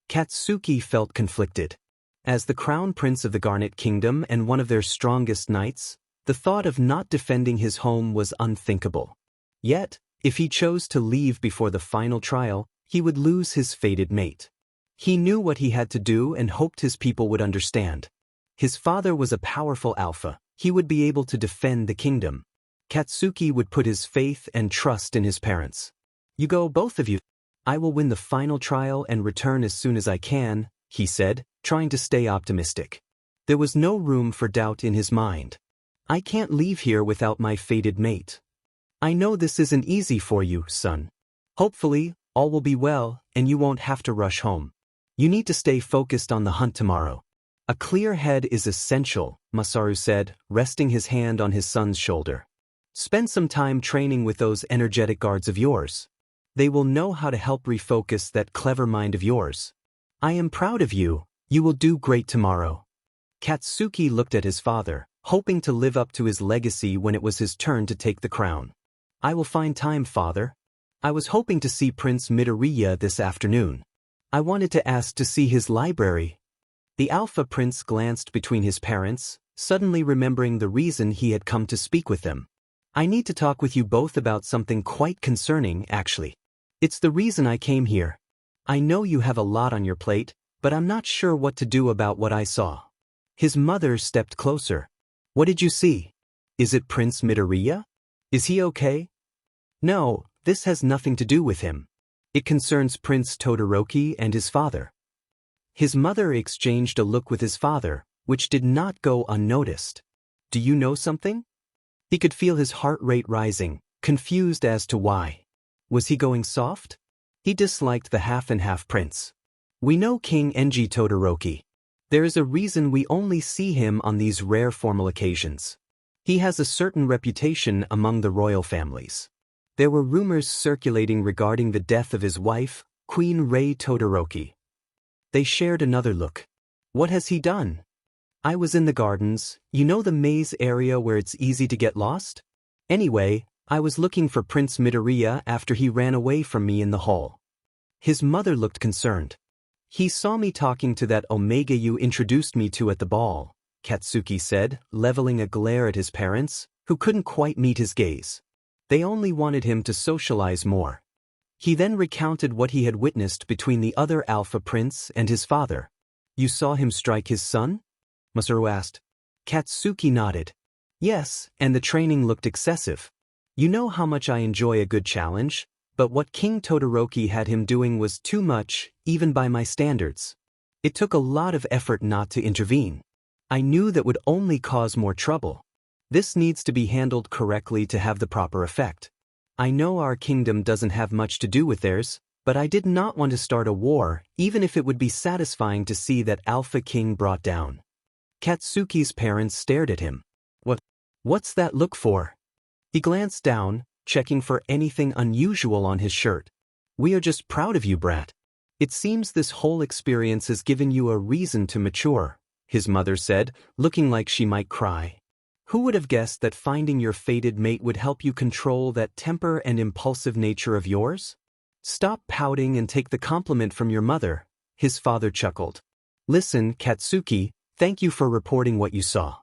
Katsuki felt conflicted. As the crown prince of the Garnet Kingdom and one of their strongest knights, the thought of not defending his home was unthinkable. Yet, if he chose to leave before the final trial, he would lose his fated mate. He knew what he had to do and hoped his people would understand. His father was a powerful alpha. He would be able to defend the kingdom. Katsuki would put his faith and trust in his parents. "You go, both of you. I will win the final trial and return as soon as I can," he said, trying to stay optimistic. There was no room for doubt in his mind. I can't leave here without my fated mate. I know this isn't easy for you, son. Hopefully, all will be well, and you won't have to rush home. You need to stay focused on the hunt tomorrow. A clear head is essential, Masaru said, resting his hand on his son's shoulder. Spend some time training with those energetic guards of yours. They will know how to help refocus that clever mind of yours. I am proud of you. You will do great tomorrow. Katsuki looked at his father, hoping to live up to his legacy when it was his turn to take the crown. I will find time, father. I was hoping to see Prince Midoriya this afternoon. I wanted to ask to see his library. The Alpha Prince glanced between his parents, suddenly remembering the reason he had come to speak with them. I need to talk with you both about something quite concerning, actually. It's the reason I came here. I know you have a lot on your plate, but I'm not sure what to do about what I saw. His mother stepped closer. What did you see? Is it Prince Midoriya? Is he okay? No, this has nothing to do with him. It concerns Prince Todoroki and his father. His mother exchanged a look with his father, which did not go unnoticed. Do you know something? He could feel his heart rate rising, confused as to why. Was he going soft? He disliked the half-and-half prince. We know King Enji Todoroki. There is a reason we only see him on these rare formal occasions. He has a certain reputation among the royal families. There were rumors circulating regarding the death of his wife, Queen Rei Todoroki. They shared another look. What has he done? I was in the gardens, you know the maze area where it's easy to get lost? Anyway, I was looking for Prince Midoriya after he ran away from me in the hall. His mother looked concerned. He saw me talking to that Omega you introduced me to at the ball, Katsuki said, leveling a glare at his parents, who couldn't quite meet his gaze. They only wanted him to socialize more. He then recounted what he had witnessed between the other Alpha Prince and his father. You saw him strike his son? Masaru asked. Katsuki nodded. Yes, and the training looked excessive. You know how much I enjoy a good challenge, but what King Todoroki had him doing was too much, even by my standards. It took a lot of effort not to intervene. I knew that would only cause more trouble. This needs to be handled correctly to have the proper effect. I know our kingdom doesn't have much to do with theirs, but I did not want to start a war, even if it would be satisfying to see that Alpha King brought down. Katsuki's parents stared at him. What's that look for? He glanced down, checking for anything unusual on his shirt. We are just proud of you, brat. It seems this whole experience has given you a reason to mature, his mother said, looking like she might cry. Who would have guessed that finding your fated mate would help you control that temper and impulsive nature of yours? Stop pouting and take the compliment from your mother, his father chuckled. Listen, Katsuki, thank you for reporting what you saw.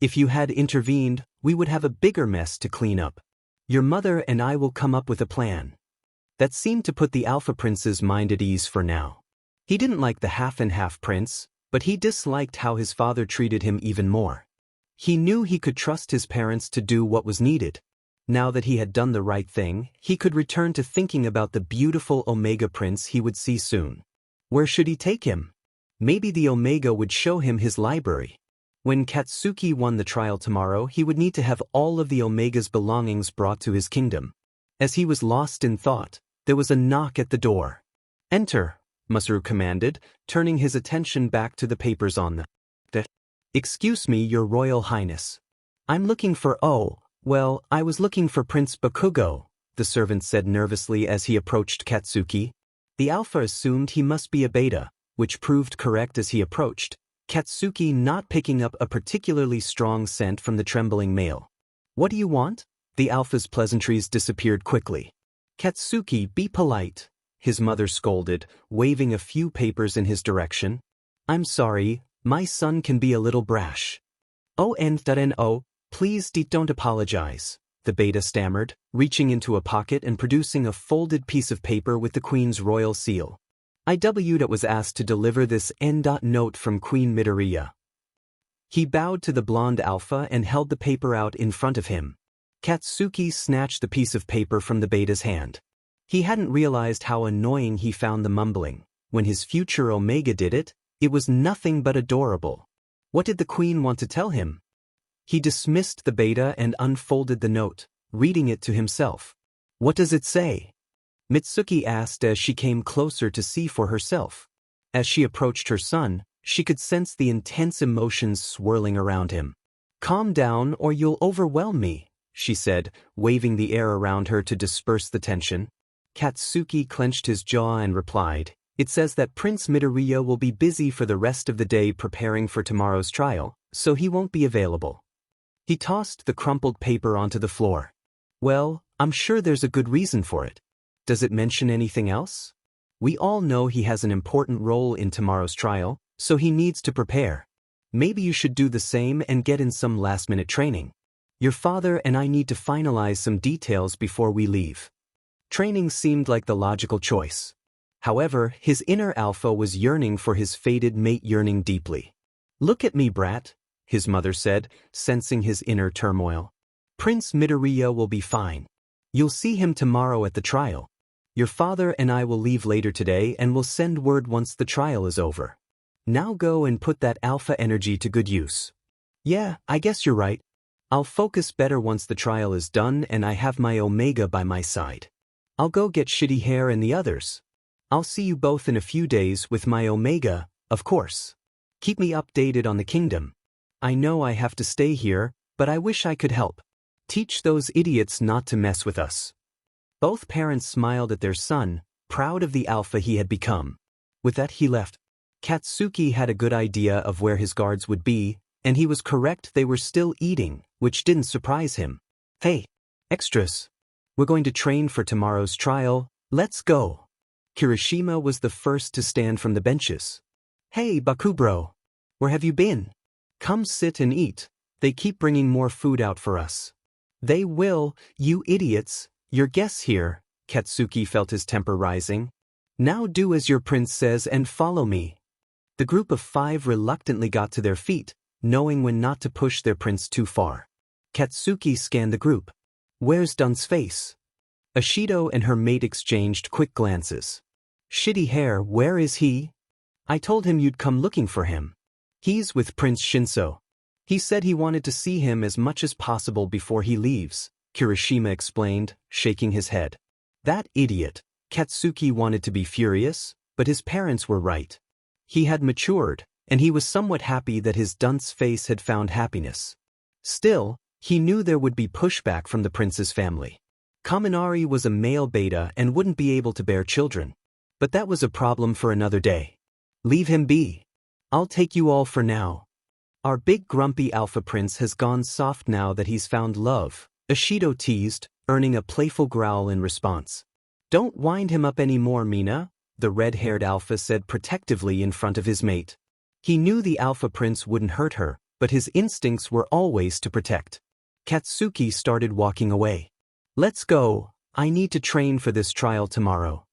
If you had intervened, we would have a bigger mess to clean up. Your mother and I will come up with a plan. That seemed to put the Alpha Prince's mind at ease for now. He didn't like the half-and-half prince, but he disliked how his father treated him even more. He knew he could trust his parents to do what was needed. Now that he had done the right thing, he could return to thinking about the beautiful Omega Prince he would see soon. Where should he take him? Maybe the Omega would show him his library. When Katsuki won the trial tomorrow, he would need to have all of the Omega's belongings brought to his kingdom. As he was lost in thought, there was a knock at the door. Enter, Masaru commanded, turning his attention back to the papers on the desk. Excuse me, Your Royal Highness. I'm looking for I was looking for Prince Bakugo, the servant said nervously as he approached Katsuki. The Alpha assumed he must be a beta, which proved correct as he approached, Katsuki not picking up a particularly strong scent from the trembling male. What do you want? The Alpha's pleasantries disappeared quickly. Katsuki, be polite, his mother scolded, waving a few papers in his direction. I'm sorry, my son can be a little brash. Please don't apologize, the beta stammered, reaching into a pocket and producing a folded piece of paper with the Queen's royal seal. That was asked to deliver this note from Queen Midoriya. He bowed to the blonde Alpha and held the paper out in front of him. Katsuki snatched the piece of paper from the beta's hand. He hadn't realized how annoying he found the mumbling. When his future Omega did it, it was nothing but adorable. What did the queen want to tell him? He dismissed the beta and unfolded the note, reading it to himself. What does it say? Mitsuki asked as she came closer to see for herself. As she approached her son, she could sense the intense emotions swirling around him. Calm down or you'll overwhelm me, she said, waving the air around her to disperse the tension. Katsuki clenched his jaw and replied, It says that Prince Midoriya will be busy for the rest of the day preparing for tomorrow's trial, so he won't be available. He tossed the crumpled paper onto the floor. Well, I'm sure there's a good reason for it. Does it mention anything else? We all know he has an important role in tomorrow's trial, so he needs to prepare. Maybe you should do the same and get in some last-minute training. Your father and I need to finalize some details before we leave. Training seemed like the logical choice. However, his inner alpha was yearning for his fated mate, yearning deeply. Look at me, brat, his mother said, sensing his inner turmoil. Prince Midoriya will be fine. You'll see him tomorrow at the trial. Your father and I will leave later today and will send word once the trial is over. Now go and put that alpha energy to good use. Yeah, I guess you're right. I'll focus better once the trial is done and I have my Omega by my side. I'll go get Shitty Hair and the others. I'll see you both in a few days with my Omega, of course. Keep me updated on the kingdom. I know I have to stay here, but I wish I could help. Teach those idiots not to mess with us. Both parents smiled at their son, proud of the alpha he had become. With that he left. Katsuki had a good idea of where his guards would be, and he was correct, they were still eating, which didn't surprise him. Hey, extras. We're going to train for tomorrow's trial, let's go. Kirishima was the first to stand from the benches. Hey, Bakubro. Where have you been? Come sit and eat, they keep bringing more food out for us. They will, you idiots, your guests here. Katsuki felt his temper rising. Now do as your prince says and follow me. The group of 5 reluctantly got to their feet, knowing when not to push their prince too far. Katsuki scanned the group. Where's Dun's face? Ashido and her mate exchanged quick glances. Shitty Hair, where is he? I told him you'd come looking for him. He's with Prince Shinso. He said he wanted to see him as much as possible before he leaves, Kirishima explained, shaking his head. That idiot. Katsuki wanted to be furious, but his parents were right. He had matured, and he was somewhat happy that his dunce face had found happiness. Still, he knew there would be pushback from the prince's family. Kaminari was a male beta and wouldn't be able to bear children. But that was a problem for another day. Leave him be. I'll take you all for now. Our big grumpy alpha prince has gone soft now that he's found love, Ashido teased, earning a playful growl in response. Don't wind him up anymore, Mina, the red-haired alpha said protectively in front of his mate. He knew the alpha prince wouldn't hurt her, but his instincts were always to protect. Katsuki started walking away. Let's go, I need to train for this trial tomorrow.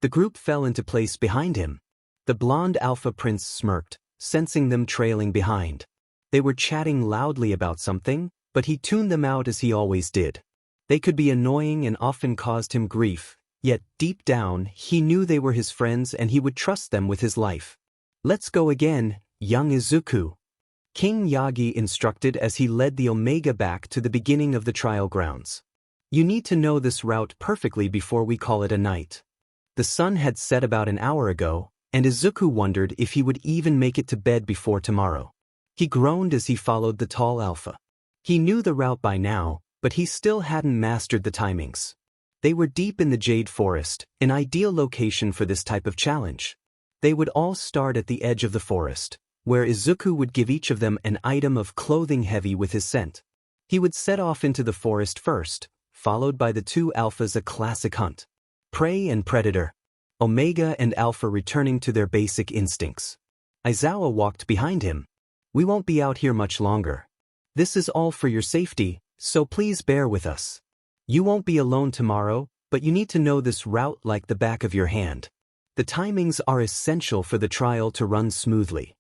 The group fell into place behind him. The blonde alpha prince smirked, sensing them trailing behind. They were chatting loudly about something, but he tuned them out as he always did. They could be annoying and often caused him grief, yet deep down he knew they were his friends and he would trust them with his life. Let's go again, young Izuku. King Yagi instructed as he led the Omega back to the beginning of the trial grounds. You need to know this route perfectly before we call it a night. The sun had set about an hour ago, and Izuku wondered if he would even make it to bed before tomorrow. He groaned as he followed the tall alpha. He knew the route by now, but he still hadn't mastered the timings. They were deep in the Jade Forest, an ideal location for this type of challenge. They would all start at the edge of the forest, where Izuku would give each of them an item of clothing heavy with his scent. He would set off into the forest first, followed by the 2 alphas, a classic hunt. Prey and predator. Omega and Alpha returning to their basic instincts. Aizawa walked behind him. We won't be out here much longer. This is all for your safety, so please bear with us. You won't be alone tomorrow, but you need to know this route like the back of your hand. The timings are essential for the trial to run smoothly.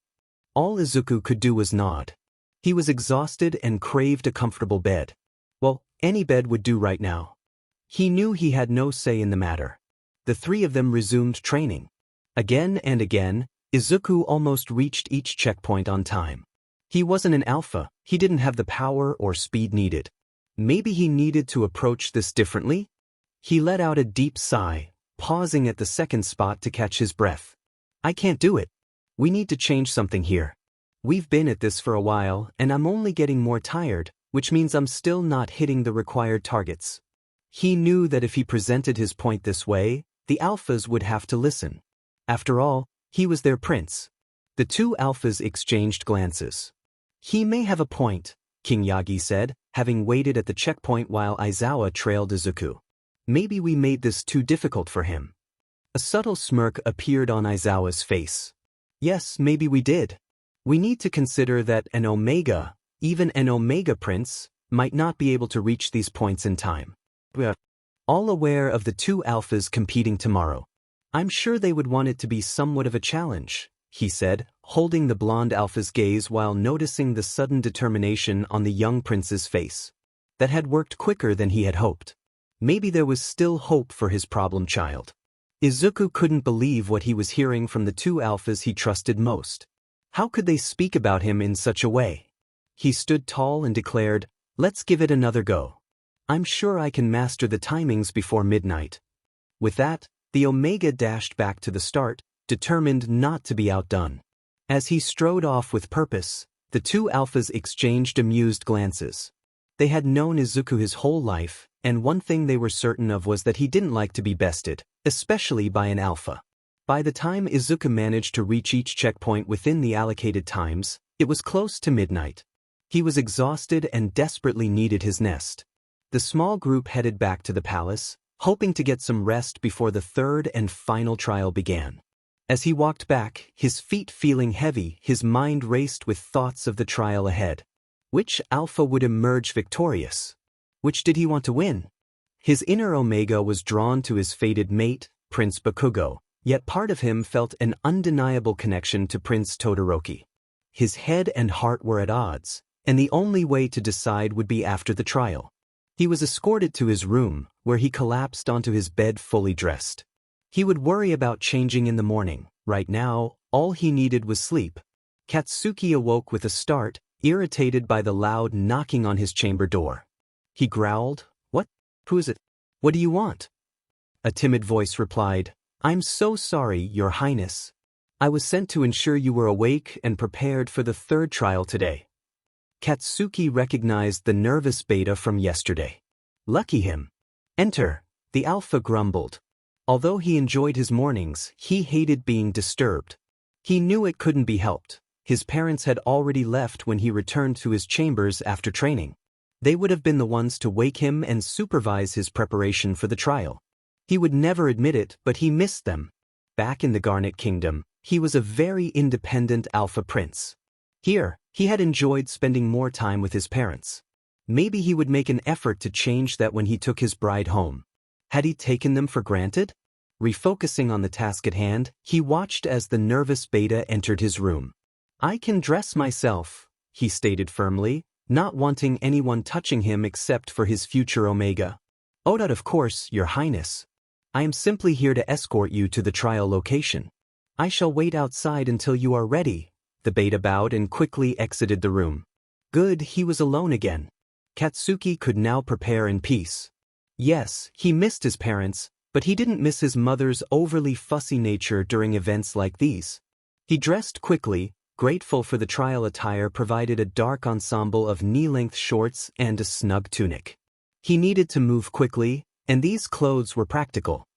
All Izuku could do was nod. He was exhausted and craved a comfortable bed. Well, any bed would do right now. He knew he had no say in the matter. The 3 of them resumed training. Again and again, Izuku almost reached each checkpoint on time. He wasn't an alpha, he didn't have the power or speed needed. Maybe he needed to approach this differently? He let out a deep sigh, pausing at the second spot to catch his breath. I can't do it. We need to change something here. We've been at this for a while, and I'm only getting more tired, which means I'm still not hitting the required targets. He knew that if he presented his point this way, the alphas would have to listen. After all, he was their prince. The two alphas exchanged glances. He may have a point, King Yagi said, having waited at the checkpoint while Aizawa trailed Izuku. Maybe we made this too difficult for him. A subtle smirk appeared on Aizawa's face. Yes, maybe we did. We need to consider that an Omega, even an Omega Prince, might not be able to reach these points in time. We're all aware of the two alphas competing tomorrow. I'm sure they would want it to be somewhat of a challenge, he said, holding the blonde alpha's gaze while noticing the sudden determination on the young prince's face. That had worked quicker than he had hoped. Maybe there was still hope for his problem child. Izuku couldn't believe what he was hearing from the two alphas he trusted most. How could they speak about him in such a way? He stood tall and declared, "Let's give it another go. I'm sure I can master the timings before midnight." With that, the Omega dashed back to the start, determined not to be outdone. As he strode off with purpose, the two alphas exchanged amused glances. They had known Izuku his whole life, and one thing they were certain of was that he didn't like to be bested, especially by an alpha. By the time Izuku managed to reach each checkpoint within the allocated times, it was close to midnight. He was exhausted and desperately needed his nest. The small group headed back to the palace, hoping to get some rest before the third and final trial began. As he walked back, his feet feeling heavy, his mind raced with thoughts of the trial ahead. Which alpha would emerge victorious? Which did he want to win? His inner Omega was drawn to his fated mate, Prince Bakugo, yet part of him felt an undeniable connection to Prince Todoroki. His head and heart were at odds, and the only way to decide would be after the trial. He was escorted to his room, where he collapsed onto his bed fully dressed. He would worry about changing in the morning. Right now, all he needed was sleep. Katsuki awoke with a start, irritated by the loud knocking on his chamber door. He growled, "What? Who is it? What do you want?" A timid voice replied, "I'm so sorry, Your Highness. I was sent to ensure you were awake and prepared for the third trial today." Katsuki recognized the nervous beta from yesterday. Lucky him. "Enter," the alpha grumbled. Although he enjoyed his mornings, he hated being disturbed. He knew it couldn't be helped. His parents had already left when he returned to his chambers after training. They would have been the ones to wake him and supervise his preparation for the trial. He would never admit it, but he missed them. Back in the Garnet Kingdom, he was a very independent alpha prince. Here, he had enjoyed spending more time with his parents. Maybe he would make an effort to change that when he took his bride home. Had he taken them for granted? Refocusing on the task at hand, he watched as the nervous beta entered his room. "I can dress myself," he stated firmly, not wanting anyone touching him except for his future Omega. "Oh, of course, Your Highness. I am simply here to escort you to the trial location. I shall wait outside until you are ready." The beta bowed and quickly exited the room. Good, he was alone again. Katsuki could now prepare in peace. Yes, he missed his parents, but he didn't miss his mother's overly fussy nature during events like these. He dressed quickly, grateful for the trial attire provided a dark ensemble of knee-length shorts and a snug tunic. He needed to move quickly, and these clothes were practical.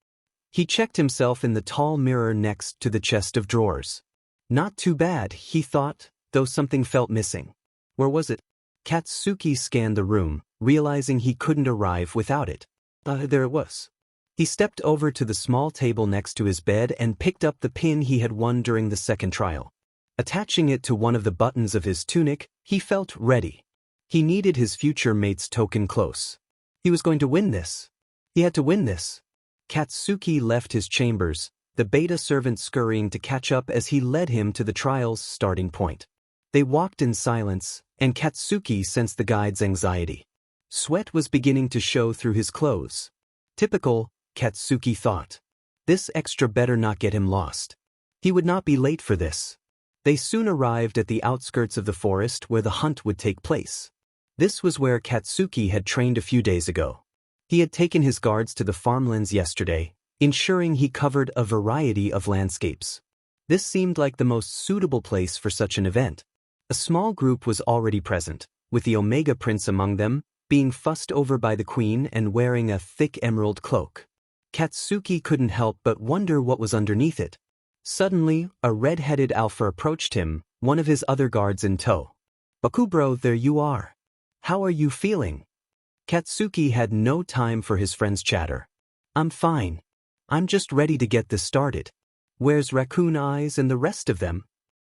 He checked himself in the tall mirror next to the chest of drawers. Not too bad, he thought, though something felt missing. Where was it? Katsuki scanned the room, realizing he couldn't arrive without it. There it was. He stepped over to the small table next to his bed and picked up the pin he had won during the second trial. Attaching it to one of the buttons of his tunic, he felt ready. He needed his future mate's token close. He was going to win this. He had to win this. Katsuki left his chambers, the beta servant scurrying to catch up as he led him to the trial's starting point. They walked in silence, and Katsuki sensed the guide's anxiety. Sweat was beginning to show through his clothes. Typical, Katsuki thought. This extra better not get him lost. He would not be late for this. They soon arrived at the outskirts of the forest where the hunt would take place. This was where Katsuki had trained a few days ago. He had taken his guards to the farmlands yesterday, ensuring he covered a variety of landscapes. This seemed like the most suitable place for such an event. A small group was already present, with the Omega Prince among them, being fussed over by the queen and wearing a thick emerald cloak. Katsuki couldn't help but wonder what was underneath it. Suddenly, a red-headed alpha approached him, one of his other guards in tow. "Bakubro, there you are. How are you feeling?" Katsuki had no time for his friend's chatter. "I'm fine. I'm just ready to get this started. Where's Raccoon Eyes and the rest of them?"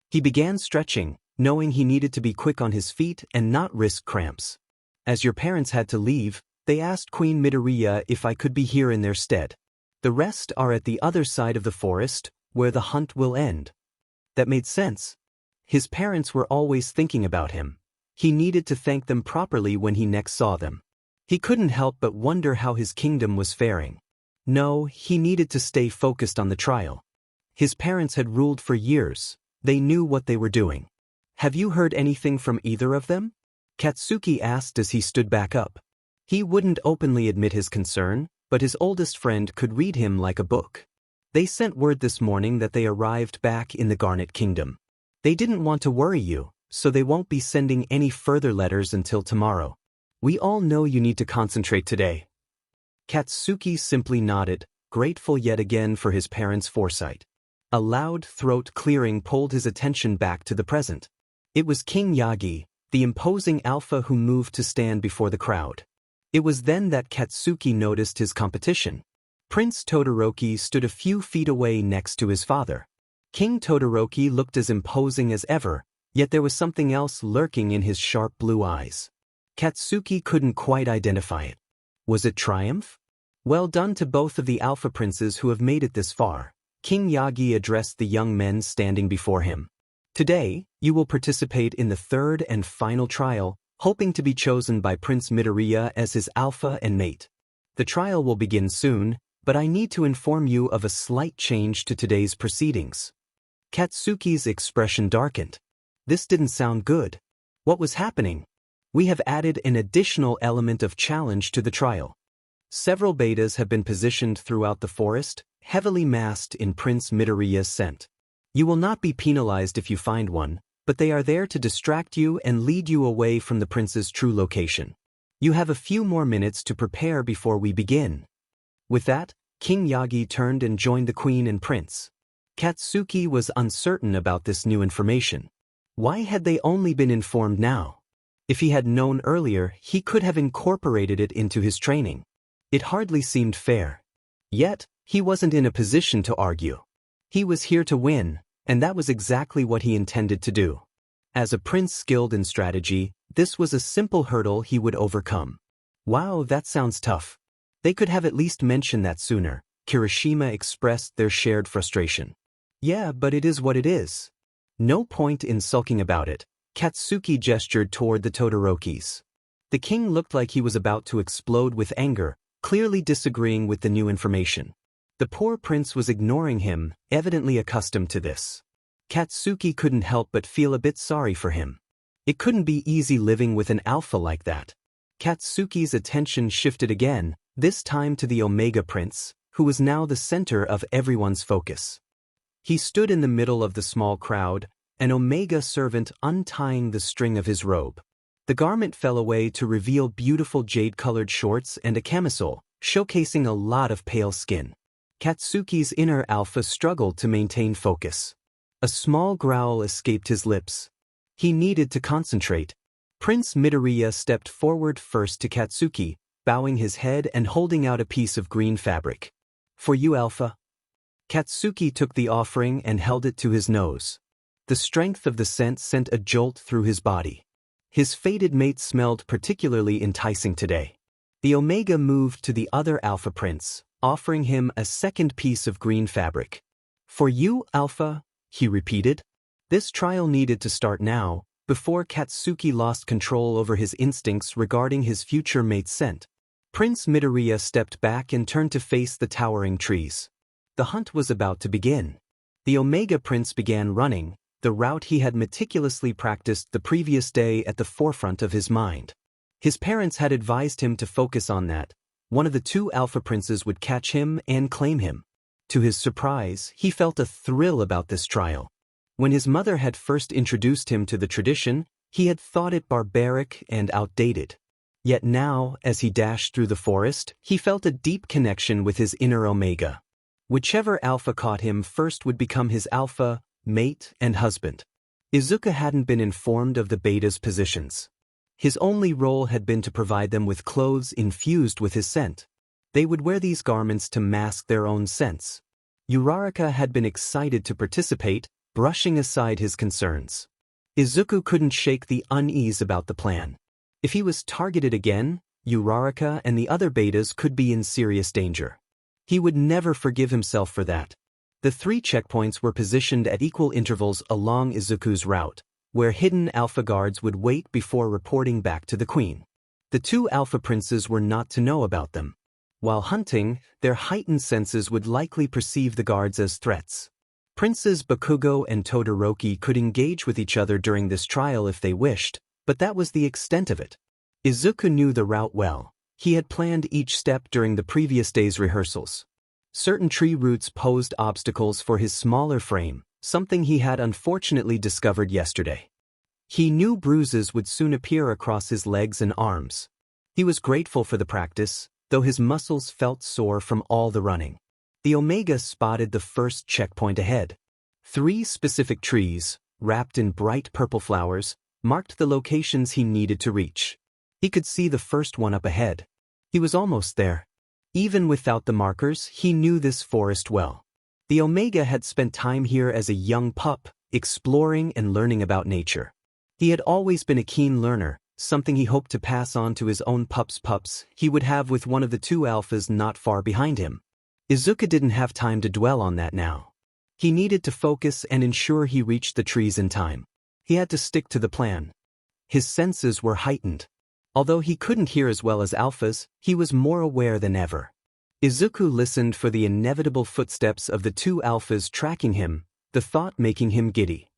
He began stretching, knowing he needed to be quick on his feet and not risk cramps. "As your parents had to leave, they asked Queen Midoriya if I could be here in their stead. The rest are at the other side of the forest, where the hunt will end." That made sense. His parents were always thinking about him. He needed to thank them properly when he next saw them. He couldn't help but wonder how his kingdom was faring. No, he needed to stay focused on the trial. His parents had ruled for years. They knew what they were doing. "Have you heard anything from either of them?" Katsuki asked as he stood back up. He wouldn't openly admit his concern, but his oldest friend could read him like a book. "They sent word this morning that they arrived back in the Garnet Kingdom. They didn't want to worry you, so they won't be sending any further letters until tomorrow. We all know you need to concentrate today." Katsuki simply nodded, grateful yet again for his parents' foresight. A loud throat clearing pulled his attention back to the present. It was King Yagi, the imposing alpha who moved to stand before the crowd. It was then that Katsuki noticed his competition. Prince Todoroki stood a few feet away next to his father. King Todoroki looked as imposing as ever, yet there was something else lurking in his sharp blue eyes. Katsuki couldn't quite identify it. Was it triumph? "Well done to both of the alpha princes who have made it this far," King Yagi addressed the young men standing before him. "Today, you will participate in the third and final trial, hoping to be chosen by Prince Midoriya as his alpha and mate. The trial will begin soon, but I need to inform you of a slight change to today's proceedings." Katsuki's expression darkened. This didn't sound good. What was happening? "We have added an additional element of challenge to the trial. Several betas have been positioned throughout the forest, heavily masked in Prince Midoriya's scent. You will not be penalized if you find one, but they are there to distract you and lead you away from the prince's true location. You have a few more minutes to prepare before we begin." With that, King Yagi turned and joined the queen and prince. Katsuki was uncertain about this new information. Why had they only been informed now? If he had known earlier, he could have incorporated it into his training. It hardly seemed fair. Yet, he wasn't in a position to argue. He was here to win, and that was exactly what he intended to do. As a prince skilled in strategy, this was a simple hurdle he would overcome. "Wow, that sounds tough. They could have at least mentioned that sooner," Kirishima expressed their shared frustration. "Yeah, but it is what it is. No point in sulking about it." Katsuki gestured toward the Todorokis. The king looked like he was about to explode with anger, clearly disagreeing with the new information. The poor prince was ignoring him, evidently accustomed to this. Katsuki couldn't help but feel a bit sorry for him. It couldn't be easy living with an alpha like that. Katsuki's attention shifted again, this time to the Omega Prince, who was now the center of everyone's focus. He stood in the middle of the small crowd, an Omega servant untying the string of his robe. The garment fell away to reveal beautiful jade-colored shorts and a camisole, showcasing a lot of pale skin. Katsuki's inner alpha struggled to maintain focus. A small growl escaped his lips. He needed to concentrate. Prince Midoriya stepped forward first to Katsuki, bowing his head and holding out a piece of green fabric. "For you, Alpha." Katsuki took the offering and held it to his nose. The strength of the scent sent a jolt through his body. His fated mate smelled particularly enticing today. The Omega moved to the other Alpha Prince, offering him a second piece of green fabric. "For you, Alpha," he repeated. This trial needed to start now, before Katsuki lost control over his instincts regarding his future mate's scent. Prince Midoriya stepped back and turned to face the towering trees. The hunt was about to begin. The Omega Prince began running, the route he had meticulously practiced the previous day at the forefront of his mind. His parents had advised him to focus on that. One of the two alpha princes would catch him and claim him. To his surprise, he felt a thrill about this trial. When his mother had first introduced him to the tradition, he had thought it barbaric and outdated. Yet now, as he dashed through the forest, he felt a deep connection with his inner Omega. Whichever alpha caught him first would become his alpha, mate, and husband. Izuku hadn't been informed of the beta's positions. His only role had been to provide them with clothes infused with his scent. They would wear these garments to mask their own scents. Uraraka had been excited to participate, brushing aside his concerns. Izuku couldn't shake the unease about the plan. If he was targeted again, Uraraka and the other betas could be in serious danger. He would never forgive himself for that. The 3 checkpoints were positioned at equal intervals along Izuku's route, where hidden alpha guards would wait before reporting back to the queen. The 2 alpha princes were not to know about them. While hunting, their heightened senses would likely perceive the guards as threats. Princes Bakugo and Todoroki could engage with each other during this trial if they wished, but that was the extent of it. Izuku knew the route well. He had planned each step during the previous day's rehearsals. Certain tree roots posed obstacles for his smaller frame, something he had unfortunately discovered yesterday. He knew bruises would soon appear across his legs and arms. He was grateful for the practice, though his muscles felt sore from all the running. The Omega spotted the first checkpoint ahead. 3 specific trees, wrapped in bright purple flowers, marked the locations he needed to reach. He could see the first one up ahead. He was almost there. Even without the markers, he knew this forest well. The Omega had spent time here as a young pup, exploring and learning about nature. He had always been a keen learner, something he hoped to pass on to his own pups he would have with one of the 2 alphas not far behind him. Izuku didn't have time to dwell on that now. He needed to focus and ensure he reached the trees in time. He had to stick to the plan. His senses were heightened. Although he couldn't hear as well as alphas, he was more aware than ever. Izuku listened for the inevitable footsteps of the 2 alphas tracking him, the thought making him giddy.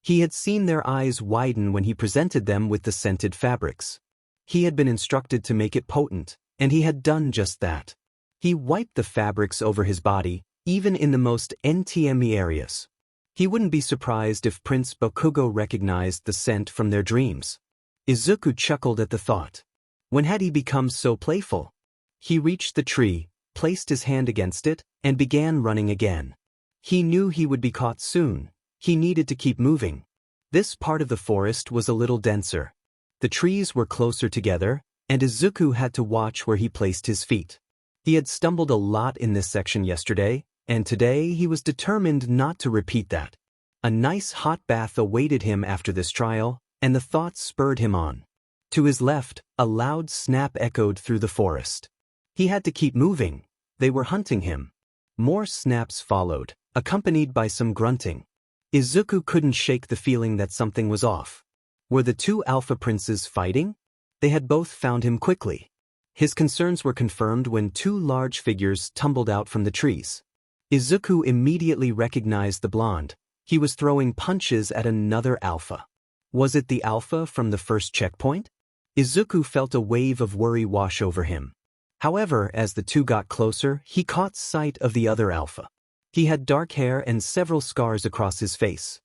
He had seen their eyes widen when he presented them with the scented fabrics. He had been instructed to make it potent, and he had done just that. He wiped the fabrics over his body, even in the most NTME areas. He wouldn't be surprised if Prince Bakugo recognized the scent from their dreams. Izuku chuckled at the thought. When had he become so playful? He reached the tree, placed his hand against it, and began running again. He knew he would be caught soon. He needed to keep moving. This part of the forest was a little denser. The trees were closer together, and Izuku had to watch where he placed his feet. He had stumbled a lot in this section yesterday, and today he was determined not to repeat that. A nice hot bath awaited him after this trial, and the thought spurred him on. To his left, a loud snap echoed through the forest. He had to keep moving. They were hunting him. More snaps followed, accompanied by some grunting. Izuku couldn't shake the feeling that something was off. Were the 2 alpha princes fighting? They had both found him quickly. His concerns were confirmed when 2 large figures tumbled out from the trees. Izuku immediately recognized the blonde. He was throwing punches at another alpha. Was it the alpha from the first checkpoint? Izuku felt a wave of worry wash over him. However, as the 2 got closer, he caught sight of the other alpha. He had dark hair and several scars across his face.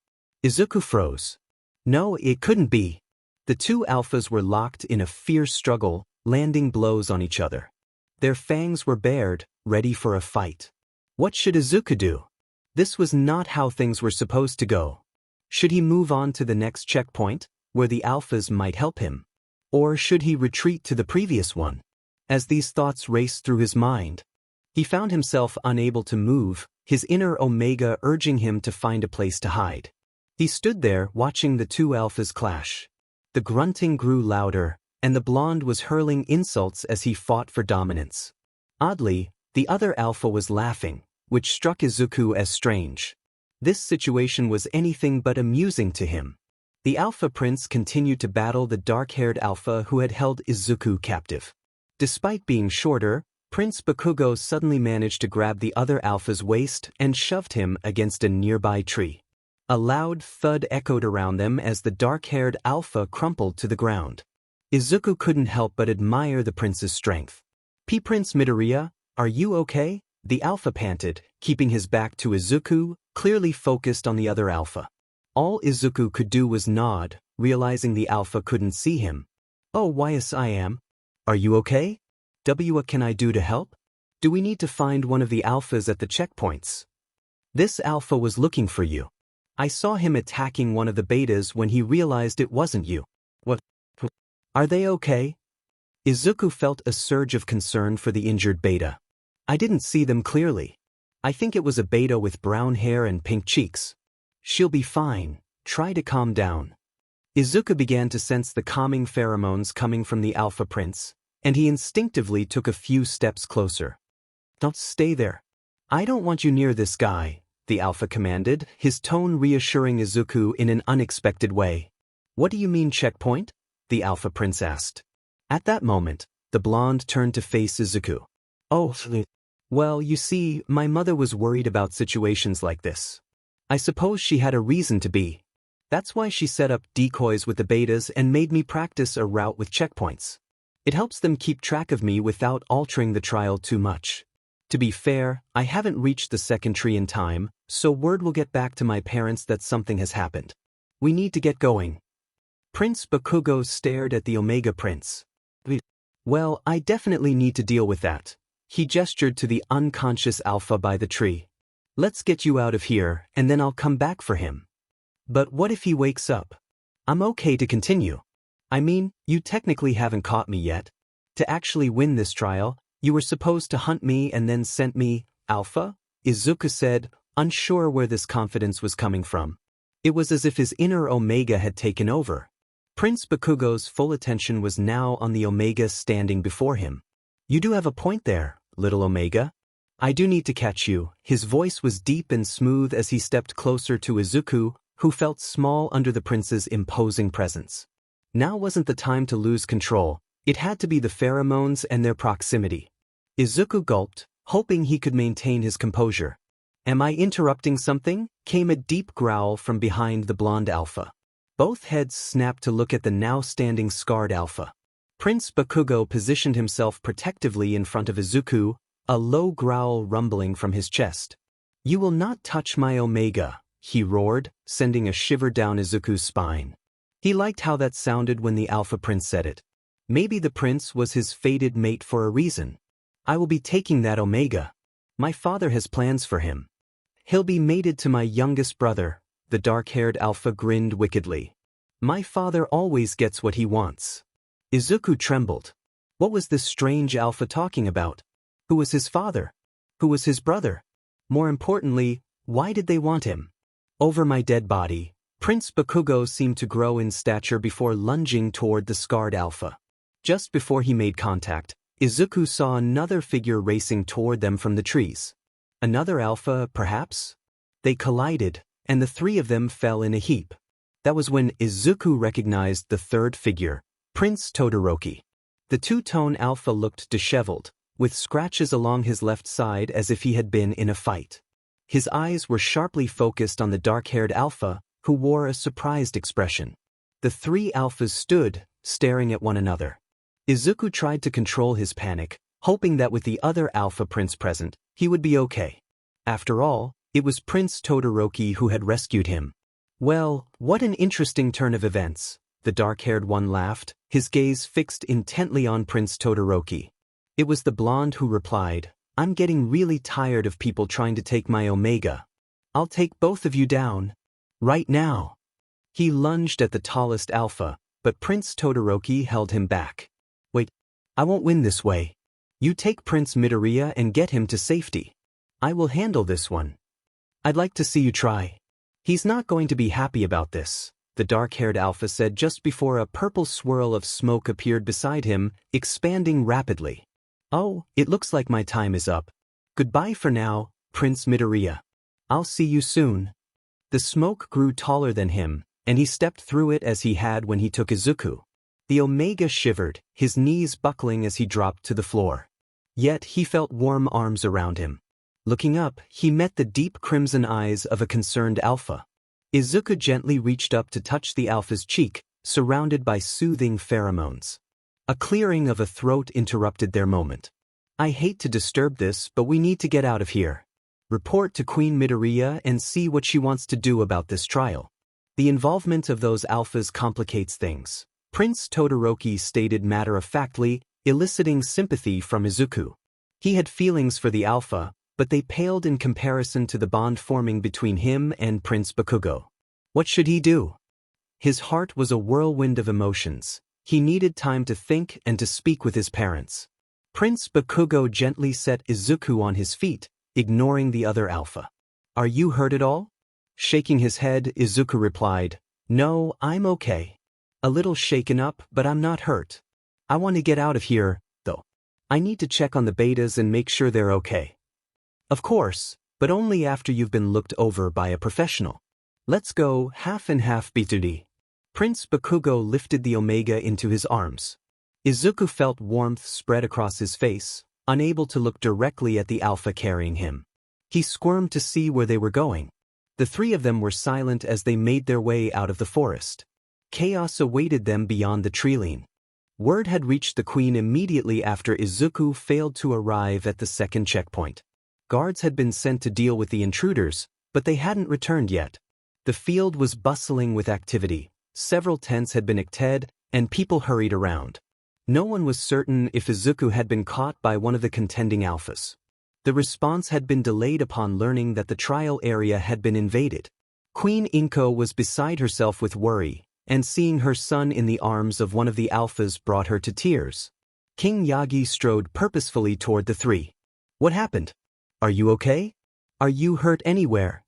Izuku froze. No, it couldn't be. The 2 alphas were locked in a fierce struggle, landing blows on each other. Their fangs were bared, ready for a fight. What should Izuku do? This was not how things were supposed to go. Should he move on to the next checkpoint, where the alphas might help him? Or should he retreat to the previous one? As these thoughts raced through his mind, he found himself unable to move, his inner Omega urging him to find a place to hide. He stood there watching the 2 alphas clash. The grunting grew louder, and the blonde was hurling insults as he fought for dominance. Oddly, the other alpha was laughing, which struck Izuku as strange. This situation was anything but amusing to him. The alpha prince continued to battle the dark-haired alpha who had held Izuku captive. Despite being shorter, Prince Bakugo suddenly managed to grab the other alpha's waist and shoved him against a nearby tree. A loud thud echoed around them as the dark-haired alpha crumpled to the ground. Izuku couldn't help but admire the prince's strength. Prince Midoriya, are you okay? The alpha panted, keeping his back to Izuku, clearly focused on the other alpha. All Izuku could do was nod, realizing the alpha couldn't see him. Oh, yes, I am. Are you okay? What can I do to help? Do we need to find one of the alphas at the checkpoints? This alpha was looking for you. I saw him attacking one of the betas when he realized it wasn't you. What? Are they okay? Izuku felt a surge of concern for the injured beta. I didn't see them clearly. I think it was a beta with brown hair and pink cheeks. She'll be fine. Try to calm down. Izuku began to sense the calming pheromones coming from the alpha prince, and he instinctively took a few steps closer. Don't stay there. I don't want you near this guy, the alpha commanded, his tone reassuring Izuku in an unexpected way. What do you mean checkpoint? The alpha prince asked. At that moment, the blonde turned to face Izuku. Oh, well, you see, my mother was worried about situations like this. I suppose she had a reason to be. That's why she set up decoys with the betas and made me practice a route with checkpoints. It helps them keep track of me without altering the trial too much. To be fair, I haven't reached the second tree in time, so word will get back to my parents that something has happened. We need to get going. Prince Bakugo stared at the Omega Prince. Well, I definitely need to deal with that. He gestured to the unconscious alpha by the tree. Let's get you out of here, and then I'll come back for him. But what if he wakes up? I'm okay to continue. I mean, you technically haven't caught me yet. To actually win this trial, you were supposed to hunt me and then sent me, Alpha? Izuku said, unsure where this confidence was coming from. It was as if his inner Omega had taken over. Prince Bakugo's full attention was now on the Omega standing before him. You do have a point there, little Omega. I do need to catch you. His voice was deep and smooth as he stepped closer to Izuku, who felt small under the prince's imposing presence. Now wasn't the time to lose control. It had to be the pheromones and their proximity. Izuku gulped, hoping he could maintain his composure. Am I interrupting something? Came a deep growl from behind the blonde alpha. Both heads snapped to look at the now standing scarred alpha. Prince Bakugo positioned himself protectively in front of Izuku, a low growl rumbling from his chest. You will not touch my Omega, he roared, sending a shiver down Izuku's spine. He liked how that sounded when the Alpha Prince said it. Maybe the prince was his fated mate for a reason. I will be taking that Omega. My father has plans for him. He'll be mated to my youngest brother, the dark-haired Alpha grinned wickedly. My father always gets what he wants. Izuku trembled. What was this strange Alpha talking about? Who was his father? Who was his brother? More importantly, why did they want him? Over my dead body, Prince Bakugo seemed to grow in stature before lunging toward the scarred alpha. Just before he made contact, Izuku saw another figure racing toward them from the trees. Another alpha, perhaps? They collided, and the three of them fell in a heap. That was when Izuku recognized the third figure, Prince Todoroki. The two-tone alpha looked disheveled, with scratches along his left side as if he had been in a fight. His eyes were sharply focused on the dark-haired alpha, who wore a surprised expression. The three alphas stood, staring at one another. Izuku tried to control his panic, hoping that with the other alpha prince present, he would be okay. After all, it was Prince Todoroki who had rescued him. Well, what an interesting turn of events, the dark-haired one laughed, his gaze fixed intently on Prince Todoroki. It was the blonde who replied, I'm getting really tired of people trying to take my Omega. I'll take both of you down. Right now. He lunged at the tallest alpha, but Prince Todoroki held him back. Wait, I won't win this way. You take Prince Midoriya and get him to safety. I will handle this one. I'd like to see you try. He's not going to be happy about this, the dark-haired alpha said just before a purple swirl of smoke appeared beside him, expanding rapidly. Oh, it looks like my time is up. Goodbye for now, Prince Midoriya. I'll see you soon. The smoke grew taller than him, and he stepped through it as he had when he took Izuku. The Omega shivered, his knees buckling as he dropped to the floor. Yet he felt warm arms around him. Looking up, he met the deep crimson eyes of a concerned alpha. Izuku gently reached up to touch the alpha's cheek, surrounded by soothing pheromones. A clearing of a throat interrupted their moment. I hate to disturb this, but we need to get out of here. Report to Queen Midoriya and see what she wants to do about this trial. The involvement of those alphas complicates things, Prince Todoroki stated matter-of-factly, eliciting sympathy from Izuku. He had feelings for the alpha, but they paled in comparison to the bond forming between him and Prince Bakugo. What should he do? His heart was a whirlwind of emotions. He needed time to think and to speak with his parents. Prince Bakugo gently set Izuku on his feet, ignoring the other alpha. Are you hurt at all? Shaking his head, Izuku replied, No, I'm okay. A little shaken up, but I'm not hurt. I want to get out of here, though. I need to check on the betas and make sure they're okay. Of course, but only after you've been looked over by a professional. Let's go, half and half B2D. Prince Bakugo lifted the Omega into his arms. Izuku felt warmth spread across his face, unable to look directly at the alpha carrying him. He squirmed to see where they were going. The three of them were silent as they made their way out of the forest. Chaos awaited them beyond the treeline. Word had reached the queen immediately after Izuku failed to arrive at the second checkpoint. Guards had been sent to deal with the intruders, but they hadn't returned yet. The field was bustling with activity. Several tents had been acted, and people hurried around. No one was certain if Izuku had been caught by one of the contending alphas. The response had been delayed upon learning that the trial area had been invaded. Queen Inko was beside herself with worry, and seeing her son in the arms of one of the alphas brought her to tears. King Yagi strode purposefully toward the three. What happened? Are you okay? Are you hurt anywhere?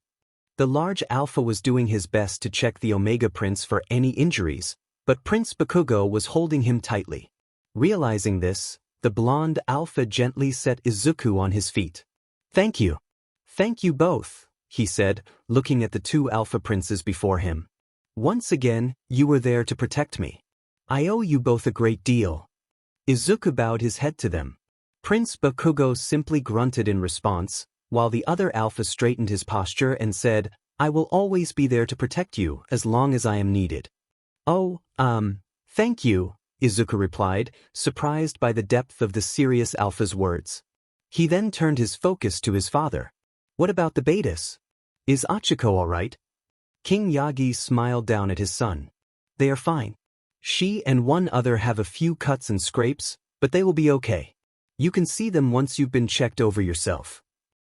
The large alpha was doing his best to check the Omega Prince for any injuries, but Prince Bakugo was holding him tightly. Realizing this, the blonde alpha gently set Izuku on his feet. Thank you. Thank you both, he said, looking at the two alpha princes before him. Once again, you were there to protect me. I owe you both a great deal. Izuku bowed his head to them. Prince Bakugo simply grunted in response, while the other alpha straightened his posture and said, I will always be there to protect you as long as I am needed. Oh, thank you, Izuku replied, surprised by the depth of the serious alpha's words. He then turned his focus to his father. What about the betas? Is Achiko all right? King Yagi smiled down at his son. They are fine. She and one other have a few cuts and scrapes, but they will be okay. You can see them once you've been checked over yourself.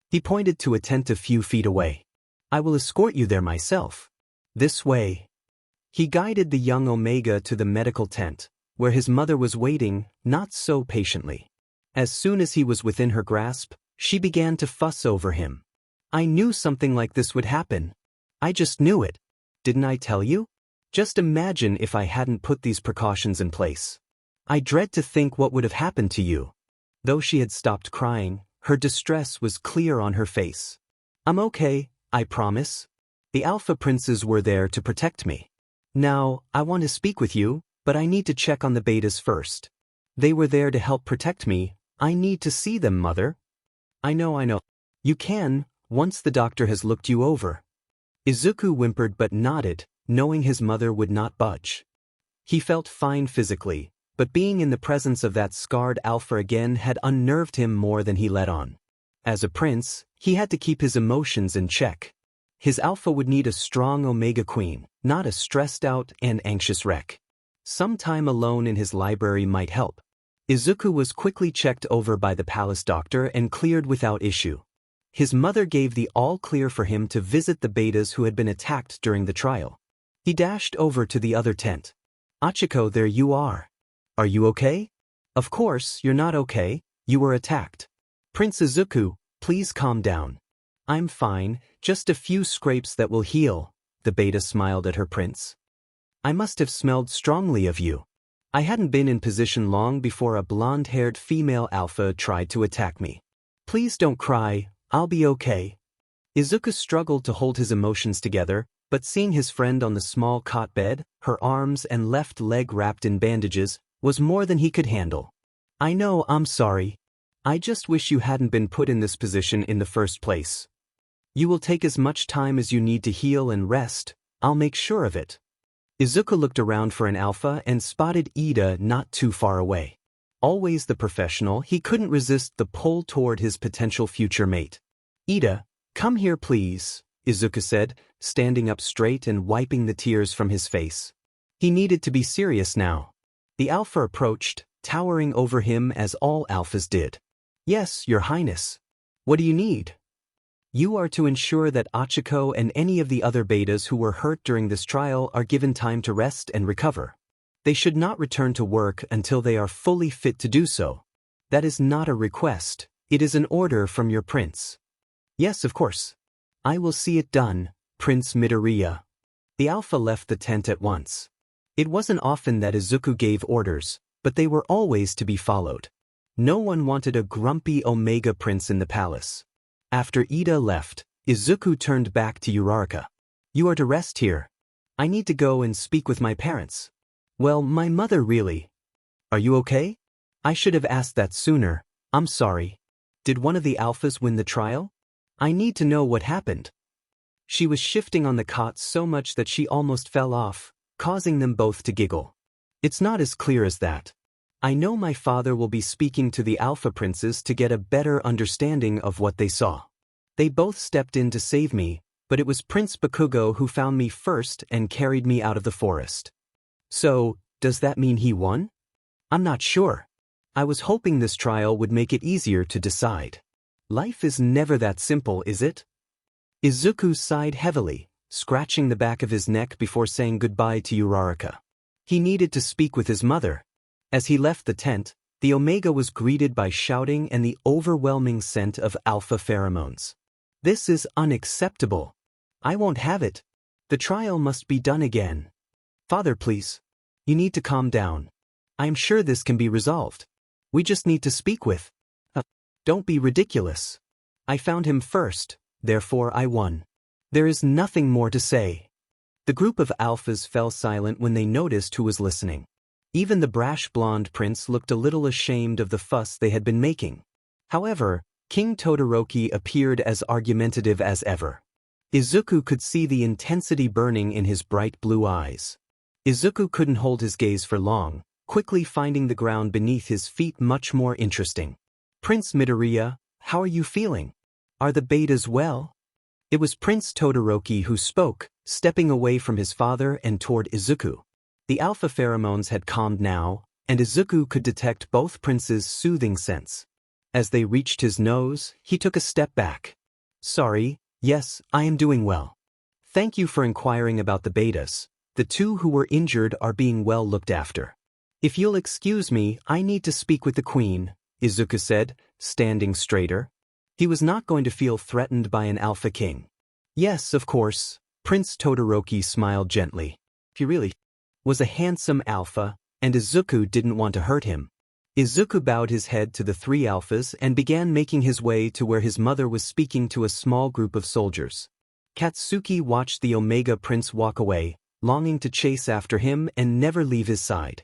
He pointed to a tent a few feet away. I will escort you there myself. This way. He guided the young Omega to the medical tent, where his mother was waiting, not so patiently. As soon as he was within her grasp, she began to fuss over him. I knew something like this would happen. I just knew it. Didn't I tell you? Just imagine if I hadn't put these precautions in place. I dread to think what would have happened to you. Though she had stopped crying, her distress was clear on her face. I'm okay, I promise. The Alpha Princes were there to protect me. Now, I want to speak with you, but I need to check on the betas first. They were there to help protect me. I need to see them, Mother. I know. You can, once the doctor has looked you over. Izuku whimpered but nodded, knowing his mother would not budge. He felt fine physically, but being in the presence of that scarred alpha again had unnerved him more than he let on. As a prince, he had to keep his emotions in check. His alpha would need a strong Omega Queen, not a stressed-out and anxious wreck. Some time alone in his library might help. Izuku was quickly checked over by the palace doctor and cleared without issue. His mother gave the all-clear for him to visit the betas who had been attacked during the trial. He dashed over to the other tent. Achiko, there you are. Are you okay? Of course, you're not okay. You were attacked. Prince Izuku, please calm down. I'm fine, just a few scrapes that will heal. The beta smiled at her prince. I must have smelled strongly of you. I hadn't been in position long before a blonde-haired female alpha tried to attack me. Please don't cry, I'll be okay. Izuku struggled to hold his emotions together, but seeing his friend on the small cot bed, her arms and left leg wrapped in bandages, was more than he could handle. I know, I'm sorry. I just wish you hadn't been put in this position in the first place. You will take as much time as you need to heal and rest, I'll make sure of it. Izuku looked around for an alpha and spotted Ida not too far away. Always the professional, he couldn't resist the pull toward his potential future mate. Ida, come here please, Izuku said, standing up straight and wiping the tears from his face. He needed to be serious now. The alpha approached, towering over him as all alphas did. Yes, Your Highness. What do you need? You are to ensure that Achiko and any of the other betas who were hurt during this trial are given time to rest and recover. They should not return to work until they are fully fit to do so. That is not a request, it is an order from your prince. Yes, of course. I will see it done, Prince Midoriya. The alpha left the tent at once. It wasn't often that Izuku gave orders, but they were always to be followed. No one wanted a grumpy Omega Prince in the palace. After Ida left, Izuku turned back to Uraraka. You are to rest here. I need to go and speak with my parents. Well, my mother really. Are you okay? I should have asked that sooner, I'm sorry. Did one of the alphas win the trial? I need to know what happened. She was shifting on the cot so much that she almost fell off, causing them both to giggle. It's not as clear as that. I know my father will be speaking to the alpha princes to get a better understanding of what they saw. They both stepped in to save me, but it was Prince Bakugo who found me first and carried me out of the forest. So, does that mean he won? I'm not sure. I was hoping this trial would make it easier to decide. Life is never that simple, is it? Izuku sighed heavily, scratching the back of his neck before saying goodbye to Uraraka. He needed to speak with his mother. As he left the tent, the Omega was greeted by shouting and the overwhelming scent of alpha pheromones. This is unacceptable. I won't have it. The trial must be done again. Father, please. You need to calm down. I'm sure this can be resolved. We just need to speak with. Don't be ridiculous. I found him first, therefore I won. There is nothing more to say. The group of alphas fell silent when they noticed who was listening. Even the brash blonde prince looked a little ashamed of the fuss they had been making. However, King Todoroki appeared as argumentative as ever. Izuku could see the intensity burning in his bright blue eyes. Izuku couldn't hold his gaze for long, quickly finding the ground beneath his feet much more interesting. Prince Midoriya, how are you feeling? Are the betas well? It was Prince Todoroki who spoke, stepping away from his father and toward Izuku. The alpha pheromones had calmed now, and Izuku could detect both princes' soothing scents. As they reached his nose, he took a step back. Sorry, yes, I am doing well. Thank you for inquiring about the betas. The two who were injured are being well looked after. If you'll excuse me, I need to speak with the queen, Izuku said, standing straighter. He was not going to feel threatened by an alpha king. Yes, of course, Prince Todoroki smiled gently. He really was a handsome alpha, and Izuku didn't want to hurt him. Izuku bowed his head to the three alphas and began making his way to where his mother was speaking to a small group of soldiers. Katsuki watched the Omega Prince walk away, longing to chase after him and never leave his side.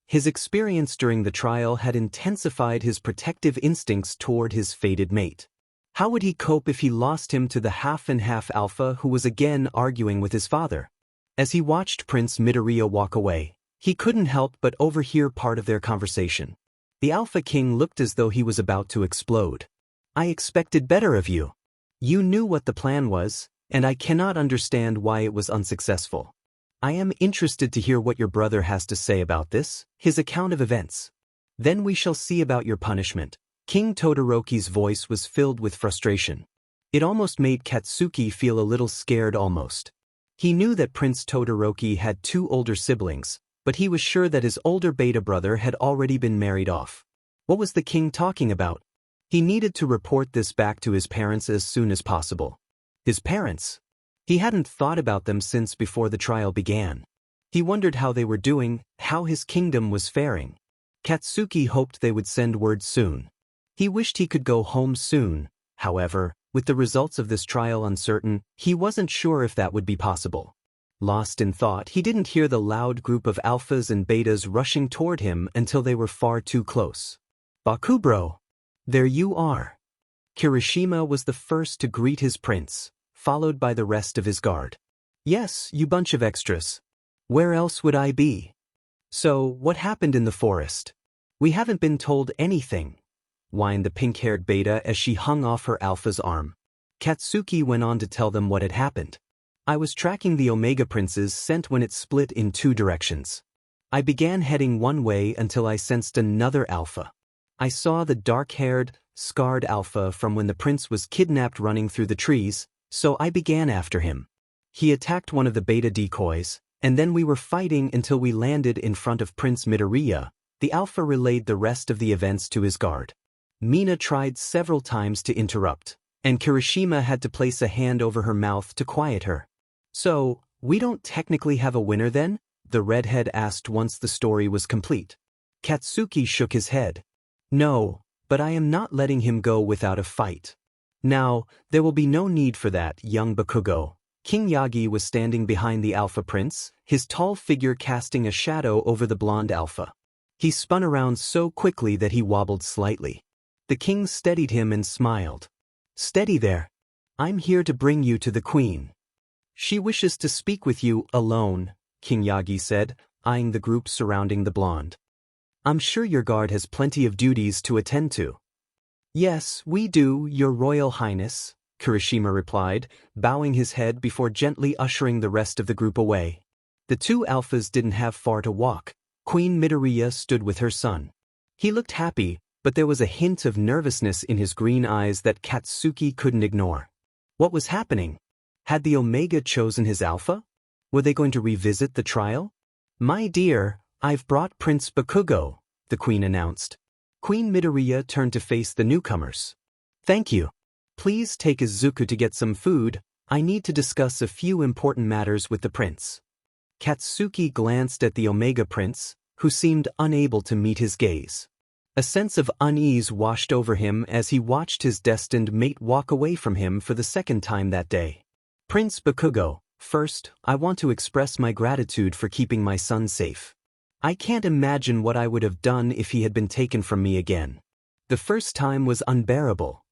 His experience during the trial had intensified his protective instincts toward his fated mate. How would he cope if he lost him to the half-and-half alpha who was again arguing with his father? As he watched Prince Midoriya walk away, he couldn't help but overhear part of their conversation. The Alpha King looked as though he was about to explode. I expected better of you. You knew what the plan was, and I cannot understand why it was unsuccessful. I am interested to hear what your brother has to say about this, his account of events. Then we shall see about your punishment. King Todoroki's voice was filled with frustration. It almost made Katsuki feel a little scared almost. He knew that Prince Todoroki had two older siblings, but he was sure that his older beta brother had already been married off. What was the king talking about? He needed to report this back to his parents as soon as possible. His parents? He hadn't thought about them since before the trial began. He wondered how they were doing, how his kingdom was faring. Katsuki hoped they would send word soon. He wished he could go home soon. However, with the results of this trial uncertain, he wasn't sure if that would be possible. Lost in thought, he didn't hear the loud group of alphas and betas rushing toward him until they were far too close. Bakubro! There you are. Kirishima was the first to greet his prince. followed by the rest of his guard. Yes, you bunch of extras. Where else would I be? So, what happened in the forest? We haven't been told anything, whined the pink-haired beta as she hung off her alpha's arm. Katsuki went on to tell them what had happened. I was tracking the Omega Prince's scent when it split in 2 directions. I began heading one way until I sensed another alpha. I saw the dark-haired, scarred alpha from when the prince was kidnapped running through the trees, so I began after him. He attacked one of the beta decoys, and then we were fighting until we landed in front of Prince Midoriya. The alpha relayed the rest of the events to his guard. Mina tried several times to interrupt, and Kirishima had to place a hand over her mouth to quiet her. So, we don't technically have a winner then? The redhead asked once the story was complete. Katsuki shook his head. No, but I am not letting him go without a fight. Now, there will be no need for that, young Bakugo. King Yagi was standing behind the Alpha Prince, his tall figure casting a shadow over the blonde Alpha. He spun around so quickly that he wobbled slightly. The king steadied him and smiled. Steady there. I'm here to bring you to the queen. She wishes to speak with you alone, King Yagi said, eyeing the group surrounding the blonde. I'm sure your guard has plenty of duties to attend to. Yes, we do, your royal highness, Kirishima replied, bowing his head before gently ushering the rest of the group away. The 2 alphas didn't have far to walk. Queen Midoriya stood with her son. He looked happy, but there was a hint of nervousness in his green eyes that Katsuki couldn't ignore. What was happening? Had the Omega chosen his alpha? Were they going to revisit the trial? My dear, I've brought Prince Bakugo, the queen announced. Queen Midoriya turned to face the newcomers. Thank you. Please take Izuku to get some food. I need to discuss a few important matters with the prince. Katsuki glanced at the Omega Prince, who seemed unable to meet his gaze. A sense of unease washed over him as he watched his destined mate walk away from him for the second time that day. Prince Bakugo, first, I want to express my gratitude for keeping my son safe. I can't imagine what I would have done if he had been taken from me again. The first time was unbearable.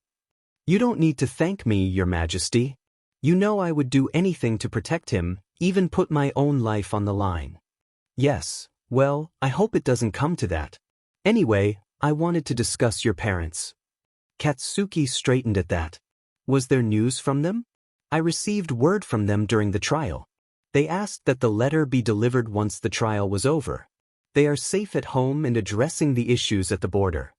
You don't need to thank me, Your Majesty. You know I would do anything to protect him, even put my own life on the line. Yes, well, I hope it doesn't come to that. Anyway, I wanted to discuss your parents. Katsuki straightened at that. Was there news from them? I received word from them during the trial. They asked that the letter be delivered once the trial was over. They are safe at home and addressing the issues at the border.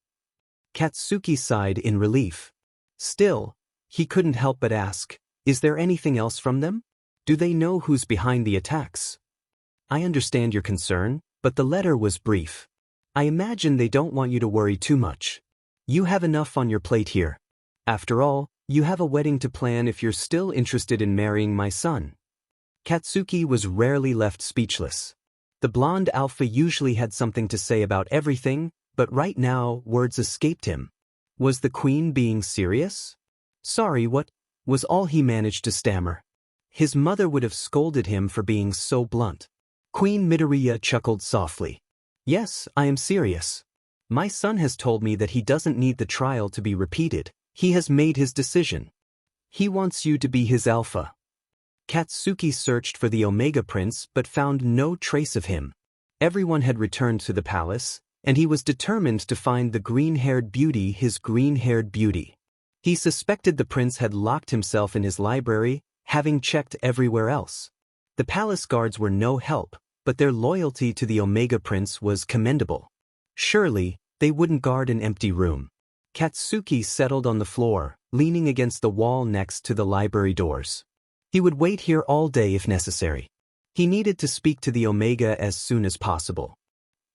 Katsuki sighed in relief. Still, he couldn't help but ask, is there anything else from them? Do they know who's behind the attacks? I understand your concern, but the letter was brief. I imagine they don't want you to worry too much. You have enough on your plate here. After all, you have a wedding to plan if you're still interested in marrying my son. Katsuki was rarely left speechless. The blonde alpha usually had something to say about everything, but right now words escaped him. Was the queen being serious? Sorry, what? Was all he managed to stammer. His mother would have scolded him for being so blunt. Queen Midoriya chuckled softly. Yes, I am serious. My son has told me that he doesn't need the trial to be repeated. He has made his decision. He wants you to be his alpha. Katsuki searched for the Omega Prince but found no trace of him. Everyone had returned to the palace, and he was determined to find the green-haired beauty, his green-haired beauty. He suspected the prince had locked himself in his library, having checked everywhere else. The palace guards were no help, but their loyalty to the Omega Prince was commendable. Surely, they wouldn't guard an empty room. Katsuki settled on the floor, leaning against the wall next to the library doors. He would wait here all day if necessary. He needed to speak to the Omega as soon as possible.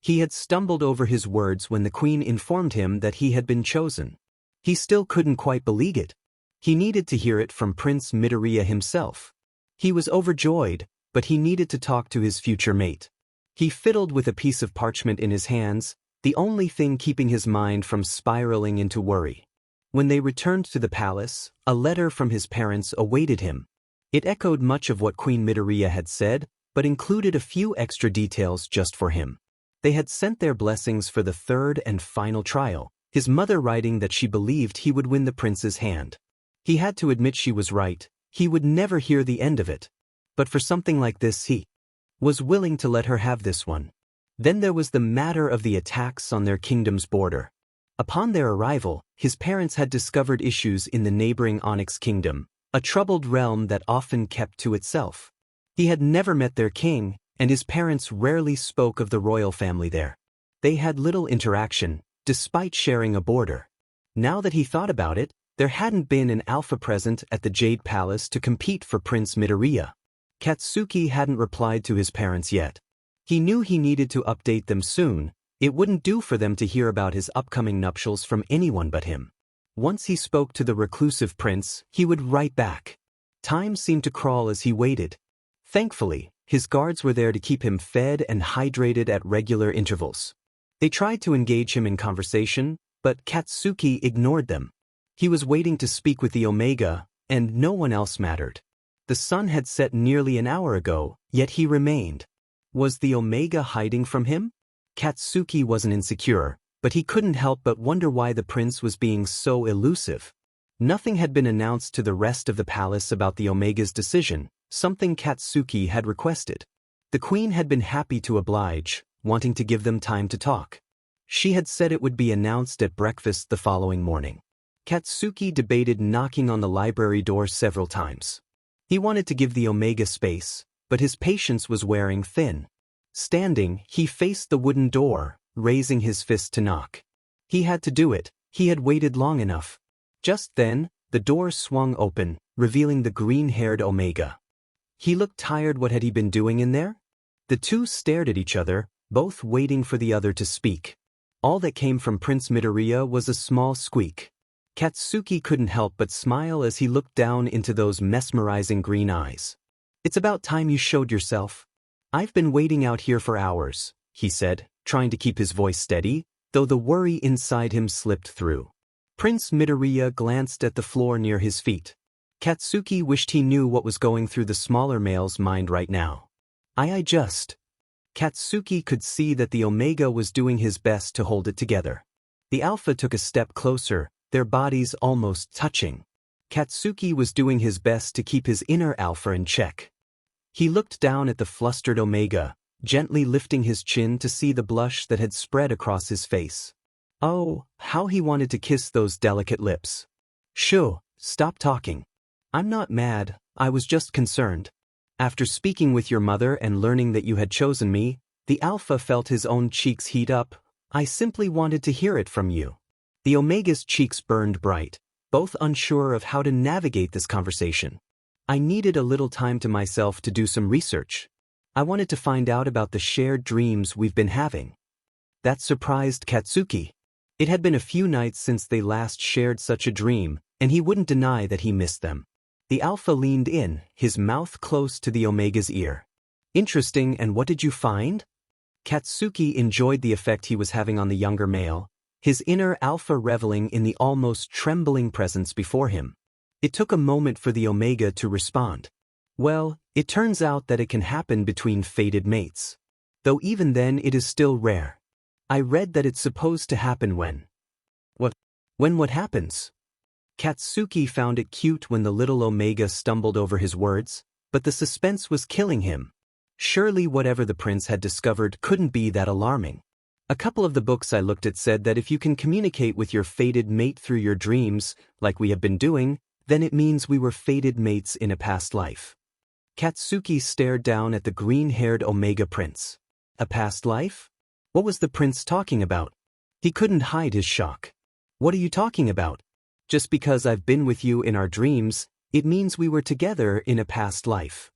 He had stumbled over his words when the queen informed him that he had been chosen. He still couldn't quite believe it. He needed to hear it from Prince Midoriya himself. He was overjoyed, but he needed to talk to his future mate. He fiddled with a piece of parchment in his hands, the only thing keeping his mind from spiraling into worry. When they returned to the palace, a letter from his parents awaited him. It echoed much of what Queen Midoriya had said, but included a few extra details just for him. They had sent their blessings for the third and final trial, his mother writing that she believed he would win the prince's hand. He had to admit she was right. He would never hear the end of it. But for something like this he was willing to let her have this one. Then there was the matter of the attacks on their kingdom's border. Upon their arrival, his parents had discovered issues in the neighboring Onyx Kingdom, a troubled realm that often kept to itself. He had never met their king, and his parents rarely spoke of the royal family there. They had little interaction, despite sharing a border. Now that he thought about it, there hadn't been an alpha present at the Jade Palace to compete for Prince Midoriya. Katsuki hadn't replied to his parents yet. He knew he needed to update them soon. It wouldn't do for them to hear about his upcoming nuptials from anyone but him. Once he spoke to the reclusive prince, he would write back. Time seemed to crawl as he waited. Thankfully, his guards were there to keep him fed and hydrated at regular intervals. They tried to engage him in conversation, but Katsuki ignored them. He was waiting to speak with the Omega, and no one else mattered. The sun had set nearly an hour ago, yet he remained. Was the Omega hiding from him? Katsuki wasn't insecure, but he couldn't help but wonder why the prince was being so elusive. Nothing had been announced to the rest of the palace about the Omega's decision, something Katsuki had requested. The queen had been happy to oblige, wanting to give them time to talk. She had said it would be announced at breakfast the following morning. Katsuki debated knocking on the library door several times. He wanted to give the Omega space, but his patience was wearing thin. Standing, he faced the wooden door, raising his fist to knock. He had to do it. He had waited long enough. Just then, the door swung open, revealing the green-haired Omega. He looked tired. What had he been doing in there? The two stared at each other, both waiting for the other to speak. All that came from Prince Midoriya was a small squeak. Katsuki couldn't help but smile as he looked down into those mesmerizing green eyes. "It's about time you showed yourself. I've been waiting out here for hours," he said, trying to keep his voice steady, though the worry inside him slipped through. Prince Midoriya glanced at the floor near his feet. Katsuki wished he knew what was going through the smaller male's mind right now. I just... Katsuki could see that the Omega was doing his best to hold it together. The Alpha took a step closer, their bodies almost touching. Katsuki was doing his best to keep his inner Alpha in check. He looked down at the flustered Omega, gently lifting his chin to see the blush that had spread across his face. Oh, how he wanted to kiss those delicate lips. "Shoo, stop talking. I'm not mad, I was just concerned. After speaking with your mother and learning that you had chosen me," the Alpha felt his own cheeks heat up. "I simply wanted to hear it from you." The Omega's cheeks burned bright, both unsure of how to navigate this conversation. "I needed a little time to myself to do some research. I wanted to find out about the shared dreams we've been having." That surprised Katsuki. It had been a few nights since they last shared such a dream, and he wouldn't deny that he missed them. The Alpha leaned in, his mouth close to the Omega's ear. "Interesting, and what did you find?" Katsuki enjoyed the effect he was having on the younger male, his inner Alpha reveling in the almost trembling presence before him. It took a moment for the Omega to respond. "Well, it turns out that it can happen between fated mates. Though even then it is still rare. I read that it's supposed to happen when..." What happens?" Katsuki found it cute when the little Omega stumbled over his words, but the suspense was killing him. Surely whatever the prince had discovered couldn't be that alarming. "A couple of the books I looked at said that if you can communicate with your fated mate through your dreams, like we have been doing, then it means we were fated mates in a past life." Katsuki stared down at the green-haired Omega prince. A past life? What was the prince talking about? He couldn't hide his shock. "What are you talking about? Just because I've been with you in our dreams, it means we were together in a past life.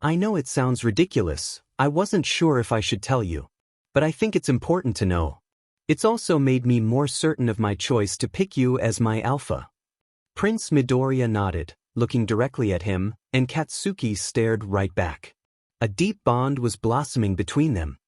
I know it sounds ridiculous, I wasn't sure if I should tell you. But I think it's important to know. It's also made me more certain of my choice to pick you as my Alpha." Prince Midoriya nodded, looking directly at him, and Katsuki stared right back. A deep bond was blossoming between them.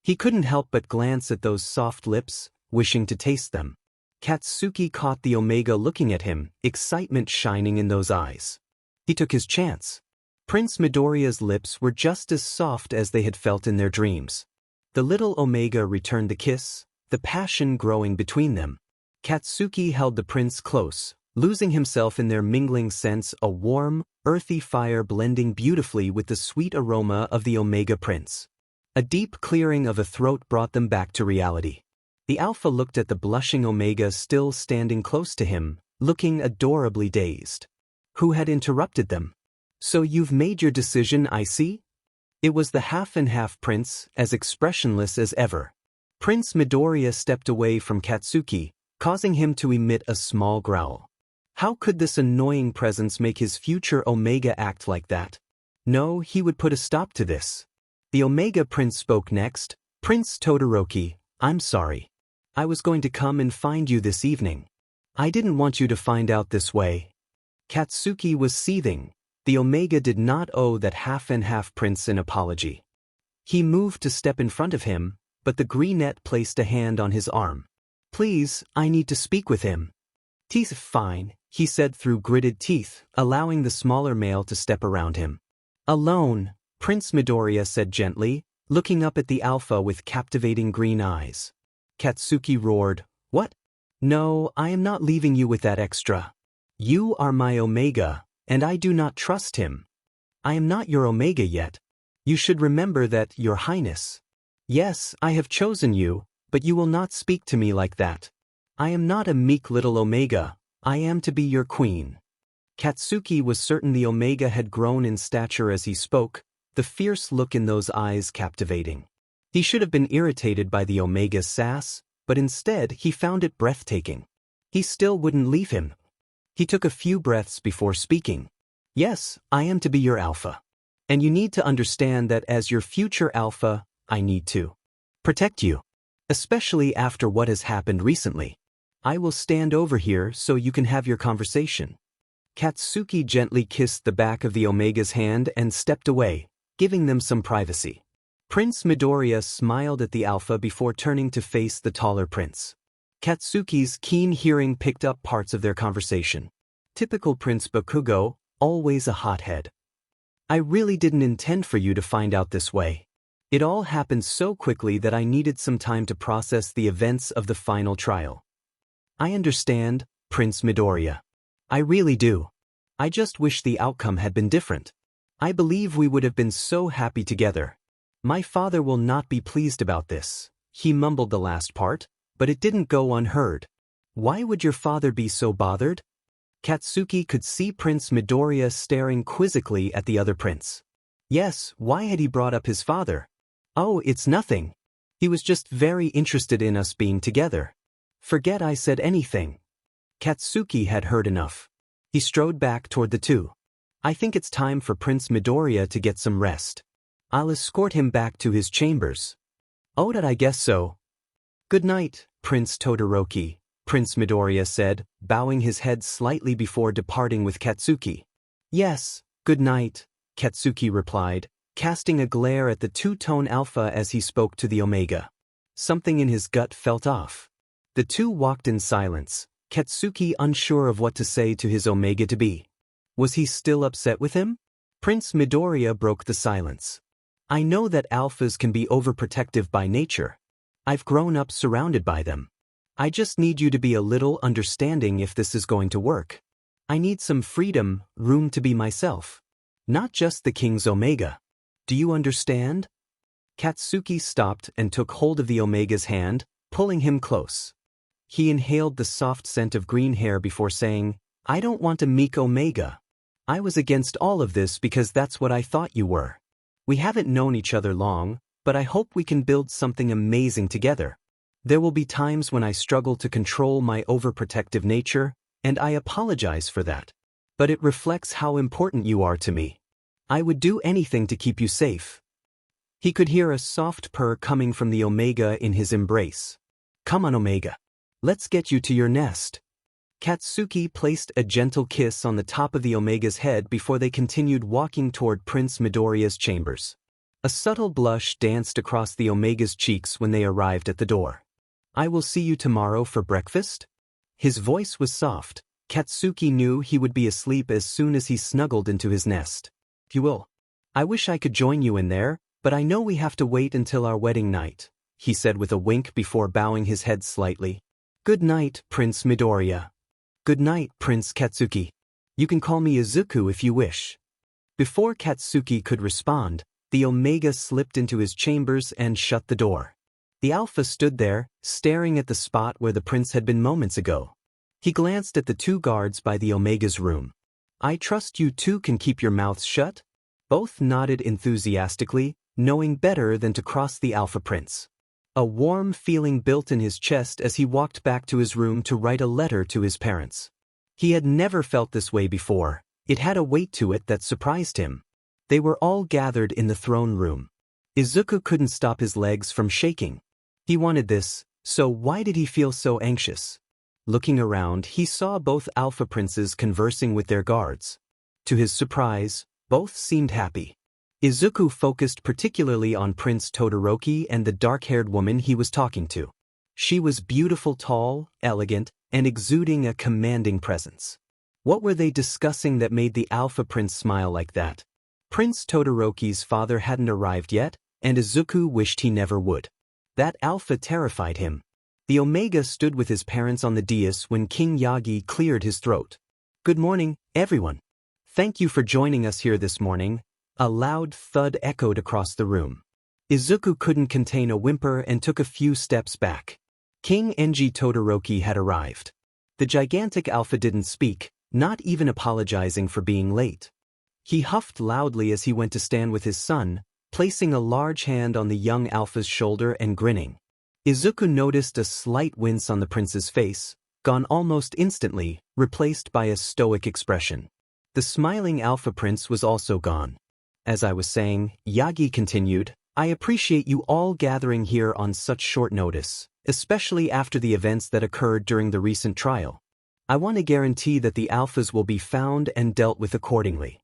He couldn't help but glance at those soft lips, wishing to taste them. Katsuki caught the Omega looking at him, excitement shining in those eyes. He took his chance. Prince Midoriya's lips were just as soft as they had felt in their dreams. The little Omega returned the kiss, the passion growing between them. Katsuki held the prince close, losing himself in their mingling scents, a warm, earthy fire blending beautifully with the sweet aroma of the Omega Prince. A deep clearing of a throat brought them back to reality. The Alpha looked at the blushing Omega still standing close to him, looking adorably dazed. Who had interrupted them? So you've made your decision, I see? It was the half-and-half prince, as expressionless as ever. Prince Midoriya stepped away from Katsuki, causing him to emit a small growl. How could this annoying presence make his future Omega act like that? No, he would put a stop to this. The Omega Prince spoke next. Prince Todoroki, I'm sorry. I was going to come and find you this evening. I didn't want you to find out this way. Katsuki was seething. The Omega did not owe that half-and-half prince an apology. He moved to step in front of him, but the Garnet placed a hand on his arm. Please, I need to speak with him. Teeth, fine, he said through gritted teeth, allowing the smaller male to step around him. Alone, Prince Midoriya said gently, looking up at the Alpha with captivating green eyes. Katsuki roared, What? No, I am not leaving you with that extra. You are my Omega, and I do not trust him. I am not your Omega yet. You should remember that, Your Highness. Yes, I have chosen you, but you will not speak to me like that. I am not a meek little Omega, I am to be your queen. Katsuki was certain the Omega had grown in stature as he spoke, the fierce look in those eyes captivating. He should have been irritated by the Omega's sass, but instead he found it breathtaking. He still wouldn't leave him. He took a few breaths before speaking. Yes, I am to be your Alpha. And you need to understand that as your future Alpha, I need to protect you. Especially after what has happened recently. I will stand over here so you can have your conversation. Katsuki gently kissed the back of the Omega's hand and stepped away, giving them some privacy. Prince Midoriya smiled at the Alpha before turning to face the taller prince. Katsuki's keen hearing picked up parts of their conversation. Typical Prince Bakugo, always a hothead. I really didn't intend for you to find out this way. It all happened so quickly that I needed some time to process the events of the final trial. I understand, Prince Midoriya. I really do. I just wish the outcome had been different. I believe we would have been so happy together. My father will not be pleased about this. He mumbled the last part, but it didn't go unheard. Why would your father be so bothered? Katsuki could see Prince Midoriya staring quizzically at the other prince. Yes, why had he brought up his father? Oh, it's nothing. He was just very interested in us being together. Forget I said anything. Katsuki had heard enough. He strode back toward the two. I think it's time for Prince Midoriya to get some rest. I'll escort him back to his chambers. Oh, did I guess so? Good night, Prince Todoroki, Prince Midoriya said, bowing his head slightly before departing with Katsuki. Yes, good night, Katsuki replied, casting a glare at the two-tone Alpha as he spoke to the Omega. Something in his gut felt off. The two walked in silence, Katsuki unsure of what to say to his Omega-to-be. Was he still upset with him? Prince Midoriya broke the silence. I know that Alphas can be overprotective by nature. I've grown up surrounded by them. I just need you to be a little understanding if this is going to work. I need some freedom, room to be myself. Not just the King's Omega. Do you understand? Katsuki stopped and took hold of the Omega's hand, pulling him close. He inhaled the soft scent of green hair before saying, I don't want a meek Omega. I was against all of this because that's what I thought you were. We haven't known each other long, but I hope we can build something amazing together. There will be times when I struggle to control my overprotective nature, and I apologize for that. But it reflects how important you are to me. I would do anything to keep you safe. He could hear a soft purr coming from the Omega in his embrace. Come on, Omega. Let's get you to your nest. Katsuki placed a gentle kiss on the top of the Omega's head before they continued walking toward Prince Midoriya's chambers. A subtle blush danced across the Omega's cheeks when they arrived at the door. I will see you tomorrow for breakfast? His voice was soft. Katsuki knew he would be asleep as soon as he snuggled into his nest. You will. I wish I could join you in there, but I know we have to wait until our wedding night, he said with a wink before bowing his head slightly. Good night, Prince Midoriya. Good night, Prince Katsuki. You can call me Izuku if you wish. Before Katsuki could respond, the Omega slipped into his chambers and shut the door. The Alpha stood there, staring at the spot where the prince had been moments ago. He glanced at the two guards by the Omega's room. I trust you two can keep your mouths shut? Both nodded enthusiastically, knowing better than to cross the Alpha Prince. A warm feeling built in his chest as he walked back to his room to write a letter to his parents. He had never felt this way before. It had a weight to it that surprised him. They were all gathered in the throne room. Izuku couldn't stop his legs from shaking. He wanted this, so why did he feel so anxious? Looking around, he saw both Alpha Princes conversing with their guards. To his surprise, both seemed happy. Izuku focused particularly on Prince Todoroki and the dark-haired woman he was talking to. She was beautiful, tall, elegant, and exuding a commanding presence. What were they discussing that made the Alpha Prince smile like that? Prince Todoroki's father hadn't arrived yet, and Izuku wished he never would. That Alpha terrified him. The Omega stood with his parents on the dais when King Yagi cleared his throat. Good morning, everyone. Thank you for joining us here this morning. A loud thud echoed across the room. Izuku couldn't contain a whimper and took a few steps back. King Enji Todoroki had arrived. The gigantic Alpha didn't speak, not even apologizing for being late. He huffed loudly as he went to stand with his son, placing a large hand on the young Alpha's shoulder and grinning. Izuku noticed a slight wince on the prince's face, gone almost instantly, replaced by a stoic expression. The smiling Alpha Prince was also gone. As I was saying, Yagi continued, I appreciate you all gathering here on such short notice, especially after the events that occurred during the recent trial. I want to guarantee that the Alphas will be found and dealt with accordingly.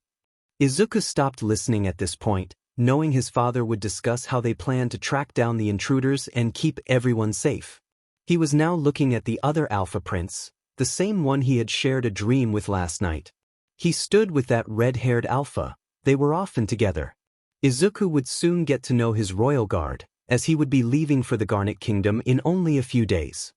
Izuku stopped listening at this point, knowing his father would discuss how they planned to track down the intruders and keep everyone safe. He was now looking at the other Alpha Prince, the same one he had shared a dream with last night. He stood with that red-haired Alpha. They were often together. Izuku would soon get to know his royal guard, as he would be leaving for the Garnet Kingdom in only a few days.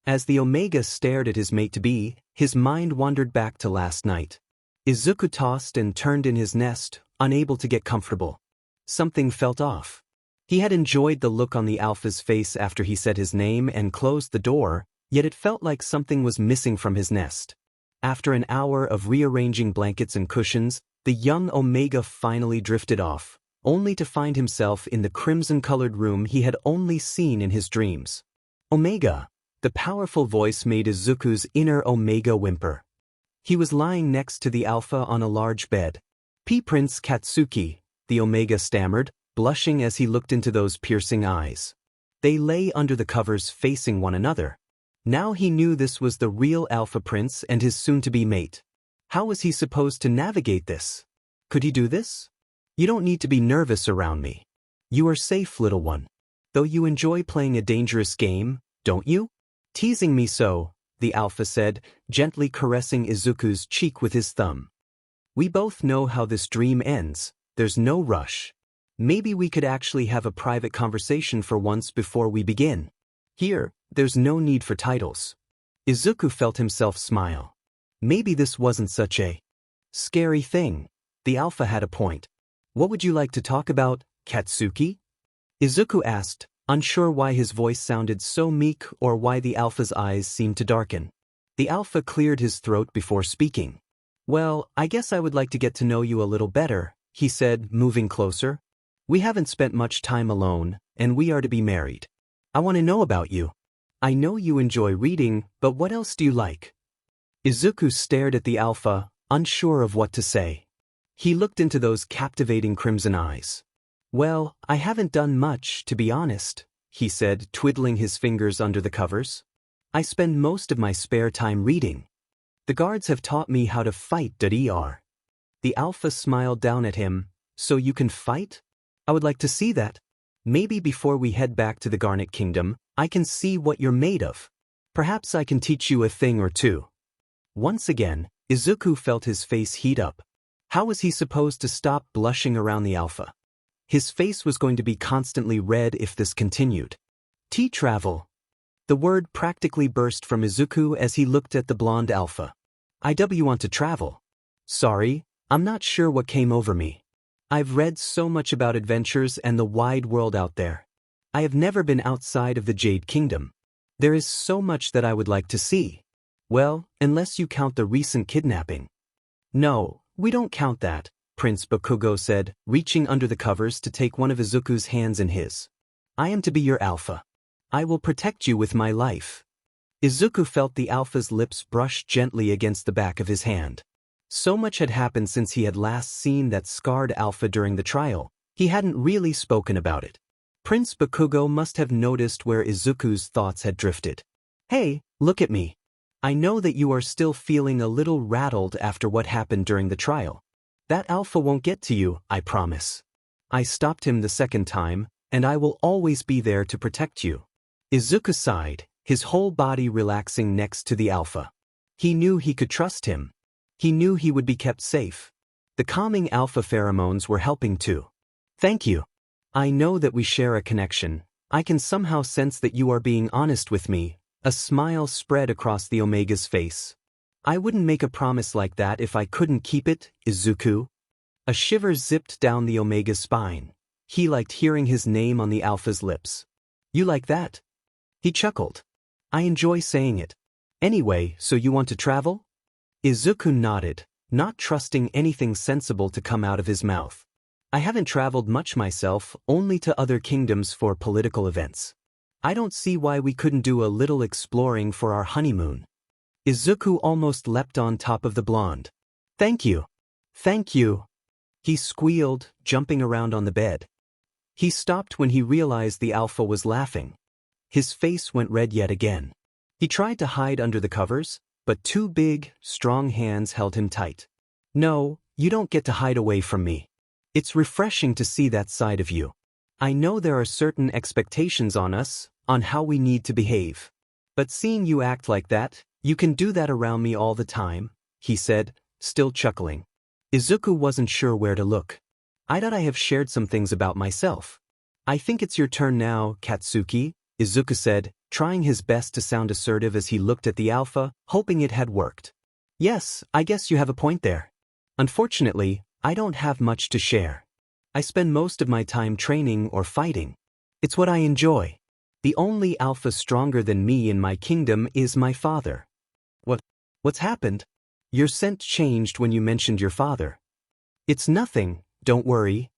As the Omega stared at his mate-to-be, his mind wandered back to last night. Izuku tossed and turned in his nest, unable to get comfortable. Something felt off. He had enjoyed the look on the Alpha's face after he said his name and closed the door, yet it felt like something was missing from his nest. After an hour of rearranging blankets and cushions, the young Omega finally drifted off, only to find himself in the crimson-colored room he had only seen in his dreams. Omega! The powerful voice made Izuku's inner Omega whimper. He was lying next to the Alpha on a large bed. Prince Katsuki, the Omega stammered, blushing as he looked into those piercing eyes. They lay under the covers facing one another. Now he knew this was the real Alpha Prince and his soon-to-be mate. How was he supposed to navigate this? Could he do this? You don't need to be nervous around me. You are safe, little one. Though you enjoy playing a dangerous game, don't you? Teasing me so, the Alpha said, gently caressing Izuku's cheek with his thumb. We both know how this dream ends. There's no rush. Maybe we could actually have a private conversation for once before we begin. Here, there's no need for titles. Izuku felt himself smile. Maybe this wasn't such a scary thing. The Alpha had a point. What would you like to talk about, Katsuki? Izuku asked, unsure why his voice sounded so meek or why the Alpha's eyes seemed to darken. The Alpha cleared his throat before speaking. Well, I guess I would like to get to know you a little better, he said, moving closer. We haven't spent much time alone, and we are to be married. I want to know about you. I know you enjoy reading, but what else do you like? Izuku stared at the Alpha, unsure of what to say. He looked into those captivating crimson eyes. Well, I haven't done much, to be honest, he said, twiddling his fingers under the covers. I spend most of my spare time reading. The guards have taught me how to fight. The Alpha smiled down at him. So you can fight? I would like to see that. Maybe before we head back to the Garnet Kingdom, I can see what you're made of. Perhaps I can teach you a thing or two. Once again, Izuku felt his face heat up. How was he supposed to stop blushing around the Alpha? His face was going to be constantly red if this continued. Tea travel. The word practically burst from Izuku as he looked at the blonde alpha. Want to travel. Sorry, I'm not sure what came over me. I've read so much about adventures and the wide world out there. I have never been outside of the Jade Kingdom. There is so much that I would like to see. Well, unless you count the recent kidnapping. No, we don't count that, Prince Bakugo said, reaching under the covers to take one of Izuku's hands in his. I am to be your alpha. I will protect you with my life. Izuku felt the alpha's lips brush gently against the back of his hand. So much had happened since he had last seen that scarred alpha during the trial, he hadn't really spoken about it. Prince Bakugo must have noticed where Izuku's thoughts had drifted. Hey, look at me. I know that you are still feeling a little rattled after what happened during the trial. That alpha won't get to you, I promise. I stopped him the second time, and I will always be there to protect you. Izuku sighed, his whole body relaxing next to the alpha. He knew he could trust him. He knew he would be kept safe. The calming alpha pheromones were helping too. Thank you. I know that we share a connection. I can somehow sense that you are being honest with me. A smile spread across the Omega's face. I wouldn't make a promise like that if I couldn't keep it, Izuku. A shiver zipped down the Omega's spine. He liked hearing his name on the alpha's lips. You like that? He chuckled. I enjoy saying it. Anyway, so you want to travel? Izuku nodded, not trusting anything sensible to come out of his mouth. I haven't traveled much myself, only to other kingdoms for political events. I don't see why we couldn't do a little exploring for our honeymoon. Izuku almost leapt on top of the blonde. Thank you. Thank you. He squealed, jumping around on the bed. He stopped when he realized the alpha was laughing. His face went red yet again. He tried to hide under the covers, but two big, strong hands held him tight. No, you don't get to hide away from me. It's refreshing to see that side of you. I know there are certain expectations on us, on how we need to behave. But seeing you act like that, you can do that around me all the time, he said, still chuckling. Izuku wasn't sure where to look. I thought I have shared some things about myself. I think it's your turn now, Katsuki, Izuku said, trying his best to sound assertive as he looked at the alpha, hoping it had worked. Yes, I guess you have a point there. Unfortunately, I don't have much to share. I spend most of my time training or fighting. It's what I enjoy. The only alpha stronger than me in my kingdom is my father. What's happened? Your scent changed when you mentioned your father. It's nothing, don't worry.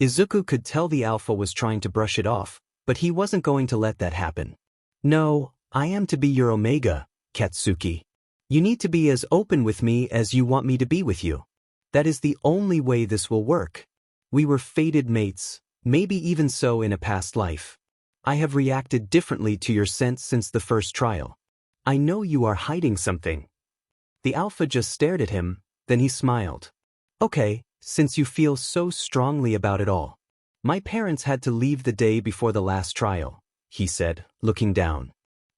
Izuku could tell the alpha was trying to brush it off, but he wasn't going to let that happen. No, I am to be your Omega, Katsuki. You need to be as open with me as you want me to be with you. That is the only way this will work. We were fated mates, maybe even so in a past life. I have reacted differently to your scent since the first trial. I know you are hiding something. The alpha just stared at him, then he smiled. Okay, since you feel so strongly about it all. My parents had to leave the day before the last trial, he said, looking down.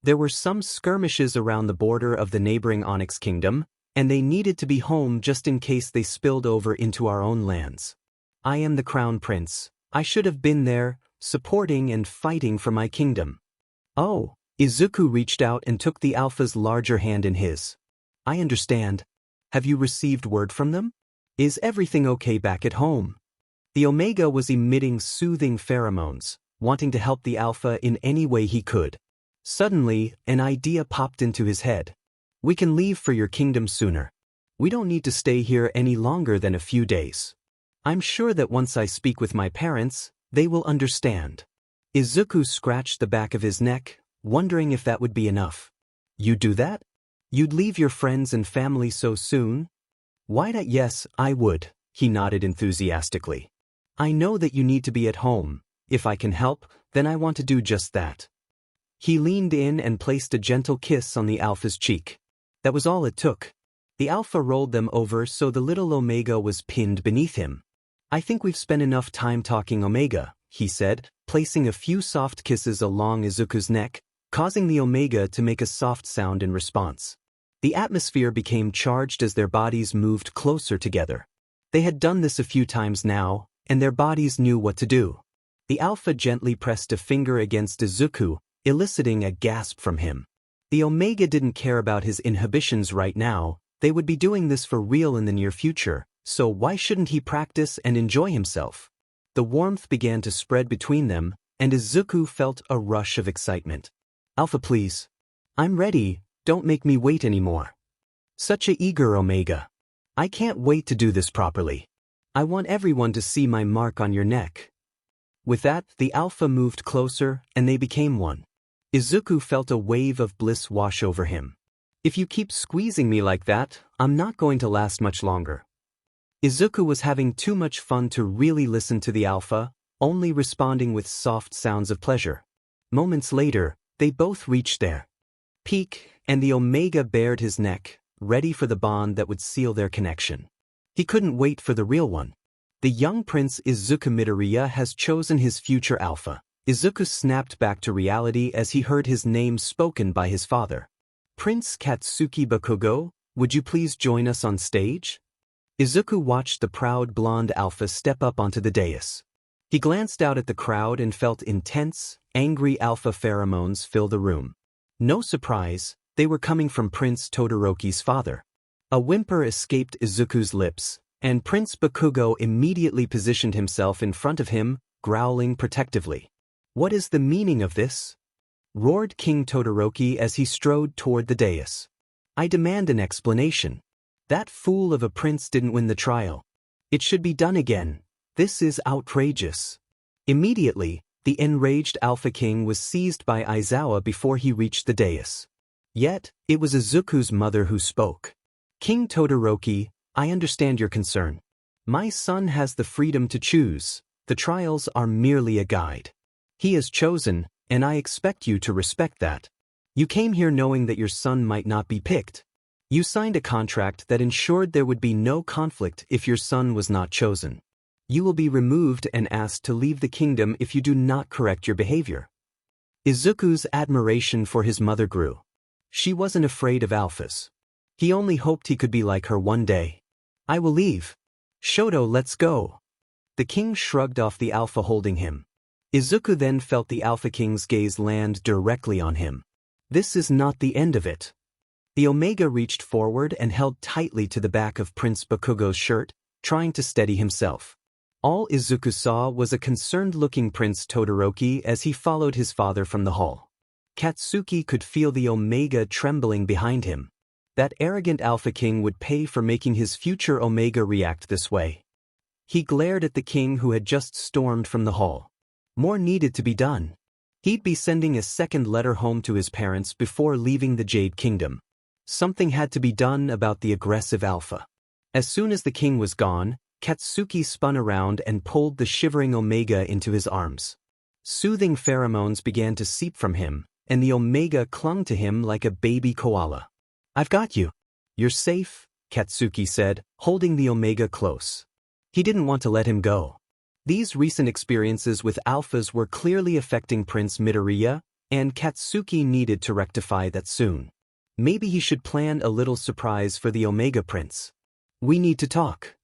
There were some skirmishes around the border of the neighboring Onyx Kingdom, and they needed to be home just in case they spilled over into our own lands. I am the Crown Prince. I should have been there, supporting and fighting for my kingdom. Oh, Izuku reached out and took the alpha's larger hand in his. I understand. Have you received word from them? Is everything okay back at home? The Omega was emitting soothing pheromones, wanting to help the alpha in any way he could. Suddenly, an idea popped into his head. We can leave for your kingdom sooner. We don't need to stay here any longer than a few days. I'm sure that once I speak with my parents, they will understand. Izuku scratched the back of his neck, wondering if that would be enough. You'd do that? You'd leave your friends and family so soon? Why not? Yes, I would, he nodded enthusiastically. I know that you need to be at home. If I can help, then I want to do just that. He leaned in and placed a gentle kiss on the alpha's cheek. That was all it took. The alpha rolled them over so the little Omega was pinned beneath him. I think we've spent enough time talking, Omega, he said, placing a few soft kisses along Izuku's neck, causing the Omega to make a soft sound in response. The atmosphere became charged as their bodies moved closer together. They had done this a few times now, and their bodies knew what to do. The alpha gently pressed a finger against Izuku, eliciting a gasp from him. The Omega didn't care about his inhibitions right now, they would be doing this for real in the near future, so why shouldn't he practice and enjoy himself? The warmth began to spread between them, and Izuku felt a rush of excitement. Alpha, please. I'm ready, don't make me wait anymore. Such a eager Omega. I can't wait to do this properly. I want everyone to see my mark on your neck. With that, the Alpha moved closer, and they became one. Izuku felt a wave of bliss wash over him. If you keep squeezing me like that, I'm not going to last much longer. Izuku was having too much fun to really listen to the Alpha, only responding with soft sounds of pleasure. Moments later, they both reached their peak, and the Omega bared his neck, ready for the bond that would seal their connection. He couldn't wait for the real one. The young prince Izuku Midoriya has chosen his future Alpha. Izuku snapped back to reality as he heard his name spoken by his father. Prince Katsuki Bakugo, would you please join us on stage? Izuku watched the proud blonde Alpha step up onto the dais. He glanced out at the crowd and felt intense, angry Alpha pheromones fill the room. No surprise, they were coming from Prince Todoroki's father. A whimper escaped Izuku's lips, and Prince Bakugo immediately positioned himself in front of him, growling protectively. What is the meaning of this? Roared King Todoroki as he strode toward the dais. I demand an explanation. That fool of a prince didn't win the trial. It should be done again. This is outrageous. Immediately, the enraged Alpha King was seized by Aizawa before he reached the dais. Yet, it was Izuku's mother who spoke. King Todoroki, I understand your concern. My son has the freedom to choose. The trials are merely a guide. He has chosen, and I expect you to respect that. You came here knowing that your son might not be picked. You signed a contract that ensured there would be no conflict if your son was not chosen. You will be removed and asked to leave the kingdom if you do not correct your behavior. Izuku's admiration for his mother grew. She wasn't afraid of alphas. He only hoped he could be like her one day. I will leave. Shoto, let's go. The king shrugged off the Alpha holding him. Izuku then felt the Alpha King's gaze land directly on him. This is not the end of it. The Omega reached forward and held tightly to the back of Prince Bakugo's shirt, trying to steady himself. All Izuku saw was a concerned-looking Prince Todoroki as he followed his father from the hall. Katsuki could feel the Omega trembling behind him. That arrogant Alpha King would pay for making his future Omega react this way. He glared at the king who had just stormed from the hall. More needed to be done. He'd be sending a second letter home to his parents before leaving the Jade Kingdom. Something had to be done about the aggressive Alpha. As soon as the king was gone, Katsuki spun around and pulled the shivering Omega into his arms. Soothing pheromones began to seep from him, and the Omega clung to him like a baby koala. I've got you. You're safe, Katsuki said, holding the Omega close. He didn't want to let him go. These recent experiences with alphas were clearly affecting Prince Midoriya, and Katsuki needed to rectify that soon. Maybe he should plan a little surprise for the Omega Prince. We need to talk.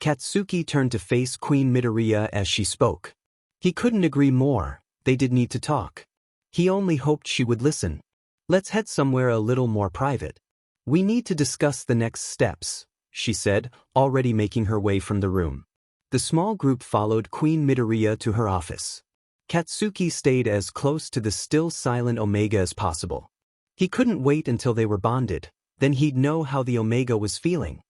Katsuki turned to face Queen Midoriya as she spoke. He couldn't agree more, they did need to talk. He only hoped she would listen. Let's head somewhere a little more private. We need to discuss the next steps, she said, already making her way from the room. The small group followed Queen Midoriya to her office. Katsuki stayed as close to the still silent Omega as possible. He couldn't wait until they were bonded, then he'd know how the Omega was feeling.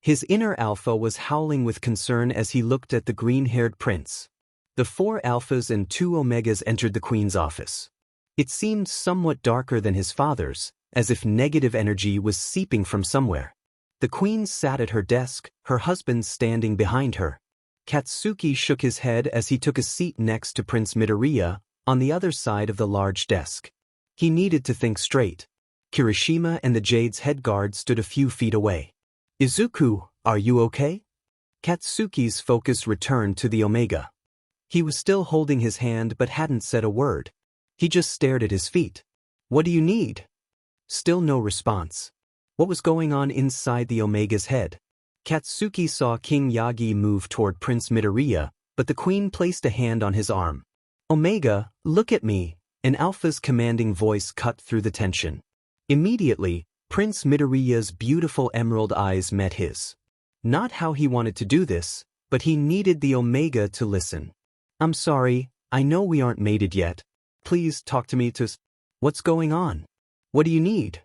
His inner Alpha was howling with concern as he looked at the green-haired prince. The 4 alphas and 2 Omegas entered the queen's office. It seemed somewhat darker than his father's, as if negative energy was seeping from somewhere. The queen sat at her desk, her husband standing behind her. Katsuki shook his head as he took a seat next to Prince Midoriya, on the other side of the large desk. He needed to think straight. Kirishima and the Jade's head guard stood a few feet away. Izuku, are you okay? Katsuki's focus returned to the Omega. He was still holding his hand but hadn't said a word. He just stared at his feet. What do you need? Still no response. What was going on inside the Omega's head? Katsuki saw King Yagi move toward Prince Midoriya, but the queen placed a hand on his arm. Omega, look at me, An alpha's commanding voice cut through the tension. Immediately, Prince Midoriya's beautiful emerald eyes met his. Not how he wanted to do this, but he needed the Omega to listen. I'm sorry, I know we aren't mated yet. Please talk to me What's going on? What do you need?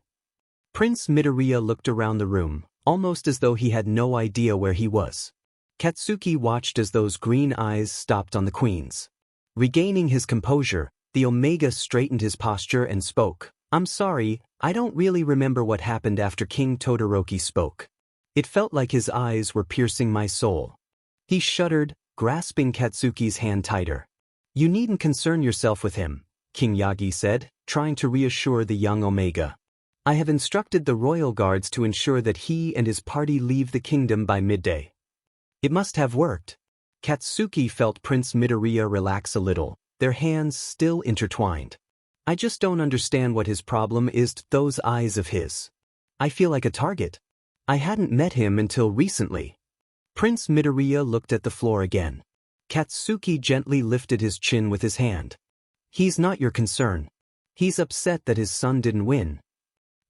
Prince Midoriya looked around the room, almost as though he had no idea where he was. Katsuki watched as those green eyes stopped on the queen's. Regaining his composure, the Omega straightened his posture and spoke. I'm sorry, I don't really remember what happened after King Todoroki spoke. It felt like his eyes were piercing my soul. He shuddered, grasping Katsuki's hand tighter. You needn't concern yourself with him, King Yagi said, trying to reassure the young Omega. I have instructed the royal guards to ensure that he and his party leave the kingdom by midday. It must have worked. Katsuki felt Prince Midoriya relax a little, their hands still intertwined. I just don't understand what his problem is. Those eyes of his. I feel like a target. I hadn't met him until recently. Prince Midoriya looked at the floor again. Katsuki gently lifted his chin with his hand. He's not your concern. He's upset that his son didn't win.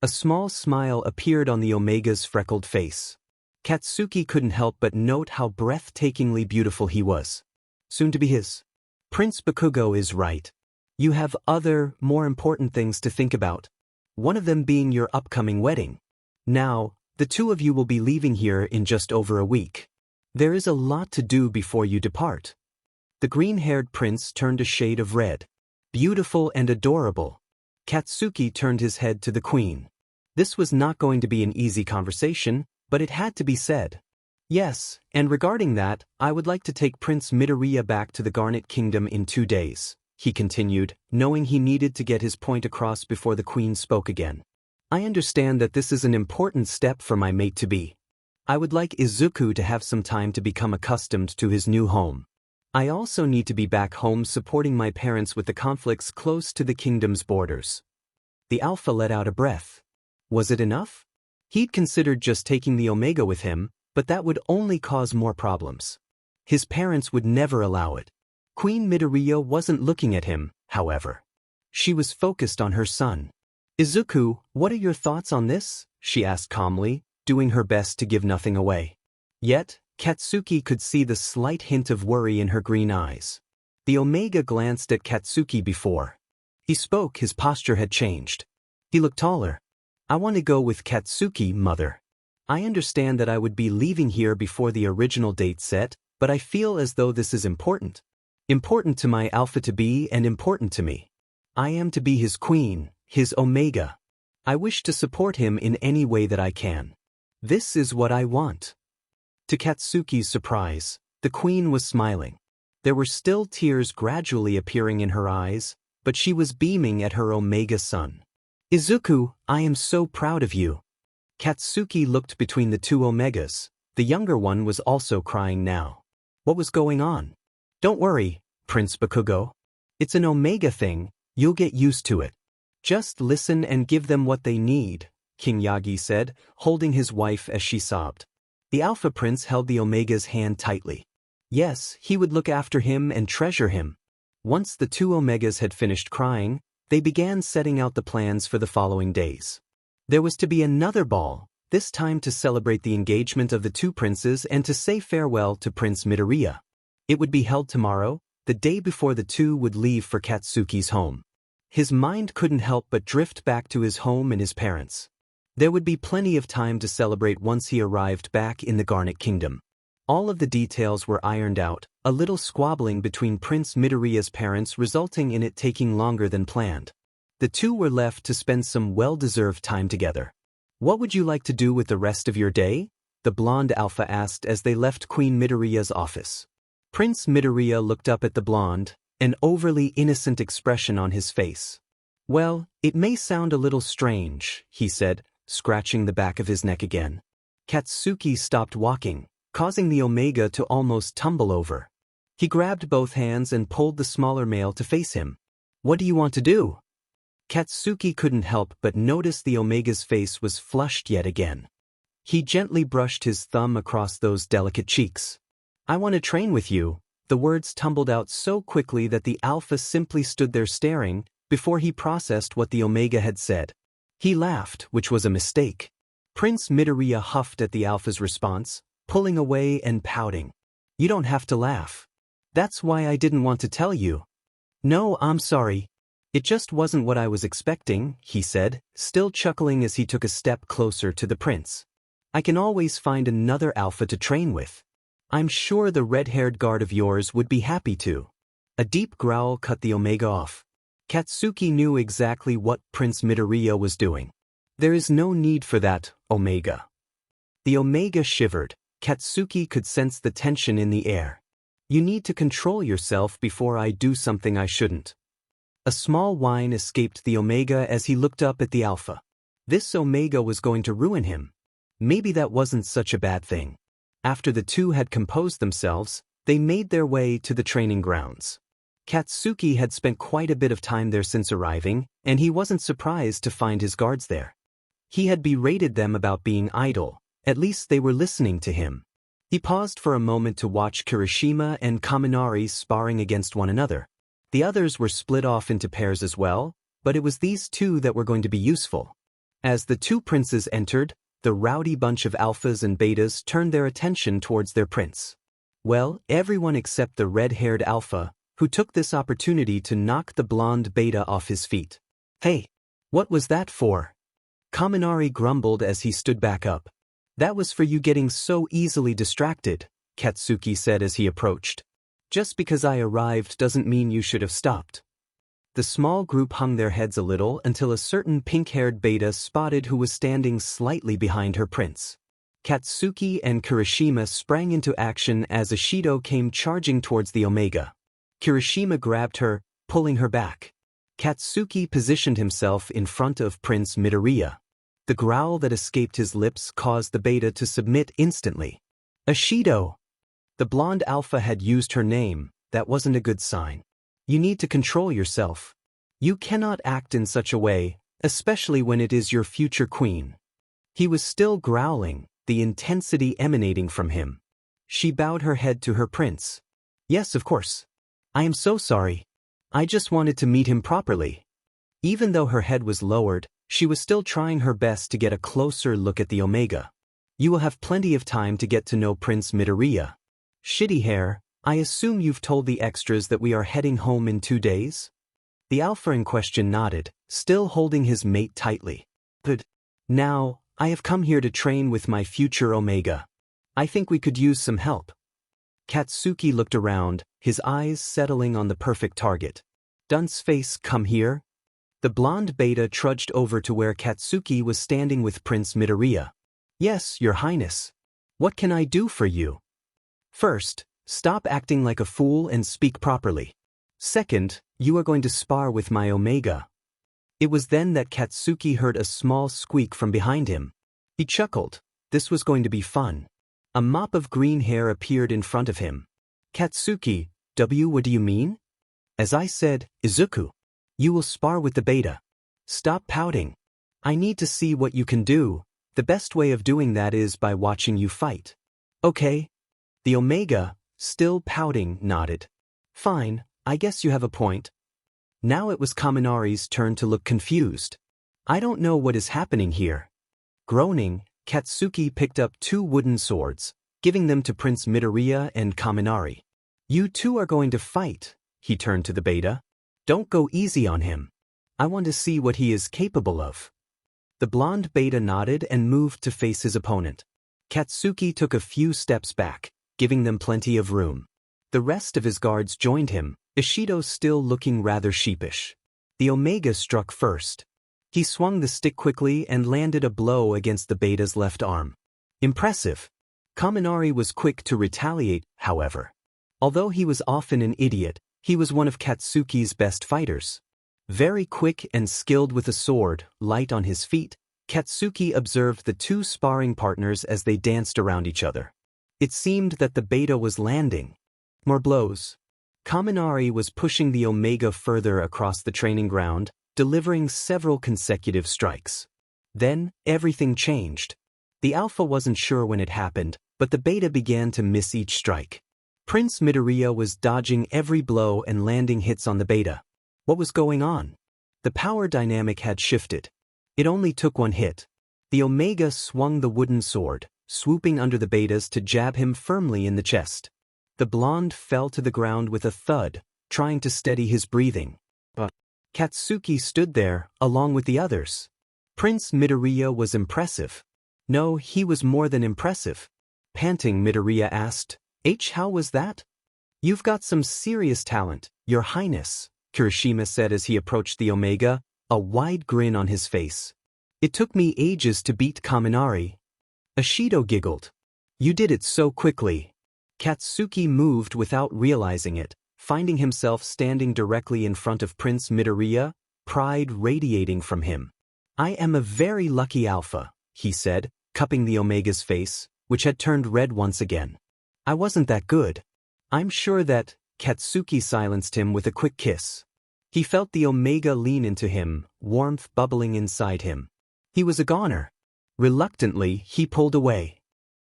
A small smile appeared on the Omega's freckled face. Katsuki couldn't help but note how breathtakingly beautiful he was. Soon to be his. Prince Bakugo is right. You have other, more important things to think about. One of them being your upcoming wedding. Now, the two of you will be leaving here in just over a week. There is a lot to do before you depart. The green-haired prince turned a shade of red. Beautiful and adorable. Katsuki turned his head to the queen. This was not going to be an easy conversation, but it had to be said. Yes, and regarding that, I would like to take Prince Midoriya back to the Garnet Kingdom in 2 days, he continued, knowing he needed to get his point across before the queen spoke again. I understand that this is an important step for my mate-to-be. I would like Izuku to have some time to become accustomed to his new home. I also need to be back home supporting my parents with the conflicts close to the kingdom's borders. The Alpha let out a breath. Was it enough? He'd considered just taking the Omega with him, but that would only cause more problems. His parents would never allow it. Queen Midoriya wasn't looking at him, however. She was focused on her son. Izuku, what are your thoughts on this? She asked calmly, doing her best to give nothing away. Yet, Katsuki could see the slight hint of worry in her green eyes. The Omega glanced at Katsuki before he spoke. His posture had changed. He looked taller. I want to go with Katsuki, mother. I understand that I would be leaving here before the original date set, but I feel as though this is important. Important to my Alpha-to-be and important to me. I am to be his queen, his Omega. I wish to support him in any way that I can. This is what I want. To Katsuki's surprise, the queen was smiling. There were still tears gradually appearing in her eyes, but she was beaming at her Omega son. Izuku, I am so proud of you. Katsuki looked between the two Omegas. The younger one was also crying now. What was going on? Don't worry, Prince Bakugo. It's an Omega thing, you'll get used to it. Just listen and give them what they need, King Yagi said, holding his wife as she sobbed. The Alpha Prince held the Omega's hand tightly. Yes, he would look after him and treasure him. Once the two Omegas had finished crying, they began setting out the plans for the following days. There was to be another ball, this time to celebrate the engagement of the two princes and to say farewell to Prince Midoriya. It would be held tomorrow, the day before the two would leave for Katsuki's home. His mind couldn't help but drift back to his home and his parents. There would be plenty of time to celebrate once he arrived back in the Garnet Kingdom. All of the details were ironed out, a little squabbling between Prince Midoriya's parents resulting in it taking longer than planned. The two were left to spend some well-deserved time together. What would you like to do with the rest of your day? The blonde Alpha asked as they left Queen Midoriya's office. Prince Midoriya looked up at the blonde, an overly innocent expression on his face. Well, it may sound a little strange, he said, scratching the back of his neck again. Katsuki stopped walking, causing the Omega to almost tumble over. He grabbed both hands and pulled the smaller male to face him. What do you want to do? Katsuki couldn't help but notice the Omega's face was flushed yet again. He gently brushed his thumb across those delicate cheeks. I want to train with you. The words tumbled out so quickly that the Alpha simply stood there staring, before he processed what the Omega had said. He laughed, which was a mistake. Prince Midoriya huffed at the Alpha's response, pulling away and pouting. You don't have to laugh. That's why I didn't want to tell you. No, I'm sorry. It just wasn't what I was expecting, he said, still chuckling as he took a step closer to the prince. I can always find another Alpha to train with. I'm sure the red-haired guard of yours would be happy to. A deep growl cut the Omega off. Katsuki knew exactly what Prince Midoriya was doing. There is no need for that, Omega. The Omega shivered. Katsuki could sense the tension in the air. You need to control yourself before I do something I shouldn't. A small whine escaped the Omega as he looked up at the Alpha. This Omega was going to ruin him. Maybe that wasn't such a bad thing. After the two had composed themselves, they made their way to the training grounds. Katsuki had spent quite a bit of time there since arriving, and he wasn't surprised to find his guards there. He had berated them about being idle. At least they were listening to him. He paused for a moment to watch Kirishima and Kaminari sparring against one another. The others were split off into pairs as well, but it was these two that were going to be useful. As the two princes entered, the rowdy bunch of alphas and betas turned their attention towards their prince. Well, everyone except the red-haired alpha, who took this opportunity to knock the blonde beta off his feet. Hey, what was that for? Kaminari grumbled as he stood back up. That was for you getting so easily distracted, Katsuki said as he approached. Just because I arrived doesn't mean you should have stopped. The small group hung their heads a little until a certain pink-haired beta spotted who was standing slightly behind her prince. Katsuki and Kirishima sprang into action as Ishido came charging towards the Omega. Kirishima grabbed her, pulling her back. Katsuki positioned himself in front of Prince Midoriya. The growl that escaped his lips caused the beta to submit instantly. Ishido! The blonde alpha had used her name. That wasn't a good sign. You need to control yourself. You cannot act in such a way, especially when it is your future queen. He was still growling, the intensity emanating from him. She bowed her head to her prince. Yes, of course. I am so sorry. I just wanted to meet him properly. Even though her head was lowered, she was still trying her best to get a closer look at the Omega. You will have plenty of time to get to know Prince Midoriya. Shitty hair, I assume you've told the extras that we are heading home in 2 days? The alpha in question nodded, still holding his mate tightly. But now, I have come here to train with my future Omega. I think we could use some help. Katsuki looked around, his eyes settling on the perfect target. Dunce face, come here. The blonde beta trudged over to where Katsuki was standing with Prince Midoriya. Yes, Your Highness. What can I do for you? First, stop acting like a fool and speak properly. Second, you are going to spar with my Omega. It was then that Katsuki heard a small squeak from behind him. He chuckled. This was going to be fun. A mop of green hair appeared in front of him. Katsuki, what do you mean? As I said, Izuku. You will spar with the beta. Stop pouting. I need to see what you can do. The best way of doing that is by watching you fight. Okay. The Omega, still pouting, nodded. Fine, I guess you have a point. Now it was Kaminari's turn to look confused. I don't know what is happening here. Groaning, Katsuki picked up 2 wooden swords, giving them to Prince Midoriya and Kaminari. You two are going to fight, he turned to the beta. Don't go easy on him. I want to see what he is capable of. The blonde beta nodded and moved to face his opponent. Katsuki took a few steps back, giving them plenty of room. The rest of his guards joined him, Ishido still looking rather sheepish. The Omega struck first. He swung the stick quickly and landed a blow against the beta's left arm. Impressive. Kaminari was quick to retaliate, however. Although he was often an idiot, he was one of Katsuki's best fighters. Very quick and skilled with a sword, light on his feet, Katsuki observed the 2 sparring partners as they danced around each other. It seemed that the beta was landing. More blows. Kaminari was pushing the Omega further across the training ground, delivering several consecutive strikes. Then, everything changed. The alpha wasn't sure when it happened, but the beta began to miss each strike. Prince Midoriya was dodging every blow and landing hits on the beta. What was going on? The power dynamic had shifted. It only took one hit. The Omega swung the wooden sword, swooping under the betas to jab him firmly in the chest. The blonde fell to the ground with a thud, trying to steady his breathing. But Katsuki stood there, along with the others. Prince Midoriya was impressive. No, he was more than impressive. Panting, Midoriya asked, how was that? You've got some serious talent, Your Highness, Kirishima said as he approached the Omega, a wide grin on his face. It took me ages to beat Kaminari. Ashido giggled. You did it so quickly. Katsuki moved without realizing it, finding himself standing directly in front of Prince Midoriya, pride radiating from him. I am a very lucky alpha, he said, cupping the Omega's face, which had turned red once again. I wasn't that good. I'm sure that. Katsuki silenced him with a quick kiss. He felt the Omega lean into him, warmth bubbling inside him. He was a goner. Reluctantly, he pulled away.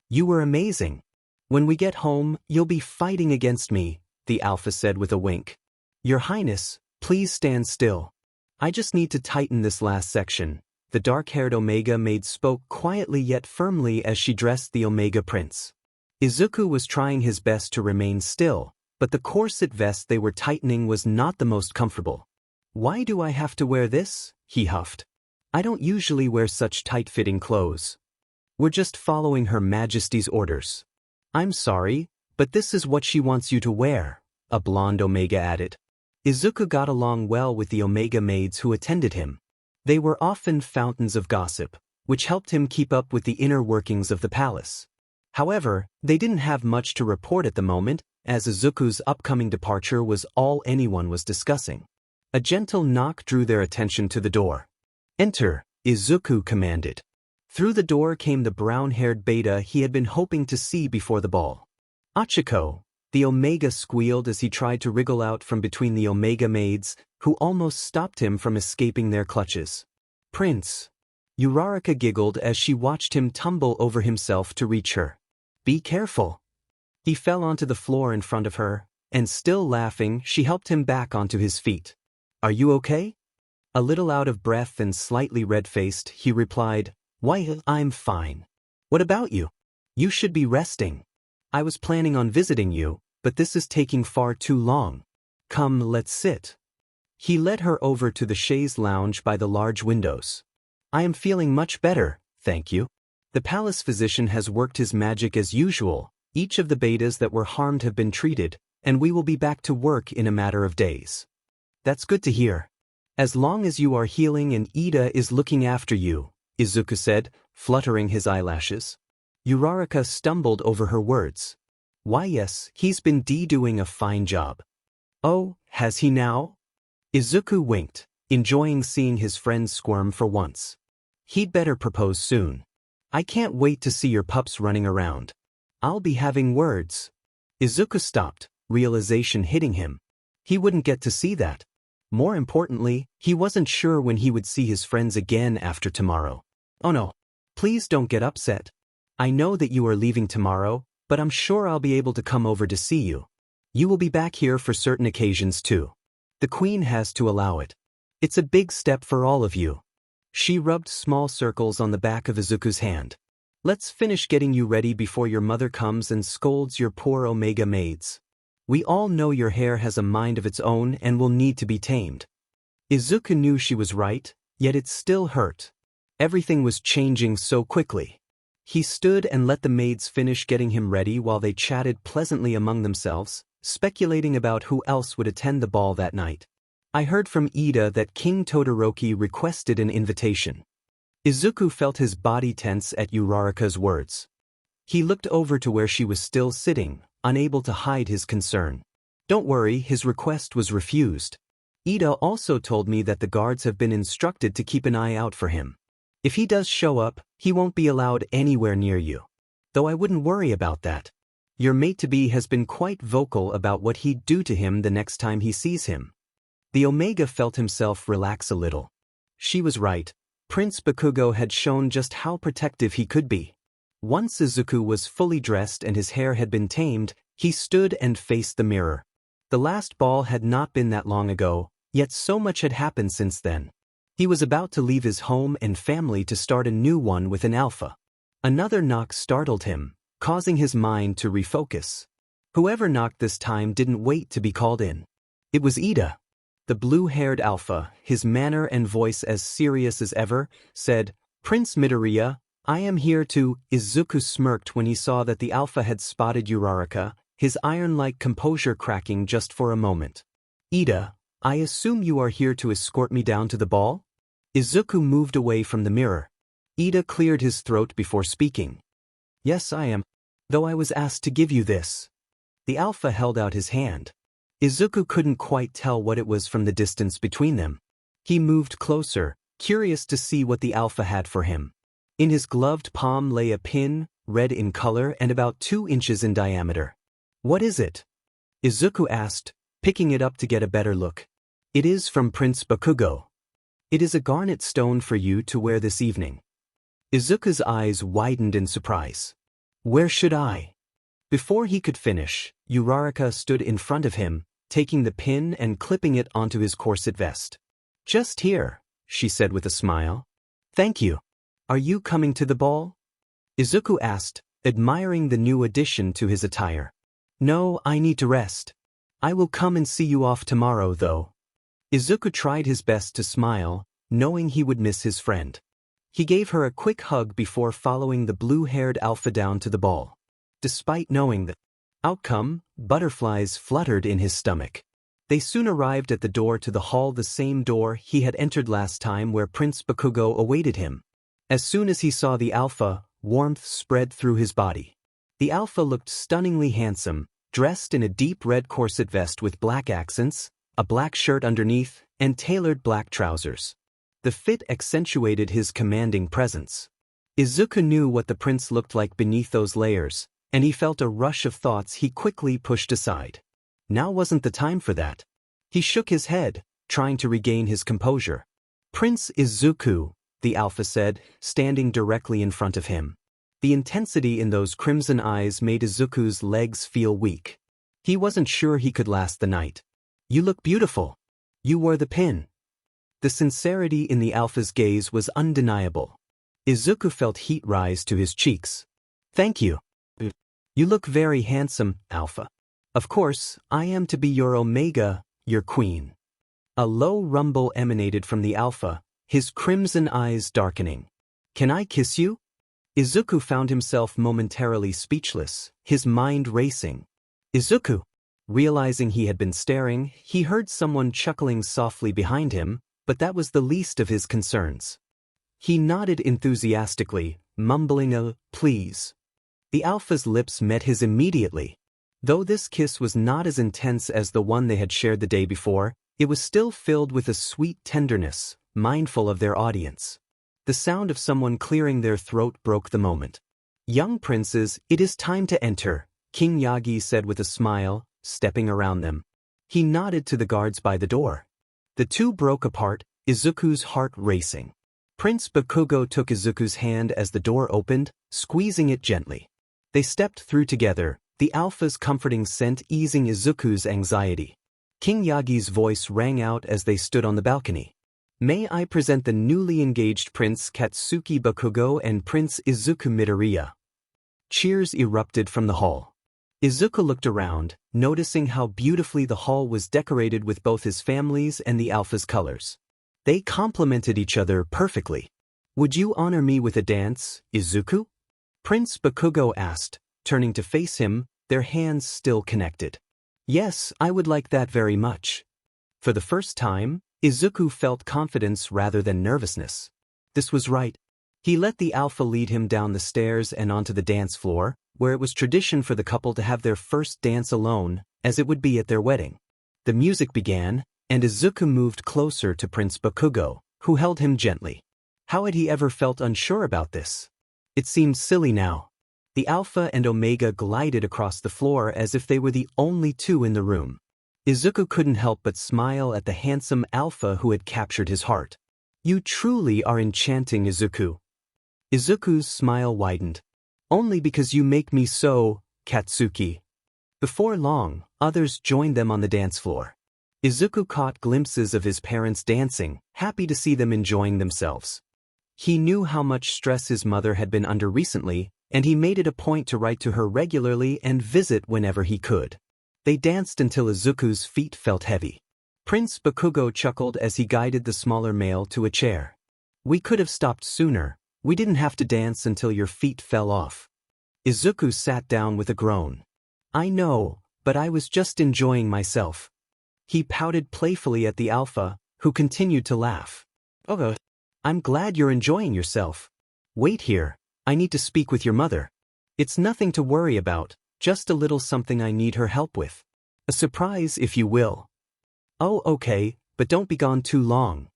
You were amazing. When we get home, you'll be fighting against me, the Alpha said with a wink. Your Highness, please stand still. I just need to tighten this last section, the dark-haired Omega maid spoke quietly yet firmly as she dressed the Omega Prince. Izuku was trying his best to remain still, but the corset vest they were tightening was not the most comfortable. Why do I have to wear this? He huffed. I don't usually wear such tight-fitting clothes. We're just following Her Majesty's orders. I'm sorry, but this is what she wants you to wear, a blonde Omega added. Izuku got along well with the Omega maids who attended him. They were often fountains of gossip, which helped him keep up with the inner workings of the palace. However, they didn't have much to report at the moment, as Izuku's upcoming departure was all anyone was discussing. A gentle knock drew their attention to the door. Enter, Izuku commanded. Through the door came the brown-haired beta he had been hoping to see before the ball. Achiko, the Omega squealed as he tried to wriggle out from between the Omega maids, who almost stopped him from escaping their clutches. Prince. Uraraka giggled as she watched him tumble over himself to reach her. Be careful. He fell onto the floor in front of her, and still laughing, she helped him back onto his feet. Are you okay? A little out of breath and slightly red-faced, he replied, Why, I'm fine. What about you? You should be resting. I was planning on visiting you, but this is taking far too long. Come, let's sit. He led her over to the chaise lounge by the large windows. I am feeling much better, thank you. The palace physician has worked his magic as usual. Each of the betas that were harmed have been treated, and we will be back to work in a matter of days. That's good to hear. As long as you are healing and Ida is looking after you, Izuku said, fluttering his eyelashes. Uraraka stumbled over her words. Why yes, he's been doing a fine job. Oh, has he now? Izuku winked, enjoying seeing his friends squirm for once. He'd better propose soon. I can't wait to see your pups running around. I'll be having words. Izuku stopped, realization hitting him. He wouldn't get to see that. More importantly, he wasn't sure when he would see his friends again after tomorrow. Oh no. Please don't get upset. I know that you are leaving tomorrow, but I'm sure I'll be able to come over to see you. You will be back here for certain occasions too. The Queen has to allow it. It's a big step for all of you. She rubbed small circles on the back of Izuku's hand. Let's finish getting you ready before your mother comes and scolds your poor Omega maids. We all know your hair has a mind of its own and will need to be tamed. Izuku knew she was right, yet it still hurt. Everything was changing so quickly. He stood and let the maids finish getting him ready while they chatted pleasantly among themselves, speculating about who else would attend the ball that night. I heard from Ida that King Todoroki requested an invitation. Izuku felt his body tense at Uraraka's words. He looked over to where she was still sitting, unable to hide his concern. Don't worry, his request was refused. Ida also told me that the guards have been instructed to keep an eye out for him. If he does show up, he won't be allowed anywhere near you. Though I wouldn't worry about that. Your mate-to-be has been quite vocal about what he'd do to him the next time he sees him. The Omega felt himself relax a little. She was right. Prince Bakugo had shown just how protective he could be. Once Izuku was fully dressed and his hair had been tamed, he stood and faced the mirror. The last ball had not been that long ago, Yet so much had happened since then. He was about to leave his home and family to start a new one with an alpha. Another knock startled him, causing his mind to refocus. Whoever knocked this time didn't wait to be called in. It was Ida. The blue-haired alpha, his manner and voice as serious as ever, said, "Prince Midoriya, I am here to—" Izuku smirked when he saw that the alpha had spotted Uraraka, his iron-like composure cracking just for a moment. "Ida, I assume you are here to escort me down to the ball?" Izuku moved away from the mirror. Ida cleared his throat before speaking. "Yes, I am, though I was asked to give you this." The alpha held out his hand. Izuku couldn't quite tell what it was from the distance between them. He moved closer, curious to see what the alpha had for him. In his gloved palm lay a pin, red in color and about 2 inches in diameter. "What is it?" Izuku asked, picking it up to get a better look. "It is from Prince Bakugo. It is a garnet stone for you to wear this evening." Izuku's eyes widened in surprise. "Where should I?" Before he could finish, Uraraka stood in front of him, taking the pin and clipping it onto his corset vest. "Just here," she said with a smile. "Thank you. Are you coming to the ball?" Izuku asked, admiring the new addition to his attire. "No, I need to rest. I will come and see you off tomorrow, though." Izuku tried his best to smile, knowing he would miss his friend. He gave her a quick hug before following the blue-haired alpha down to the ball. Despite knowing the outcome, butterflies fluttered in his stomach. They soon arrived at the door to the hall, the same door he had entered last time, where Prince Bakugo awaited him. As soon as he saw the alpha, warmth spread through his body. The alpha looked stunningly handsome, dressed in a deep red corset vest with black accents, a black shirt underneath, and tailored black trousers. The fit accentuated his commanding presence. Izuku knew what the prince looked like beneath those layers, and he felt a rush of thoughts he quickly pushed aside. Now wasn't the time for that. He shook his head, trying to regain his composure. "Prince Izuku," the alpha said, standing directly in front of him. The intensity in those crimson eyes made Izuku's legs feel weak. He wasn't sure he could last the night. "You look beautiful. You wore the pin." The sincerity in the alpha's gaze was undeniable. Izuku felt heat rise to his cheeks. "Thank you. You look very handsome, alpha. Of course, I am to be your Omega, your queen." A low rumble emanated from the alpha, his crimson eyes darkening. "Can I kiss you?" Izuku found himself momentarily speechless, his mind racing. "Izuku!" Realizing he had been staring, he heard someone chuckling softly behind him, but that was the least of his concerns. He nodded enthusiastically, mumbling a "please." The alpha's lips met his immediately. Though this kiss was not as intense as the one they had shared the day before, it was still filled with a sweet tenderness, mindful of their audience. The sound of someone clearing their throat broke the moment. "Young princes, it is time to enter," King Yagi said with a smile, stepping around them. He nodded to the guards by the door. The two broke apart, Izuku's heart racing. Prince Bakugo took Izuku's hand as the door opened, squeezing it gently. They stepped through together, the alpha's comforting scent easing Izuku's anxiety. King Yagi's voice rang out as they stood on the balcony. "May I present the newly engaged Prince Katsuki Bakugo and Prince Izuku Midoriya." Cheers erupted from the hall. Izuku looked around, noticing how beautifully the hall was decorated with both his family's and the alpha's colors. They complemented each other perfectly. "Would you honor me with a dance, Izuku?" Prince Bakugo asked, turning to face him, their hands still connected. "Yes, I would like that very much." For the first time, Izuku felt confidence rather than nervousness. This was right. He let the alpha lead him down the stairs and onto the dance floor, where it was tradition for the couple to have their first dance alone, as it would be at their wedding. The music began, and Izuku moved closer to Prince Bakugo, who held him gently. How had he ever felt unsure about this? It seemed silly now. The alpha and Omega glided across the floor as if they were the only two in the room. Izuku couldn't help but smile at the handsome alpha who had captured his heart. "You truly are enchanting, Izuku." Izuku's smile widened. "Only because you make me so, Katsuki." Before long, others joined them on the dance floor. Izuku caught glimpses of his parents dancing, happy to see them enjoying themselves. He knew how much stress his mother had been under recently, and he made it a point to write to her regularly and visit whenever he could. They danced until Izuku's feet felt heavy. Prince Bakugo chuckled as he guided the smaller male to a chair. "We could have stopped sooner. We didn't have to dance until your feet fell off." Izuku sat down with a groan. "I know, but I was just enjoying myself." He pouted playfully at the alpha, who continued to laugh. "Oh, I'm glad you're enjoying yourself. Wait here, I need to speak with your mother. It's nothing to worry about, just a little something I need her help with. A surprise, if you will." "Oh, okay, but don't be gone too long."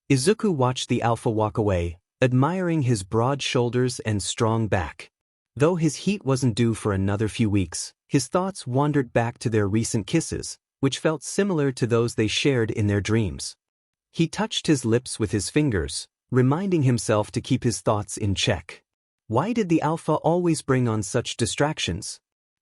Izuku watched the alpha walk away, admiring his broad shoulders and strong back. Though his heat wasn't due for another few weeks, his thoughts wandered back to their recent kisses, which felt similar to those they shared in their dreams. He touched his lips with his fingers, reminding himself to keep his thoughts in check. Why did the alpha always bring on such distractions?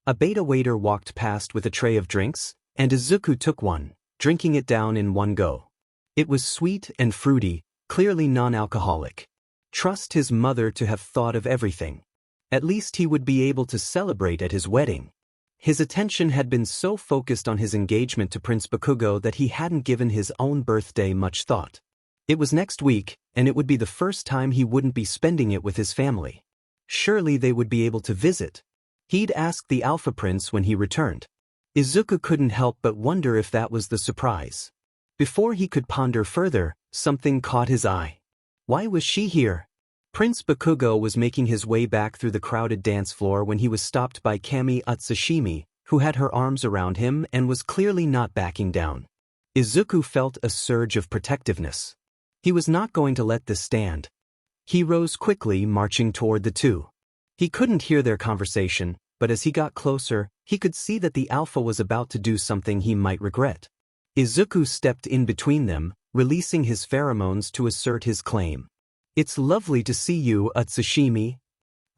A beta waiter walked past with a tray of drinks, and Izuku took one, drinking it down in one go. It was sweet and fruity, clearly non-alcoholic. Trust his mother to have thought of everything. At least he would be able to celebrate at his wedding. His attention had been so focused on his engagement to Prince Bakugo that he hadn't given his own birthday much thought. It was next week, and it would be the first time he wouldn't be spending it with his family. Surely they would be able to visit. He'd ask the Alpha Prince when he returned. Izuku couldn't help but wonder if that was the surprise. Before he could ponder further, something caught his eye. Why was she here? Prince Bakugo was making his way back through the crowded dance floor when he was stopped by Cammy Utsushimi, who had her arms around him and was clearly not backing down. Izuku felt a surge of protectiveness. He was not going to let this stand. He rose quickly, marching toward the two. He couldn't hear their conversation, but as he got closer, he could see that the alpha was about to do something he might regret. Izuku stepped in between them, releasing his pheromones to assert his claim. "It's lovely to see you, Utsushimi.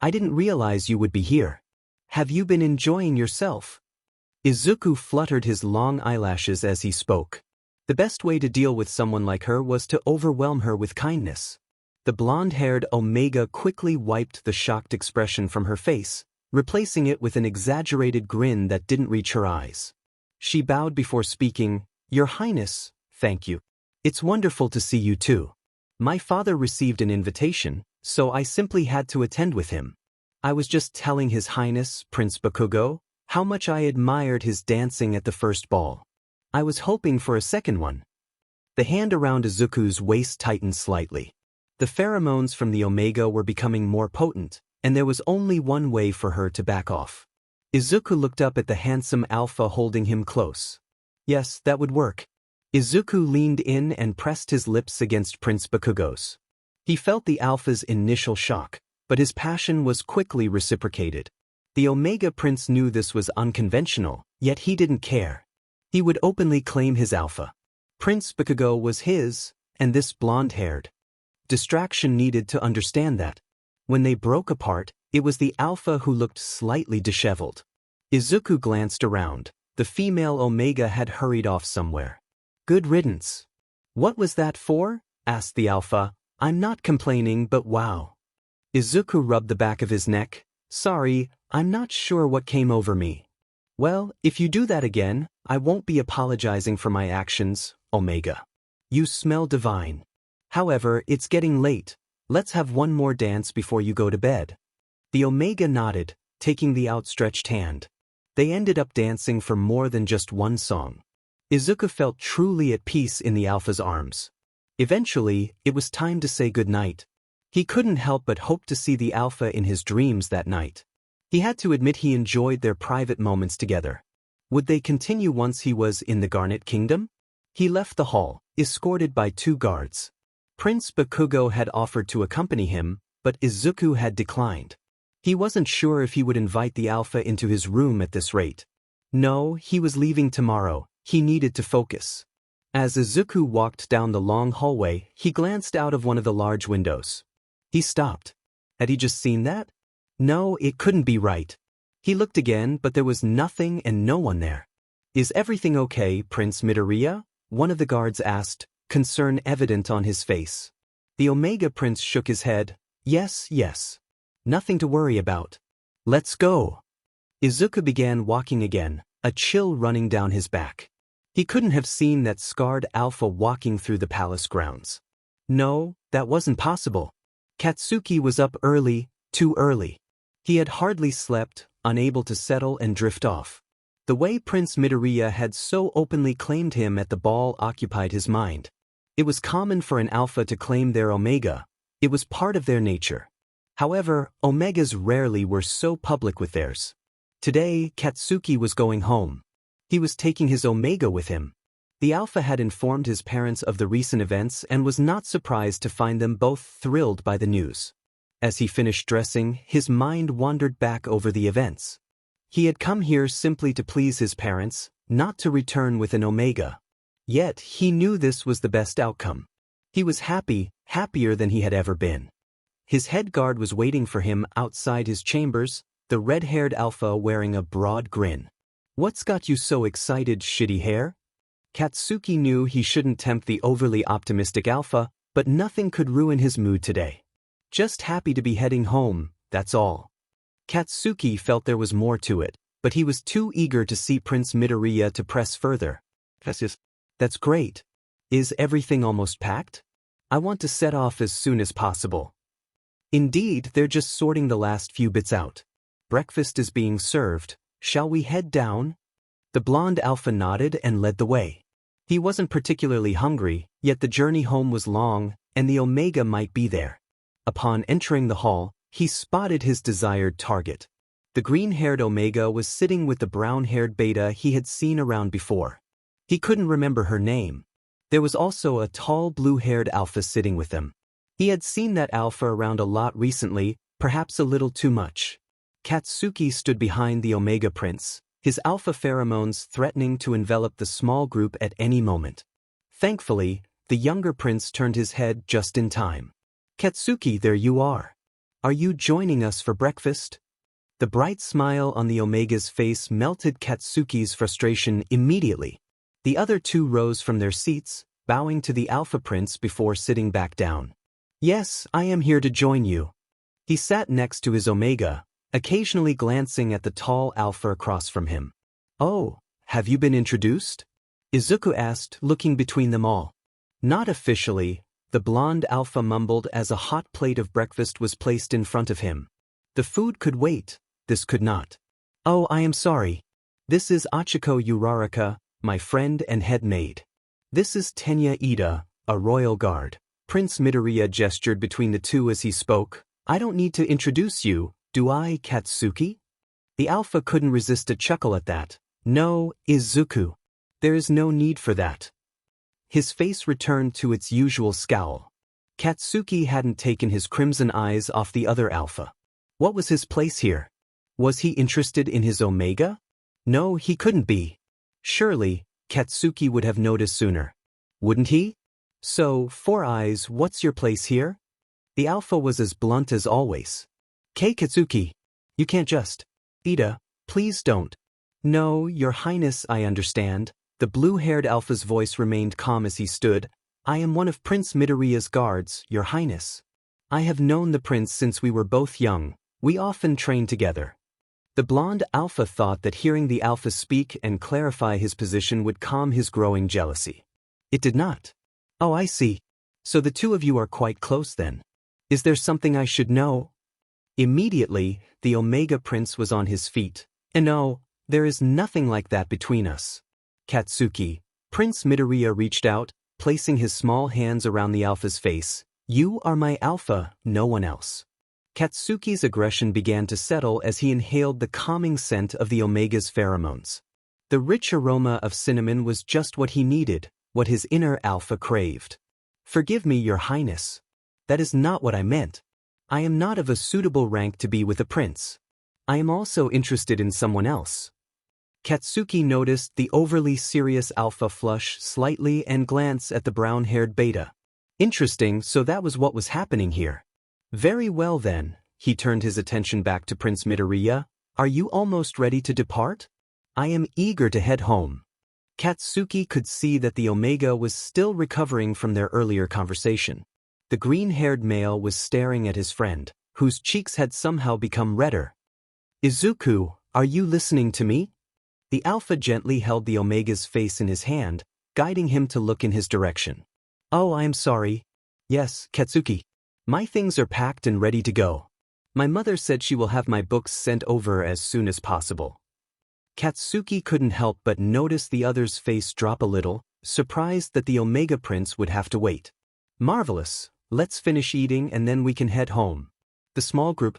I didn't realize you would be here. Have you been enjoying yourself?" Izuku fluttered his long eyelashes as he spoke. The best way to deal with someone like her was to overwhelm her with kindness. The blonde-haired Omega quickly wiped the shocked expression from her face, replacing it with an exaggerated grin that didn't reach her eyes. She bowed before speaking. "Your Highness, thank you. It's wonderful to see you too. My father received an invitation, so I simply had to attend with him. I was just telling His Highness, Prince Bakugo, how much I admired his dancing at the first ball. I was hoping for a second one." The hand around Izuku's waist tightened slightly. The pheromones from the Omega were becoming more potent, and there was only one way for her to back off. Izuku looked up at the handsome alpha holding him close. Yes, that would work. Izuku leaned in and pressed his lips against Prince Bakugo's. He felt the alpha's initial shock, but his passion was quickly reciprocated. The Omega Prince knew this was unconventional, yet he didn't care. He would openly claim his alpha. Prince Bakugo was his, and this blonde-haired. Distraction needed to understand that. When they broke apart, it was the alpha who looked slightly disheveled. Izuku glanced around. The female Omega had hurried off somewhere. "Good riddance." "What was that for?" asked the alpha. "I'm not complaining, but wow." Izuku rubbed the back of his neck. "Sorry, I'm not sure what came over me." "Well, if you do that again, I won't be apologizing for my actions, Omega. You smell divine. However, it's getting late. Let's have one more dance before you go to bed." The Omega nodded, taking the outstretched hand. They ended up dancing for more than just one song. Izuku felt truly at peace in the alpha's arms. Eventually, it was time to say goodnight. He couldn't help but hope to see the alpha in his dreams that night. He had to admit he enjoyed their private moments together. Would they continue once he was in the Garnet Kingdom? He left the hall, escorted by 2 guards. Prince Bakugo had offered to accompany him, but Izuku had declined. He wasn't sure if he would invite the alpha into his room at this rate. No, he was leaving tomorrow. He needed to focus. As Izuku walked down the long hallway, he glanced out of one of the large windows. He stopped. Had he just seen that? No, it couldn't be right. He looked again, but there was nothing and no one there. "Is everything okay, Prince Midoriya?" one of the guards asked, concern evident on his face. The Omega Prince shook his head. Yes, yes. Nothing to worry about. Let's go. Izuku began walking again, a chill running down his back. He couldn't have seen that scarred alpha walking through the palace grounds. No, that wasn't possible. Katsuki was up early, too early. He had hardly slept, unable to settle and drift off. The way Prince Midoriya had so openly claimed him at the ball occupied his mind. It was common for an alpha to claim their Omega. It was part of their nature. However, Omegas rarely were so public with theirs. Today, Katsuki was going home. He was taking his Omega with him. The alpha had informed his parents of the recent events and was not surprised to find them both thrilled by the news. As he finished dressing, his mind wandered back over the events. He had come here simply to please his parents, not to return with an Omega. Yet, he knew this was the best outcome. He was happy, happier than he had ever been. His head guard was waiting for him outside his chambers, the red-haired alpha wearing a broad grin. What's got you so excited, shitty hair? Katsuki knew he shouldn't tempt the overly optimistic alpha, but nothing could ruin his mood today. Just happy to be heading home, that's all. Katsuki felt there was more to it, but he was too eager to see Prince Midoriya to press further. That's great. Is everything almost packed? I want to set off as soon as possible. Indeed, they're just sorting the last few bits out. Breakfast is being served. Shall we head down? The blonde alpha nodded and led the way. He wasn't particularly hungry, yet the journey home was long, and the Omega might be there. Upon entering the hall, he spotted his desired target. The green-haired Omega was sitting with the brown-haired Beta he had seen around before. He couldn't remember her name. There was also a tall blue-haired Alpha sitting with them. He had seen that Alpha around a lot recently, perhaps a little too much. Katsuki stood behind the Omega Prince, his Alpha pheromones threatening to envelop the small group at any moment. Thankfully, the younger prince turned his head just in time. Katsuki, there you are. Are you joining us for breakfast? The bright smile on the Omega's face melted Katsuki's frustration immediately. The other two rose from their seats, bowing to the Alpha Prince before sitting back down. Yes, I am here to join you. He sat next to his Omega, occasionally glancing at the tall Alpha across from him. Oh, have you been introduced? Izuku asked, looking between them all. Not officially, the blonde Alpha mumbled as a hot plate of breakfast was placed in front of him. The food could wait, this could not. Oh, I am sorry. This is Achiko Uraraka, my friend and head maid. This is Tenya Ida, a royal guard. Prince Midoriya gestured between the two as he spoke. I don't need to introduce you, do I, Katsuki? The Alpha couldn't resist a chuckle at that. No, Izuku. There is no need for that. His face returned to its usual scowl. Katsuki hadn't taken his crimson eyes off the other Alpha. What was his place here? Was he interested in his Omega? No, he couldn't be. Surely, Katsuki would have noticed sooner. Wouldn't he? So, Four Eyes, what's your place here? The Alpha was as blunt as always. Katsuki, you can't just. Ida, please don't. No, Your Highness, I understand. The blue-haired Alpha's voice remained calm as he stood. I am one of Prince Midoriya's guards, Your Highness. I have known the prince since we were both young. We often trained together. The blonde Alpha thought that hearing the Alpha speak and clarify his position would calm his growing jealousy. It did not. Oh, I see. So the two of you are quite close then. Is there something I should know? Immediately, the Omega Prince was on his feet. No, there is nothing like that between us. Katsuki, Prince Midoriya reached out, placing his small hands around the Alpha's face. You are my Alpha, no one else. Katsuki's aggression began to settle as he inhaled the calming scent of the Omega's pheromones. The rich aroma of cinnamon was just what he needed, what his inner Alpha craved. Forgive me, Your Highness. That is not what I meant. I am not of a suitable rank to be with a prince. I am also interested in someone else. Katsuki noticed the overly serious Alpha flush slightly and glance at the brown-haired Beta. Interesting, so that was what was happening here. Very well then, he turned his attention back to Prince Midoriya. Are you almost ready to depart? I am eager to head home. Katsuki could see that the Omega was still recovering from their earlier conversation. The green-haired male was staring at his friend, whose cheeks had somehow become redder. Izuku, are you listening to me? The Alpha gently held the Omega's face in his hand, guiding him to look in his direction. Oh, I am sorry. Yes, Katsuki. My things are packed and ready to go. My mother said she will have my books sent over as soon as possible. Katsuki couldn't help but notice the other's face drop a little, surprised that the Omega Prince would have to wait. Marvelous, let's finish eating and then we can head home. The small group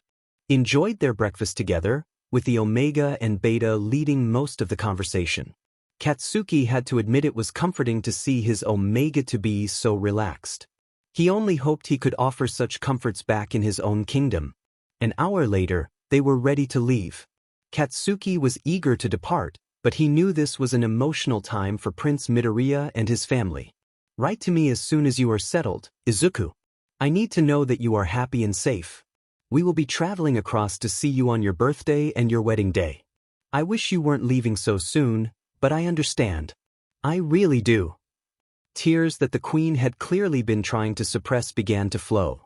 enjoyed their breakfast together, with the Omega and Beta leading most of the conversation. Katsuki had to admit it was comforting to see his Omega to be so relaxed. He only hoped he could offer such comforts back in his own kingdom. An hour later, they were ready to leave. Katsuki was eager to depart, but he knew this was an emotional time for Prince Midoriya and his family. Write to me as soon as you are settled, Izuku. I need to know that you are happy and safe. We will be traveling across to see you on your birthday and your wedding day. I wish you weren't leaving so soon, but I understand. I really do. Tears that the queen had clearly been trying to suppress began to flow.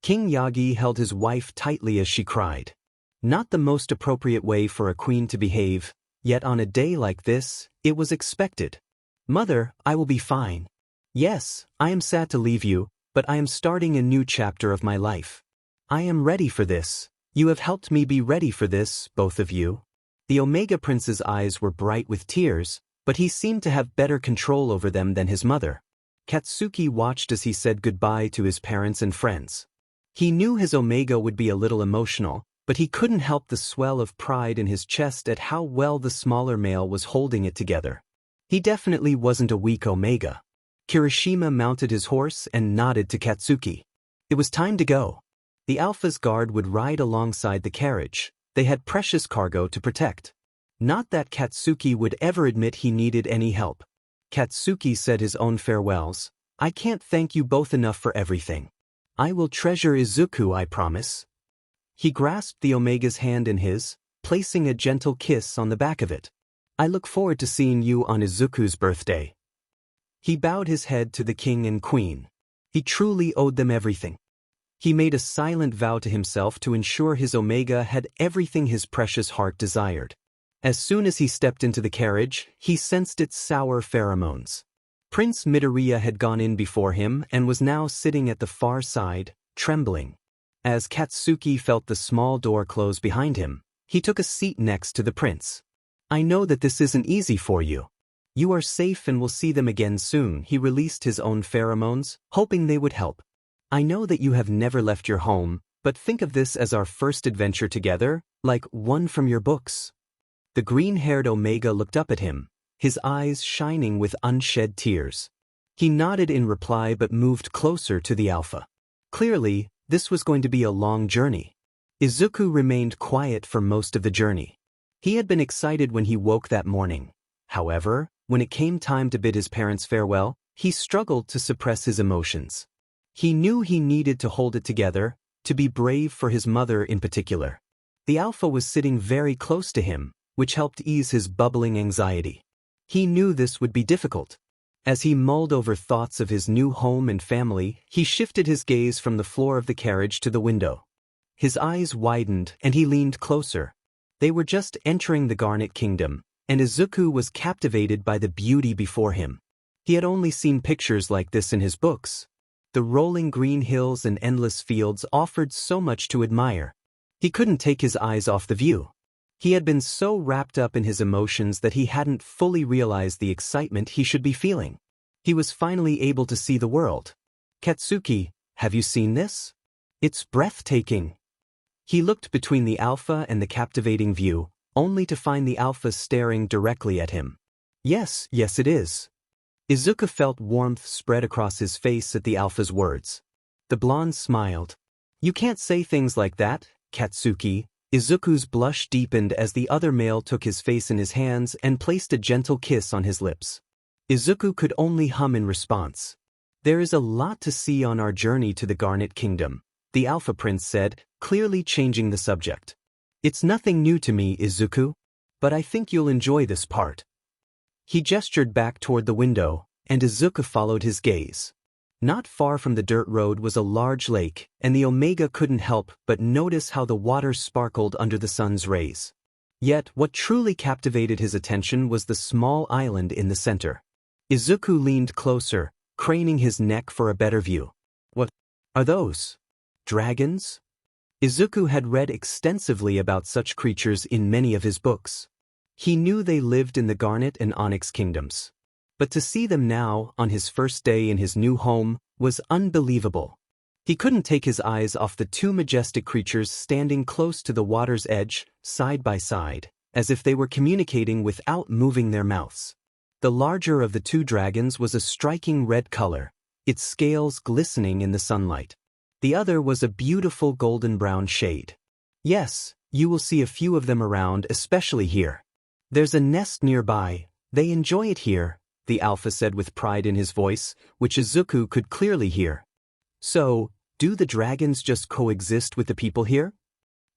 King Yagi held his wife tightly as she cried. Not the most appropriate way for a queen to behave, yet on a day like this, it was expected. Mother, I will be fine. Yes, I am sad to leave you, but I am starting a new chapter of my life. I am ready for this. You have helped me be ready for this, both of you. The Omega Prince's eyes were bright with tears, but he seemed to have better control over them than his mother. Katsuki watched as he said goodbye to his parents and friends. He knew his Omega would be a little emotional, but he couldn't help the swell of pride in his chest at how well the smaller male was holding it together. He definitely wasn't a weak Omega. Kirishima mounted his horse and nodded to Katsuki. It was time to go. The Alpha's guard would ride alongside the carriage. They had precious cargo to protect. Not that Katsuki would ever admit he needed any help. Katsuki said his own farewells. I can't thank you both enough for everything. I will treasure Izuku, I promise. He grasped the Omega's hand in his, placing a gentle kiss on the back of it. I look forward to seeing you on Izuku's birthday. He bowed his head to the king and queen. He truly owed them everything. He made a silent vow to himself to ensure his Omega had everything his precious heart desired. As soon as he stepped into the carriage, he sensed its sour pheromones. Prince Midoriya had gone in before him and was now sitting at the far side, trembling. As Katsuki felt the small door close behind him, he took a seat next to the prince. I know that this isn't easy for you. You are safe and will see them again soon. He released his own pheromones, hoping they would help. I know that you have never left your home, but think of this as our first adventure together, like one from your books. The green-haired Omega looked up at him, his eyes shining with unshed tears. He nodded in reply but moved closer to the Alpha. Clearly, this was going to be a long journey. Izuku remained quiet for most of the journey. He had been excited when he woke that morning. However, when it came time to bid his parents farewell, he struggled to suppress his emotions. He knew he needed to hold it together, to be brave for his mother in particular. The Alpha was sitting very close to him, which helped ease his bubbling anxiety. He knew this would be difficult. As he mulled over thoughts of his new home and family, he shifted his gaze from the floor of the carriage to the window. His eyes widened and he leaned closer. They were just entering the Garnet Kingdom, and Izuku was captivated by the beauty before him. He had only seen pictures like this in his books. The rolling green hills and endless fields offered so much to admire. He couldn't take his eyes off the view. He had been so wrapped up in his emotions that he hadn't fully realized the excitement he should be feeling. He was finally able to see the world. Katsuki, have you seen this? It's breathtaking. He looked between the Alpha and the captivating view, only to find the Alpha staring directly at him. Yes, it is. Izuku felt warmth spread across his face at the Alpha's words. The blonde smiled. You can't say things like that, Katsuki. Izuku's blush deepened as the other male took his face in his hands and placed a gentle kiss on his lips. Izuku could only hum in response. There is a lot to see on our journey to the Garnet Kingdom, the Alpha Prince said, clearly changing the subject. It's nothing new to me, Izuku, but I think you'll enjoy this part. He gestured back toward the window, and Izuku followed his gaze. Not far from the dirt road was a large lake, and the Omega couldn't help but notice how the water sparkled under the sun's rays. Yet, what truly captivated his attention was the small island in the center. Izuku leaned closer, craning his neck for a better view. What are those? Dragons? Izuku had read extensively about such creatures in many of his books. He knew they lived in the Garnet and Onyx kingdoms. But to see them now, on his first day in his new home, was unbelievable. He couldn't take his eyes off the two majestic creatures standing close to the water's edge, side by side, as if they were communicating without moving their mouths. The larger of the two dragons was a striking red color, its scales glistening in the sunlight. The other was a beautiful golden-brown shade. Yes, you will see a few of them around, especially here. There's a nest nearby. They enjoy it here, the Alpha said with pride in his voice, which Izuku could clearly hear. So, do the dragons just coexist with the people here?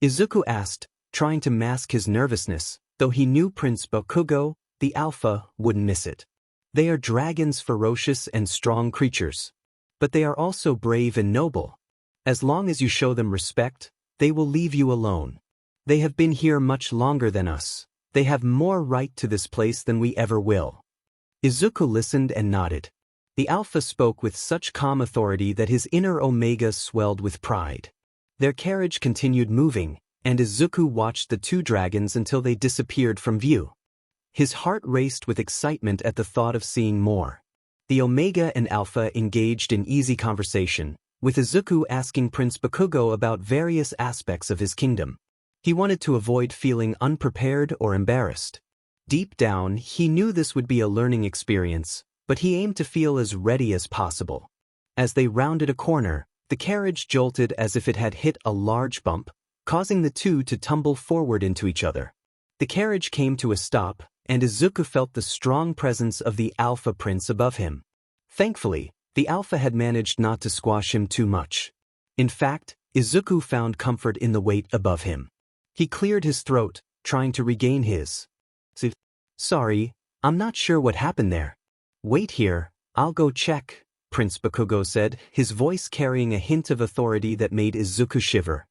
Izuku asked, trying to mask his nervousness, though he knew Prince Bakugo, the Alpha, wouldn't miss it. They are dragons, ferocious and strong creatures. But they are also brave and noble. As long as you show them respect, they will leave you alone. They have been here much longer than us. They have more right to this place than we ever will. Izuku listened and nodded. The Alpha spoke with such calm authority that his inner Omega swelled with pride. Their carriage continued moving, and Izuku watched the two dragons until they disappeared from view. His heart raced with excitement at the thought of seeing more. The Omega and Alpha engaged in easy conversation, with Izuku asking Prince Bakugo about various aspects of his kingdom. He wanted to avoid feeling unprepared or embarrassed. Deep down, he knew this would be a learning experience, but he aimed to feel as ready as possible. As they rounded a corner, the carriage jolted as if it had hit a large bump, causing the two to tumble forward into each other. The carriage came to a stop, and Izuku felt the strong presence of the Alpha Prince above him. Thankfully, the Alpha had managed not to squash him too much. In fact, Izuku found comfort in the weight above him. He cleared his throat, trying to regain his. Sorry, I'm not sure what happened there. Wait here, I'll go check, Prince Bakugo said, his voice carrying a hint of authority that made Izuku shiver.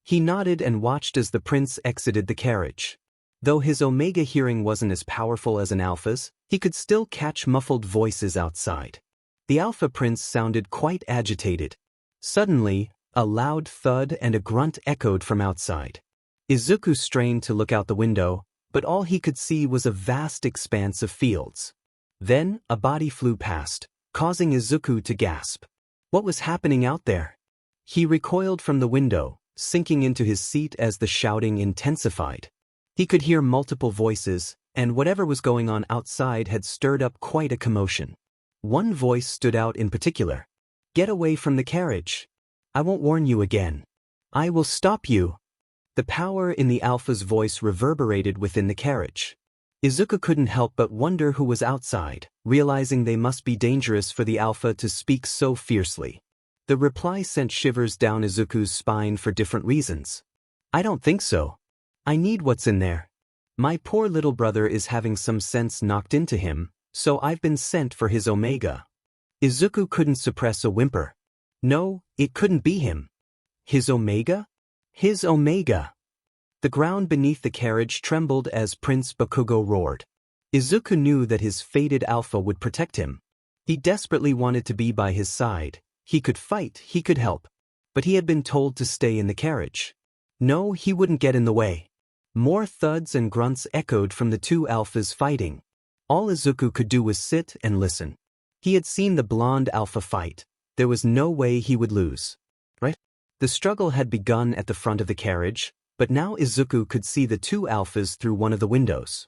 He nodded and watched as the prince exited the carriage. Though his Omega hearing wasn't as powerful as an Alpha's, he could still catch muffled voices outside. The Alpha Prince sounded quite agitated. Suddenly, a loud thud and a grunt echoed from outside. Izuku strained to look out the window, but all he could see was a vast expanse of fields. Then, a body flew past, causing Izuku to gasp. What was happening out there? He recoiled from the window, sinking into his seat as the shouting intensified. He could hear multiple voices, and whatever was going on outside had stirred up quite a commotion. One voice stood out in particular. Get away from the carriage. I won't warn you again. I will stop you. The power in the Alpha's voice reverberated within the carriage. Izuku couldn't help but wonder who was outside, realizing they must be dangerous for the Alpha to speak so fiercely. The reply sent shivers down Izuku's spine for different reasons. I don't think so. I need what's in there. My poor little brother is having some sense knocked into him, so I've been sent for his Omega. Izuku couldn't suppress a whimper. No, it couldn't be him. His Omega? His Omega! The ground beneath the carriage trembled as Prince Bakugo roared. Izuku knew that his fated Alpha would protect him. He desperately wanted to be by his side. He could fight, he could help. But he had been told to stay in the carriage. No, he wouldn't get in the way. More thuds and grunts echoed from the two Alphas fighting. All Izuku could do was sit and listen. He had seen the blonde Alpha fight. There was no way he would lose. Right? The struggle had begun at the front of the carriage, but now Izuku could see the two Alphas through one of the windows.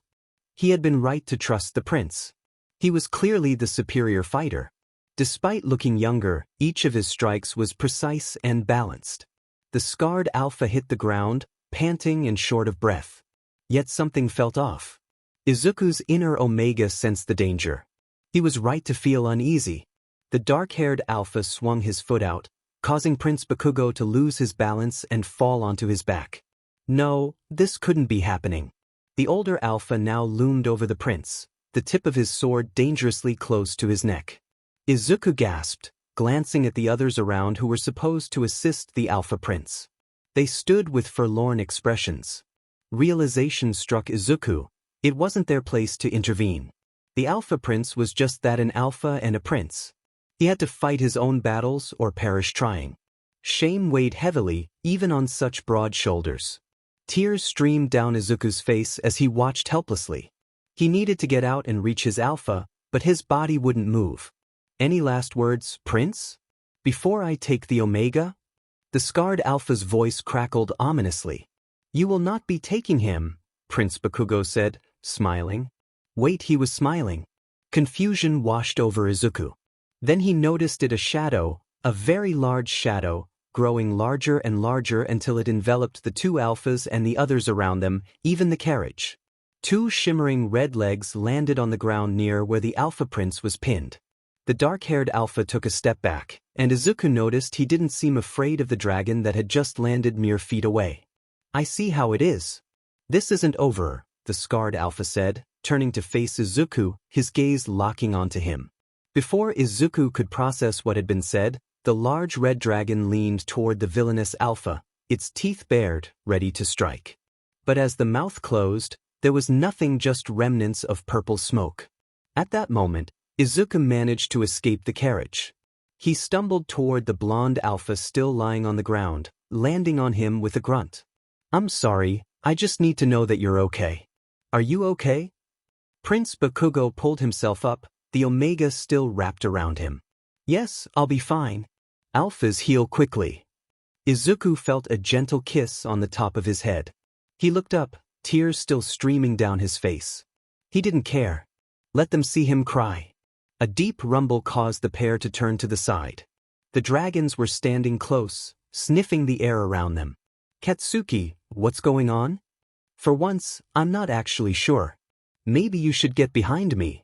He had been right to trust the prince. He was clearly the superior fighter. Despite looking younger, each of his strikes was precise and balanced. The scarred Alpha hit the ground, panting and short of breath. Yet something felt off. Izuku's inner Omega sensed the danger. He was right to feel uneasy. The dark-haired Alpha swung his foot out, causing Prince Bakugo to lose his balance and fall onto his back. No, this couldn't be happening. The older Alpha now loomed over the prince. the tip of his sword dangerously close to his neck. Izuku gasped, glancing at the others around who were supposed to assist the Alpha Prince. They stood with forlorn expressions. Realization struck Izuku. It wasn't their place to intervene. The Alpha Prince was just that, an alpha and a prince. He had to fight his own battles or perish trying. Shame weighed heavily, even on such broad shoulders. Tears streamed down Izuku's face as he watched helplessly. He needed to get out and reach his alpha, but his body wouldn't move. Any last words, Prince? Before I take the Omega? The scarred alpha's voice crackled ominously. You will not be taking him, Prince Bakugo said, smiling. Wait, he was smiling. Confusion washed over Izuku. Then he noticed a shadow, a very large shadow, growing larger and larger until it enveloped the two alphas and the others around them, even the carriage. Two shimmering red legs landed on the ground near where the Alpha Prince was pinned. The dark-haired alpha took a step back, and Izuku noticed he didn't seem afraid of the dragon that had just landed mere feet away. I see how it is. This isn't over, the scarred alpha said, turning to face Izuku, his gaze locking onto him. Before Izuku could process what had been said, the large red dragon leaned toward the villainous alpha, its teeth bared, ready to strike. But as the mouth closed, there was nothing, just remnants of purple smoke. At that moment, Izuku managed to escape the carriage. He stumbled toward the blonde alpha still lying on the ground, landing on him with a grunt. I'm sorry, I just need to know that you're okay. Are you okay? Prince Bakugo pulled himself up, the Omega still wrapped around him. Yes, I'll be fine. Alphas heal quickly. Izuku felt a gentle kiss on the top of his head. He looked up, tears still streaming down his face. He didn't care. Let them see him cry. A deep rumble caused the pair to turn to the side. The dragons were standing close, sniffing the air around them. Katsuki, what's going on? For once, I'm not actually sure. Maybe you should get behind me.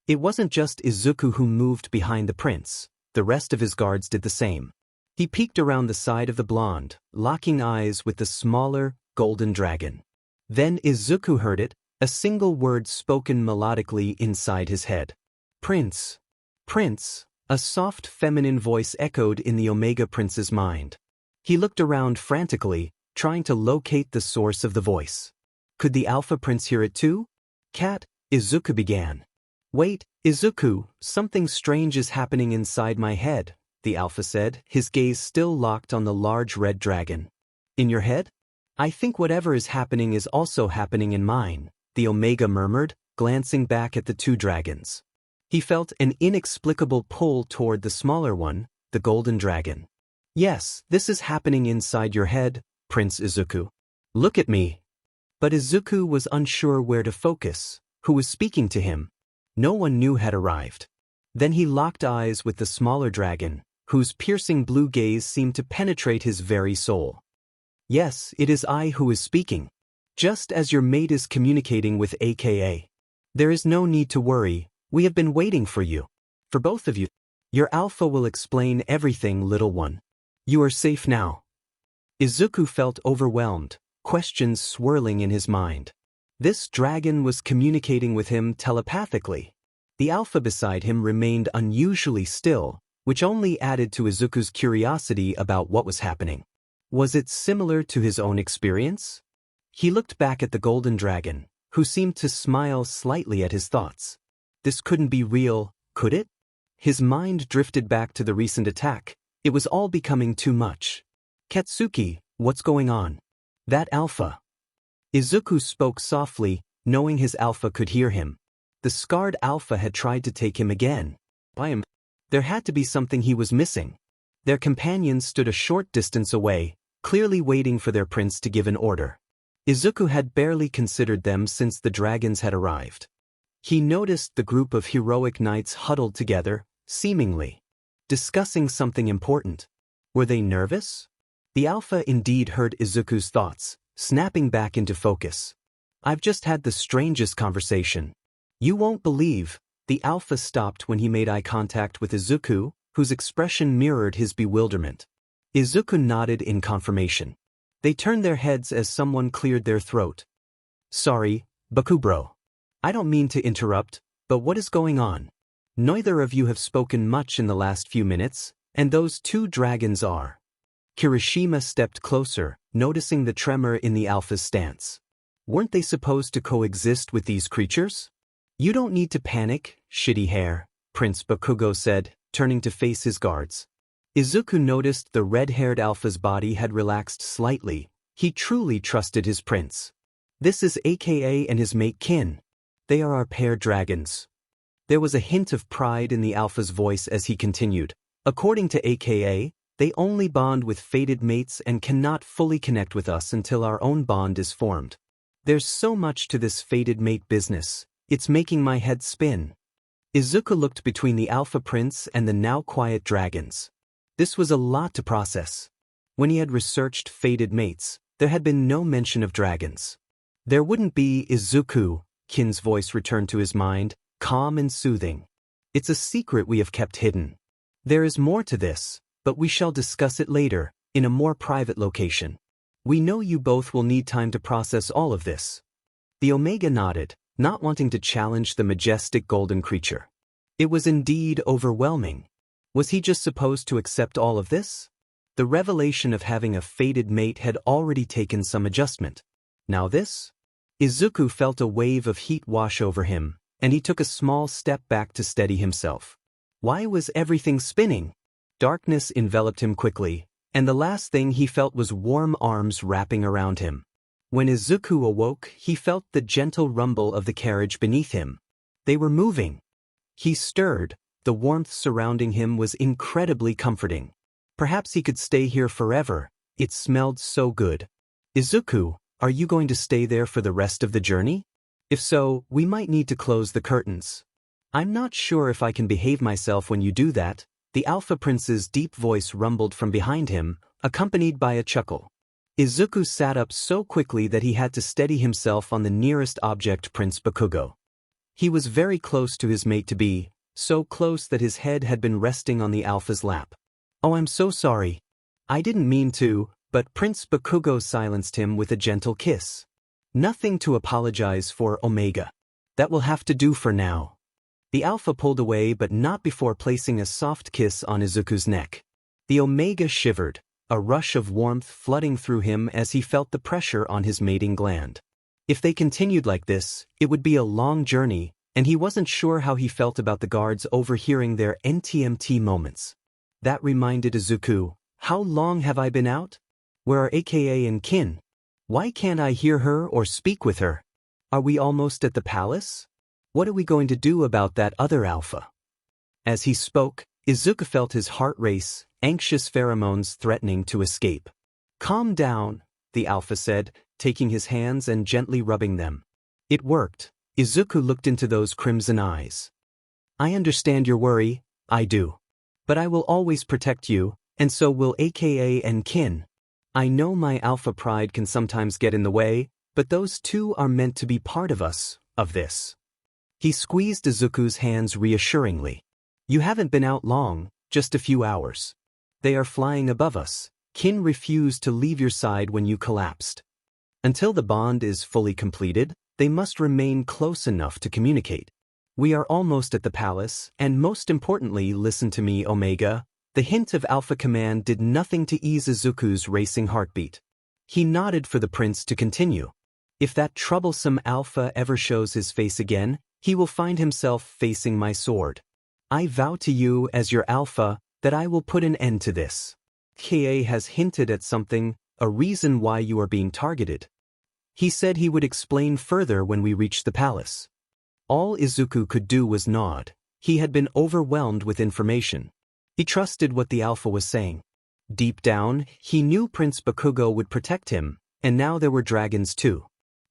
It wasn't just Izuku who moved behind the prince. The rest of his guards did the same. He peeked around the side of the blonde, locking eyes with the smaller, golden dragon. Then Izuku heard it, a single word spoken melodically inside his head. Prince. Prince, a soft feminine voice echoed in the Omega Prince's mind. He looked around frantically, trying to locate the source of the voice. Could the Alpha Prince hear it too? Cat, Izuku began. Wait, Izuku, something strange is happening inside my head, the Alpha said, his gaze still locked on the large red dragon. In your head? I think whatever is happening is also happening in mine, the Omega murmured, glancing back at the two dragons. He felt an inexplicable pull toward the smaller one, the golden dragon. Yes, this is happening inside your head, Prince Izuku. Look at me. But Izuku was unsure where to focus. Who was speaking to him? No one new had arrived. Then he locked eyes with the smaller dragon, whose piercing blue gaze seemed to penetrate his very soul. Yes, it is I who is speaking. Just as your mate is communicating with AKA. There is no need to worry, we have been waiting for you. For both of you. Your alpha will explain everything, little one. You are safe now. Izuku felt overwhelmed, questions swirling in his mind. This dragon was communicating with him telepathically. The alpha beside him remained unusually still, which only added to Izuku's curiosity about what was happening. Was it similar to his own experience? He looked back at the golden dragon, who seemed to smile slightly at his thoughts. This couldn't be real, could it? His mind drifted back to the recent attack. It was all becoming too much. Katsuki, what's going on? That alpha. Izuku spoke softly, knowing his alpha could hear him. The scarred alpha had tried to take him again. There had to be something he was missing. Their companions stood a short distance away, clearly waiting for their prince to give an order. Izuku had barely considered them since the dragons had arrived. He noticed the group of heroic knights huddled together, seemingly discussing something important. Were they nervous? The alpha indeed heard Izuku's thoughts, snapping back into focus. I've just had the strangest conversation. You won't believe. The alpha stopped when he made eye contact with Izuku, whose expression mirrored his bewilderment. Izuku nodded in confirmation. They turned their heads as someone cleared their throat. Sorry, Bakubro. I don't mean to interrupt, But what is going on? Neither of you have spoken much in the last few minutes, and those two dragons are. Kirishima stepped closer, noticing the tremor in the alpha's stance. Weren't they supposed to coexist with these creatures? You don't need to panic, shitty hair, Prince Bakugo said, turning to face his guards. Izuku noticed the red-haired alpha's body had relaxed slightly. He truly trusted his prince. This is AKA and his mate Kin. They are our pair dragons. There was a hint of pride in the alpha's voice as he continued. According to AKA, they only bond with fated mates and cannot fully connect with us until our own bond is formed. There's so much to this fated mate business. It's making my head spin. Izuku looked between the alpha prince and the now quiet dragons. This was a lot to process. When he had researched fated mates, there had been no mention of dragons. There wouldn't be Izuku, Kin's voice returned to his mind, calm and soothing. It's a secret we have kept hidden. There is more to this, but we shall discuss it later, in a more private location. We know you both will need time to process all of this. The Omega nodded, not wanting to challenge the majestic golden creature. It was indeed overwhelming. Was he just supposed to accept all of this? The revelation of having a fated mate had already taken some adjustment. Now this? Izuku felt a wave of heat wash over him, and he took a small step back to steady himself. Why was everything spinning? Darkness enveloped him quickly, and the last thing he felt was warm arms wrapping around him. When Izuku awoke, he felt the gentle rumble of the carriage beneath him. They were moving. He stirred. The warmth surrounding him was incredibly comforting. Perhaps he could stay here forever. It smelled so good. Izuku, are you going to stay there for the rest of the journey? If so, we might need to close the curtains. I'm not sure if I can behave myself when you do that. The Alpha Prince's deep voice rumbled from behind him, accompanied by a chuckle. Izuku sat up so quickly that he had to steady himself on the nearest object, Prince Bakugo. He was very close to his mate-to-be, so close that his head had been resting on the Alpha's lap. Oh, I'm so sorry. I didn't mean to, but Prince Bakugo silenced him with a gentle kiss. Nothing to apologize for, Omega. That will have to do for now. The Alpha pulled away, but not before placing a soft kiss on Izuku's neck. The Omega shivered, a rush of warmth flooding through him as he felt the pressure on his mating gland. If they continued like this, it would be a long journey, and he wasn't sure how he felt about the guards overhearing their NTMT moments. That reminded Izuku, how long have I been out? Where are AKA and Kin? Why can't I hear her or speak with her? Are we almost at the palace? What are we going to do about that other Alpha? As he spoke, Izuku felt his heart race, anxious pheromones threatening to escape. Calm down, the Alpha said, taking his hands and gently rubbing them. It worked. Izuku looked into those crimson eyes. I understand your worry, I do. But I will always protect you, and so will AKA and Kin. I know my Alpha pride can sometimes get in the way, but those two are meant to be part of us, of this. He squeezed Izuku's hands reassuringly. You haven't been out long, just a few hours. They are flying above us. Kin refused to leave your side when you collapsed. Until the bond is fully completed, they must remain close enough to communicate. We are almost at the palace, and most importantly, listen to me, Omega. The hint of Alpha command did nothing to ease Izuku's racing heartbeat. He nodded for the prince to continue. If that troublesome Alpha ever shows his face again, he will find himself facing my sword. I vow to you as your Alpha that I will put an end to this. KA has hinted at something, a reason why you are being targeted. He said he would explain further when we reach the palace. All Izuku could do was nod. He had been overwhelmed with information. He trusted what the Alpha was saying. Deep down, he knew Prince Bakugo would protect him, and now there were dragons too.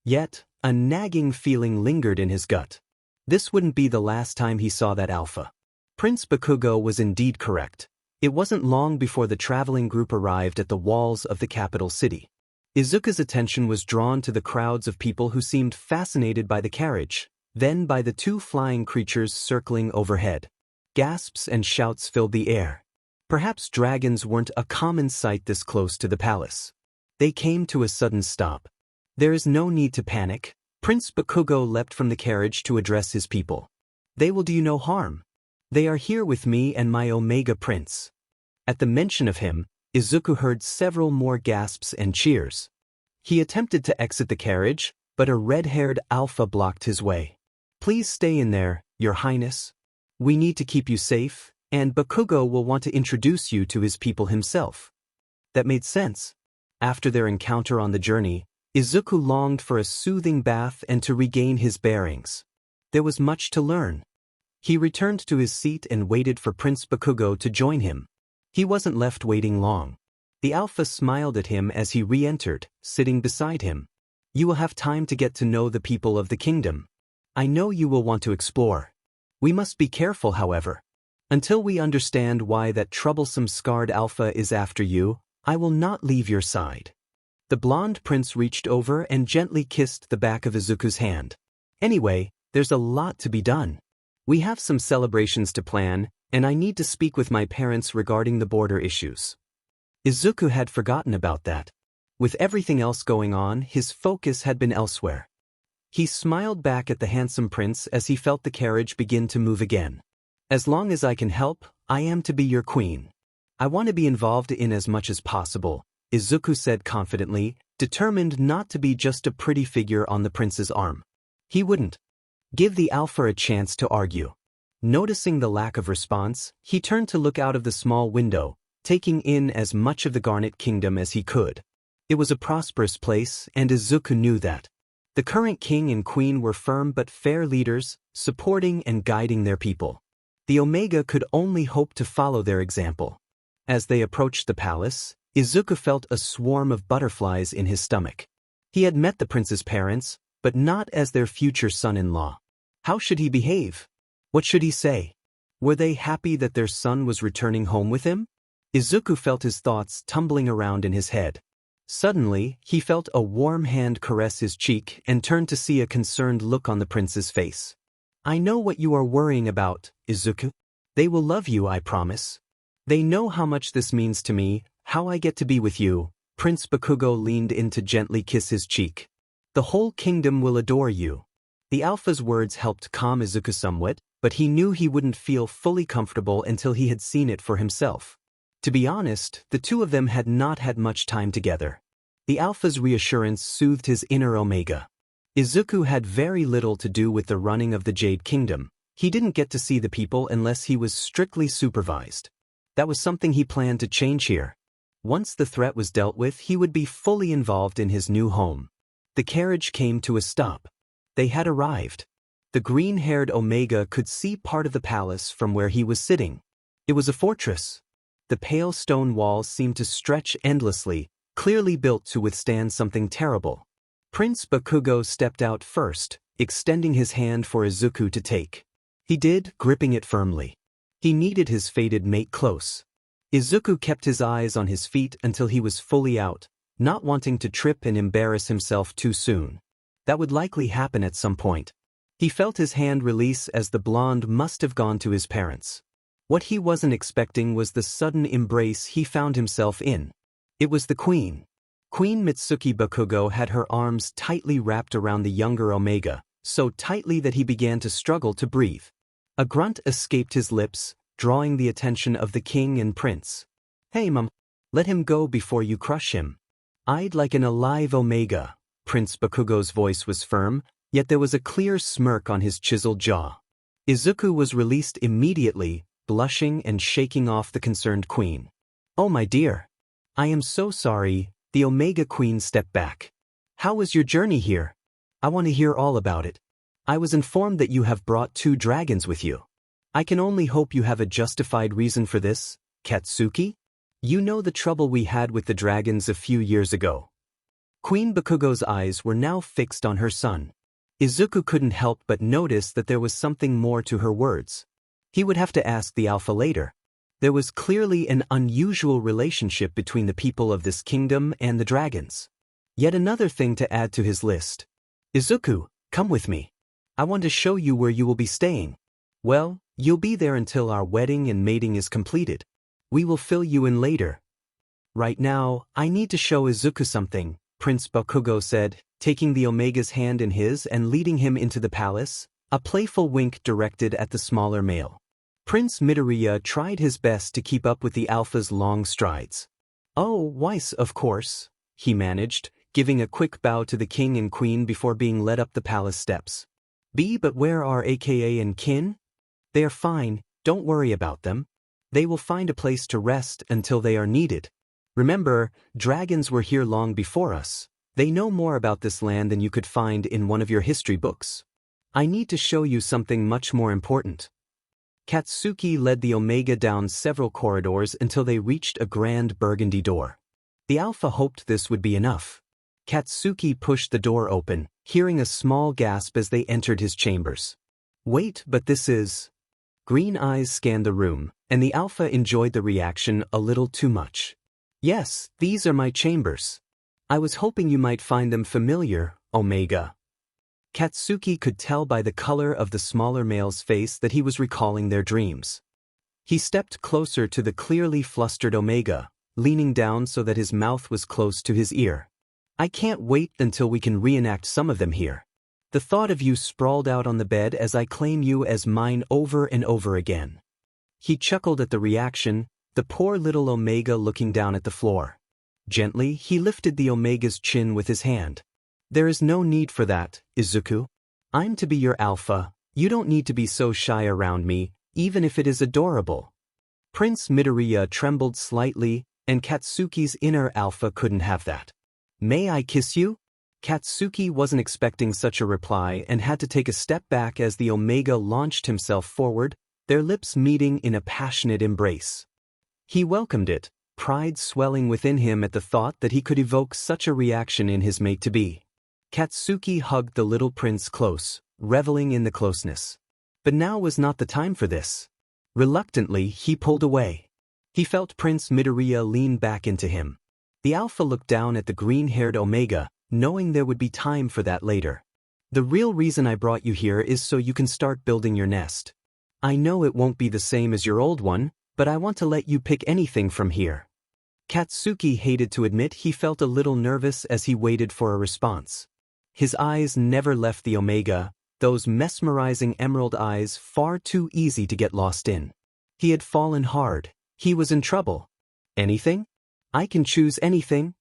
Yet, a nagging feeling lingered in his gut. This wouldn't be the last time he saw that Alpha. Prince Bakugo was indeed correct. It wasn't long before the traveling group arrived at the walls of the capital city. Izuku's attention was drawn to the crowds of people who seemed fascinated by the carriage, then by the two flying creatures circling overhead. Gasps and shouts filled the air. Perhaps dragons weren't a common sight this close to the palace. They came to a sudden stop. There is no need to panic. Prince Bakugo leapt from the carriage to address his people. They will do you no harm. They are here with me and my Omega Prince. At the mention of him, Izuku heard several more gasps and cheers. He attempted to exit the carriage, but a red-haired alpha blocked his way. Please stay in there, Your Highness. We need to keep you safe, and Bakugo will want to introduce you to his people himself. That made sense. After their encounter on the journey, Izuku longed for a soothing bath and to regain his bearings. There was much to learn. He returned to his seat and waited for Prince Bakugo to join him. He wasn't left waiting long. The alpha smiled at him as he re-entered, sitting beside him. You will have time to get to know the people of the kingdom. I know you will want to explore. We must be careful, however. Until we understand why that troublesome scarred alpha is after you, I will not leave your side. The blonde prince reached over and gently kissed the back of Izuku's hand. Anyway, there's a lot to be done. We have some celebrations to plan, and I need to speak with my parents regarding the border issues. Izuku had forgotten about that. With everything else going on, his focus had been elsewhere. He smiled back at the handsome prince as he felt the carriage begin to move again. As long as I can help, I am to be your queen. I want to be involved in as much as possible, Izuku said confidently, determined not to be just a pretty figure on the prince's arm. He wouldn't give the alpha a chance to argue. Noticing the lack of response, he turned to look out of the small window, taking in as much of the Garnet kingdom as he could. It was a prosperous place, and Izuku knew that. The current king and queen were firm but fair leaders, supporting and guiding their people. The Omega could only hope to follow their example. As they approached the palace, Izuku felt a swarm of butterflies in his stomach. He had met the prince's parents, but not as their future son-in-law. How should he behave? What should he say? Were they happy that their son was returning home with him? Izuku felt his thoughts tumbling around in his head. Suddenly, he felt a warm hand caress his cheek and turned to see a concerned look on the prince's face. I know what you are worrying about, Izuku. They will love you, I promise. They know how much this means to me, how I get to be with you. Prince Bakugo leaned in to gently kiss his cheek. The whole kingdom will adore you. The alpha's words helped calm Izuku somewhat, but he knew he wouldn't feel fully comfortable until he had seen it for himself. To be honest, the two of them had not had much time together. The alpha's reassurance soothed his inner Omega. Izuku had very little to do with the running of the Jade Kingdom. He didn't get to see the people unless he was strictly supervised. That was something he planned to change here. Once the threat was dealt with, he would be fully involved in his new home. The carriage came to a stop. They had arrived. The green-haired Omega could see part of the palace from where he was sitting. It was a fortress. The pale stone walls seemed to stretch endlessly, clearly built to withstand something terrible. Prince Bakugo stepped out first, extending his hand for Izuku to take. He did, gripping it firmly. He needed his fated mate close. Izuku kept his eyes on his feet until he was fully out, not wanting to trip and embarrass himself too soon. That would likely happen at some point. He felt his hand release as the blonde must have gone to his parents. What he wasn't expecting was the sudden embrace he found himself in. It was the queen. Queen Mitsuki Bakugo had her arms tightly wrapped around the younger Omega, so tightly that he began to struggle to breathe. A grunt escaped his lips, drawing the attention of the king and prince. Hey mum, let him go before you crush him. I'd like an alive Omega. Prince Bakugo's voice was firm, yet there was a clear smirk on his chiseled jaw. Izuku was released immediately, blushing and shaking off the concerned queen. Oh my dear. I am so sorry. The Omega Queen stepped back. How was your journey here? I want to hear all about it. I was informed that you have brought 2 dragons with you. I can only hope you have a justified reason for this, Katsuki? You know the trouble we had with the dragons a few years ago. Queen Bakugo's eyes were now fixed on her son. Izuku couldn't help but notice that there was something more to her words. He would have to ask the alpha later. There was clearly an unusual relationship between the people of this kingdom and the dragons. Yet another thing to add to his list. Izuku, come with me. I want to show you where you will be staying. Well, you'll be there until our wedding and mating is completed. We will fill you in later. Right now, I need to show Izuku something, Prince Bakugo said, taking the Omega's hand in his and leading him into the palace. A playful wink directed at the smaller male. Prince Midoriya tried his best to keep up with the alpha's long strides. "Oh, Weiss, of course," he managed, giving a quick bow to the king and queen before being led up the palace steps. But where are AKA and kin?" "They are fine, don't worry about them. They will find a place to rest until they are needed. Remember, dragons were here long before us. They know more about this land than you could find in one of your history books. I need to show you something much more important." Katsuki led the Omega down several corridors until they reached a grand burgundy door. The Alpha hoped this would be enough. Katsuki pushed the door open, hearing a small gasp as they entered his chambers. "Wait, but this is..." Green eyes scanned the room, and the Alpha enjoyed the reaction a little too much. "Yes, these are my chambers. I was hoping you might find them familiar, Omega." Katsuki could tell by the color of the smaller male's face that he was recalling their dreams. He stepped closer to the clearly flustered Omega, leaning down so that his mouth was close to his ear. "I can't wait until we can reenact some of them here. The thought of you sprawled out on the bed as I claim you as mine over and over again." He chuckled at the reaction, the poor little Omega looking down at the floor. Gently, he lifted the Omega's chin with his hand. "There is no need for that, Izuku. I'm to be your alpha. You don't need to be so shy around me, even if it is adorable." Prince Midoriya trembled slightly, and Katsuki's inner alpha couldn't have that. "May I kiss you?" Katsuki wasn't expecting such a reply and had to take a step back as the Omega launched himself forward, their lips meeting in a passionate embrace. He welcomed it, pride swelling within him at the thought that he could evoke such a reaction in his mate-to-be. Katsuki hugged the little prince close, reveling in the closeness. But now was not the time for this. Reluctantly, he pulled away. He felt Prince Midoriya lean back into him. The Alpha looked down at the green-haired Omega, knowing there would be time for that later. "The real reason I brought you here is so you can start building your nest. I know it won't be the same as your old one, but I want to let you pick anything from here." Katsuki hated to admit he felt a little nervous as he waited for a response. His eyes never left the Omega, those mesmerizing emerald eyes far too easy to get lost in. He had fallen hard. He was in trouble. "Anything? I can choose anything."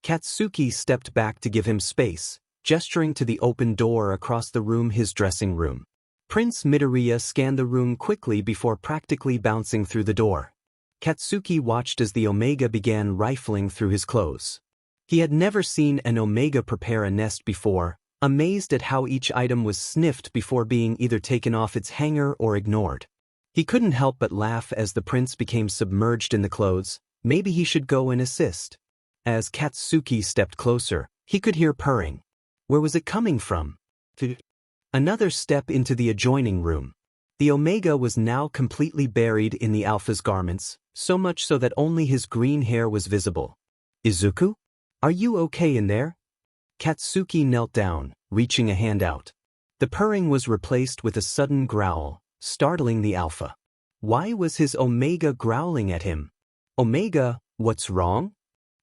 Katsuki stepped back to give him space, gesturing to the open door across the room, his dressing room. Prince Midoriya scanned the room quickly before practically bouncing through the door. Katsuki watched as the Omega began rifling through his clothes. He had never seen an Omega prepare a nest before, amazed at how each item was sniffed before being either taken off its hanger or ignored. He couldn't help but laugh as the prince became submerged in the clothes. Maybe he should go and assist. As Katsuki stepped closer, he could hear purring. Where was it coming from? Another step into the adjoining room. The Omega was now completely buried in the Alpha's garments, so much so that only his green hair was visible. "Izuku? Are you okay in there?" Katsuki knelt down, reaching a hand out. The purring was replaced with a sudden growl, startling the Alpha. Why was his Omega growling at him? "Omega, what's wrong?"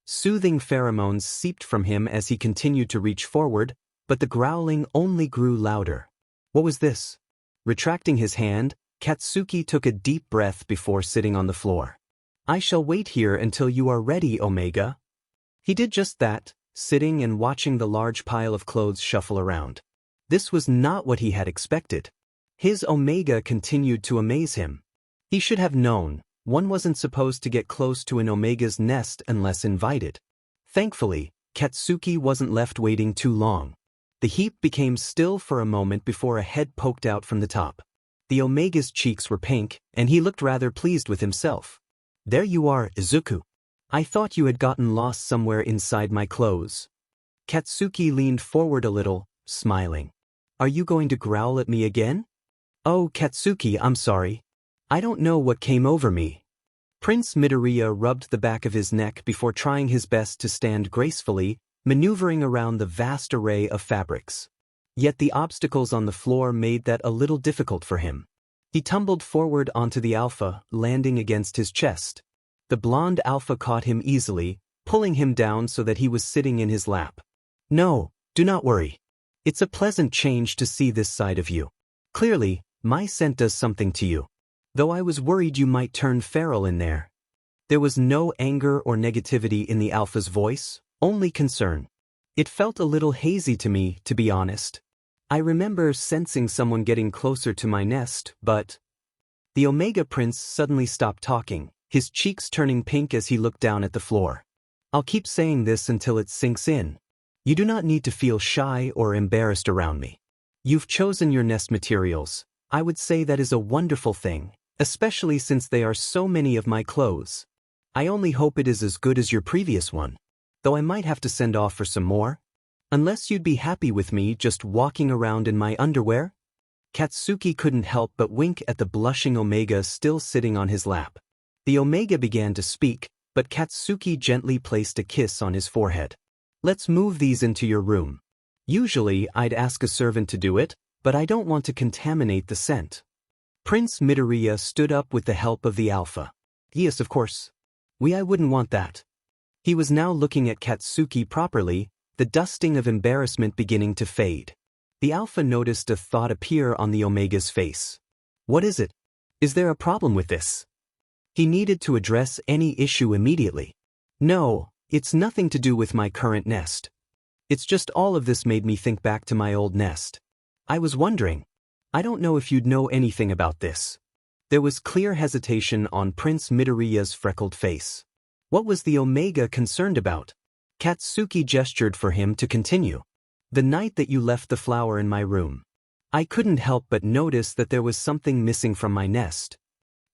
Soothing pheromones seeped from him as he continued to reach forward, but the growling only grew louder. What was this? Retracting his hand, Katsuki took a deep breath before sitting on the floor. "I shall wait here until you are ready, Omega." He did just that, sitting and watching the large pile of clothes shuffle around. This was not what he had expected. His Omega continued to amaze him. He should have known, one wasn't supposed to get close to an Omega's nest unless invited. Thankfully, Katsuki wasn't left waiting too long. The heap became still for a moment before a head poked out from the top. The Omega's cheeks were pink, and he looked rather pleased with himself. "There you are, Izuku. I thought you had gotten lost somewhere inside my clothes." Katsuki leaned forward a little, smiling. "Are you going to growl at me again?" "Oh, Katsuki, I'm sorry. I don't know what came over me." Prince Midoriya rubbed the back of his neck before trying his best to stand gracefully, maneuvering around the vast array of fabrics. Yet the obstacles on the floor made that a little difficult for him. He tumbled forward onto the Alpha, landing against his chest. The blonde Alpha caught him easily, pulling him down so that he was sitting in his lap. "No, do not worry. It's a pleasant change to see this side of you. Clearly, my scent does something to you. Though I was worried you might turn feral in there. There was no anger or negativity in the alpha's voice, only concern. It felt a little hazy to me, to be honest. I remember sensing someone getting closer to my nest, but... The Omega Prince suddenly stopped talking, his cheeks turning pink as he looked down at the floor. I'll keep saying this until it sinks in. You do not need to feel shy or embarrassed around me. You've chosen your nest materials. I would say that is a wonderful thing, especially since they are so many of my clothes. I only hope it is as good as your previous one, though I might have to send off for some more. Unless you'd be happy with me just walking around in my underwear? Katsuki couldn't help but wink at the blushing Omega still sitting on his lap. The Omega began to speak, but Katsuki gently placed a kiss on his forehead. Let's move these into your room. Usually I'd ask a servant to do it, but I don't want to contaminate the scent. Prince Midoriya stood up with the help of the Alpha. Yes, of course. I wouldn't want that. He was now looking at Katsuki properly, the dusting of embarrassment beginning to fade. The Alpha noticed a thought appear on the Omega's face. What is it? Is there a problem with this? He needed to address any issue immediately. No, it's nothing to do with my current nest. It's just all of this made me think back to my old nest. I was wondering. I don't know if you'd know anything about this. There was clear hesitation on Prince Midoriya's freckled face. What was the Omega concerned about? Katsuki gestured for him to continue. The night that you left the flower in my room. I couldn't help but notice that there was something missing from my nest.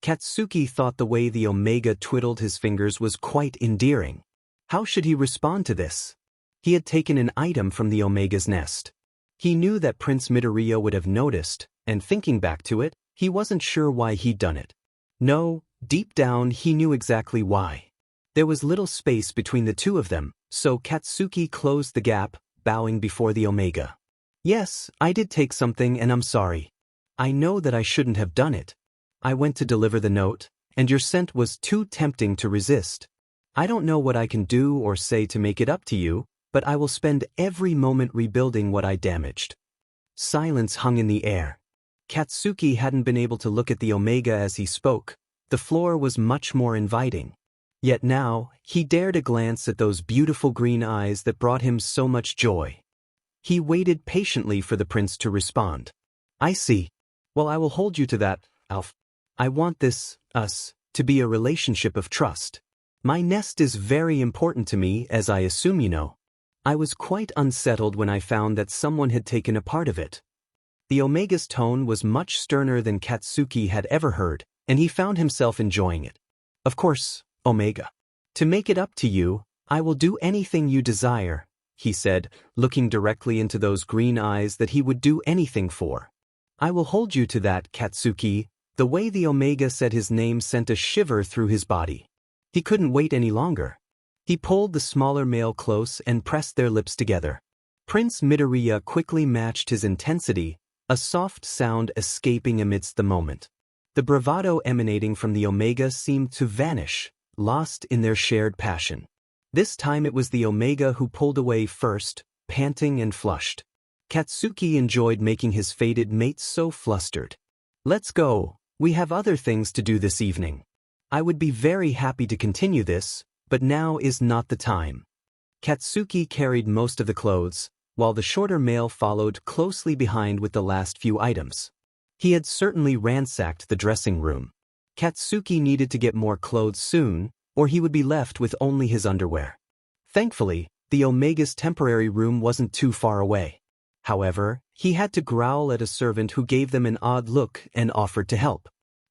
Katsuki thought the way the Omega twiddled his fingers was quite endearing. How should he respond to this? He had taken an item from the Omega's nest. He knew that Prince Midoriya would have noticed, and thinking back to it, he wasn't sure why he'd done it. No, deep down he knew exactly why. There was little space between the two of them, so Katsuki closed the gap, bowing before the Omega. Yes, I did take something and I'm sorry. I know that I shouldn't have done it. I went to deliver the note, and your scent was too tempting to resist. I don't know what I can do or say to make it up to you, but I will spend every moment rebuilding what I damaged. Silence hung in the air. Katsuki hadn't been able to look at the Omega as he spoke. The floor was much more inviting. Yet now, he dared a glance at those beautiful green eyes that brought him so much joy. He waited patiently for the prince to respond. I see. Well, I will hold you to that, Alf. I want us, to be a relationship of trust. My nest is very important to me, as I assume you know. I was quite unsettled when I found that someone had taken a part of it. The Omega's tone was much sterner than Katsuki had ever heard, and he found himself enjoying it. Of course, Omega. To make it up to you, I will do anything you desire, he said, looking directly into those green eyes that he would do anything for. I will hold you to that, Katsuki. The way the Omega said his name sent a shiver through his body. He couldn't wait any longer. He pulled the smaller male close and pressed their lips together. Prince Midoriya quickly matched his intensity, a soft sound escaping amidst the moment. The bravado emanating from the Omega seemed to vanish, lost in their shared passion. This time it was the Omega who pulled away first, panting and flushed. Katsuki enjoyed making his fated mate so flustered. Let's go, we have other things to do this evening. I would be very happy to continue this, but now is not the time. Katsuki carried most of the clothes, while the shorter male followed closely behind with the last few items. He had certainly ransacked the dressing room. Katsuki needed to get more clothes soon, or he would be left with only his underwear. Thankfully, the Omega's temporary room wasn't too far away. However, he had to growl at a servant who gave them an odd look and offered to help.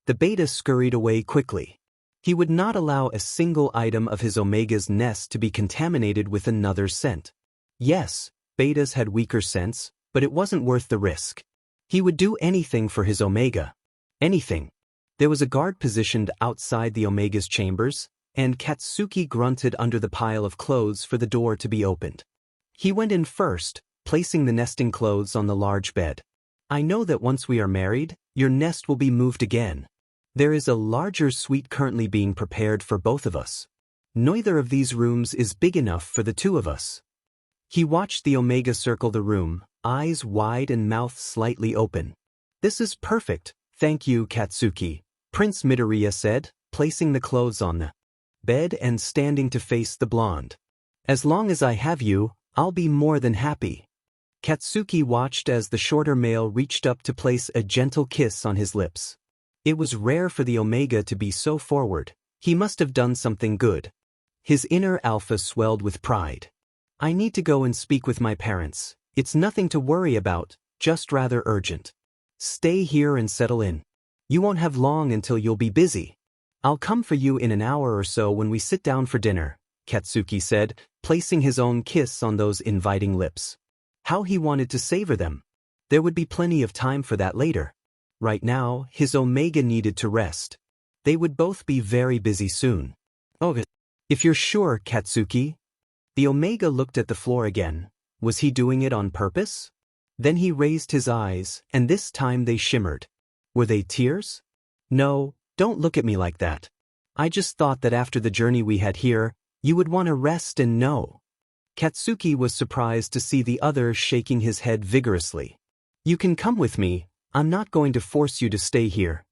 The beta scurried away quickly. He would not allow a single item of his Omega's nest to be contaminated with another's scent. Yes, betas had weaker scents, but it wasn't worth the risk. He would do anything for his Omega. Anything. There was a guard positioned outside the Omega's chambers, and Katsuki grunted under the pile of clothes for the door to be opened. He went in first, placing the nesting clothes on the large bed. I know that once we are married, your nest will be moved again. There is a larger suite currently being prepared for both of us. Neither of these rooms is big enough for the two of us. He watched the Omega circle the room, eyes wide and mouth slightly open. This is perfect, thank you Katsuki, Prince Midoriya said, placing the clothes on the bed and standing to face the blonde. As long as I have you, I'll be more than happy. Katsuki watched as the shorter male reached up to place a gentle kiss on his lips. It was rare for the Omega to be so forward. He must have done something good. His inner alpha swelled with pride. I need to go and speak with my parents. It's nothing to worry about, just rather urgent. Stay here and settle in. You won't have long until you'll be busy. I'll come for you in an hour or so when we sit down for dinner, Katsuki said, placing his own kiss on those inviting lips. How he wanted to savor them. There would be plenty of time for that later. Right now, his Omega needed to rest. They would both be very busy soon. Oh, if you're sure, Katsuki. The Omega looked at the floor again. Was he doing it on purpose? Then he raised his eyes, and this time they shimmered. Were they tears? No, don't look at me like that. I just thought that after the journey we had here, you would want to rest and know. Katsuki was surprised to see the other shaking his head vigorously. You can come with me, I'm not going to force you to stay here.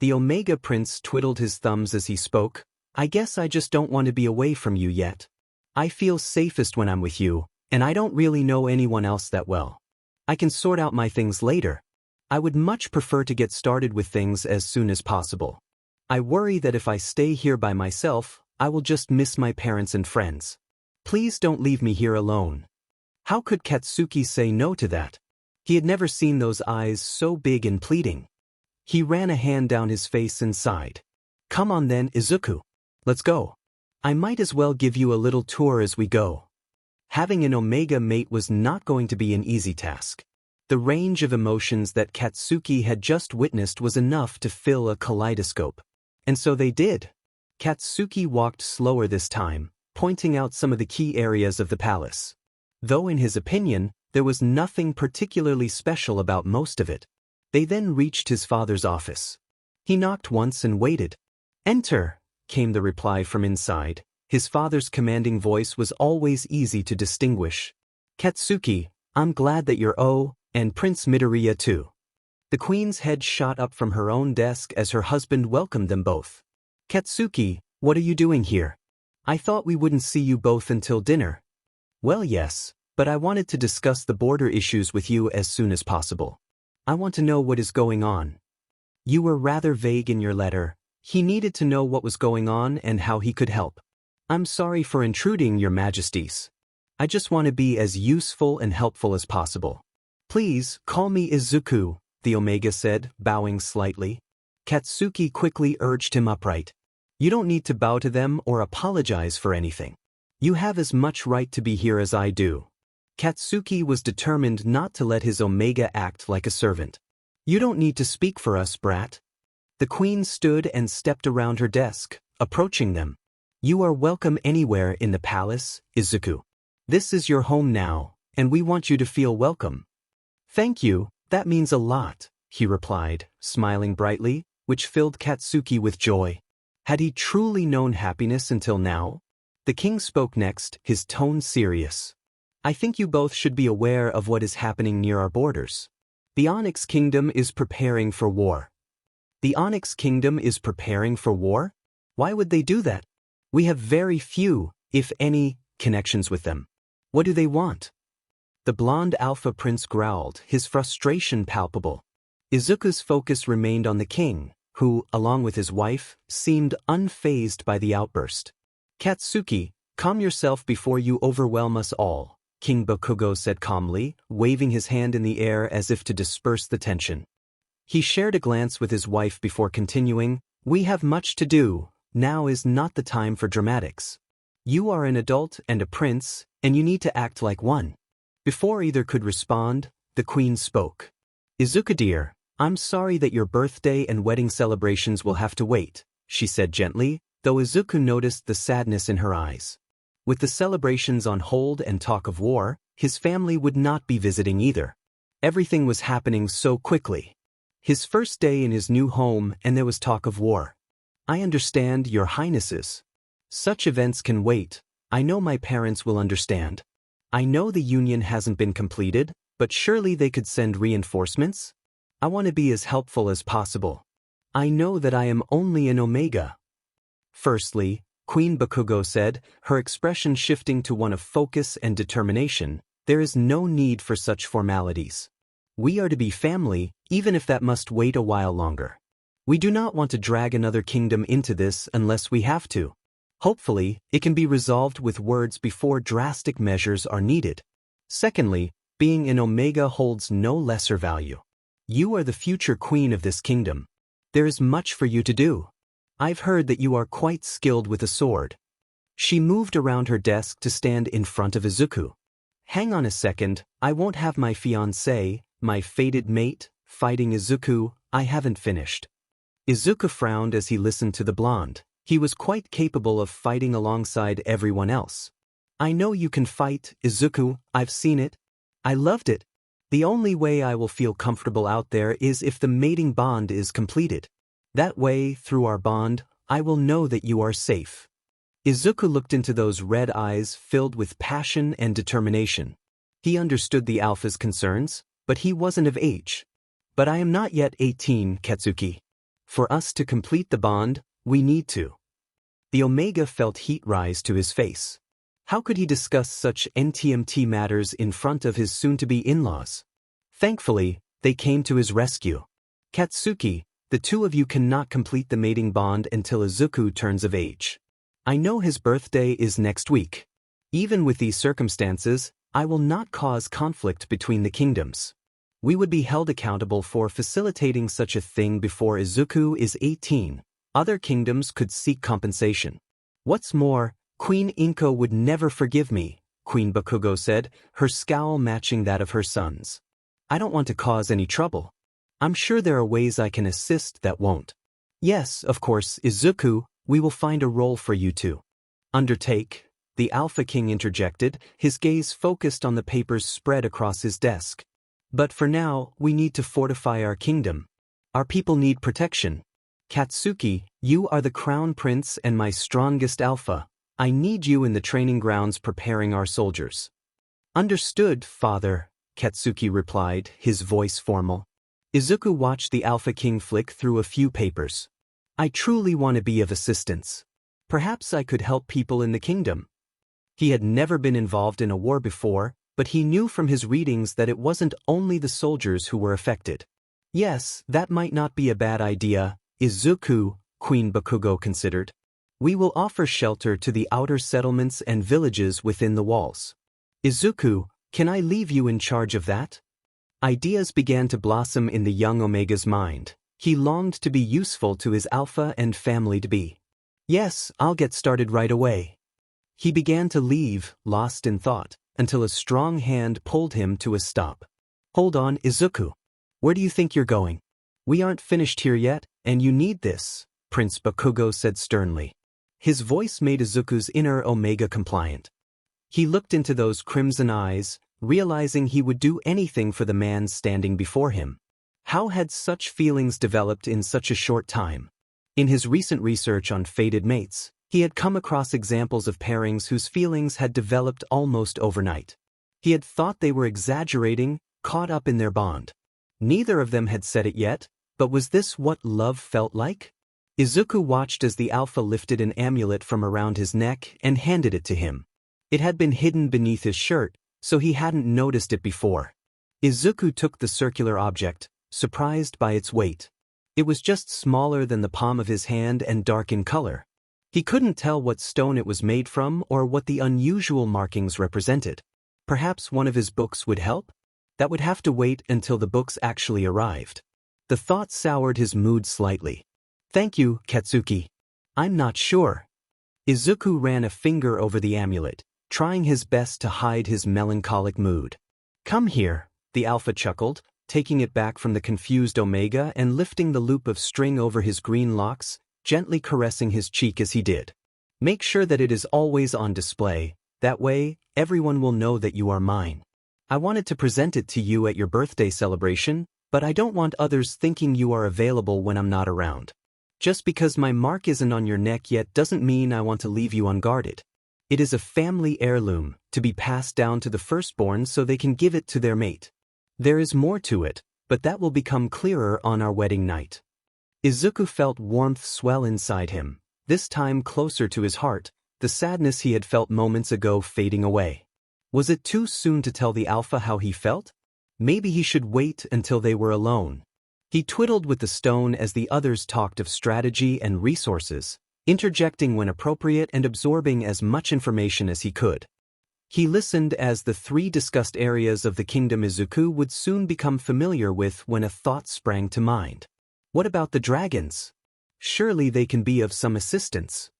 The Omega Prince twiddled his thumbs as he spoke. I guess I just don't want to be away from you yet. I feel safest when I'm with you, and I don't really know anyone else that well. I can sort out my things later. I would much prefer to get started with things as soon as possible. I worry that if I stay here by myself, I will just miss my parents and friends. Please don't leave me here alone. How could Katsuki say no to that? He had never seen those eyes so big and pleading. He ran a hand down his face and sighed. Come on then, Izuku. Let's go. I might as well give you a little tour as we go. Having an Omega mate was not going to be an easy task. The range of emotions that Katsuki had just witnessed was enough to fill a kaleidoscope. And so they did. Katsuki walked slower this time, pointing out some of the key areas of the palace. Though in his opinion, there was nothing particularly special about most of it. They then reached his father's office. He knocked once and waited. Enter, came the reply from inside. His father's commanding voice was always easy to distinguish. Katsuki, I'm glad that you're and Prince Midoriya too. The queen's head shot up from her own desk as her husband welcomed them both. Katsuki, what are you doing here? I thought we wouldn't see you both until dinner. Well, yes, but I wanted to discuss the border issues with you as soon as possible. I want to know what is going on. You were rather vague in your letter. He needed to know what was going on and how he could help. I'm sorry for intruding, Your Majesties. I just want to be as useful and helpful as possible. Please, call me Izuku, the Omega said, bowing slightly. Katsuki quickly urged him upright. You don't need to bow to them or apologize for anything. You have as much right to be here as I do. Katsuki was determined not to let his Omega act like a servant. You don't need to speak for us, brat. The queen stood and stepped around her desk, approaching them. You are welcome anywhere in the palace, Izuku. This is your home now, and we want you to feel welcome. Thank you, that means a lot, he replied, smiling brightly, which filled Katsuki with joy. Had he truly known happiness until now? The king spoke next, his tone serious. I think you both should be aware of what is happening near our borders. The Onyx Kingdom is preparing for war. The Onyx Kingdom is preparing for war? Why would they do that? We have very few, if any, connections with them. What do they want? The blonde Alpha Prince growled, his frustration palpable. Izuku's focus remained on the king, who, along with his wife, seemed unfazed by the outburst. Katsuki, calm yourself before you overwhelm us all, King Bakugo said calmly, waving his hand in the air as if to disperse the tension. He shared a glance with his wife before continuing, We have much to do, now is not the time for dramatics. You are an adult and a prince, and you need to act like one. Before either could respond, the queen spoke. Izuku dear, I'm sorry that your birthday and wedding celebrations will have to wait, she said gently, though Izuku noticed the sadness in her eyes. With the celebrations on hold and talk of war, his family would not be visiting either. Everything was happening so quickly. His first day in his new home and there was talk of war. I understand, Your Highnesses. Such events can wait. I know my parents will understand. I know the union hasn't been completed, but surely they could send reinforcements? I want to be as helpful as possible. I know that I am only an Omega. Firstly, Queen Bakugo said, her expression shifting to one of focus and determination, there is no need for such formalities. We are to be family, even if that must wait a while longer. We do not want to drag another kingdom into this unless we have to. Hopefully, it can be resolved with words before drastic measures are needed. Secondly, being an Omega holds no lesser value. You are the future queen of this kingdom. There is much for you to do. I've heard that you are quite skilled with a sword. She moved around her desk to stand in front of Izuku. Hang on a second, I won't have my fiancé, my fated mate, fighting Izuku. I haven't finished. Izuku frowned as he listened to the blonde. He was quite capable of fighting alongside everyone else. I know you can fight, Izuku, I've seen it. I loved it. The only way I will feel comfortable out there is if the mating bond is completed. That way, through our bond, I will know that you are safe. Izuku looked into those red eyes filled with passion and determination. He understood the alpha's concerns, but he wasn't of age. But I am not yet 18, Katsuki. For us to complete the bond, we need to. The Omega felt heat rise to his face. How could he discuss such NTMT matters in front of his soon-to-be in-laws? Thankfully, they came to his rescue. Katsuki, the two of you cannot complete the mating bond until Izuku turns of age. I know his birthday is next week. Even with these circumstances, I will not cause conflict between the kingdoms. We would be held accountable for facilitating such a thing before Izuku is 18. Other kingdoms could seek compensation. What's more, Queen Inko would never forgive me, Queen Bakugo said, her scowl matching that of her sons. I don't want to cause any trouble. I'm sure there are ways I can assist that won't. Yes, of course, Izuku, we will find a role for you to undertake, the Alpha King interjected, his gaze focused on the papers spread across his desk. But for now, we need to fortify our kingdom. Our people need protection. Katsuki, you are the crown prince and my strongest alpha. I need you in the training grounds preparing our soldiers. Understood, father, Katsuki replied, his voice formal. Izuku watched the Alpha King flick through a few papers. I truly want to be of assistance. Perhaps I could help people in the kingdom. He had never been involved in a war before, but he knew from his readings that it wasn't only the soldiers who were affected. Yes, that might not be a bad idea, Izuku, Queen Bakugo considered. We will offer shelter to the outer settlements and villages within the walls. Izuku, can I leave you in charge of that? Ideas began to blossom in the young Omega's mind. He longed to be useful to his alpha and family to be. Yes, I'll get started right away. He began to leave, lost in thought, until a strong hand pulled him to a stop. Hold on, Izuku. Where do you think you're going? We aren't finished here yet, and you need this, Prince Bakugo said sternly. His voice made Izuku's inner Omega compliant. He looked into those crimson eyes, realizing he would do anything for the man standing before him. How had such feelings developed in such a short time? In his recent research on fated mates, he had come across examples of pairings whose feelings had developed almost overnight. He had thought they were exaggerating, caught up in their bond. Neither of them had said it yet, but was this what love felt like? Izuku watched as the Alpha lifted an amulet from around his neck and handed it to him. It had been hidden beneath his shirt, so he hadn't noticed it before. Izuku took the circular object, surprised by its weight. It was just smaller than the palm of his hand and dark in color. He couldn't tell what stone it was made from or what the unusual markings represented. Perhaps one of his books would help? That would have to wait until the books actually arrived. The thought soured his mood slightly. Thank you, Katsuki. I'm not sure. Izuku ran a finger over the amulet, trying his best to hide his melancholic mood. Come here, the Alpha chuckled, taking it back from the confused Omega and lifting the loop of string over his green locks, gently caressing his cheek as he did. Make sure that it is always on display, that way, everyone will know that you are mine. I wanted to present it to you at your birthday celebration, but I don't want others thinking you are available when I'm not around. Just because my mark isn't on your neck yet doesn't mean I want to leave you unguarded. It is a family heirloom, to be passed down to the firstborn so they can give it to their mate. There is more to it, But that will become clearer on our wedding night. Izuku felt warmth swell inside him, this time closer to his heart, the sadness he had felt moments ago fading away. Was it too soon to tell the Alpha how he felt? Maybe he should wait until they were alone. He twiddled with the stone as the others talked of strategy and resources, interjecting when appropriate and absorbing as much information as he could. He listened as the three discussed areas of the kingdom Izuku would soon become familiar with when a thought sprang to mind. What about the dragons? Surely they can be of some assistance.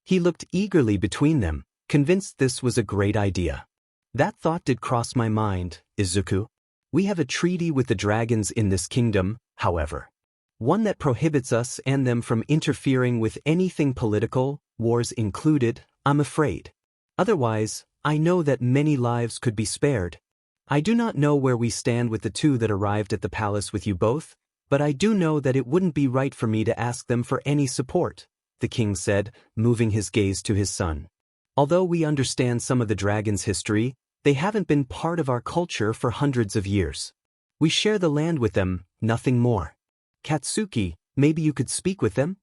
He looked eagerly between them, convinced this was a great idea. That thought did cross my mind, Izuku. We have a treaty with the dragons in this kingdom, however. One that prohibits us and them from interfering with anything political, wars included, I'm afraid. Otherwise, I know that many lives could be spared. I do not know where we stand with the two that arrived at the palace with you both, but I do know that it wouldn't be right for me to ask them for any support, the king said, moving his gaze to his son. Although we understand some of the dragons' history, they haven't been part of our culture for hundreds of years. We share the land with them, nothing more. Katsuki, maybe you could speak with them?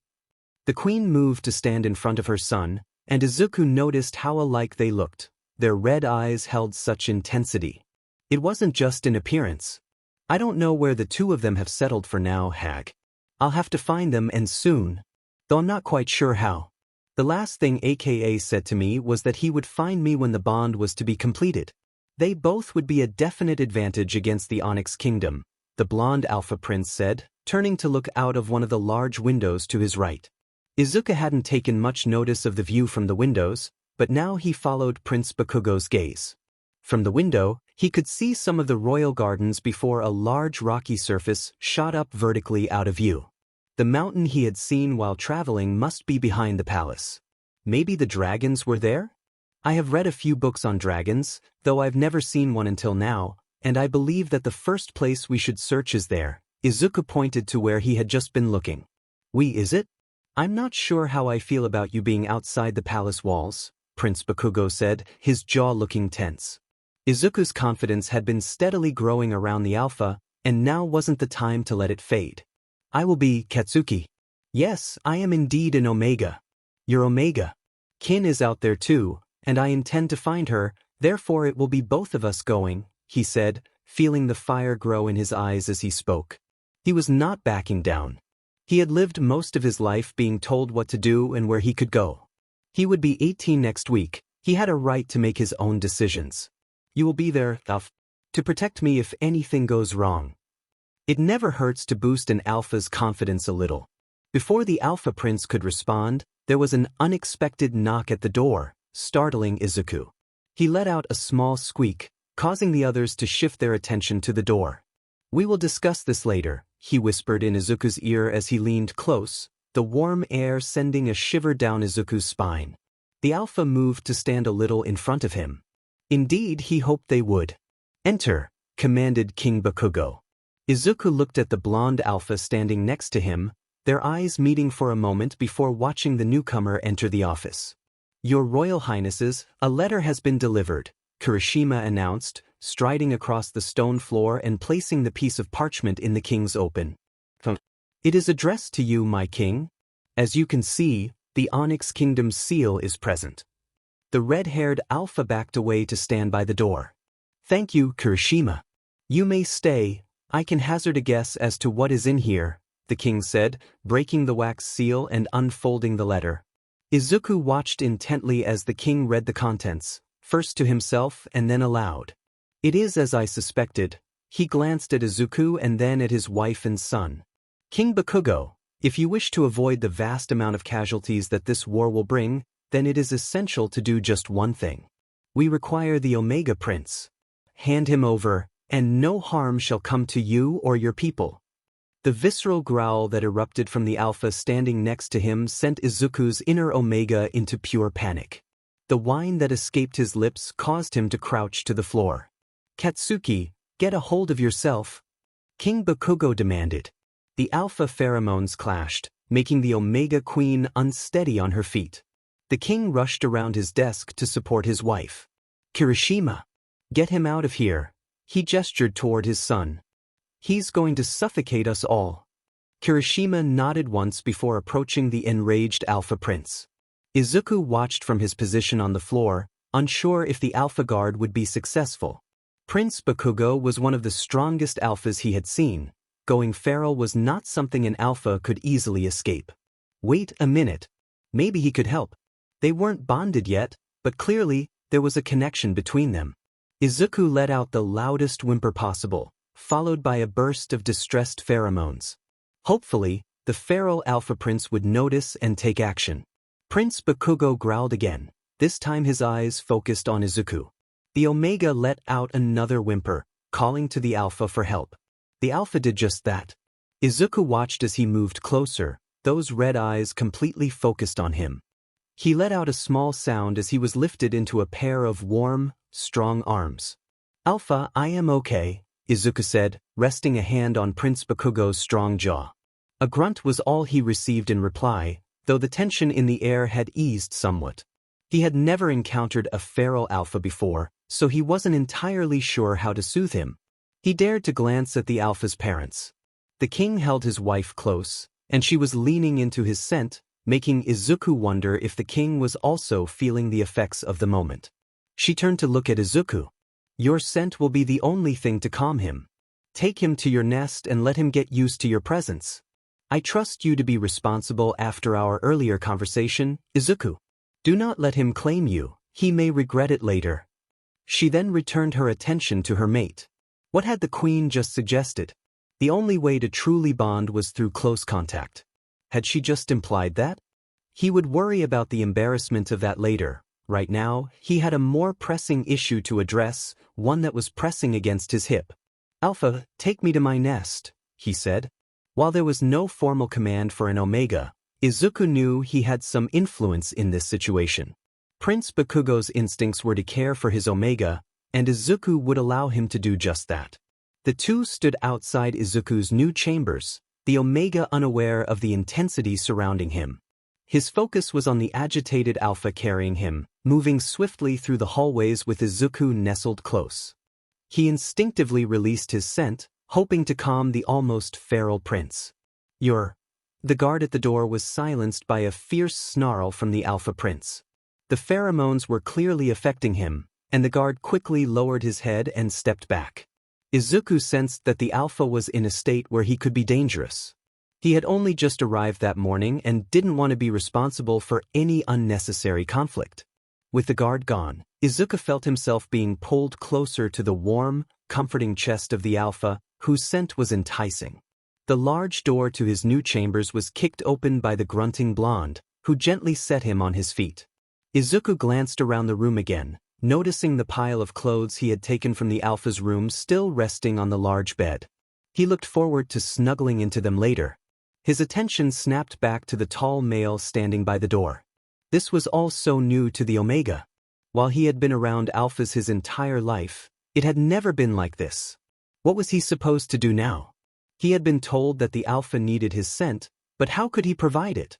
The queen moved to stand in front of her son, and Izuku noticed how alike they looked. Their red eyes held such intensity. It wasn't just in appearance. I don't know where the two of them have settled for now, Hag. I'll have to find them and soon, though I'm not quite sure how. The last thing AKA said to me was that he would find me when the bond was to be completed. They both would be a definite advantage against the Onyx Kingdom, the blonde Alpha Prince said, turning to look out of one of the large windows to his right. Izuku hadn't taken much notice of the view from the windows, but now he followed Prince Bakugo's gaze. From the window, he could see some of the royal gardens before a large rocky surface shot up vertically out of view. The mountain he had seen while traveling must be behind the palace. Maybe the dragons were there? I have read a few books on dragons, though I've never seen one until now, and I believe that the first place we should search is there. Izuku pointed to where he had just been looking. Is it? I'm not sure how I feel about you being outside the palace walls, Prince Bakugo said, his jaw looking tense. Izuku's confidence had been steadily growing around the Alpha, and now wasn't the time to let it fade. I will be Katsuki. Yes, I am indeed an Omega. Your Omega. Kin is out there too, and I intend to find her, therefore it will be both of us going, he said, feeling the fire grow in his eyes as he spoke. He was not backing down. He had lived most of his life being told what to do and where he could go. He would be 18 next week. He had a right to make his own decisions. You will be there, Alpha, to protect me if anything goes wrong. It never hurts to boost an Alpha's confidence a little. Before the Alpha Prince could respond, there was an unexpected knock at the door, startling Izuku. He let out a small squeak, causing the others to shift their attention to the door. We will discuss this later, he whispered in Izuku's ear as he leaned close, the warm air sending a shiver down Izuku's spine. The Alpha moved to stand a little in front of him. Indeed, he hoped they would. Enter, commanded King Bakugo. Izuku looked at the blonde Alpha standing next to him, their eyes meeting for a moment before watching the newcomer enter the office. Your Royal Highnesses, a letter has been delivered, Kirishima announced, striding across the stone floor and placing the piece of parchment in the king's open. It is addressed to you, my king. As you can see, the Onyx Kingdom's seal is present. The red-haired Alpha backed away to stand by the door. Thank you, Kirishima. You may stay. I can hazard a guess as to what is in here, the king said, breaking the wax seal and unfolding the letter. Izuku watched intently as the king read the contents, first to himself and then aloud. It is as I suspected. He glanced at Izuku and then at his wife and son. King Bakugo, if you wish to avoid the vast amount of casualties that this war will bring, then it is essential to do just one thing. We require the Omega Prince. Hand him over, and no harm shall come to you or your people. The visceral growl that erupted from the Alpha standing next to him sent Izuku's inner Omega into pure panic. The whine that escaped his lips caused him to crouch to the floor. Katsuki, get a hold of yourself. King Bakugo demanded. The Alpha pheromones clashed, making the Omega Queen unsteady on her feet. The king rushed around his desk to support his wife. Kirishima, get him out of here. He gestured toward his son. He's going to suffocate us all. Kirishima nodded once before approaching the enraged Alpha Prince. Izuku watched from his position on the floor, unsure if the Alpha Guard would be successful. Prince Bakugo was one of the strongest alphas he had seen. Going feral was not something an alpha could easily escape. Wait a minute. Maybe he could help. They weren't bonded yet, but clearly, there was a connection between them. Izuku let out the loudest whimper possible, followed by a burst of distressed pheromones. Hopefully, the feral Alpha Prince would notice and take action. Prince Bakugo growled again, this time his eyes focused on Izuku. The Omega let out another whimper, calling to the Alpha for help. The Alpha did just that. Izuku watched as he moved closer, those red eyes completely focused on him. He let out a small sound as he was lifted into a pair of warm, strong arms. Alpha, I am okay, Izuku said, resting a hand on Prince Bakugo's strong jaw. A grunt was all he received in reply, though the tension in the air had eased somewhat. He had never encountered a feral alpha before, so he wasn't entirely sure how to soothe him. He dared to glance at the alpha's parents. The king held his wife close, and she was leaning into his scent, making Izuku wonder if the king was also feeling the effects of the moment. She turned to look at Izuku. Your scent will be the only thing to calm him. Take him to your nest and let him get used to your presence. I trust you to be responsible after our earlier conversation, Izuku. Do not let him claim you, he may regret it later. She then returned her attention to her mate. What had the queen just suggested? The only way to truly bond was through close contact. Had she just implied that? He would worry about the embarrassment of that later. Right now, he had a more pressing issue to address, one that was pressing against his hip. Alpha, take me to my nest, he said. While there was no formal command for an Omega, Izuku knew he had some influence in this situation. Prince Bakugo's instincts were to care for his Omega, and Izuku would allow him to do just that. The two stood outside Izuku's new chambers, the Omega unaware of the intensity surrounding him. His focus was on the agitated Alpha carrying him, moving swiftly through the hallways with Izuku nestled close. He instinctively released his scent, hoping to calm the almost feral prince. The guard at the door was silenced by a fierce snarl from the Alpha Prince. The pheromones were clearly affecting him, and the guard quickly lowered his head and stepped back. Izuku sensed that the Alpha was in a state where he could be dangerous. He had only just arrived that morning and didn't want to be responsible for any unnecessary conflict. With the guard gone, Izuku felt himself being pulled closer to the warm, comforting chest of the Alpha, whose scent was enticing. The large door to his new chambers was kicked open by the grunting blonde, who gently set him on his feet. Izuku glanced around the room again, noticing the pile of clothes he had taken from the Alpha's room still resting on the large bed. He looked forward to snuggling into them later. His attention snapped back to the tall male standing by the door. This was all so new to the Omega. While he had been around Alphas his entire life, it had never been like this. What was he supposed to do now? He had been told that the Alpha needed his scent, but how could he provide it?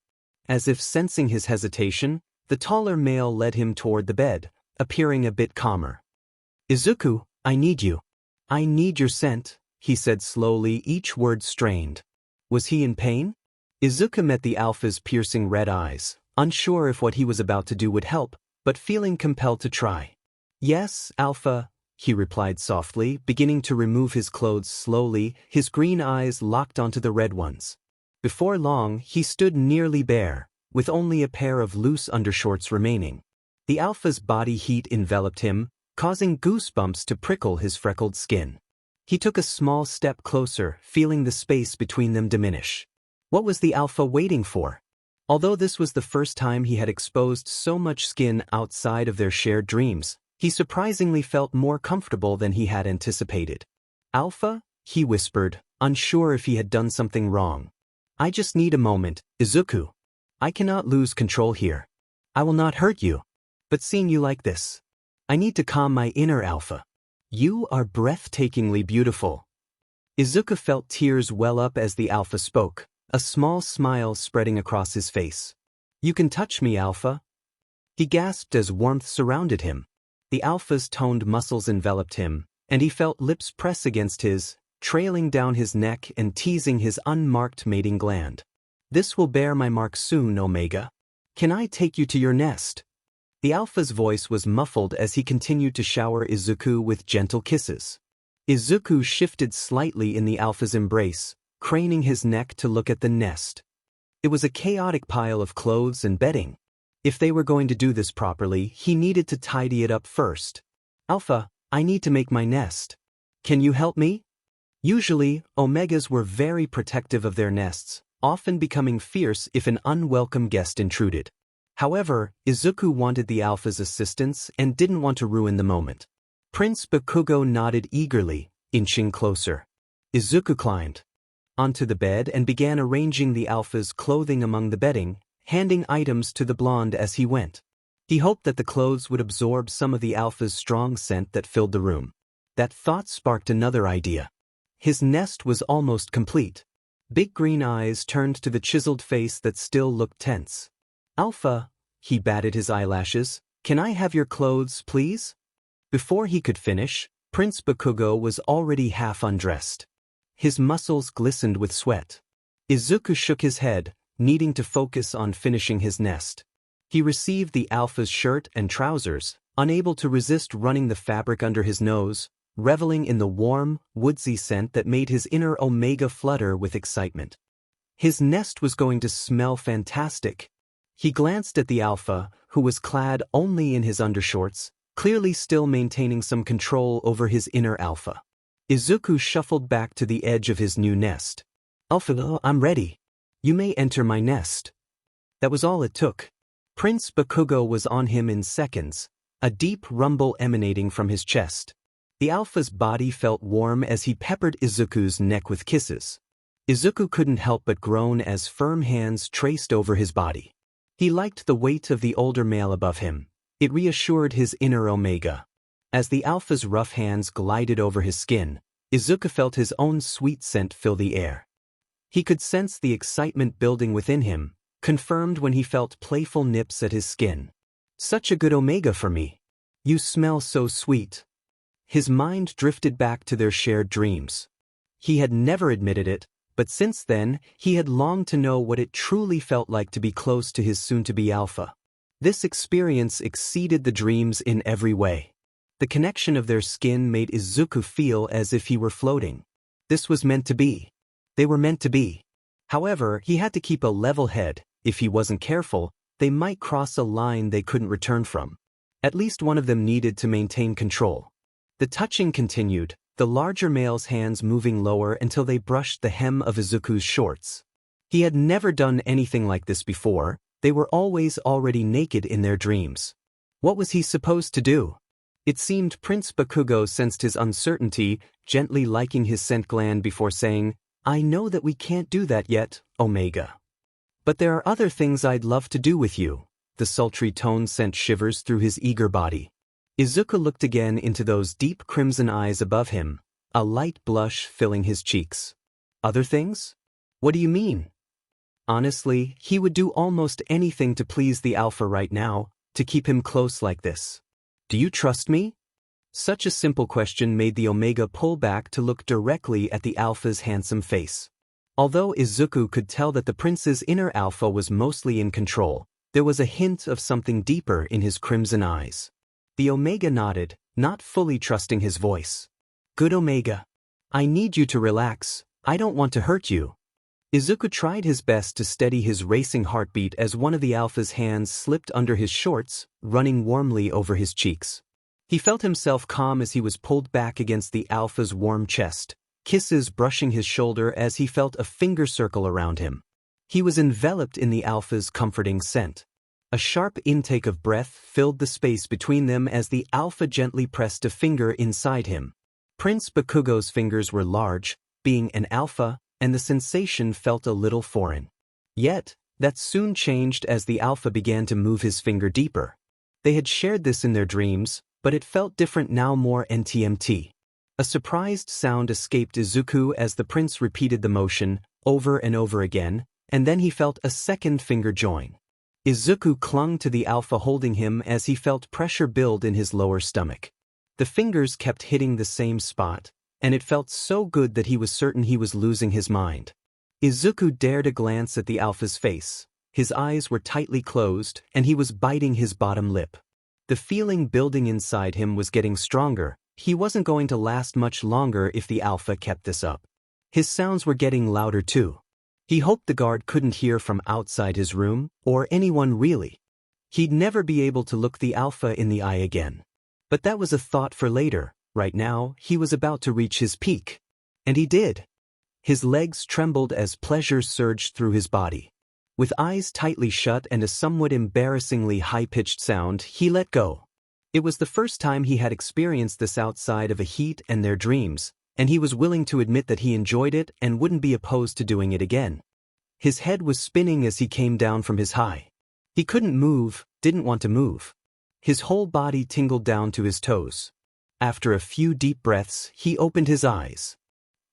As if sensing his hesitation, the taller male led him toward the bed, appearing a bit calmer. Izuku, I need you. I need your scent, he said slowly, each word strained. Was he in pain? Izuku met the Alpha's piercing red eyes, unsure if what he was about to do would help, but feeling compelled to try. Yes, Alpha, he replied softly, beginning to remove his clothes slowly, his green eyes locked onto the red ones. Before long, he stood nearly bare, with only a pair of loose undershorts remaining. The Alpha's body heat enveloped him, causing goosebumps to prickle his freckled skin. He took a small step closer, feeling the space between them diminish. What was the Alpha waiting for? Although this was the first time he had exposed so much skin outside of their shared dreams, he surprisingly felt more comfortable than he had anticipated. Alpha, he whispered, unsure if he had done something wrong. I just need a moment, Izuku. I cannot lose control here. I will not hurt you. But seeing you like this, I need to calm my inner Alpha. You are breathtakingly beautiful. Izuku felt tears well up as the Alpha spoke, a small smile spreading across his face. You can touch me, Alpha. He gasped as warmth surrounded him. The Alpha's toned muscles enveloped him, and he felt lips press against his, trailing down his neck and teasing his unmarked mating gland. "This will bear my mark soon, Omega. Can I take you to your nest?" The alpha's voice was muffled as he continued to shower Izuku with gentle kisses. Izuku shifted slightly in the alpha's embrace, craning his neck to look at the nest. It was a chaotic pile of clothes and bedding. If they were going to do this properly, he needed to tidy it up first. "Alpha, I need to make my nest. Can you help me?" Usually, Omegas were very protective of their nests, often becoming fierce if an unwelcome guest intruded. However, Izuku wanted the alpha's assistance and didn't want to ruin the moment. Prince Bakugo nodded eagerly, inching closer. Izuku climbed onto the bed and began arranging the alpha's clothing among the bedding, handing items to the blonde as he went. He hoped that the clothes would absorb some of the alpha's strong scent that filled the room. That thought sparked another idea. His nest was almost complete. Big green eyes turned to the chiseled face that still looked tense. "Alpha," he batted his eyelashes, "can I have your clothes, please?" Before he could finish, Prince Bakugo was already half undressed. His muscles glistened with sweat. Izuku shook his head, needing to focus on finishing his nest. He received the alpha's shirt and trousers, unable to resist running the fabric under his nose, reveling in the warm, woodsy scent that made his inner Omega flutter with excitement. His nest was going to smell fantastic. He glanced at the alpha, who was clad only in his undershorts, clearly still maintaining some control over his inner alpha. Izuku shuffled back to the edge of his new nest. "Alpha, I'm ready. You may enter my nest." That was all it took. Prince Bakugo was on him in seconds, a deep rumble emanating from his chest. The alpha's body felt warm as he peppered Izuku's neck with kisses. Izuku couldn't help but groan as firm hands traced over his body. He liked the weight of the older male above him. It reassured his inner Omega. As the alpha's rough hands glided over his skin, Izuku felt his own sweet scent fill the air. He could sense the excitement building within him, confirmed when he felt playful nips at his skin. "Such a good Omega for me. You smell so sweet." His mind drifted back to their shared dreams. He had never admitted it, but since then, he had longed to know what it truly felt like to be close to his soon-to-be alpha. This experience exceeded the dreams in every way. The connection of their skin made Izuku feel as if he were floating. This was meant to be. They were meant to be. However, he had to keep a level head. If he wasn't careful, they might cross a line they couldn't return from. At least one of them needed to maintain control. The touching continued, the larger male's hands moving lower until they brushed the hem of Izuku's shorts. He had never done anything like this before. They were always already naked in their dreams. What was he supposed to do? It seemed Prince Bakugo sensed his uncertainty, gently liking his scent gland before saying, "I know that we can't do that yet, Omega. But there are other things I'd love to do with you." The sultry tone sent shivers through his eager body. Izuku looked again into those deep crimson eyes above him, a light blush filling his cheeks. "Other things? What do you mean?" Honestly, he would do almost anything to please the alpha right now, to keep him close like this. "Do you trust me?" Such a simple question made the Omega pull back to look directly at the alpha's handsome face. Although Izuku could tell that the prince's inner alpha was mostly in control, there was a hint of something deeper in his crimson eyes. The Omega nodded, not fully trusting his voice. "Good Omega. I need you to relax. I don't want to hurt you." Izuku tried his best to steady his racing heartbeat as one of the alpha's hands slipped under his shorts, running warmly over his cheeks. He felt himself calm as he was pulled back against the alpha's warm chest, kisses brushing his shoulder as he felt a finger circle around him. He was enveloped in the alpha's comforting scent. A sharp intake of breath filled the space between them as the alpha gently pressed a finger inside him. Prince Bakugo's fingers were large, being an alpha, and the sensation felt a little foreign. Yet, that soon changed as the alpha began to move his finger deeper. They had shared this in their dreams, but it felt different now, more NTMT. A surprised sound escaped Izuku as the prince repeated the motion, over and over again, and then he felt a second finger join. Izuku clung to the alpha, holding him as he felt pressure build in his lower stomach. The fingers kept hitting the same spot, and it felt so good that he was certain he was losing his mind. Izuku dared a glance at the alpha's face. His eyes were tightly closed, and he was biting his bottom lip. The feeling building inside him was getting stronger. He wasn't going to last much longer if the alpha kept this up. His sounds were getting louder too. He hoped the guard couldn't hear from outside his room, or anyone really. He'd never be able to look the alpha in the eye again. But that was a thought for later. Right now, he was about to reach his peak. And he did. His legs trembled as pleasure surged through his body. With eyes tightly shut and a somewhat embarrassingly high-pitched sound, he let go. It was the first time he had experienced this outside of a heat and their dreams, and he was willing to admit that he enjoyed it and wouldn't be opposed to doing it again. His head was spinning as he came down from his high. He couldn't move, didn't want to move. His whole body tingled down to his toes. After a few deep breaths, he opened his eyes.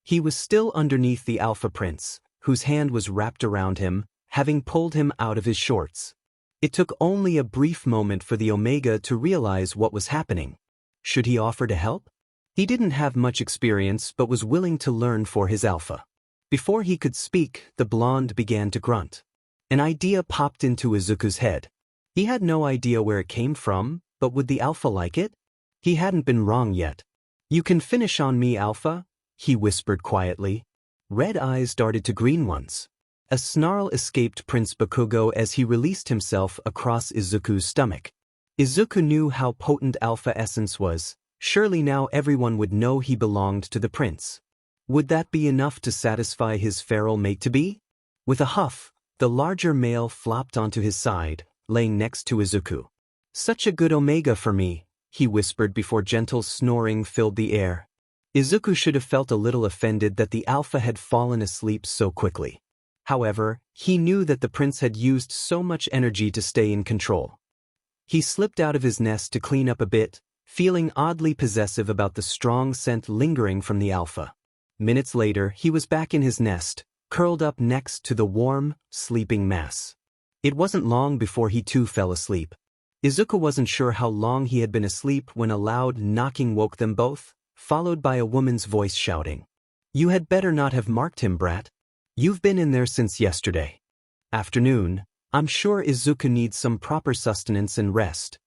He was still underneath the Alpha Prince, whose hand was wrapped around him, having pulled him out of his shorts. It took only a brief moment for the Omega to realize what was happening. Should he offer to help? He didn't have much experience but was willing to learn for his Alpha. Before he could speak, the blonde began to grunt. An idea popped into Izuku's head. He had no idea where it came from, but would the Alpha like it? He hadn't been wrong yet. "You can finish on me, Alpha," he whispered quietly. Red eyes darted to green ones. A snarl escaped Prince Bakugo as he released himself across Izuku's stomach. Izuku knew how potent Alpha Essence was. Surely now everyone would know he belonged to the prince. Would that be enough to satisfy his feral mate-to-be? With a huff, the larger male flopped onto his side, laying next to Izuku. "Such a good Omega for me," he whispered before gentle snoring filled the air. Izuku should have felt a little offended that the Alpha had fallen asleep so quickly. However, he knew that the prince had used so much energy to stay in control. He slipped out of his nest to clean up a bit, feeling oddly possessive about the strong scent lingering from the Alpha. Minutes later, he was back in his nest, curled up next to the warm, sleeping mass. It wasn't long before he too fell asleep. Izuku wasn't sure how long he had been asleep when a loud knocking woke them both, followed by a woman's voice shouting, "You had better not have marked him, brat. You've been in there since yesterday afternoon. I'm sure Izuku needs some proper sustenance and rest."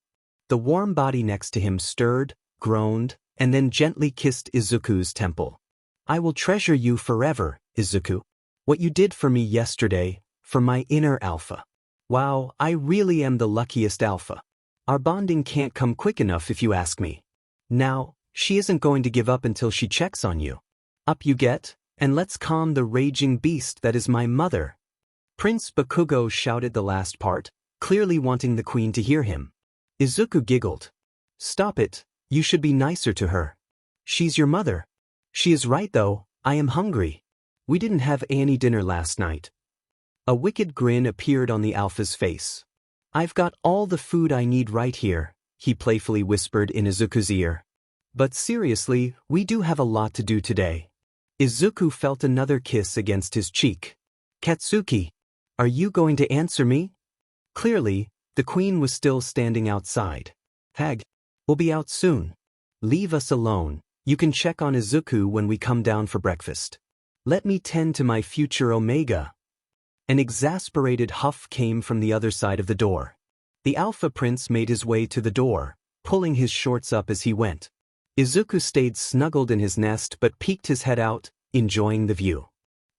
The warm body next to him stirred, groaned, and then gently kissed Izuku's temple. "I will treasure you forever, Izuku. What you did for me yesterday, for my inner Alpha. Wow, I really am the luckiest Alpha. Our bonding can't come quick enough if you ask me. Now, she isn't going to give up until she checks on you. Up you get, and let's calm the raging beast that is my mother." Prince Bakugo shouted the last part, clearly wanting the queen to hear him. Izuku giggled. "Stop it, you should be nicer to her. She's your mother." "She is right though, I am hungry. We didn't have any dinner last night." A wicked grin appeared on the Alpha's face. "I've got all the food I need right here," he playfully whispered in Izuku's ear. "But seriously, we do have a lot to do today." Izuku felt another kiss against his cheek. "Katsuki, are you going to answer me?" Clearly, the queen was still standing outside. "Hag, we'll be out soon. Leave us alone. You can check on Izuku when we come down for breakfast. Let me tend to my future Omega." An exasperated huff came from the other side of the door. The Alpha Prince made his way to the door, pulling his shorts up as he went. Izuku stayed snuggled in his nest but peeked his head out, enjoying the view.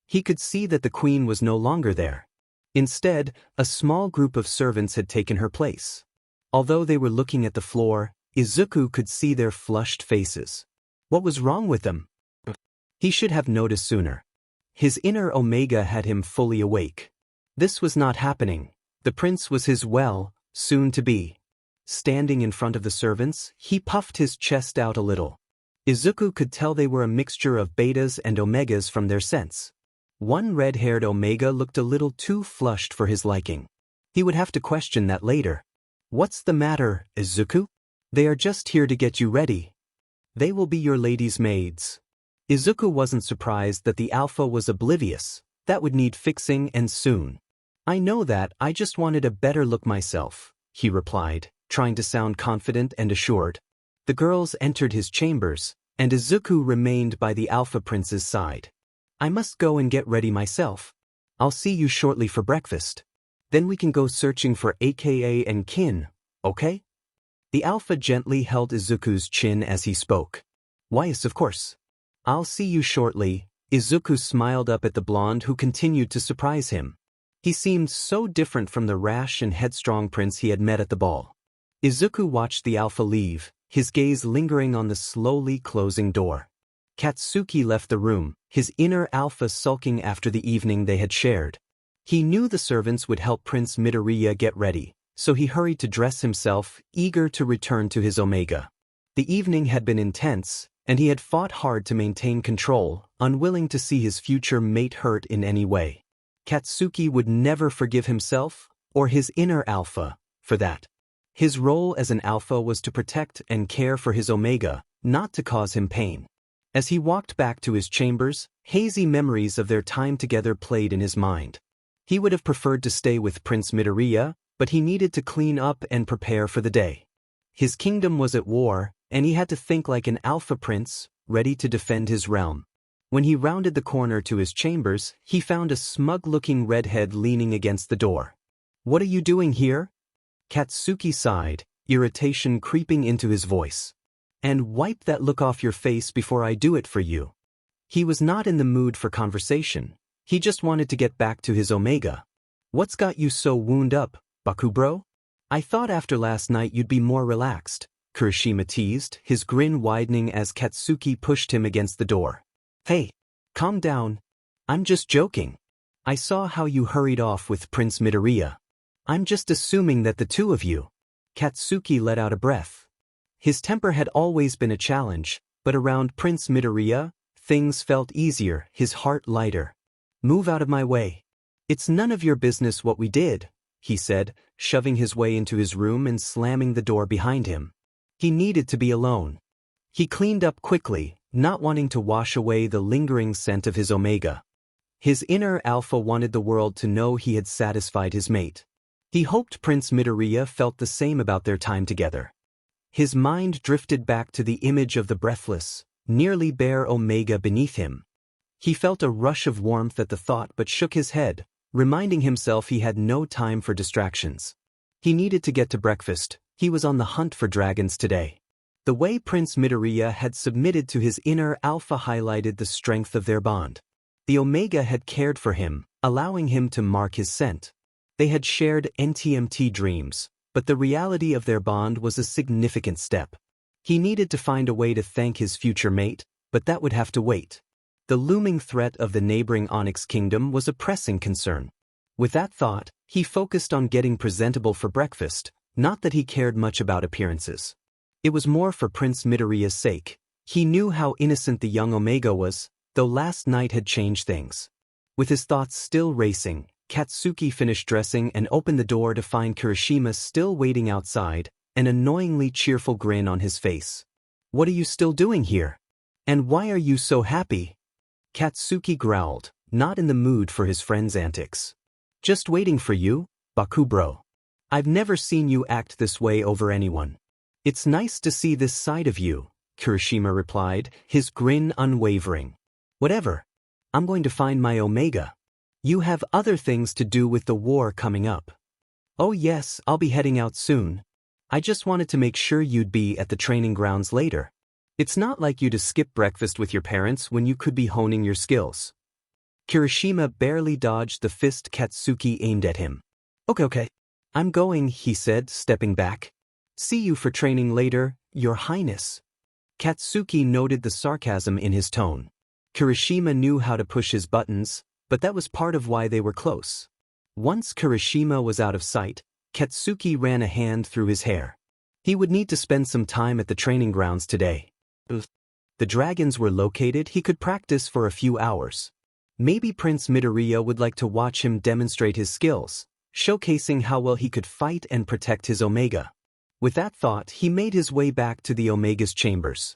He could see that the queen was no longer there. Instead, a small group of servants had taken her place. Although they were looking at the floor, Izuku could see their flushed faces. What was wrong with them? He should have noticed sooner. His inner Omega had him fully awake. This was not happening. The prince was his soon-to-be. Standing in front of the servants, he puffed his chest out a little. Izuku could tell they were a mixture of betas and omegas from their scents. One red-haired Omega looked a little too flushed for his liking. He would have to question that later. "What's the matter, Izuku? They are just here to get you ready. They will be your ladies' maids." Izuku wasn't surprised that the Alpha was oblivious. That would need fixing and soon. "I know that, I just wanted a better look myself," he replied, trying to sound confident and assured. The girls entered his chambers, and Izuku remained by the Alpha Prince's side. I must go and get ready myself. I'll see you shortly for breakfast. Then we can go searching for AKA and kin, okay? The Alpha gently held Izuku's chin as he spoke. Why, yes, of course. I'll see you shortly. Izuku smiled up at the blonde who continued to surprise him. He seemed so different from the rash and headstrong prince he had met at the ball. Izuku watched the Alpha leave, his gaze lingering on the slowly closing door. Katsuki left the room, his inner Alpha sulking after the evening they had shared. He knew the servants would help Prince Midoriya get ready, so he hurried to dress himself, eager to return to his Omega. The evening had been intense, and he had fought hard to maintain control, unwilling to see his future mate hurt in any way. Katsuki would never forgive himself, or his inner Alpha, for that. His role as an Alpha was to protect and care for his Omega, not to cause him pain. As he walked back to his chambers, hazy memories of their time together played in his mind. He would have preferred to stay with Prince Midoriya, but he needed to clean up and prepare for the day. His kingdom was at war, and he had to think like an Alpha Prince, ready to defend his realm. When he rounded the corner to his chambers, he found a smug-looking redhead leaning against the door. "What are you doing here?" Katsuki sighed, irritation creeping into his voice. "And wipe that look off your face before I do it for you." He was not in the mood for conversation. He just wanted to get back to his Omega. "What's got you so wound up, Bakubro? I thought after last night you'd be more relaxed," Kirishima teased, his grin widening as Katsuki pushed him against the door. "Hey, calm down. I'm just joking. I saw how you hurried off with Prince Midoriya. I'm just assuming that the two of you." Katsuki let out a breath. His temper had always been a challenge, but around Prince Midoriya, things felt easier, his heart lighter. "Move out of my way. It's none of your business what we did," he said, shoving his way into his room and slamming the door behind him. He needed to be alone. He cleaned up quickly, not wanting to wash away the lingering scent of his Omega. His inner Alpha wanted the world to know he had satisfied his mate. He hoped Prince Midoriya felt the same about their time together. His mind drifted back to the image of the breathless, nearly bare Omega beneath him. He felt a rush of warmth at the thought but shook his head, reminding himself he had no time for distractions. He needed to get to breakfast. He was on the hunt for dragons today. The way Prince Midoriya had submitted to his inner Alpha highlighted the strength of their bond. The Omega had cared for him, allowing him to mark his scent. They had shared NTMT dreams, but the reality of their bond was a significant step. He needed to find a way to thank his future mate, but that would have to wait. The looming threat of the neighboring Onyx Kingdom was a pressing concern. With that thought, he focused on getting presentable for breakfast, not that he cared much about appearances. It was more for Prince Midoriya's sake. He knew how innocent the young Omega was, though last night had changed things. With his thoughts still racing, Katsuki finished dressing and opened the door to find Kirishima still waiting outside, an annoyingly cheerful grin on his face. "What are you still doing here? And why are you so happy?" Katsuki growled, not in the mood for his friend's antics. "Just waiting for you, Bakubro. I've never seen you act this way over anyone. It's nice to see this side of you," Kirishima replied, his grin unwavering. "Whatever. I'm going to find my Omega. You have other things to do with the war coming up." "Oh yes, I'll be heading out soon. I just wanted to make sure you'd be at the training grounds later. It's not like you to skip breakfast with your parents when you could be honing your skills." Kirishima barely dodged the fist Katsuki aimed at him. Okay. I'm going," he said, stepping back. "See you for training later, Your Highness." Katsuki noted the sarcasm in his tone. Kirishima knew how to push his buttons, but that was part of why they were close. Once Kirishima was out of sight, Katsuki ran a hand through his hair. He would need to spend some time at the training grounds today. The dragons were located, he could practice for a few hours. Maybe Prince Midoriya would like to watch him demonstrate his skills, showcasing how well he could fight and protect his Omega. With that thought, he made his way back to the Omega's chambers.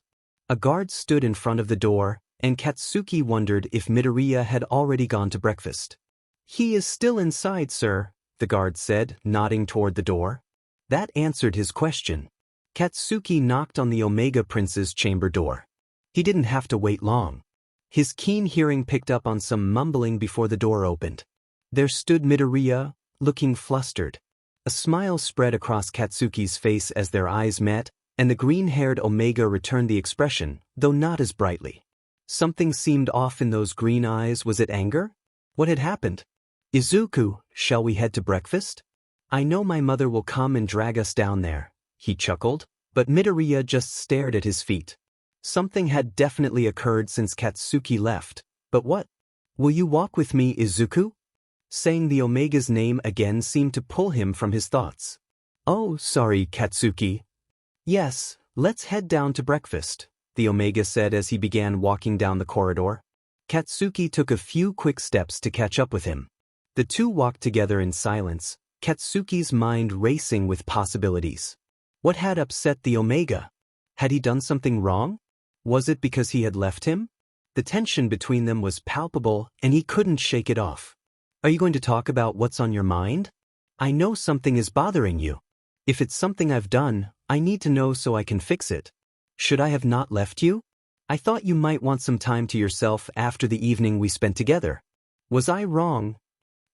A guard stood in front of the door, and Katsuki wondered if Midoriya had already gone to breakfast. "He is still inside, sir," the guard said, nodding toward the door. That answered his question. Katsuki knocked on the Omega Prince's chamber door. He didn't have to wait long. His keen hearing picked up on some mumbling before the door opened. There stood Midoriya, looking flustered. A smile spread across Katsuki's face as their eyes met, and the green-haired Omega returned the expression, though not as brightly. Something seemed off in those green eyes. Was it anger? What had happened? Izuku, shall we head to breakfast? I know my mother will come and drag us down there, he chuckled, but Midoriya just stared at his feet. Something had definitely occurred since Katsuki left, but what? Will you walk with me, Izuku? Saying the Omega's name again seemed to pull him from his thoughts. Oh, sorry, Katsuki. Yes, let's head down to breakfast, the Omega said as he began walking down the corridor. Katsuki took a few quick steps to catch up with him. The two walked together in silence, Katsuki's mind racing with possibilities. What had upset the Omega? Had he done something wrong? Was it because he had left him? The tension between them was palpable, and he couldn't shake it off. Are you going to talk about what's on your mind? I know something is bothering you. If it's something I've done, I need to know so I can fix it. Should I have not left you? I thought you might want some time to yourself after the evening we spent together. Was I wrong?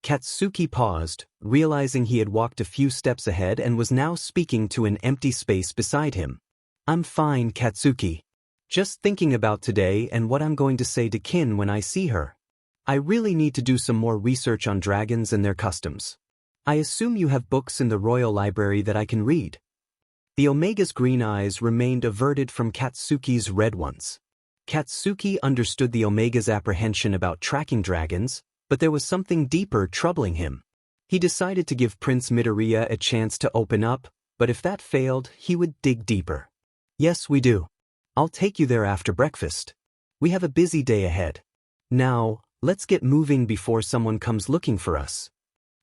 Katsuki paused, realizing he had walked a few steps ahead and was now speaking to an empty space beside him. I'm fine, Katsuki. Just thinking about today and what I'm going to say to Kin when I see her. I really need to do some more research on dragons and their customs. I assume you have books in the royal library that I can read. The Omega's green eyes remained averted from Katsuki's red ones. Katsuki understood the Omega's apprehension about tracking dragons, but there was something deeper troubling him. He decided to give Prince Midoriya a chance to open up, but if that failed, he would dig deeper. Yes, we do. I'll take you there after breakfast. We have a busy day ahead. Now, let's get moving before someone comes looking for us.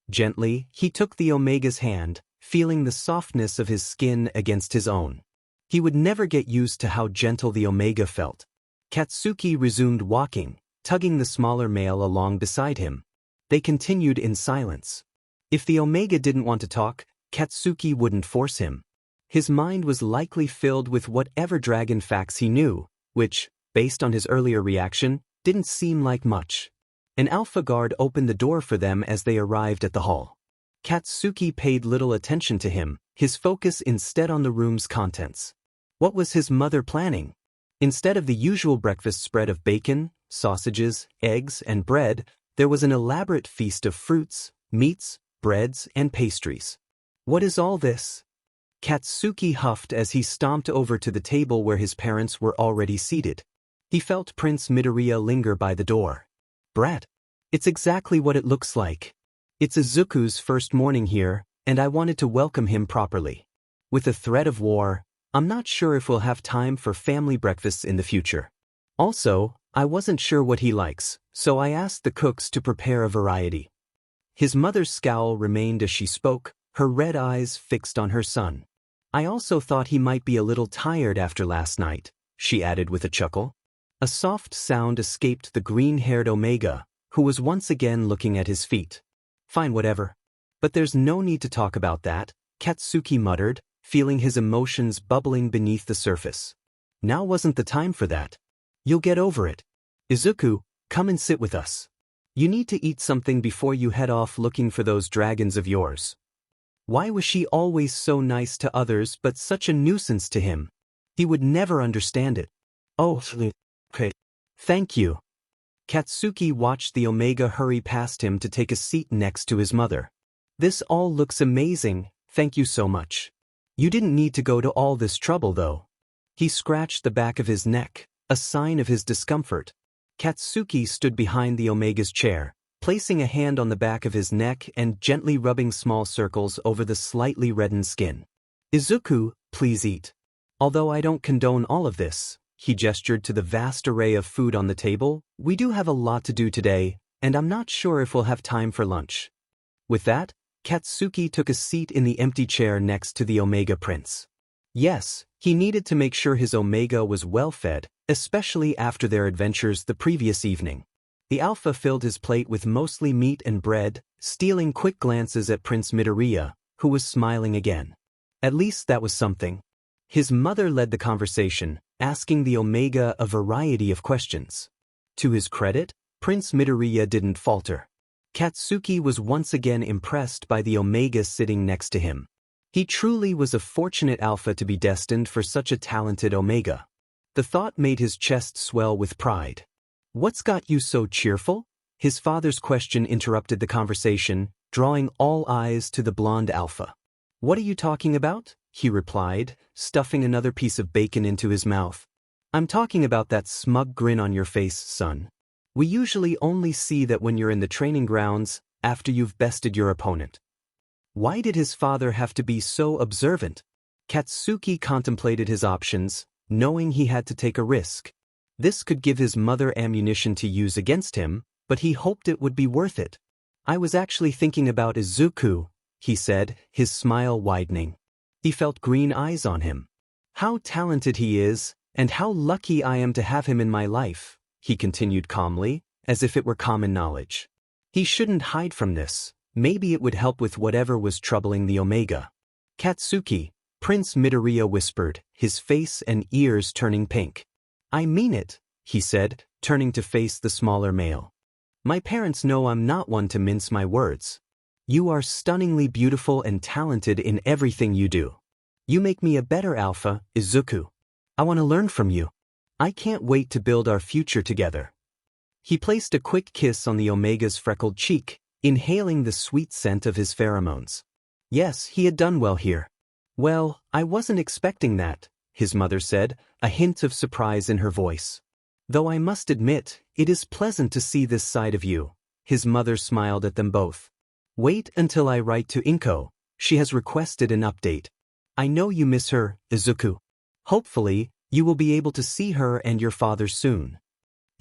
Gently, he took the Omega's hand, feeling the softness of his skin against his own. He would never get used to how gentle the Omega felt. Katsuki resumed walking, tugging the smaller male along beside him. They continued in silence. If the Omega didn't want to talk, Katsuki wouldn't force him. His mind was likely filled with whatever dragon facts he knew, which, based on his earlier reaction, didn't seem like much. An alpha guard opened the door for them as they arrived at the hall. Katsuki paid little attention to him, his focus instead on the room's contents. What was his mother planning? Instead of the usual breakfast spread of bacon, sausages, eggs, and bread, there was an elaborate feast of fruits, meats, breads, and pastries. What is all this? Katsuki huffed as he stomped over to the table where his parents were already seated. He felt Prince Midoriya linger by the door. Brat. It's exactly what it looks like. It's Izuku's first morning here, and I wanted to welcome him properly. With the threat of war, I'm not sure if we'll have time for family breakfasts in the future. Also, I wasn't sure what he likes, so I asked the cooks to prepare a variety. His mother's scowl remained as she spoke, her red eyes fixed on her son. I also thought he might be a little tired after last night, she added with a chuckle. A soft sound escaped the green-haired Omega, who was once again looking at his feet. Fine, whatever. But there's no need to talk about that, Katsuki muttered, feeling his emotions bubbling beneath the surface. Now wasn't the time for that. You'll get over it. Izuku, come and sit with us. You need to eat something before you head off looking for those dragons of yours. Why was she always so nice to others but such a nuisance to him? He would never understand it. Oh, okay. Thank you. Katsuki watched the Omega hurry past him to take a seat next to his mother. This all looks amazing, thank you so much. You didn't need to go to all this trouble though. He scratched the back of his neck, a sign of his discomfort. Katsuki stood behind the Omega's chair, placing a hand on the back of his neck and gently rubbing small circles over the slightly reddened skin. Izuku, please eat. Although I don't condone all of this, he gestured to the vast array of food on the table, we do have a lot to do today, and I'm not sure if we'll have time for lunch. With that, Katsuki took a seat in the empty chair next to the Omega Prince. Yes, he needed to make sure his Omega was well fed, especially after their adventures the previous evening. The Alpha filled his plate with mostly meat and bread, stealing quick glances at Prince Midoriya, who was smiling again. At least that was something. His mother led the conversation, asking the Omega a variety of questions. To his credit, Prince Midoriya didn't falter. Katsuki was once again impressed by the Omega sitting next to him. He truly was a fortunate alpha to be destined for such a talented Omega. The thought made his chest swell with pride. "What's got you so cheerful?" His father's question interrupted the conversation, drawing all eyes to the blonde alpha. "What are you talking about?" he replied, stuffing another piece of bacon into his mouth. "I'm talking about that smug grin on your face, son. We usually only see that when you're in the training grounds, after you've bested your opponent." Why did his father have to be so observant? Katsuki contemplated his options, knowing he had to take a risk. This could give his mother ammunition to use against him, but he hoped it would be worth it. "I was actually thinking about Izuku," he said, his smile widening. He felt green eyes on him. "How talented he is, and how lucky I am to have him in my life," he continued calmly, as if it were common knowledge. He shouldn't hide from this. Maybe it would help with whatever was troubling the Omega. "Katsuki," Prince Midoriya whispered, his face and ears turning pink. "I mean it," he said, turning to face the smaller male. "My parents know I'm not one to mince my words. You are stunningly beautiful and talented in everything you do. You make me a better alpha, Izuku. I want to learn from you. I can't wait to build our future together." He placed a quick kiss on the Omega's freckled cheek, inhaling the sweet scent of his pheromones. Yes, he had done well here. "Well, I wasn't expecting that," his mother said, a hint of surprise in her voice. "Though I must admit, it is pleasant to see this side of you." His mother smiled at them both. "Wait until I write to Inko. She has requested an update. I know you miss her, Izuku. Hopefully, you will be able to see her and your father soon.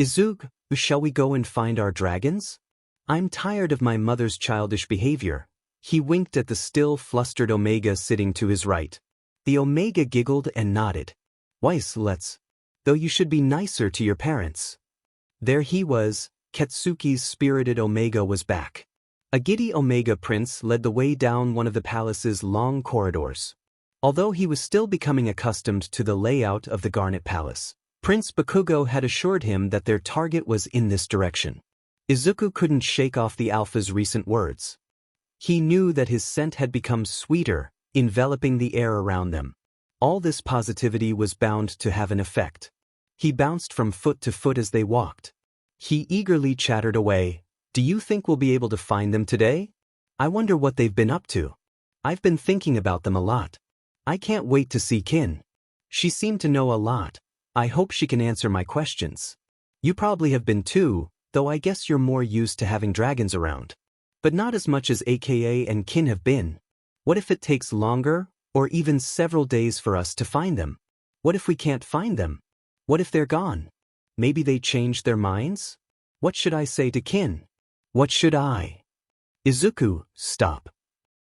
Izuku, shall we go and find our dragons? I'm tired of my mother's childish behavior." He winked at the still flustered Omega sitting to his right. The Omega giggled and nodded. "Wise, let's. Though you should be nicer to your parents." There he was, Katsuki's spirited Omega was back. A giddy Omega prince led the way down one of the palace's long corridors. Although he was still becoming accustomed to the layout of the Garnet Palace, Prince Bakugo had assured him that their target was in this direction. Izuku couldn't shake off the alpha's recent words. He knew that his scent had become sweeter, enveloping the air around them. All this positivity was bound to have an effect. He bounced from foot to foot as they walked. He eagerly chattered away. "Do you think we'll be able to find them today? I wonder what they've been up to. I've been thinking about them a lot. I can't wait to see Kin. She seemed to know a lot. I hope she can answer my questions. You probably have been too, though I guess you're more used to having dragons around. But not as much as AKA and Kin have been. What if it takes longer, or even several days for us to find them? What if we can't find them? What if they're gone? Maybe they changed their minds? What should I say to Kin? What should I?" "Izuku, stop."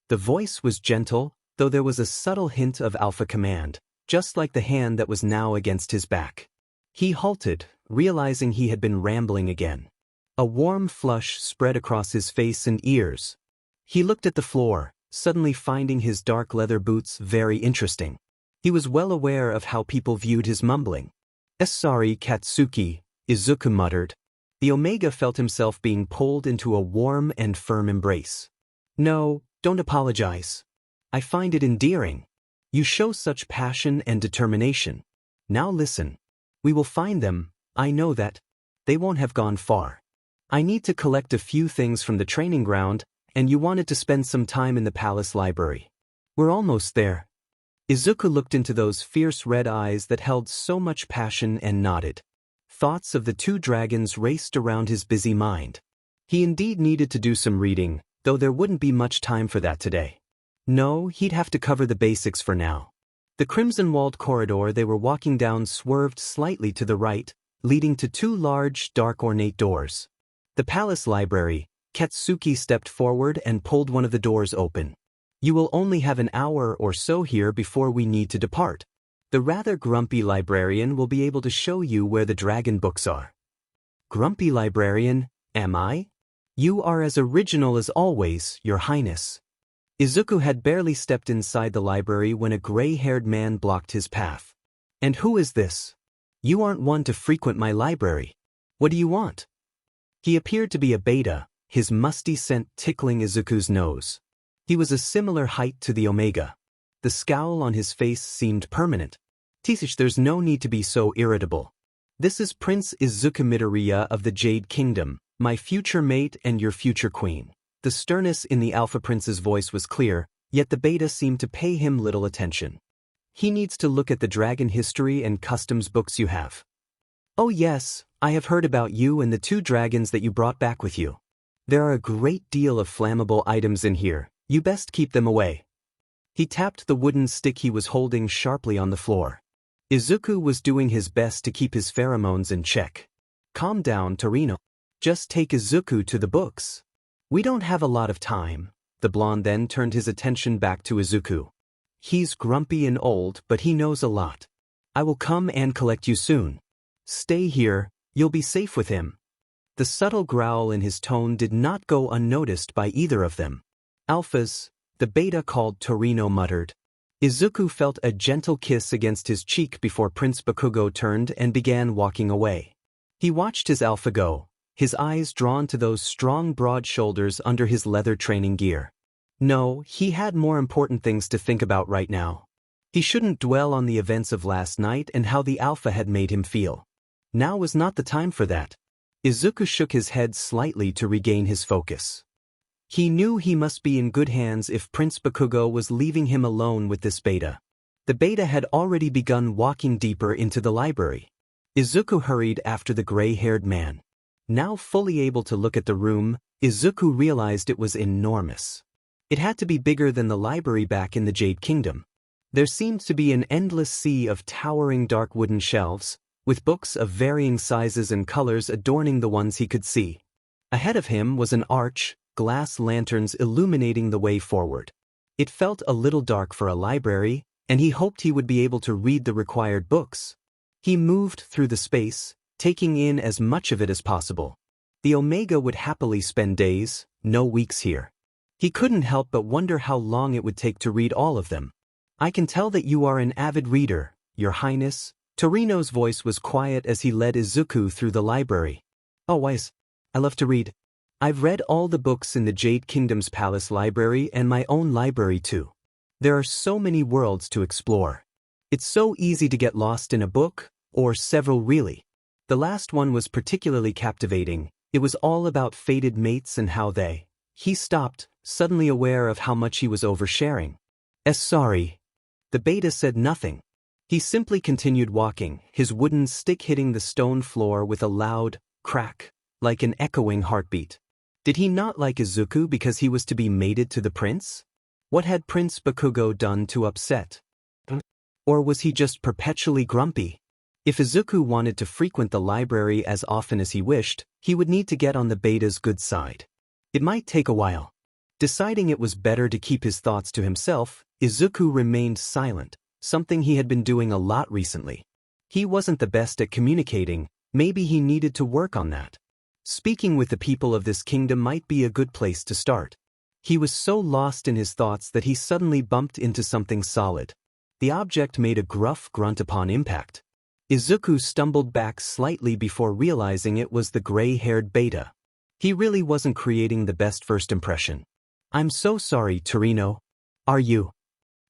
The voice was gentle, though there was a subtle hint of alpha command, just like the hand that was now against his back. He halted, realizing he had been rambling again. A warm flush spread across his face and ears. He looked at the floor, suddenly finding his dark leather boots very interesting. He was well aware of how people viewed his mumbling. "Sorry, Katsuki," Izuku muttered. The Omega felt himself being pulled into a warm and firm embrace. "No, don't apologize. I find it endearing. You show such passion and determination. Now listen. We will find them, I know that. They won't have gone far. I need to collect a few things from the training ground, and you wanted to spend some time in the palace library. We're almost there." Izuku looked into those fierce red eyes that held so much passion and nodded. Thoughts of the two dragons raced around his busy mind. He indeed needed to do some reading, though there wouldn't be much time for that today. No, he'd have to cover the basics for now. The crimson-walled corridor they were walking down swerved slightly to the right, leading to two large, dark ornate doors. The palace library. Katsuki stepped forward and pulled one of the doors open. "You will only have an hour or so here before we need to depart. The rather grumpy librarian will be able to show you where the dragon books are." "Grumpy librarian, am I? You are as original as always, Your Highness." Izuku had barely stepped inside the library when a gray-haired man blocked his path. "And who is this? You aren't one to frequent my library. What do you want?" He appeared to be a beta, his musty scent tickling Izuku's nose. He was a similar height to the Omega. The scowl on his face seemed permanent. "Teach, there's no need to be so irritable. This is Prince Izuku Midoriya of the Jade Kingdom, my future mate and your future queen." The sternness in the Alpha Prince's voice was clear, yet the beta seemed to pay him little attention. "He needs to look at the dragon history and customs books you have." "Oh yes, I have heard about you and the 2 dragons that you brought back with you. There are a great deal of flammable items in here, you best keep them away." He tapped the wooden stick he was holding sharply on the floor. Izuku was doing his best to keep his pheromones in check. "Calm down, Torino. Just take Izuku to the books. We don't have a lot of time." The blonde then turned his attention back to Izuku. "He's grumpy and old, but he knows a lot. I will come and collect you soon. Stay here, you'll be safe with him." The subtle growl in his tone did not go unnoticed by either of them. "Alphas," the beta called Torino muttered. Izuku felt a gentle kiss against his cheek before Prince Bakugo turned and began walking away. He watched his alpha go, his eyes drawn to those strong broad shoulders under his leather training gear. No, he had more important things to think about right now. He shouldn't dwell on the events of last night and how the alpha had made him feel. Now was not the time for that. Izuku shook his head slightly to regain his focus. He knew he must be in good hands if Prince Bakugo was leaving him alone with this beta. The beta had already begun walking deeper into the library. Izuku hurried after the gray-haired man. Now fully able to look at the room, Izuku realized it was enormous. It had to be bigger than the library back in the Jade Kingdom. There seemed to be an endless sea of towering dark wooden shelves, with books of varying sizes and colors adorning the ones he could see. Ahead of him was an arch, glass lanterns illuminating the way forward. It felt a little dark for a library, and he hoped he would be able to read the required books. He moved through the space, taking in as much of it as possible. The Omega would happily spend days, no weeks here. He couldn't help but wonder how long it would take to read all of them. "I can tell that you are an avid reader, Your Highness." Torino's voice was quiet as he led Izuku through the library. "Oh, wise. I love to read. I've read all the books in the Jade Kingdom's palace library and my own library too. There are so many worlds to explore. It's so easy to get lost in a book, or several really. The last one was particularly captivating. It was all about fated mates and how they..." He stopped, suddenly aware of how much he was oversharing. Sorry." The beta said nothing. He simply continued walking, his wooden stick hitting the stone floor with a loud crack, like an echoing heartbeat. Did he not like Izuku because he was to be mated to the prince? What had Prince Bakugo done to upset? Or was he just perpetually grumpy? If Izuku wanted to frequent the library as often as he wished, he would need to get on the beta's good side. It might take a while. Deciding it was better to keep his thoughts to himself, Izuku remained silent, something he had been doing a lot recently. He wasn't the best at communicating, maybe he needed to work on that. Speaking with the people of this kingdom might be a good place to start. He was so lost in his thoughts that he suddenly bumped into something solid. The object made a gruff grunt upon impact. Izuku stumbled back slightly before realizing it was the gray-haired beta. He really wasn't creating the best first impression. "I'm so sorry, Torino. Are you?"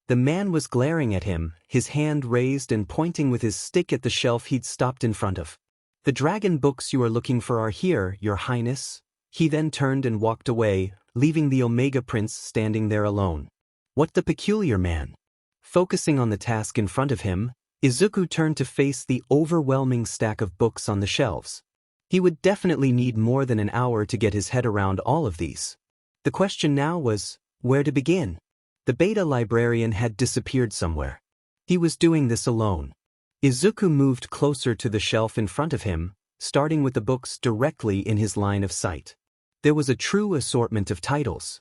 The man was glaring at him, his hand raised and pointing with his stick at the shelf he'd stopped in front of. "The dragon books you are looking for are here, Your Highness." He then turned and walked away, leaving the Omega Prince standing there alone. What the peculiar man? Focusing on the task in front of him, Izuku turned to face the overwhelming stack of books on the shelves. He would definitely need more than an hour to get his head around all of these. The question now was, where to begin? The beta librarian had disappeared somewhere. He was doing this alone. Izuku moved closer to the shelf in front of him, starting with the books directly in his line of sight. There was a true assortment of titles.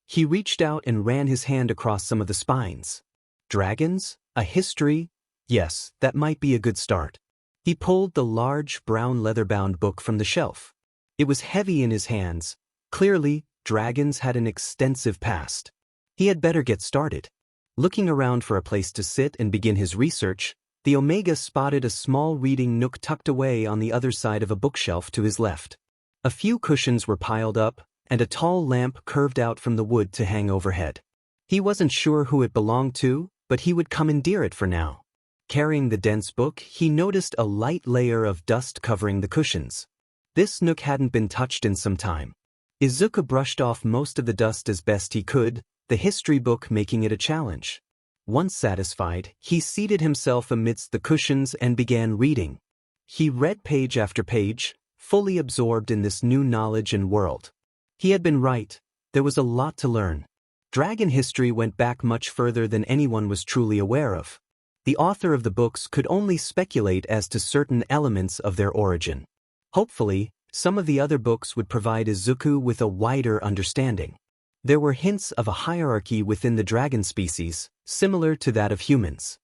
He reached out and ran his hand across some of the spines. Dragons? A history? Yes, that might be a good start. He pulled the large brown leather-bound book from the shelf. It was heavy in his hands. Clearly, dragons had an extensive past. He had better get started. Looking around for a place to sit and begin his research, the Omega spotted a small reading nook tucked away on the other side of a bookshelf to his left. A few cushions were piled up, and a tall lamp curved out from the wood to hang overhead. He wasn't sure who it belonged to, but he would commandeer it for now. Carrying the dense book, he noticed a light layer of dust covering the cushions. This nook hadn't been touched in some time. Izuku brushed off most of the dust as best he could, the history book making it a challenge. Once satisfied, he seated himself amidst the cushions and began reading. He read page after page, fully absorbed in this new knowledge and world. He had been right, there was a lot to learn. Dragon history went back much further than anyone was truly aware of. The author of the books could only speculate as to certain elements of their origin. Hopefully, some of the other books would provide Izuku with a wider understanding. There were hints of a hierarchy within the dragon species, similar to that of humans.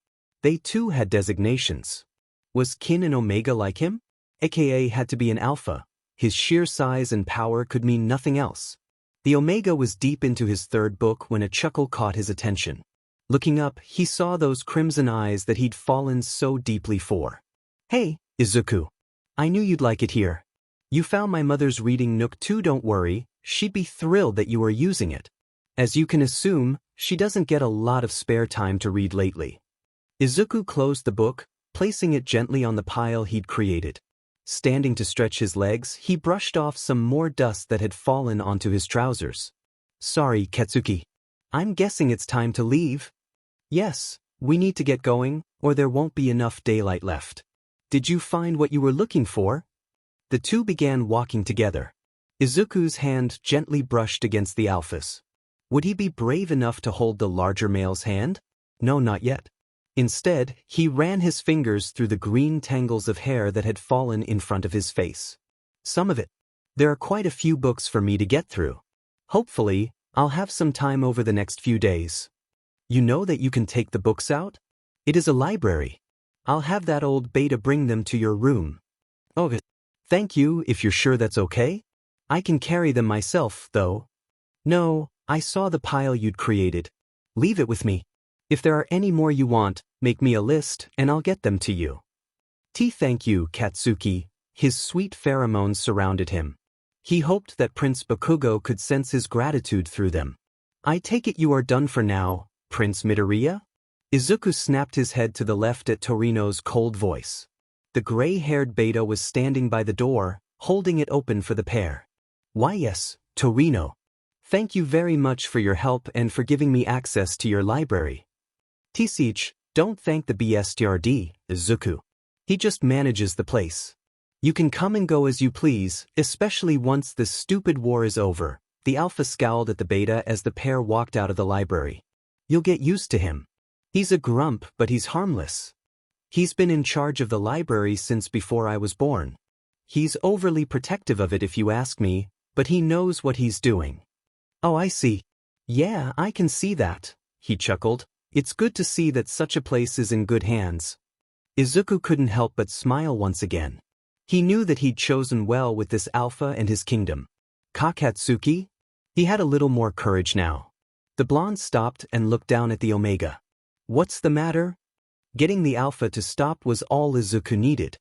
They too had designations. Was Kin an Omega like him? AKA had to be an Alpha. His sheer size and power could mean nothing else. The Omega was deep into his third book when a chuckle caught his attention. Looking up, he saw those crimson eyes that he'd fallen so deeply for. "Hey, Izuku. I knew you'd like it here. You found my mother's reading nook too, don't worry, she'd be thrilled that you are using it. As you can assume, she doesn't get a lot of spare time to read lately." Izuku closed the book, placing it gently on the pile he'd created. Standing to stretch his legs, he brushed off some more dust that had fallen onto his trousers. "Sorry, Katsuki. I'm guessing it's time to leave." "Yes, we need to get going, or there won't be enough daylight left." "Did you find what you were looking for?" The two began walking together. Izuku's hand gently brushed against the Alpha's. Would he be brave enough to hold the larger male's hand? No, not yet. Instead, he ran his fingers through the green tangles of hair that had fallen in front of his face. "Some of it. There are quite a few books for me to get through. Hopefully, I'll have some time over the next few days." "You know that you can take the books out? It is a library. I'll have that old beta bring them to your room." "Oh, thank you if you're sure that's okay. I can carry them myself, though." "No, I saw the pile you'd created. Leave it with me. If there are any more you want, make me a list and I'll get them to you." Thank you, Katsuki." His sweet pheromones surrounded him. He hoped that Prince Bakugo could sense his gratitude through them. "I take it you are done for now, Prince Midoriya?" Izuku snapped his head to the left at Torino's cold voice. The gray-haired beta was standing by the door, holding it open for the pair. "Why yes, Torino. Thank you very much for your help and for giving me access to your library." "Siege, don't thank the BSTRD, Izuku. He just manages the place. You can come and go as you please, especially once this stupid war is over." The Alpha scowled at the beta as the pair walked out of the library. "You'll get used to him. He's a grump, but he's harmless. He's been in charge of the library since before I was born. He's overly protective of it if you ask me, but he knows what he's doing." "Oh, I see. Yeah, I can see that," he chuckled. "It's good to see that such a place is in good hands." Izuku couldn't help but smile once again. He knew that he'd chosen well with this Alpha and his kingdom. "Kakatsuki?" He had a little more courage now. The blonde stopped and looked down at the Omega. "What's the matter?" Getting the Alpha to stop was all Izuku needed.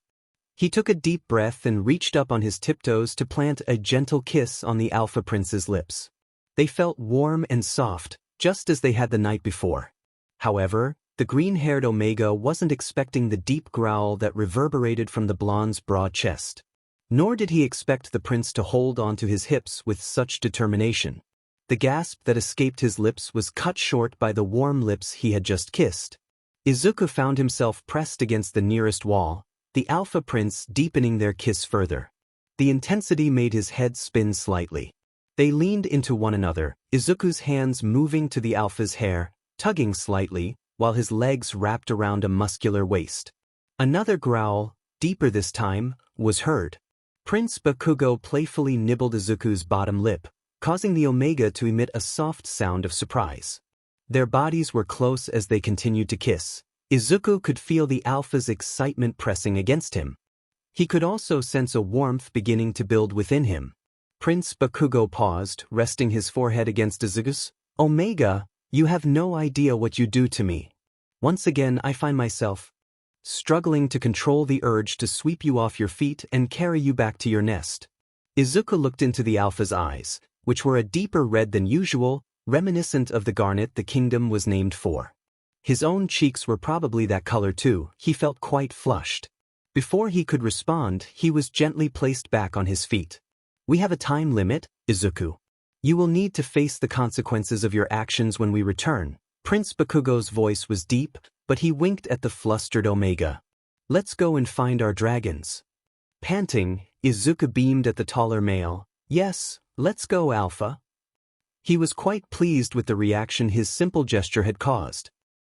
He took a deep breath and reached up on his tiptoes to plant a gentle kiss on the Alpha Prince's lips. They felt warm and soft, just as they had the night before. However, the green-haired Omega wasn't expecting the deep growl that reverberated from the blonde's broad chest. Nor did he expect the prince to hold onto his hips with such determination. The gasp that escaped his lips was cut short by the warm lips he had just kissed. Izuku found himself pressed against the nearest wall, the Alpha Prince deepening their kiss further. The intensity made his head spin slightly. They leaned into one another, Izuku's hands moving to the Alpha's hair, tugging slightly, while his legs wrapped around a muscular waist. Another growl, deeper this time, was heard. Prince Bakugo playfully nibbled Izuku's bottom lip, causing the Omega to emit a soft sound of surprise. Their bodies were close as they continued to kiss. Izuku could feel the Alpha's excitement pressing against him. He could also sense a warmth beginning to build within him. Prince Bakugo paused, resting his forehead against Izuku's. "Omega, You have no idea what you do to me. Once again I find myself struggling to control the urge to sweep you off your feet and carry you back to your nest. Izuku looked into the alpha's eyes, which were a deeper red than usual, reminiscent of the garnet the kingdom was named for. His own cheeks were probably that color too. He felt quite flushed. Before he could respond, he was gently placed back on his feet. We have a time limit, Izuku. You will need to face the consequences of your actions when we return. Prince Bakugo's voice was deep, but he winked at the flustered Omega. Let's go and find our dragons. Panting, Izuku beamed at the taller male. Yes, let's go, Alpha. He was quite pleased with the reaction his simple gesture had caused.